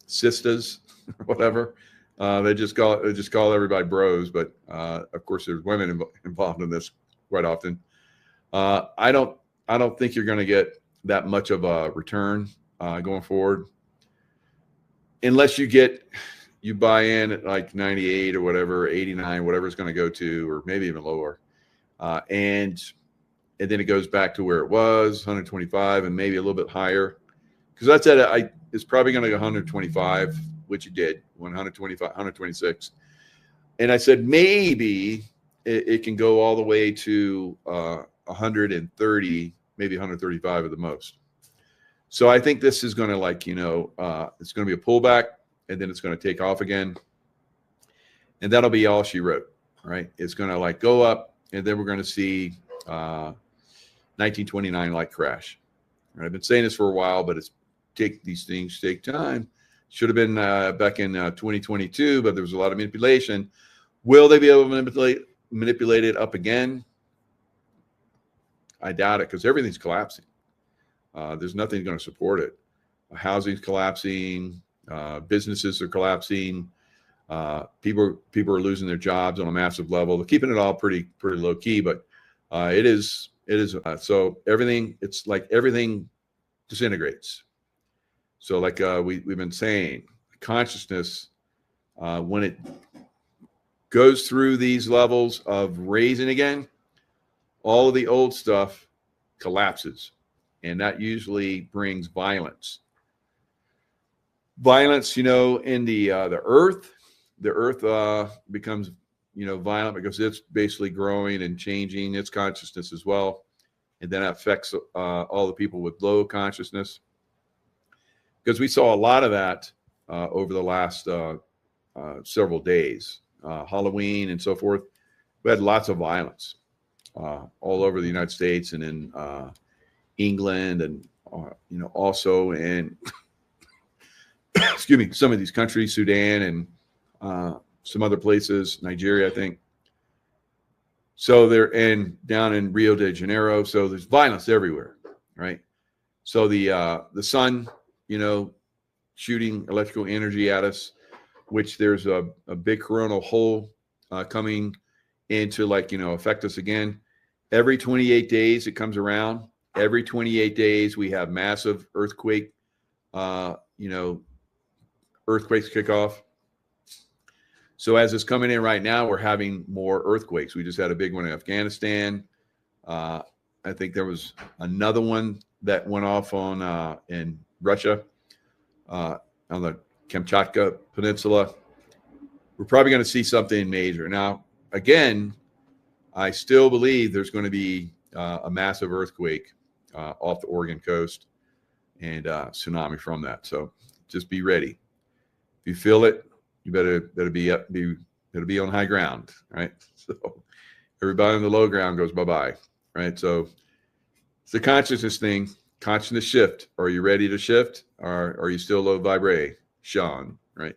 sisters, whatever. They just call everybody bros, but of course there's women involved in this quite often. I don't think you're going to get that much of a return going forward. Unless you buy in at like 98 or whatever, 89, whatever it's going to go to, or maybe even lower. And then it goes back to where it was, 125 and maybe a little bit higher. Because I said it's probably going to go 125, which it did, 125, 126. And I said maybe it can go all the way to 130, maybe 135 at the most. So I think this is going to it's going to be a pullback, and then it's going to take off again. And that'll be all she wrote, right? It's going to go up, and then we're going to see 1929 crash. And I've been saying this for a while, but these things take time. Should have been back in 2022, but there was a lot of manipulation. Will they be able to manipulate it up again? I doubt it, because everything's collapsing. There's nothing going to support it. Housing's collapsing. Businesses are collapsing. People are losing their jobs on a massive level. They're keeping it all pretty low key, but it is. So everything. It's like everything disintegrates. So we've been saying, consciousness when it goes through these levels of raising again, all of the old stuff collapses. and that usually brings violence. Violence, in the earth. The earth becomes, violent because it's basically growing and changing its consciousness as well, and then that affects all the people with low consciousness. Because we saw a lot of that over the last several days, Halloween and so forth. We had lots of violence all over the United States and in England, and also in excuse me, some of these countries, Sudan and some other places, Nigeria, I think. So and down in Rio de Janeiro. So there's violence everywhere, right? So the sun, shooting electrical energy at us, which there's a big coronal hole coming in to affect us again. Every 28 days it comes around. Every 28 days we have massive earthquakes kick off. So as it's coming in right now, we're having more earthquakes. We just had a big one in Afghanistan. I think there was another one that went off on in Russia, on the Kamchatka Peninsula. We're probably going to see something major. Now, again, I still believe there's going to be a massive earthquake off the Oregon coast and tsunami from that. So just be ready. If you feel it, you better be on high ground, right? So everybody on the low ground goes bye-bye, right? So it's a consciousness thing, consciousness shift. Are you ready to shift, or are you still low vibration, right?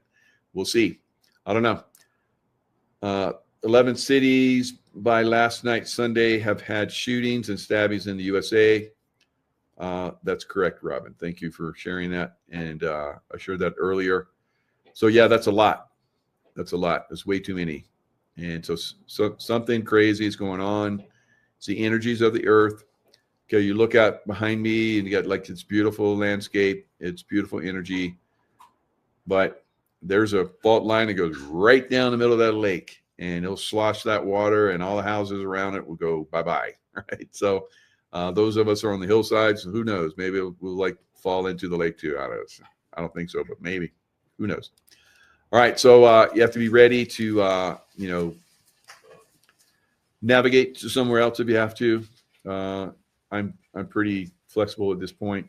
We'll see. I don't know. 11 cities by last night, Sunday, have had shootings and stabbings in the USA. That's correct, Robin. Thank you for sharing that. And I shared that earlier. So yeah, that's a lot. That's a lot. That's way too many. And so something crazy is going on. It's the energies of the earth. Okay, you look out behind me and you got this beautiful landscape. It's beautiful energy. But there's a fault line that goes right down the middle of that lake, and it'll slosh that water, and all the houses around it will go bye-bye, right? So those of us who are on the hillsides, who knows? Maybe we'll fall into the lake too. I don't think so, but maybe. Who knows? All right, so you have to be ready to, navigate to somewhere else if you have to. I'm pretty flexible at this point,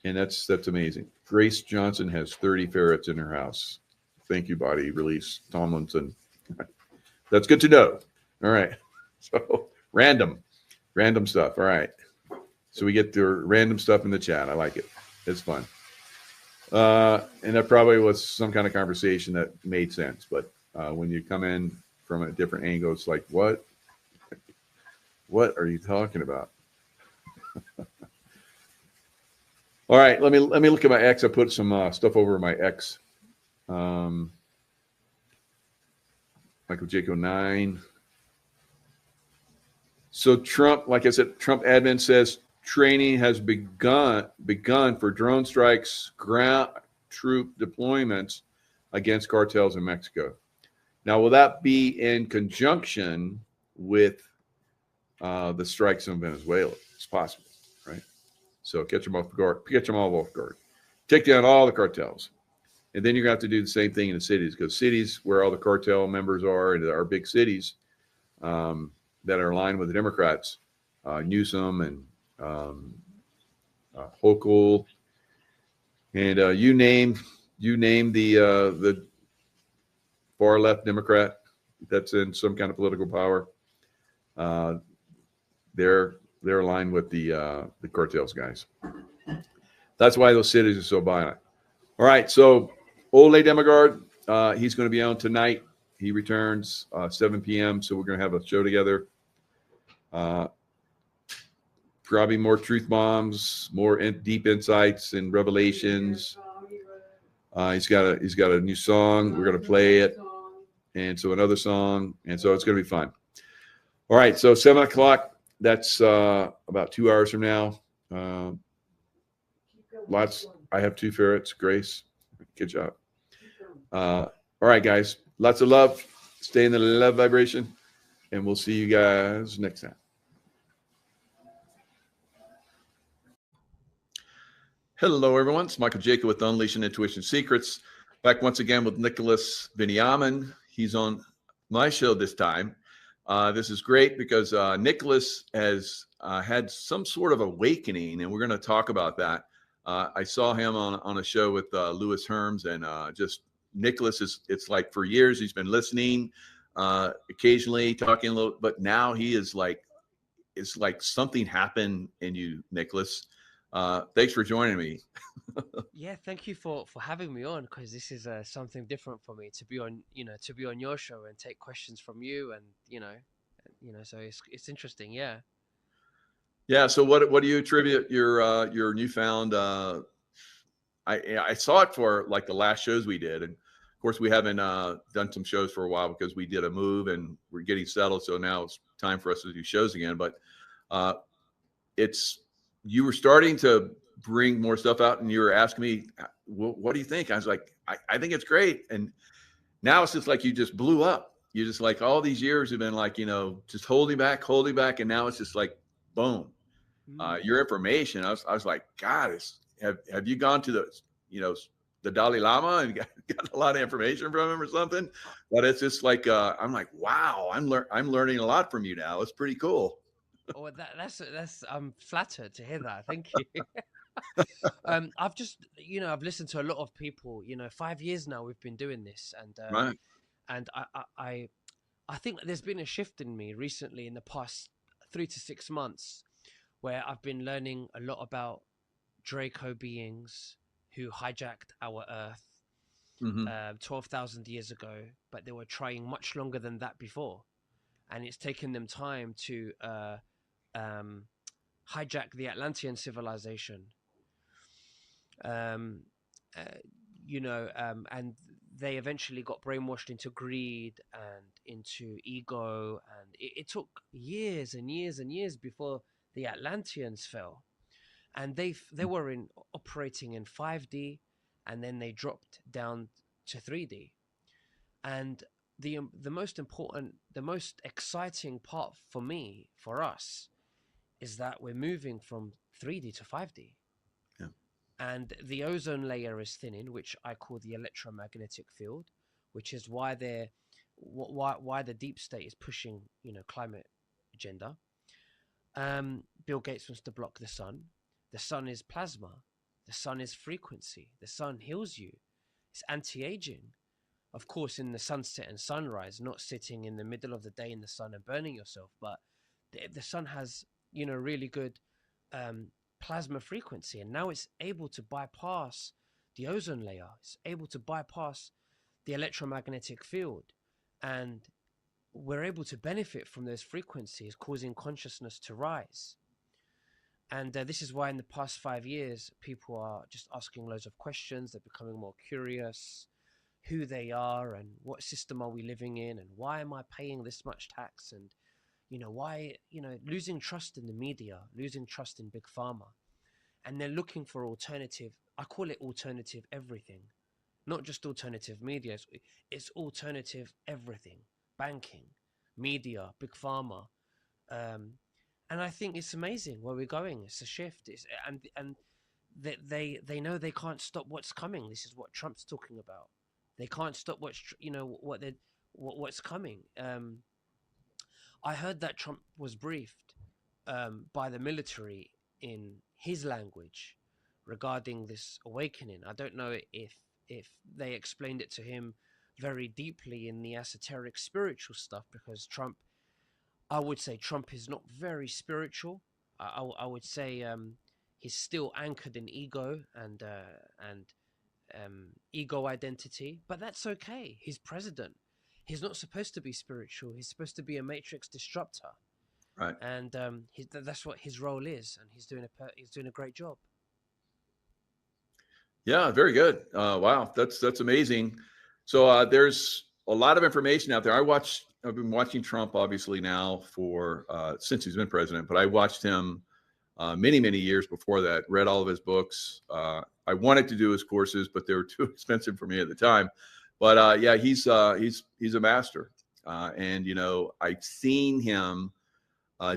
and that's amazing. Grace Johnson has 30 ferrets in her house. Thank you, Body Release Tomlinson. That's good to know. All right, so random stuff. All right, so we get the random stuff in the chat. I like it. It's fun. And that probably was some kind of conversation that made sense. But when you come in from a different angle, it's like, what are you talking about? All right, let me look at my X. I put some stuff over my X. Michael Jaco 9. So Trump, like I said, Trump admin says training has begun for drone strikes, ground troop deployments against cartels in Mexico. Now, will that be in conjunction with the strikes in Venezuela? It's possible, right? So catch them all off guard. Take down all the cartels. And then you're going to have to do the same thing in the cities, because cities where all the cartel members are, and our big cities that are aligned with the Democrats, Newsom and Hochul, and you name the far left Democrat that's in some kind of political power. They're aligned with the cartels guys. That's why those cities are so violent. All right, so Ole Demigard, he's going to be on tonight. He returns 7 p.m. So we're going to have a show together. Probably more truth bombs, more deep insights and revelations. He's got a new song. We're going to play it, and so another song, and so it's going to be fun. All right, so 7 o'clock. That's about 2 hours from now. I have 2 ferrets. Grace, good job. All right, guys. Lots of love. Stay in the love vibration, and we'll see you guys next time. Hello, everyone. It's Michael Jacob with Unleashing Intuition Secrets. Back once again with Nicholas Vinyamin. He's on my show this time. This is great because Nicholas has had some sort of awakening, and we're going to talk about that. I saw him on a show with Louis Herms, and just Nicholas it's like for years he's been listening, occasionally talking a little, but now he is like, it's like something happened in you, Nicholas. Thanks for joining me. Yeah, thank you for having me on, because this is something different for me to be on, to be on your show and take questions from you, and so it's interesting. Yeah. Yeah. So what do you attribute your newfound? I saw it for like the last shows we did, and of course we haven't done some shows for a while because we did a move and we're getting settled. So now it's time for us to do shows again. But you were starting to bring more stuff out, and you were asking me, what do you think? I was like, I think it's great. And now it's just like you just blew up. You just like all these years have been like, just holding back. And now it's just like, boom, your information. I was like, God, have you gone to the Dalai Lama and got a lot of information from him or something? But it's just like, I'm like, wow, I'm learning a lot from you now. It's pretty cool. Oh, that's I'm flattered to hear that. Thank you. I've just, I've listened to a lot of people. 5 years now we've been doing this, and right. And I think there's been a shift in me recently in the past 3 to 6 months, where I've been learning a lot about Draco beings who hijacked our Earth 12,000 years ago, but they were trying much longer than that before, and it's taken them time to hijack the Atlantean civilization. And they eventually got brainwashed into greed and into ego, and it took years and years and years before the Atlanteans fell, and they were operating in 5D, and then they dropped down to 3D. And the most important, the most exciting part for us is that we're moving from 3D to 5D. Yeah. And the ozone layer is thinning, which I call the electromagnetic field, which is why the deep state is pushing, climate agenda. Bill Gates wants to block the sun. The sun is plasma. The sun is frequency. The sun heals you. It's anti-aging. Of course, in the sunset and sunrise, not sitting in the middle of the day in the sun and burning yourself, but the sun has, really good plasma frequency, and now it's able to bypass the ozone layer. It's able to bypass the electromagnetic field, and we're able to benefit from those frequencies, causing consciousness to rise. And this is why in the past 5 years, people are just asking loads of questions. They're becoming more curious, who they are and what system are we living in, and why am I paying this much tax, and why, losing trust in the media, losing trust in big pharma. And they're looking for alternative, I call it alternative everything, not just alternative media, it's alternative everything, banking, media, big pharma. And I think it's amazing where we're going. It's a shift. And they know they can't stop what's coming. This is what Trump's talking about. They can't stop what's coming. I heard that Trump was briefed by the military in his language regarding this awakening. I don't know if they explained it to him very deeply in the esoteric spiritual stuff, because I would say Trump is not very spiritual. I would say he's still anchored in ego and ego identity, but that's okay. He's president. He's not supposed to be spiritual. He's supposed to be a matrix disruptor, right? And that's what his role is, and he's doing a great job. Yeah, very good. Wow, that's amazing. So there's a lot of information out there. I've been watching Trump obviously now for since he's been president, but I watched him many years before that. Read all of his books. I wanted to do his courses, but they were too expensive for me at the time. But yeah, he's a master, and I've seen him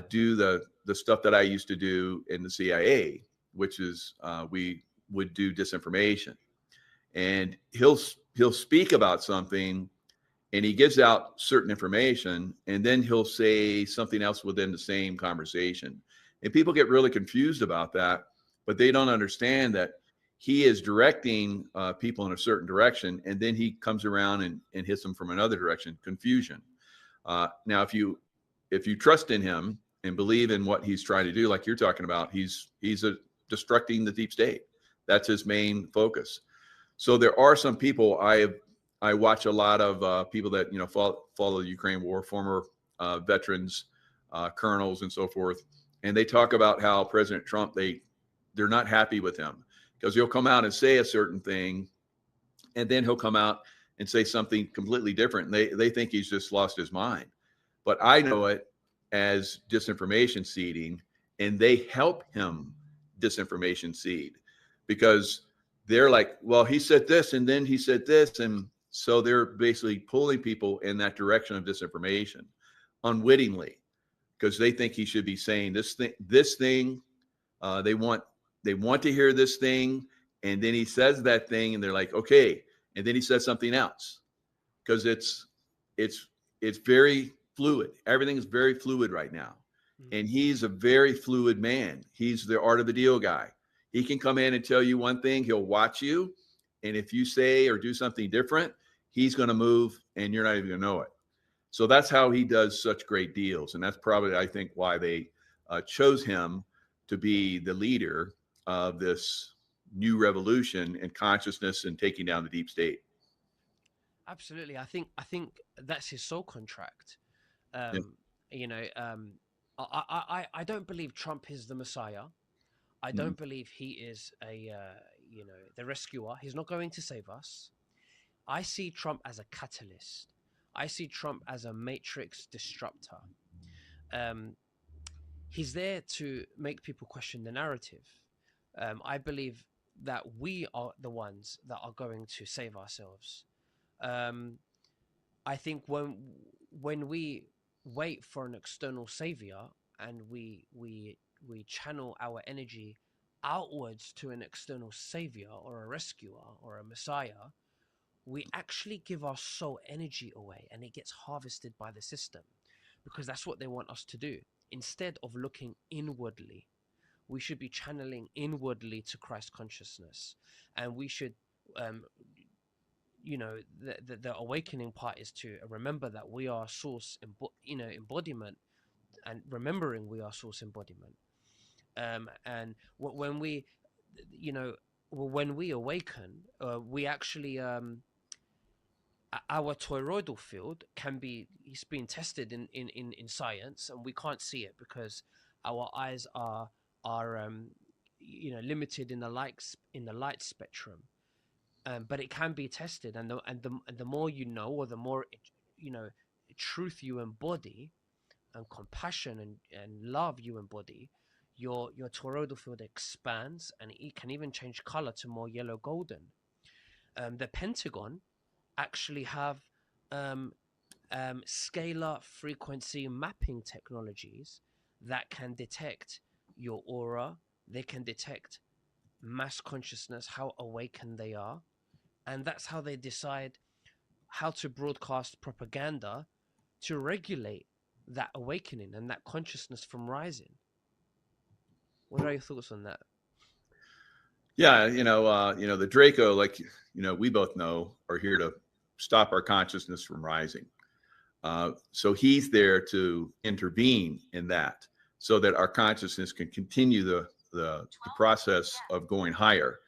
do the stuff that I used to do in the CIA, which is we would do disinformation, and he'll speak about something, and he gives out certain information, and then he'll say something else within the same conversation, and people get really confused about that, but they don't understand that he is directing people in a certain direction, and then he comes around and hits them from another direction. Confusion. Now, if you trust in him and believe in what he's trying to do, like you're talking about, he's destructing the deep state. That's his main focus. So there are some people, I watch a lot of people that follow the Ukraine war, former veterans, colonels, and so forth, and they talk about how President Trump, they're not happy with him because he'll come out and say a certain thing, and then he'll come out and say something completely different. They think he's just lost his mind, but I know it as disinformation seeding, and they help him disinformation seed because they're like, well, he said this and then he said this, and so they're basically pulling people in that direction of disinformation unwittingly because they think he should be saying this thing. They want to hear this thing, and then he says that thing, and they're like, okay, and then he says something else because it's very fluid. Everything is very fluid right now, and he's a very fluid man. He's the art of the deal guy. He can come in and tell you one thing. He'll watch you, and if you say or do something different, he's going to move, and you're not even going to know it. So that's how he does such great deals, and that's probably, I think, why they chose him to be the leader of this new revolution and consciousness and taking down the deep state. Absolutely. I think that's his soul contract. I don't believe Trump is the Messiah. I don't believe he is the rescuer. He's not going to save us. I see Trump as a catalyst. I see Trump as a matrix disruptor. He's there to make people question the narrative. I believe that we are the ones that are going to save ourselves. I think when we wait for an external savior and we channel our energy outwards to an external savior or a rescuer or a messiah, we actually give our soul energy away, and it gets harvested by the system because that's what they want us to do. Instead of looking inwardly, we should be channeling inwardly to Christ consciousness, and we should the awakening part is to remember that we are source embodiment, and remembering we are source embodiment. And when we awaken, we actually our toroidal field it's been tested in science, and we can't see it because our eyes are limited in the light spectrum. But it can be tested, and the more you know, or the more truth you embody, and compassion and love you embody, your toroidal field expands, and it can even change color to more yellow golden. The Pentagon actually have scalar frequency mapping technologies that can detect your aura. They can detect mass consciousness, how awakened they are, and that's how they decide how to broadcast propaganda to regulate that awakening and that consciousness from rising. What are your thoughts on that? Yeah, the Draco, like we both know, are here to stop our consciousness from rising. So he's there to intervene in that, so that our consciousness can continue the process of going higher.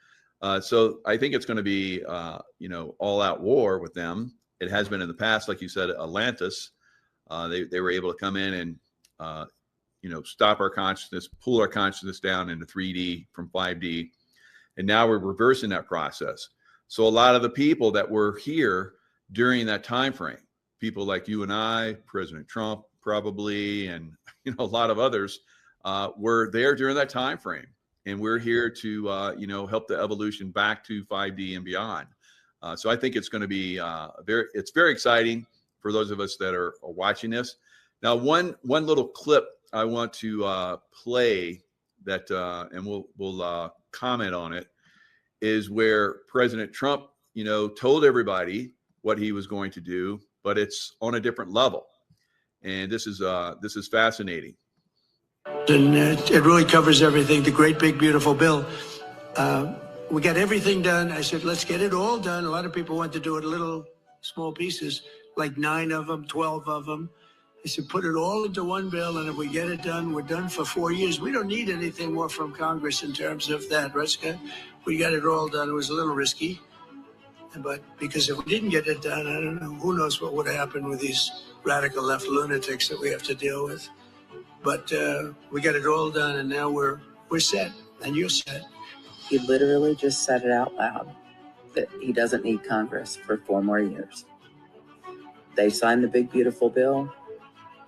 So I think it's going to be, all out war with them. It has been in the past, like you said, Atlantis. They were able to come in and, stop our consciousness, pull our consciousness down into 3D from 5D. And now we're reversing that process. So a lot of the people that were here during that time frame, people like you and I, President Trump probably, and a lot of others, were there during that time frame. And we're here to, help the evolution back to 5D and beyond. So I think it's going to be it's very exciting for those of us that are watching this. Now, one little clip I want to play that, and we'll comment on it, is where President Trump, told everybody what he was going to do, but it's on a different level. And this is fascinating. And it really covers everything. The great, big, beautiful bill. We got everything done. I said, let's get it all done. A lot of people want to do it little small pieces, like 9 of them, 12 of them. I said, put it all into one bill, and if we get it done, we're done for 4 years. We don't need anything more from Congress in terms of that, right, Scott? We got it all done. It was a little risky, but because if we didn't get it done, I don't know, who knows what would happen with these radical left lunatics that we have to deal with. But we got it all done, and now we're set, and you're set. He literally just said it out loud that he doesn't need Congress for 4 more years. They signed the big, beautiful bill.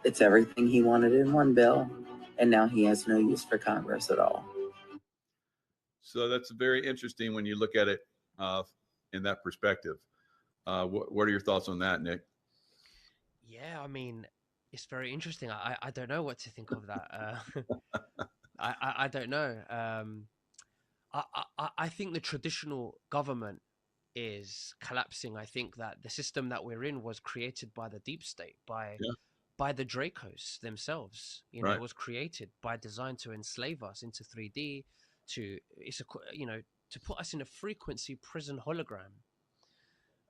It's everything he wanted in one bill, and now he has no use for Congress at all. So that's very interesting when you look at it in that perspective. What are your thoughts on that, Nick? Yeah, I mean, it's very interesting. I don't know what to think of that. I don't know. I think the traditional government is collapsing. I think that the system that we're in was created by the deep state, by the Dracos themselves. It was created by design to enslave us into 3D, to put us in a frequency prison hologram.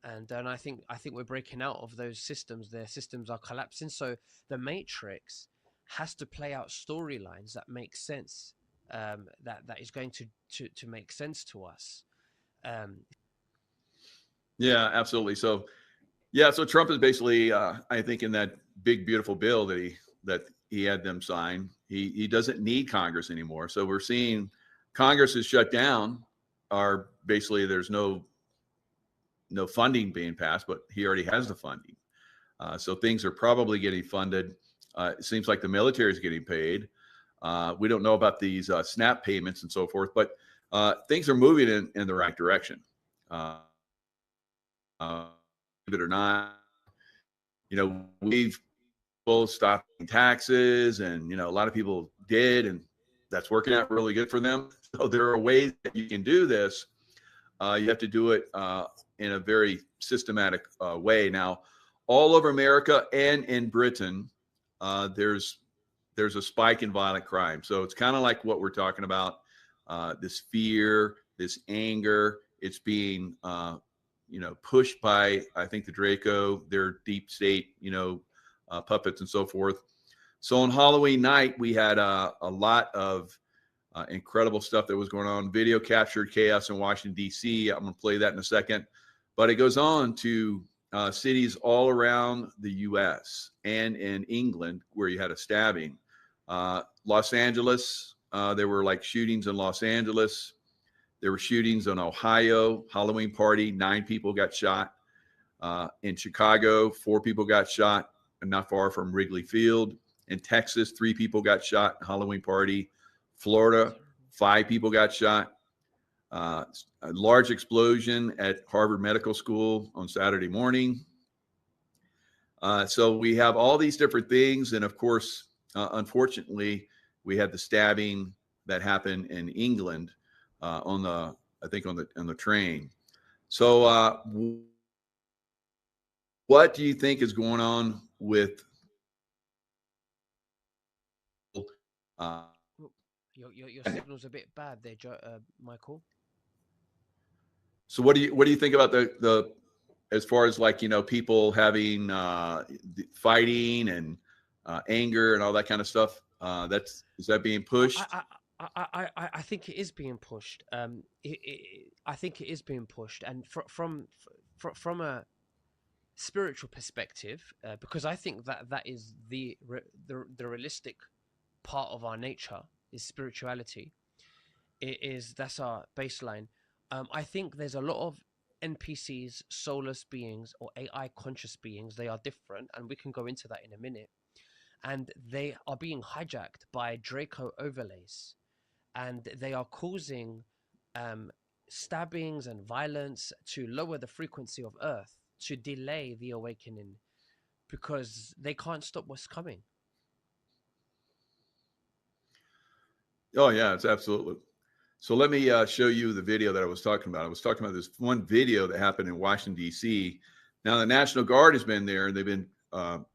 And then I think we're breaking out of those systems. Their systems are collapsing. So the Matrix has to play out storylines that make sense. That is going to make sense to us. Yeah, absolutely. So Trump is basically, I think, in that big, beautiful bill that he had them sign. He doesn't need Congress anymore. So we're seeing Congress is shut down. Basically there's no funding being passed, but he already has the funding. So things are probably getting funded. It seems like the military is getting paid. We don't know about these SNAP payments and so forth, but things are moving in the right direction. Believe it or not, we've both stopped taxes, and a lot of people did, and that's working out really good for them. So there are ways that you can do this. You have to do it in a very systematic way. Now, all over America and in Britain, there's a spike in violent crime. So it's kind of like what we're talking about, this fear, this anger. It's being, pushed by, I think, the Draco, their deep state, puppets and so forth. So on Halloween night, we had a lot of incredible stuff that was going on. Video captured chaos in Washington, D.C. I'm going to play that in a second. But it goes on to cities all around the U.S. and in England where you had a stabbing. Los Angeles, there were like shootings in Los Angeles. There were shootings in Ohio, Halloween party, 9 people got shot. In Chicago, 4 people got shot, and not far from Wrigley Field. In Texas, 3 people got shot, Halloween party. Florida, 5 people got shot. A large explosion at Harvard Medical School on Saturday morning. So we have all these different things. And of course, unfortunately, we had the stabbing that happened in England on the train. So what do you think is going on with your signal's a bit bad there, Michael. So what do you think about the as far as people having fighting and anger and all that kind of stuff? Is that being pushed? I think it is being pushed. I think it is being pushed, and from a spiritual perspective, because I think that is the realistic part of our nature is spirituality. That's our baseline. I think there's a lot of NPCs, soulless beings, or AI conscious beings. They are different, and we can go into that in a minute. And they are being hijacked by Draco overlays, and they are causing stabbings and violence to lower the frequency of Earth, to delay the awakening, because they can't stop what's coming. Oh yeah, it's absolutely. So let me show you the video that I was talking about. I was talking about this one video that happened in Washington, D.C. Now, the National Guard has been there, and they've been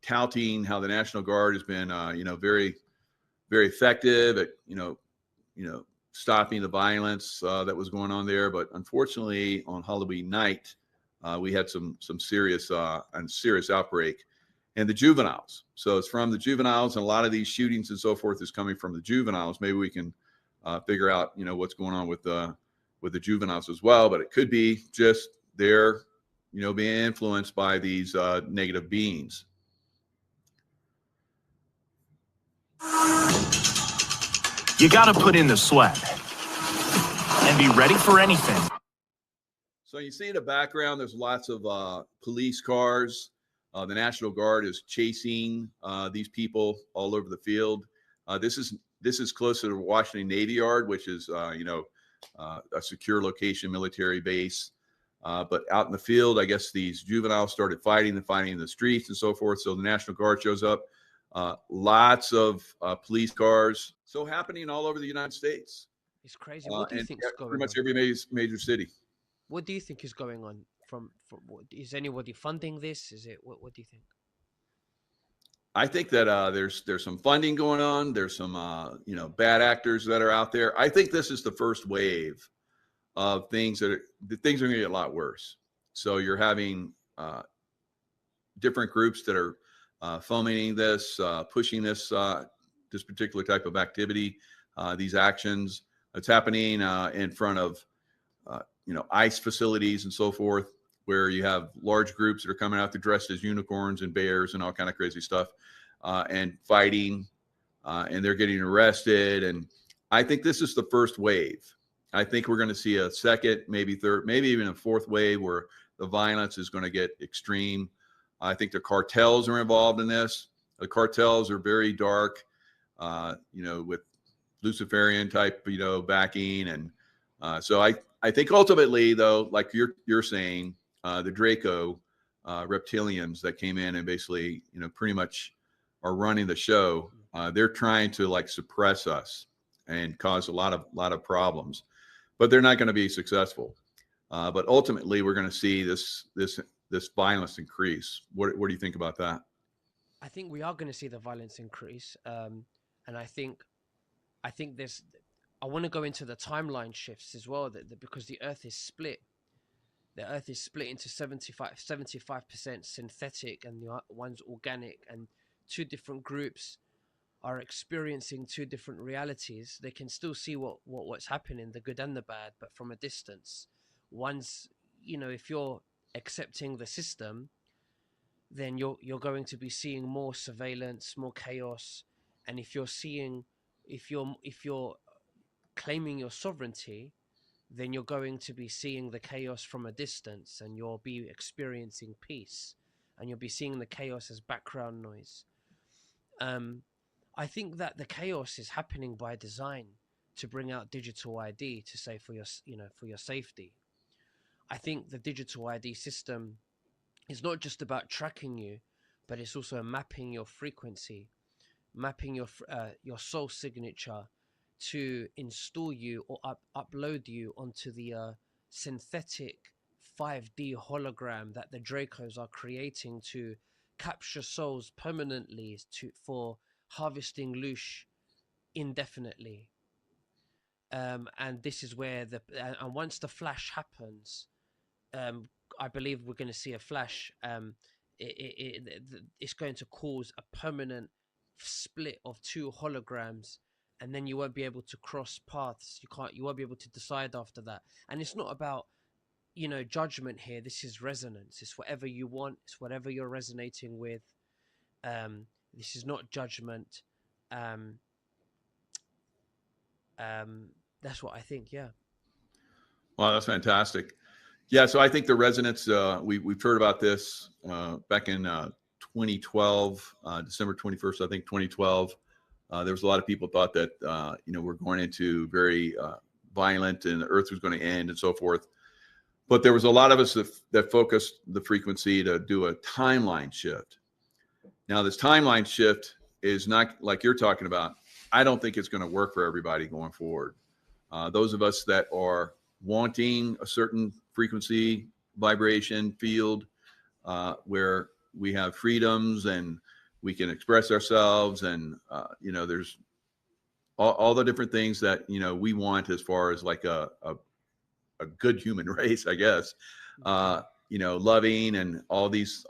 touting how the National Guard has been, very, very effective at, stopping the violence that was going on there. But unfortunately, on Halloween night, we had some serious outbreak, and the juveniles. So it's from the juveniles, and a lot of these shootings and so forth is coming from the juveniles. Maybe we can figure out, what's going on with the juveniles as well. But it could be just their, being influenced by these negative beings. You got to put in the sweat and be ready for anything. So you see in the background, there's lots of police cars. The National Guard is chasing these people all over the field. This is close to the Washington Navy Yard, which is a secure location, military base. But out in the field, I guess these juveniles started fighting in the streets and so forth. So the National Guard shows up. Lots of police cars. So happening all over the United States. It's crazy. What do you think is going pretty much on? every major city. What do you think is going on? Is anybody funding this? Is it what do you think? I think that there's some funding going on. There's some bad actors that are out there. I think this is the first wave of things that are going to get a lot worse. So you're having different groups that are fomenting this, pushing this particular type of activity, these actions. It's happening in front of ICE facilities and so forth, where you have large groups that are coming out there dressed as unicorns and bears and all kind of crazy stuff, and fighting, and they're getting arrested. And I think this is the first wave. I think we're going to see a second, maybe third, maybe even a fourth wave where the violence is going to get extreme. I think the cartels are involved in this. The cartels are very dark, with Luciferian type, backing. And so I think ultimately, though, like you're saying, the Draco reptilians that came in and basically, pretty much are running the show. They're trying to suppress us and cause a lot of problems, but they're not going to be successful. But ultimately, we're going to see this violence increase. What do you think about that? I think we are going to see the violence increase, and I think there's. I want to go into the timeline shifts as well, because the Earth is split. The Earth is split into 75% synthetic and the one's organic, and two different groups are experiencing two different realities. They can still see what's happening, the good and the bad, but from a distance. One's, if you're accepting the system, then you're going to be seeing more surveillance, more chaos. And if you're claiming your sovereignty, then you're going to be seeing the chaos from a distance, and you'll be experiencing peace, and you'll be seeing the chaos as background noise. I think that the chaos is happening by design to bring out digital ID to say for your safety. I think the digital ID system is not just about tracking you, but it's also mapping your frequency, mapping your soul signature to install you or upload you onto the synthetic 5D hologram that the Dracos are creating to capture souls permanently for harvesting loosh indefinitely. And this is where and once the flash happens, I believe we're going to see a flash. It's going to cause a permanent split of two holograms, and then you won't be able to cross paths. You won't be able to decide after that. And it's not about, judgment here. This is resonance. It's whatever you want. It's whatever you're resonating with. This is not judgment. That's what I think. Yeah. Wow, that's fantastic. Yeah, so I think the resonance, we've heard about this back in 2012, December 21st, I think 2012. There was a lot of people thought that, we're going into very violent and the earth was going to end and so forth. But there was a lot of us that focused the frequency to do a timeline shift. Now, this timeline shift is not like you're talking about. I don't think it's going to work for everybody going forward. Those of us that are wanting a certain frequency, vibration, field, where we have freedoms and we can express ourselves, and there's all the different things that we want as far as like a good human race, I guess. Loving and all these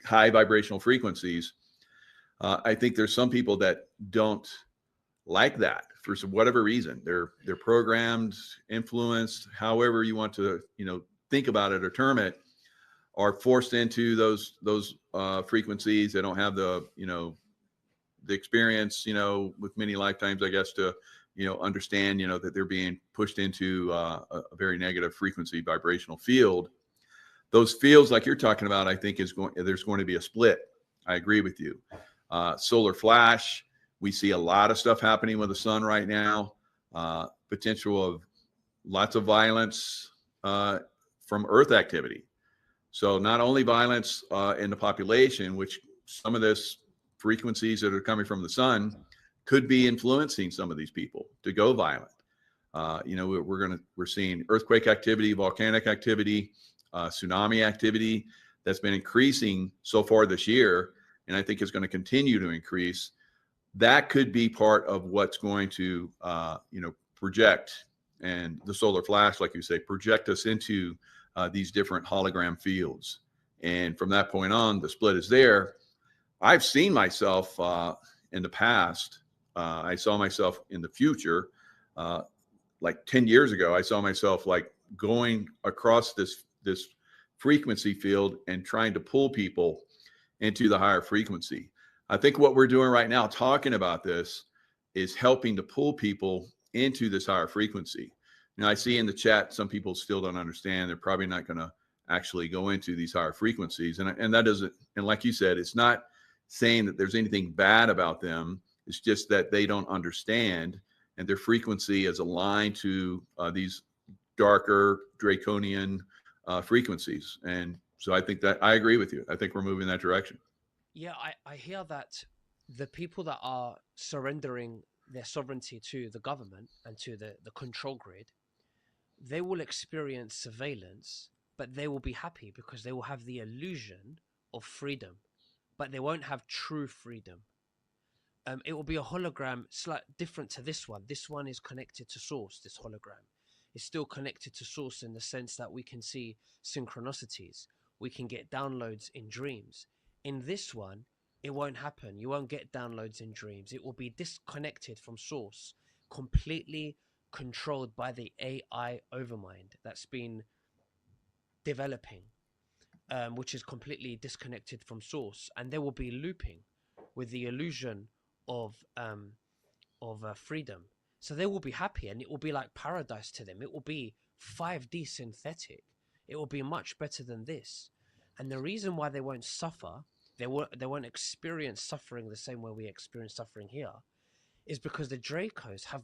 high vibrational frequencies. I think there's some people that don't like that for whatever reason. They're programmed, influenced, however you want to think about it or term it, are forced into those frequencies. They don't have the experience with many lifetimes, I guess, to understand that they're being pushed into a very negative frequency vibrational field. Those fields like you're talking about, I think there's going to be a split. I agree with you. Solar flash, we see a lot of stuff happening with the sun right now. Potential of lots of violence from Earth activity. So not only violence in the population, which some of this frequencies that are coming from the sun could be influencing some of these people to go violent. We're seeing earthquake activity, volcanic activity, tsunami activity that's been increasing so far this year, and I think it's going to continue to increase. That could be part of what's going to project, and the solar flash, like you say, project us into these different hologram fields. And from that point on, the split is there. I've seen myself in the past. I saw myself in the future. Like 10 years ago, I saw myself like going across this frequency field and trying to pull people into the higher frequency. I think what we're doing right now, talking about this, is helping to pull people into this higher frequency. Now, I see in the chat some people still don't understand. They're probably not going to actually go into these higher frequencies, and that doesn't. And like you said, it's not saying that there's anything bad about them. It's just that they don't understand, and their frequency is aligned to these darker draconian frequencies. And so I think that I agree with you. I think we're moving in that direction. Yeah, I hear that the people that are surrendering their sovereignty to the government and to the control grid, they will experience surveillance, but they will be happy because they will have the illusion of freedom, but they won't have true freedom. It will be a hologram slightly different to this one. This one is connected to source. This hologram is still connected to source in the sense that we can see synchronicities. We can get downloads in dreams. In this one, it won't happen. You won't get downloads in dreams. It will be disconnected from source, completely controlled by the AI overmind that's been developing, which is completely disconnected from source. And they will be looping with the illusion of freedom. So they will be happy, and it will be like paradise to them. It will be 5D synthetic. It will be much better than this. And the reason why they won't suffer, they won't experience suffering the same way we experience suffering here, is because the Dracos have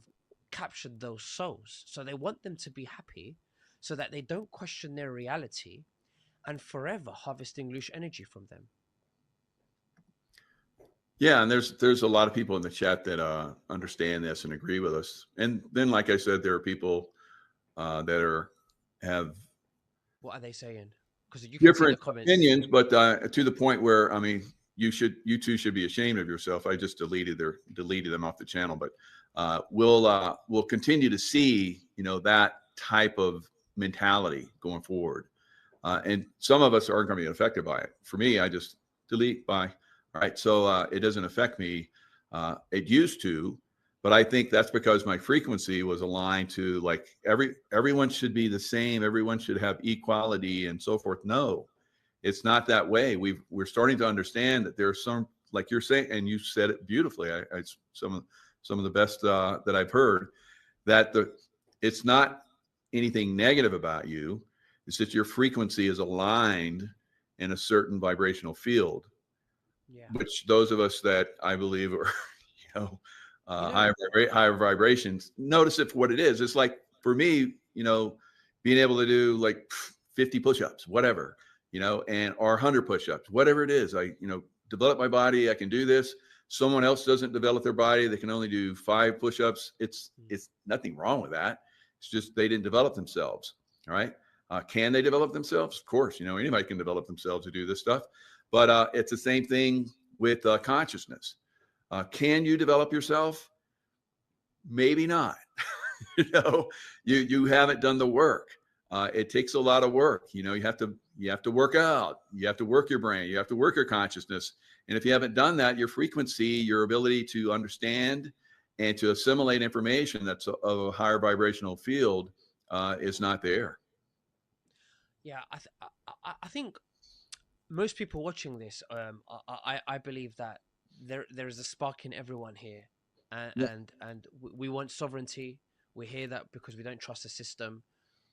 captured those souls. So they want them to be happy so that they don't question their reality and forever harvesting loose energy from them. Yeah, and there's a lot of people in the chat that understand this and agree with us. And then, like I said, there are people that have what are they saying? Because you can different see the comments. opinions, but to the point where, I mean, you two should be ashamed of yourself. I just deleted them off the channel, but we'll continue to see that type of mentality going forward, and some of us aren't going to be affected by it. For me, I just delete. Bye. All right, so it doesn't affect me. It used to, but I think that's because my frequency was aligned to like everyone should be the same. Everyone should have equality and so forth. No, it's not that way. We're starting to understand that there's some, like you're saying, and you said it beautifully. Some of the best that I've heard, that it's not anything negative about you. It's that your frequency is aligned in a certain vibrational field. Yeah. Which those of us that I believe are, higher vibrations, notice it for what it is. It's like for me, being able to do like 50 push-ups, whatever, or 100 push-ups, whatever it is. I, develop my body. I can do this. someone else doesn't develop their body, they can only do 5 push-ups. It's nothing wrong with that. It's just they didn't develop themselves. All right. Can they develop themselves? Of course, anybody can develop themselves to do this stuff, but it's the same thing with consciousness. Can you develop yourself? Maybe not. You haven't done the work. It takes a lot of work. You have to work out. You have to work your brain. You have to work your consciousness. And if you haven't done that, your frequency, your ability to understand and to assimilate information that's of a higher vibrational field is not there. Yeah, I think most people watching this, I believe that there is a spark in everyone here, and we want sovereignty. We're here that because we don't trust the system,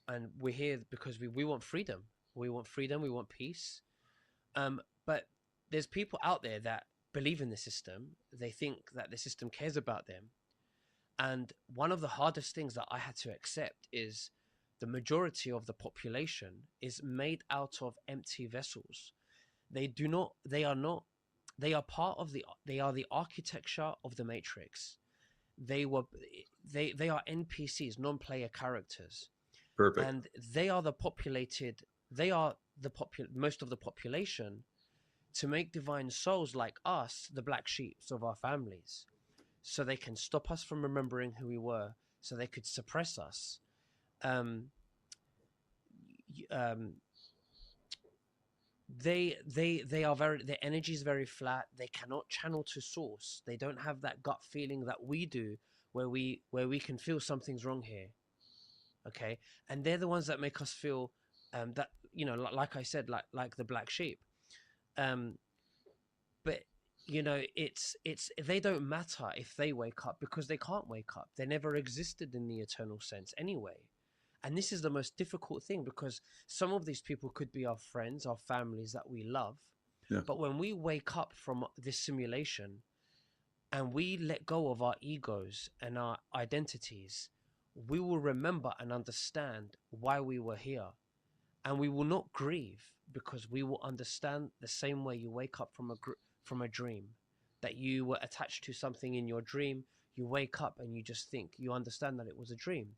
and we're here because we want freedom. We want freedom. We want peace. But there's people out there that believe in the system. They think that the system cares about them, and one of the hardest things that I had to accept is the majority of the population is made out of empty vessels. They are part of they are the architecture of the Matrix. They are NPCs, non-player characters. Perfect. And most of the population to make divine souls like us, the black sheep of our families, so they can stop us from remembering who we were, so they could suppress us. Their energy is very flat. They cannot channel to source. They don't have that gut feeling that we do, where we can feel something's wrong here. Okay, and they're the ones that make us feel that, like I said, like the black sheep. But it's they don't matter if they wake up, because they can't wake up. They never existed in the eternal sense anyway. And this is the most difficult thing, because some of these people could be our friends, our families that we love. Yeah. But when we wake up from this simulation and we let go of our egos and our identities, we will remember and understand why we were here. And we will not grieve, because we will understand the same way you wake up from a dream, that you were attached to something in your dream. You wake up and you just think, you understand that it was a dream.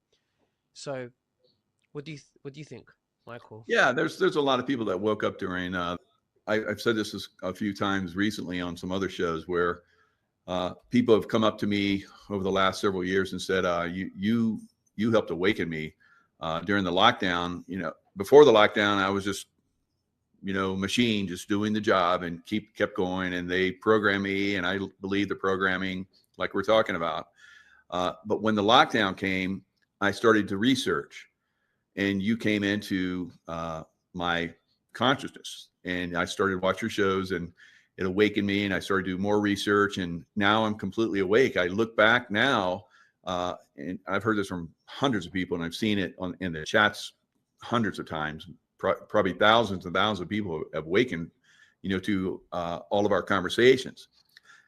So what do you think, Michael? Yeah, there's a lot of people that woke up during. I've said this a few times recently on some other shows where people have come up to me over the last several years and said, "You helped awaken me during the lockdown." Before the lockdown, I was just machine, just doing the job and kept going. And they programmed me, and I believe the programming, like we're talking about. But when the lockdown came, I started to research. And you came into my consciousness, and I started watching your shows, and it awakened me, and I started to do more research, and now I'm completely awake. I look back now, and I've heard this from hundreds of people, and I've seen it in the chats hundreds of times. Probably thousands and thousands of people have awakened, to all of our conversations,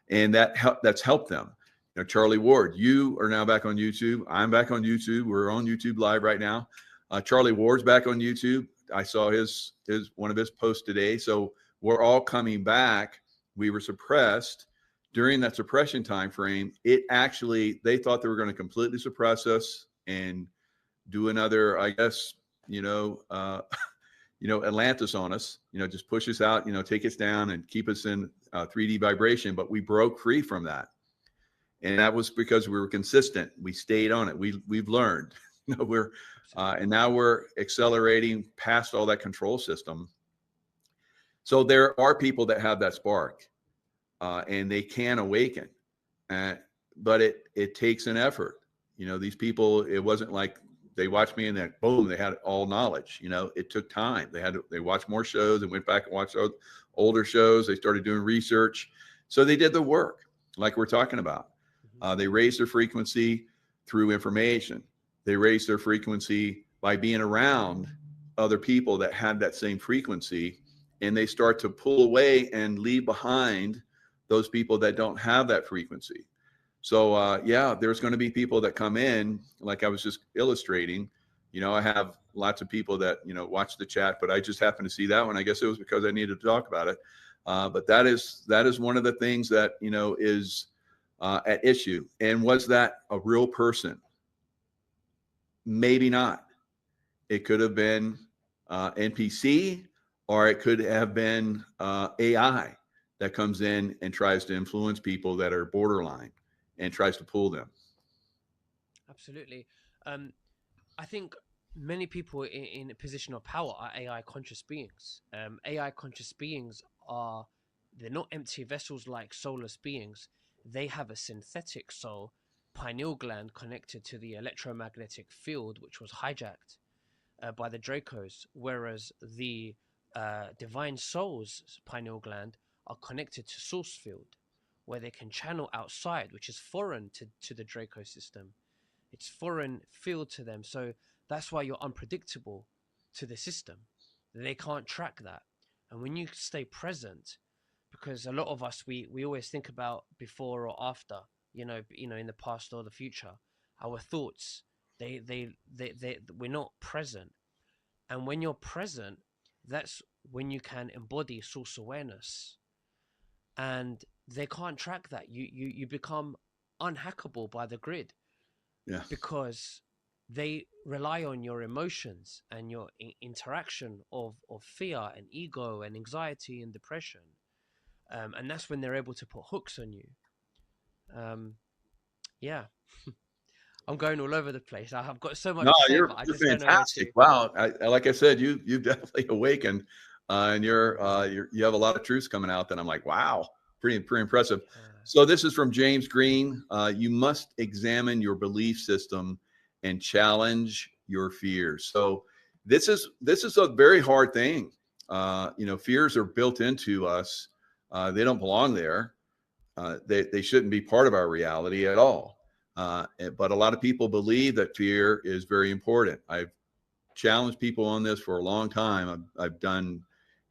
and that's helped them. Charlie Ward, you are now back on YouTube. I'm back on YouTube. We're on YouTube Live right now. Charlie Ward's back on YouTube. I saw his one of his posts today. So we're all coming back. We were suppressed during that suppression time frame. They thought they were going to completely suppress us and do another, I guess, Atlantis on us. Just push us out. Take us down and keep us in 3D vibration. But we broke free from that, and that was because we were consistent. We stayed on it. We've learned. And now we're accelerating past all that control system. So there are people that have that spark, and they can awaken, but it takes an effort. These people, it wasn't like they watched me and then boom, they had all knowledge. It took time. They watched more shows and went back and watched older shows. They started doing research. So they did the work like we're talking about. They raised their frequency through information. They raise their frequency by being around other people that had that same frequency, and they start to pull away and leave behind those people that don't have that frequency. So there's going to be people that come in, like I was just illustrating. I have lots of people that watch the chat, but I just happened to see that one. I guess it was because I needed to talk about it. But that is one of the things that is at issue. And was that a real person? Maybe not. It could have been NPC, or it could have been AI that comes in and tries to influence people that are borderline and tries to pull them. Absolutely. I think many people in a position of power are AI conscious beings. AI conscious beings they're not empty vessels like soulless beings. They have a synthetic soul, pineal gland connected to the electromagnetic field, which was hijacked by the Dracos, whereas the divine soul's pineal gland are connected to source field, where they can channel outside, which is foreign to the Draco system. It's foreign field to them, so that's why you're unpredictable to the system. They can't track that. And when you stay present, because a lot of us we always think about before or after, in the past or the future, our thoughts, we're not present. And when you're present, that's when you can embody source awareness. And they can't track that. You become unhackable by the grid. Yeah. Because they rely on your emotions and your interaction of fear and ego and anxiety and depression. And that's when they're able to put hooks on you. Yeah. I'm going all over the place. I've got so much to say, but I just don't know where to. Wow. Like I said, you've definitely awakened, and you have a lot of truths coming out that I'm like, wow, pretty impressive. So this is from James Green. You must examine your belief system and challenge your fears. So this is a very hard thing. Fears are built into us. They don't belong there. They shouldn't be part of our reality at all. But a lot of people believe that fear is very important. I've challenged people on this for a long time. I've done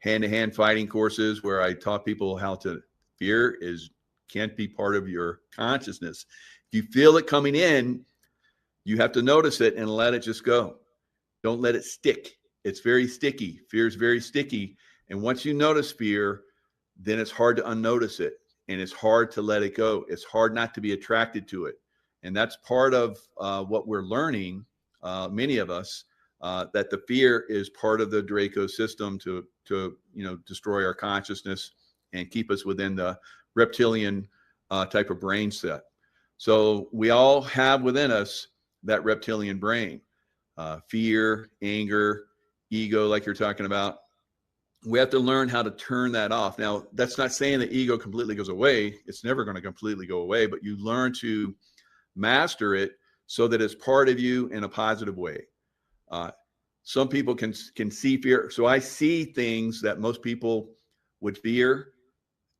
hand-to-hand fighting courses where I taught people how to fear can't be part of your consciousness. If you feel it coming in, you have to notice it and let it just go. Don't let it stick. It's very sticky. Fear is very sticky. And once you notice fear, then it's hard to unnotice it. And it's hard to let it go. It's hard not to be attracted to it. And that's part of what we're learning, many of us, that the fear is part of the Draco system to destroy our consciousness and keep us within the reptilian type of brain set. So we all have within us that reptilian brain, fear, anger, ego, like you're talking about. We have to learn how to turn that off. Now, that's not saying that ego completely goes away. It's never going to completely go away, but you learn to master it so that it's part of you in a positive way. Some people can see fear. So I see things that most people would fear,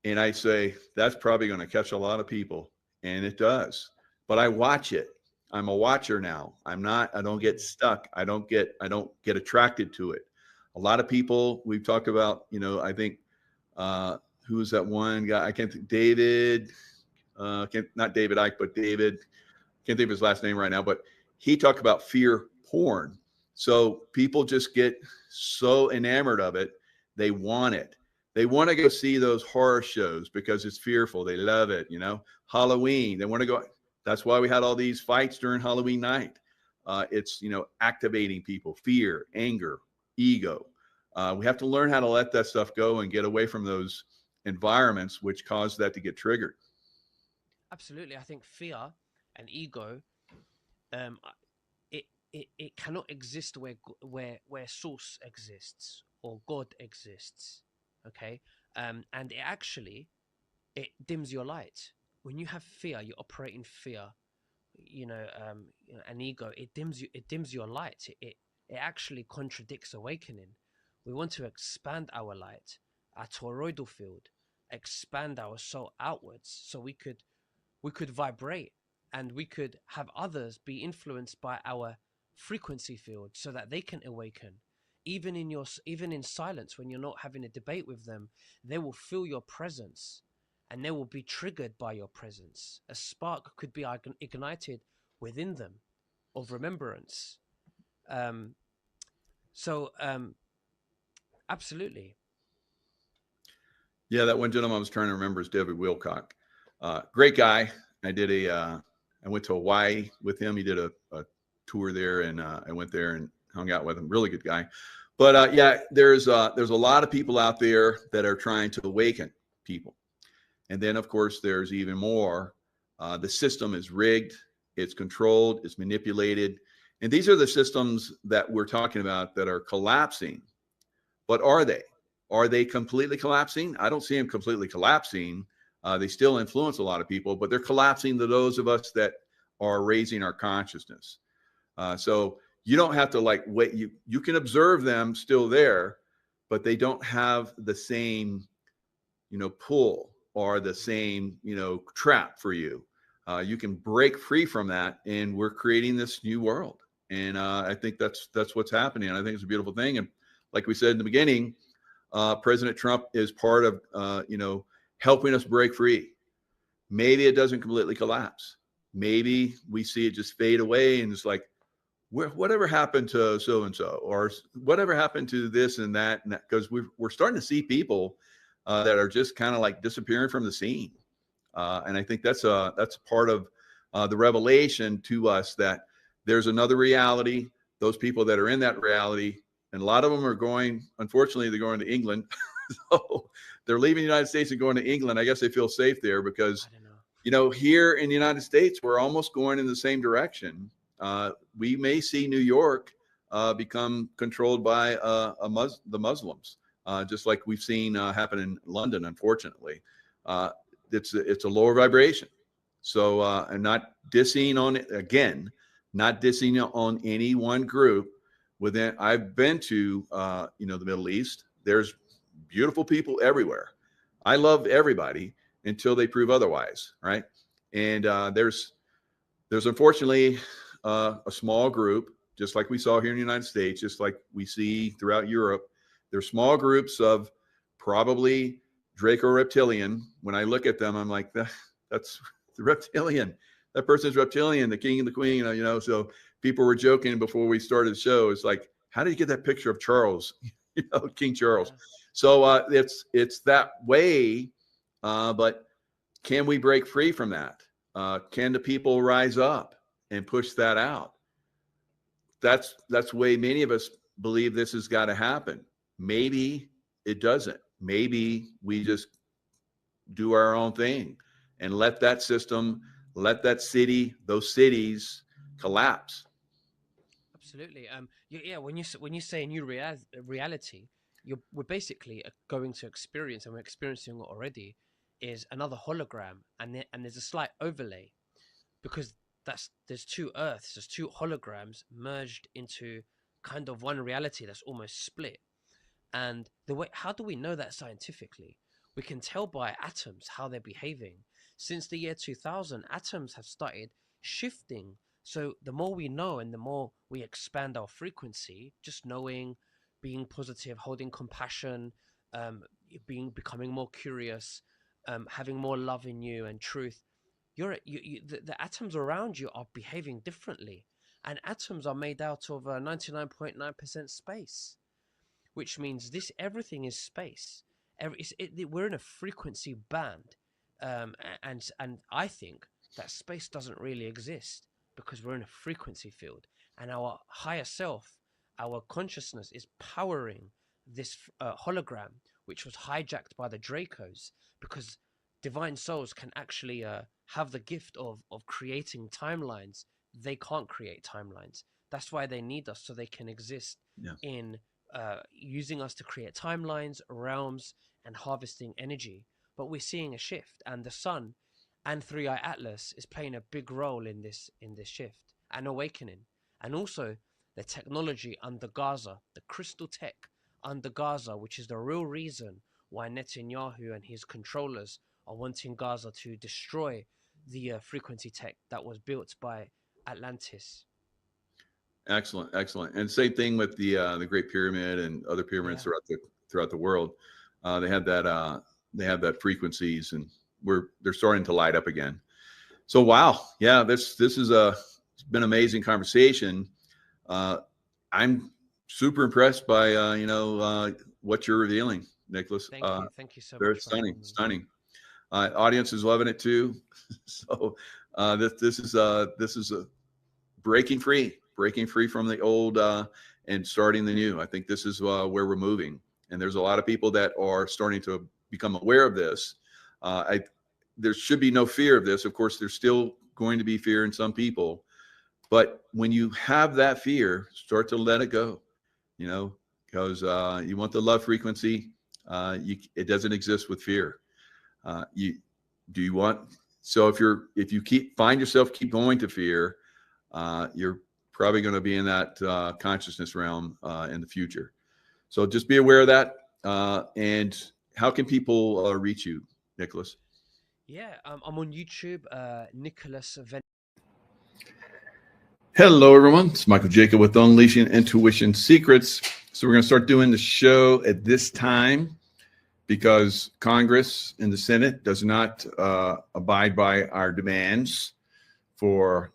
and I say, that's probably going to catch a lot of people. And it does. But I watch it. I'm a watcher now. I don't get stuck. I don't get attracted to it. A lot of people we've talked about, I think, who was that one guy? I can't think, David, not David Icke, but David, can't think of his last name right now, but he talked about fear porn. So people just get so enamored of it. They want it. They want to go see those horror shows because it's fearful. They love it. Halloween, they want to go. That's why we had all these fights during Halloween night. It's, activating people, fear, anger, ego. We have to learn how to let that stuff go and get away from those environments which cause that to get triggered. Absolutely. I think fear and ego, it cannot exist where source exists or God exists. Okay. And it dims your light. When you have fear, you operate in fear, an ego, it dims your light. It actually contradicts awakening. We want to expand our light, our toroidal field, expand our soul outwards so we could vibrate and we could have others be influenced by our frequency field so that they can awaken. Even in silence, when you're not having a debate with them, they will feel your presence and they will be triggered by your presence. A spark could be ignited within them of remembrance. Absolutely. Yeah, that one gentleman I was trying to remember is David Wilcock. Great guy. I went to Hawaii with him. He did a tour there, and I went there and hung out with him. Really good guy. But yeah, there's a lot of people out there that are trying to awaken people. And then, of course, there's even more. The system is rigged, it's controlled, it's manipulated. And these are the systems that we're talking about that are collapsing. But are they? Are they completely collapsing? I don't see them completely collapsing. They still influence a lot of people, but they're collapsing to those of us that are raising our consciousness. So you don't have to like wait. You can observe them still there, but they don't have the same, pull or the same, trap for you. You can break free from that, and we're creating this new world. And I think that's what's happening. And I think it's a beautiful thing. And like we said in the beginning, President Trump is part of, helping us break free. Maybe it doesn't completely collapse. Maybe we see it just fade away, and it's like, whatever happened to so-and-so, or whatever happened to this and that, because we're starting to see people that are just kind of like disappearing from the scene. And I think that's part of the revelation to us, that there's another reality. Those people that are in that reality, and a lot of them are going, unfortunately, they're going to England. So they're leaving the United States and going to England. I guess they feel safe there because, here in the United States, we're almost going in the same direction. We may see New York become controlled by the Muslims, just like we've seen happen in London, unfortunately. It's a lower vibration. So I'm not dissing on it again, not dissing on any one group. I've been to the Middle East. There's beautiful people everywhere. I love everybody until they prove otherwise, right? And there's unfortunately a small group, just like we saw here in the United States, just like we see throughout Europe. There's small groups of probably Draco reptilian. When I look at them, I'm like, that's the reptilian. That person's reptilian, the king and the queen, So people were joking before we started the show. It's like, how did you get that picture of Charles, King Charles? So it's that way, but can we break free from that? Can the people rise up and push that out? That's the way many of us believe this has got to happen. Maybe it doesn't. Maybe we just do our own thing and let that system, let that city, those cities collapse. Absolutely. Yeah. When you say new reality, we're basically going to experience, and we're experiencing it already, is another hologram, and there's a slight overlay, because there's two Earths, there's two holograms merged into kind of one reality that's almost split. And how do we know that scientifically? We can tell by atoms how they're behaving. Since the year 2000, atoms have started shifting. So the more we know and the more we expand our frequency, just knowing, being positive, holding compassion, becoming more curious, having more love in you and truth, the atoms around you are behaving differently. And atoms are made out of 99.9% space, which means everything is space. We're in a frequency band, and I think that space doesn't really exist because we're in a frequency field, and our higher self, our consciousness, is powering this hologram, which was hijacked by the Dracos, because divine souls can actually have the gift of creating timelines. They can't create timelines. That's why they need us, so they can exist in using us to create timelines, realms, and harvesting energy. But we're seeing a shift, and the sun and 3i Atlas is playing a big role in this shift and awakening. And also the technology under Gaza, the crystal tech under Gaza, which is the real reason why Netanyahu and his controllers are wanting Gaza to destroy the frequency tech that was built by Atlantis. Excellent. And same thing with the Great Pyramid and other pyramids throughout the world. They have that frequencies, and they're starting to light up again. So wow, yeah, this is it's been an amazing conversation. I'm super impressed by what you're revealing. Nicholas. Thank you so They're much. For having me. stunning. Audience is loving it too. So this is a breaking free from the old and starting the new. I think this is where we're moving, and there's a lot of people that are starting to become aware of this. There should be no fear of this. Of course, there's still going to be fear in some people, but when you have that fear, start to let it go. Because you want the love frequency. It doesn't exist with fear. So if you find yourself keep going to fear, you're probably going to be in that consciousness realm in the future. So just be aware of that. And how can people reach you, Nicholas? Yeah, I'm on YouTube, Nicholas Ven. Hello, everyone. It's Michael Jacob with Unleashing Intuition Secrets. So we're going to start doing the show at this time because Congress and the Senate does not abide by our demands for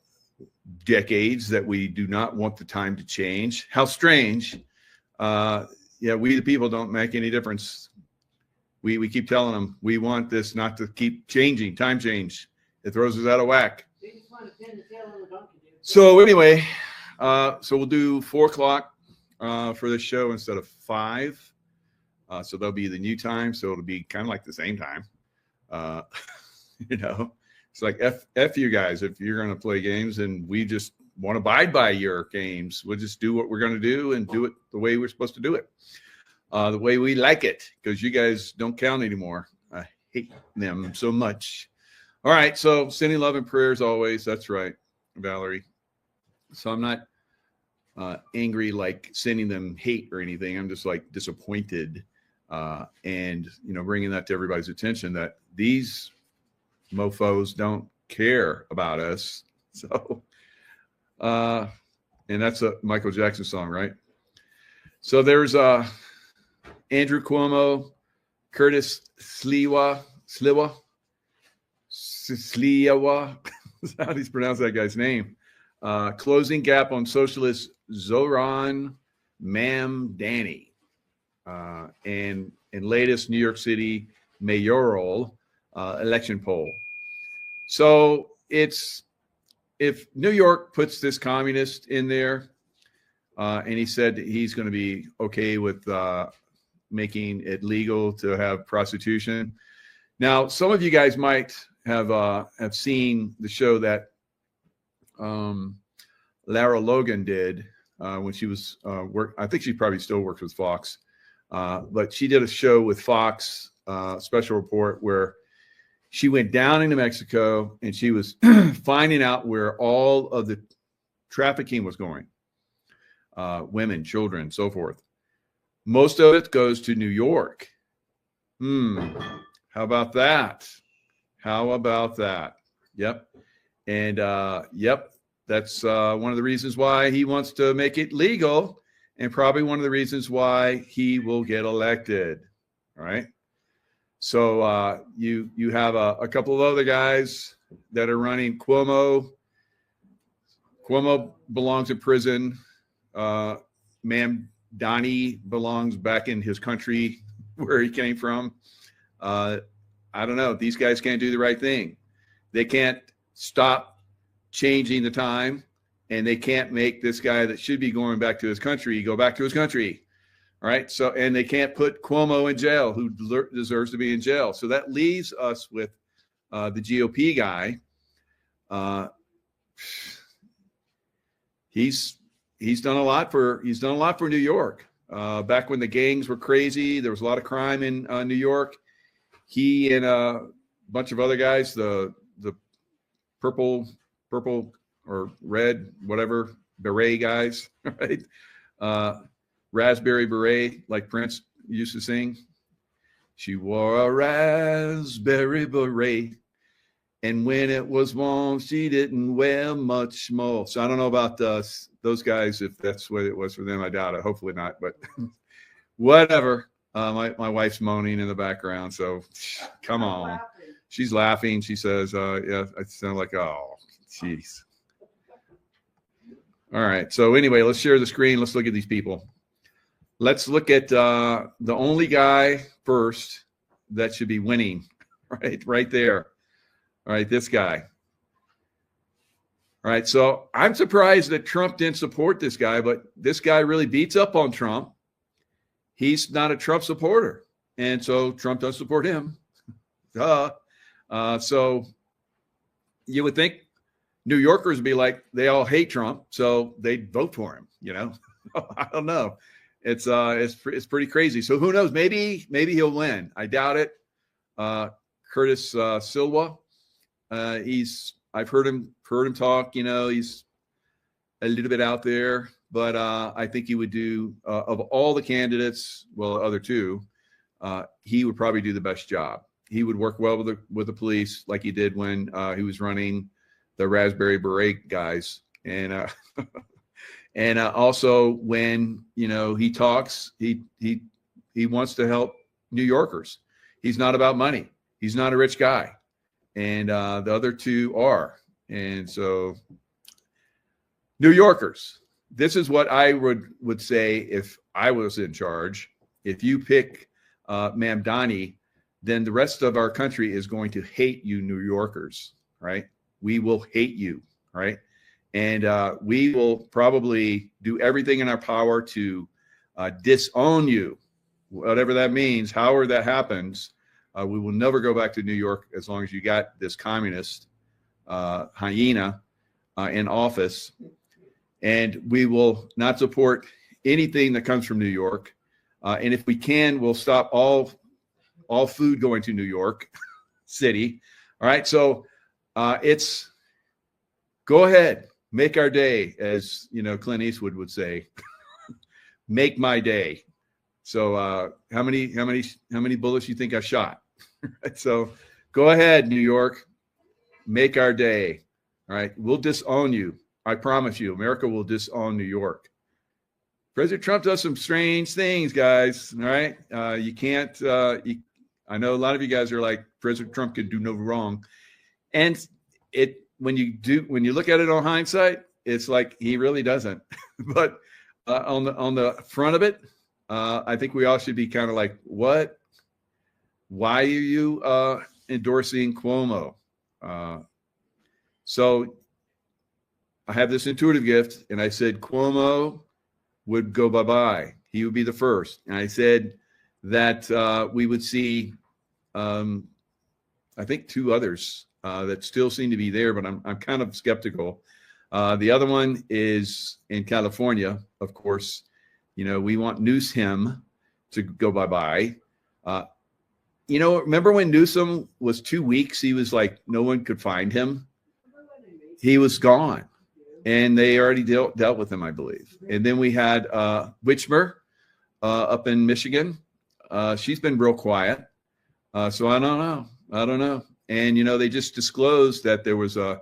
decades that we do not want the time to change. How strange. We the people don't make any difference. We keep telling them we want this not to keep changing, time change. It throws us out of whack. So anyway, so we'll do 4:00 for this show instead of 5. So that'll be the new time. So it'll be kind of like the same time. It's like F you guys if you're going to play games, and we just want to abide by your games. We'll just do what we're going to do and do it the way we're supposed to do it, the way we like it, because you guys don't count anymore. I hate them so much. All right, so sending love and prayers always. That's right, Valerie. So I'm not angry like sending them hate or anything. I'm just like disappointed, and bringing that to everybody's attention that these mofos don't care about us. So, and that's a Michael Jackson song, right? So there's Andrew Cuomo, Curtis Sliwa. How do you pronounce that guy's name? Closing gap on socialist Zohran Mamdani, and latest New York City mayoral election poll. So if New York puts this communist in there, and he said that he's going to be okay with making it legal to have prostitution. Now, some of you guys might have seen the show that Lara Logan did when she was I think she probably still works with Fox, but she did a show with Fox, special report, where she went down into Mexico and she was finding out where all of the trafficking was going, women, children, so forth. Most of it goes to New York. How about that? Yep. And that's one of the reasons why he wants to make it legal, and probably one of the reasons why he will get elected. All right. So you have a couple of other guys that are running. Cuomo belongs in prison. Mamdani belongs back in his country where he came from. I don't know. These guys can't do the right thing. They can't stop changing the time, and they can't make this guy that should be going back to his country go back to his country. All right. So, and they can't put Cuomo in jail, who deserves to be in jail. So that leaves us with the GOP guy. He's done a lot for New York. Back when the gangs were crazy, there was a lot of crime in New York. He and a bunch of other guys, the purple or red, whatever, beret guys, right? Raspberry beret, like Prince used to sing. She wore a raspberry beret, and when it was warm, she didn't wear much more. So I don't know about those guys, if that's what it was for them. I doubt it. Hopefully not, but whatever. My wife's moaning in the background, so come on. She's laughing. She says, yeah, I sound like, oh, jeez. All right. So anyway, let's share the screen. Let's look at these people. Let's look at the only guy first that should be winning, right there. All right, this guy. All right, so I'm surprised that Trump didn't support this guy, but this guy really beats up on Trump. He's not a Trump supporter, and so Trump doesn't support him. So you would think New Yorkers would be like, they all hate Trump, so they'd vote for him, you know? I don't know. It's pretty crazy. So who knows? Maybe he'll win. I doubt it. Curtis Silva, I've heard him talk, you know, he's a little bit out there, but I think he would do, of all the candidates, well, other two, he would probably do the best job. He would work well with the police, like he did when he was running the Raspberry Beret guys, and and also when, you know, he talks, he wants to help New Yorkers. He's not about money. He's not a rich guy, and the other two are. And so, New Yorkers, this is what I would say if I was in charge. If you pick Mamdani, then the rest of our country is going to hate you, New Yorkers, right? We will hate you, right? And we will probably do everything in our power to disown you, whatever that means, however that happens. We will never go back to New York as long as you got this communist hyena in office. And we will not support anything that comes from New York. And if we can, we'll stop all food going to New York City. All right. So it's go ahead, make our day, as you know, Clint Eastwood would say, make my day. So how many bullets you think I shot? So go ahead, New York, make our day. All right. We'll disown you. I promise you, America will disown New York. President Trump does some strange things, guys. All right. You can't, I know a lot of you guys are like, President Trump could do no wrong. And when you look at it on hindsight, it's like he really doesn't. But on the front of it, I think we all should be kind of like, what? Why are you endorsing Cuomo? So I have this intuitive gift, and I said Cuomo would go bye-bye. He would be the first. And I said that we would see, I think, two others that still seem to be there, but I'm kind of skeptical. The other one is in California, of course. You know, we want Newsom to go bye-bye. You know, remember when Newsom was 2 weeks, he was like, no one could find him. He was gone. And they already dealt with him, I believe. And then we had Whitmer up in Michigan. She's been real quiet. So I don't know. And, you know, they just disclosed that there was a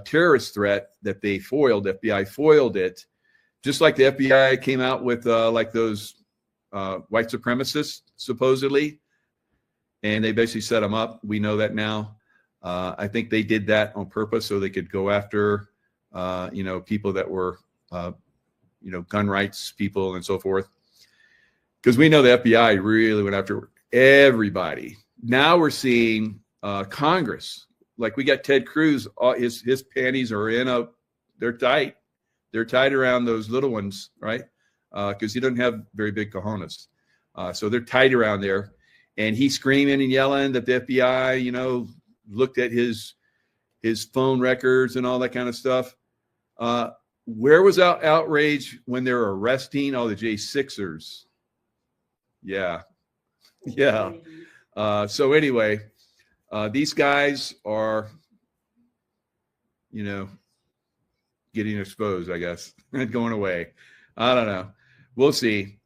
terrorist threat that they foiled. FBI foiled it. Just like the FBI came out with like those white supremacists, supposedly. And they basically set them up. We know that now. I think they did that on purpose so they could go after you know, people that were, you know, gun rights people and so forth. Because we know the FBI really went after everybody. Now we're seeing Congress. Like we got Ted Cruz, his panties are they're tight. They're tight around those little ones, right? Because he doesn't have very big cojones. So they're tight around there. And he's screaming and yelling that the FBI, you know, looked at his phone records and all that kind of stuff. Where was outrage when they were arresting all the J6ers? Yeah. So anyway, these guys are, you know, getting exposed, I guess, and going away. I don't know. We'll see.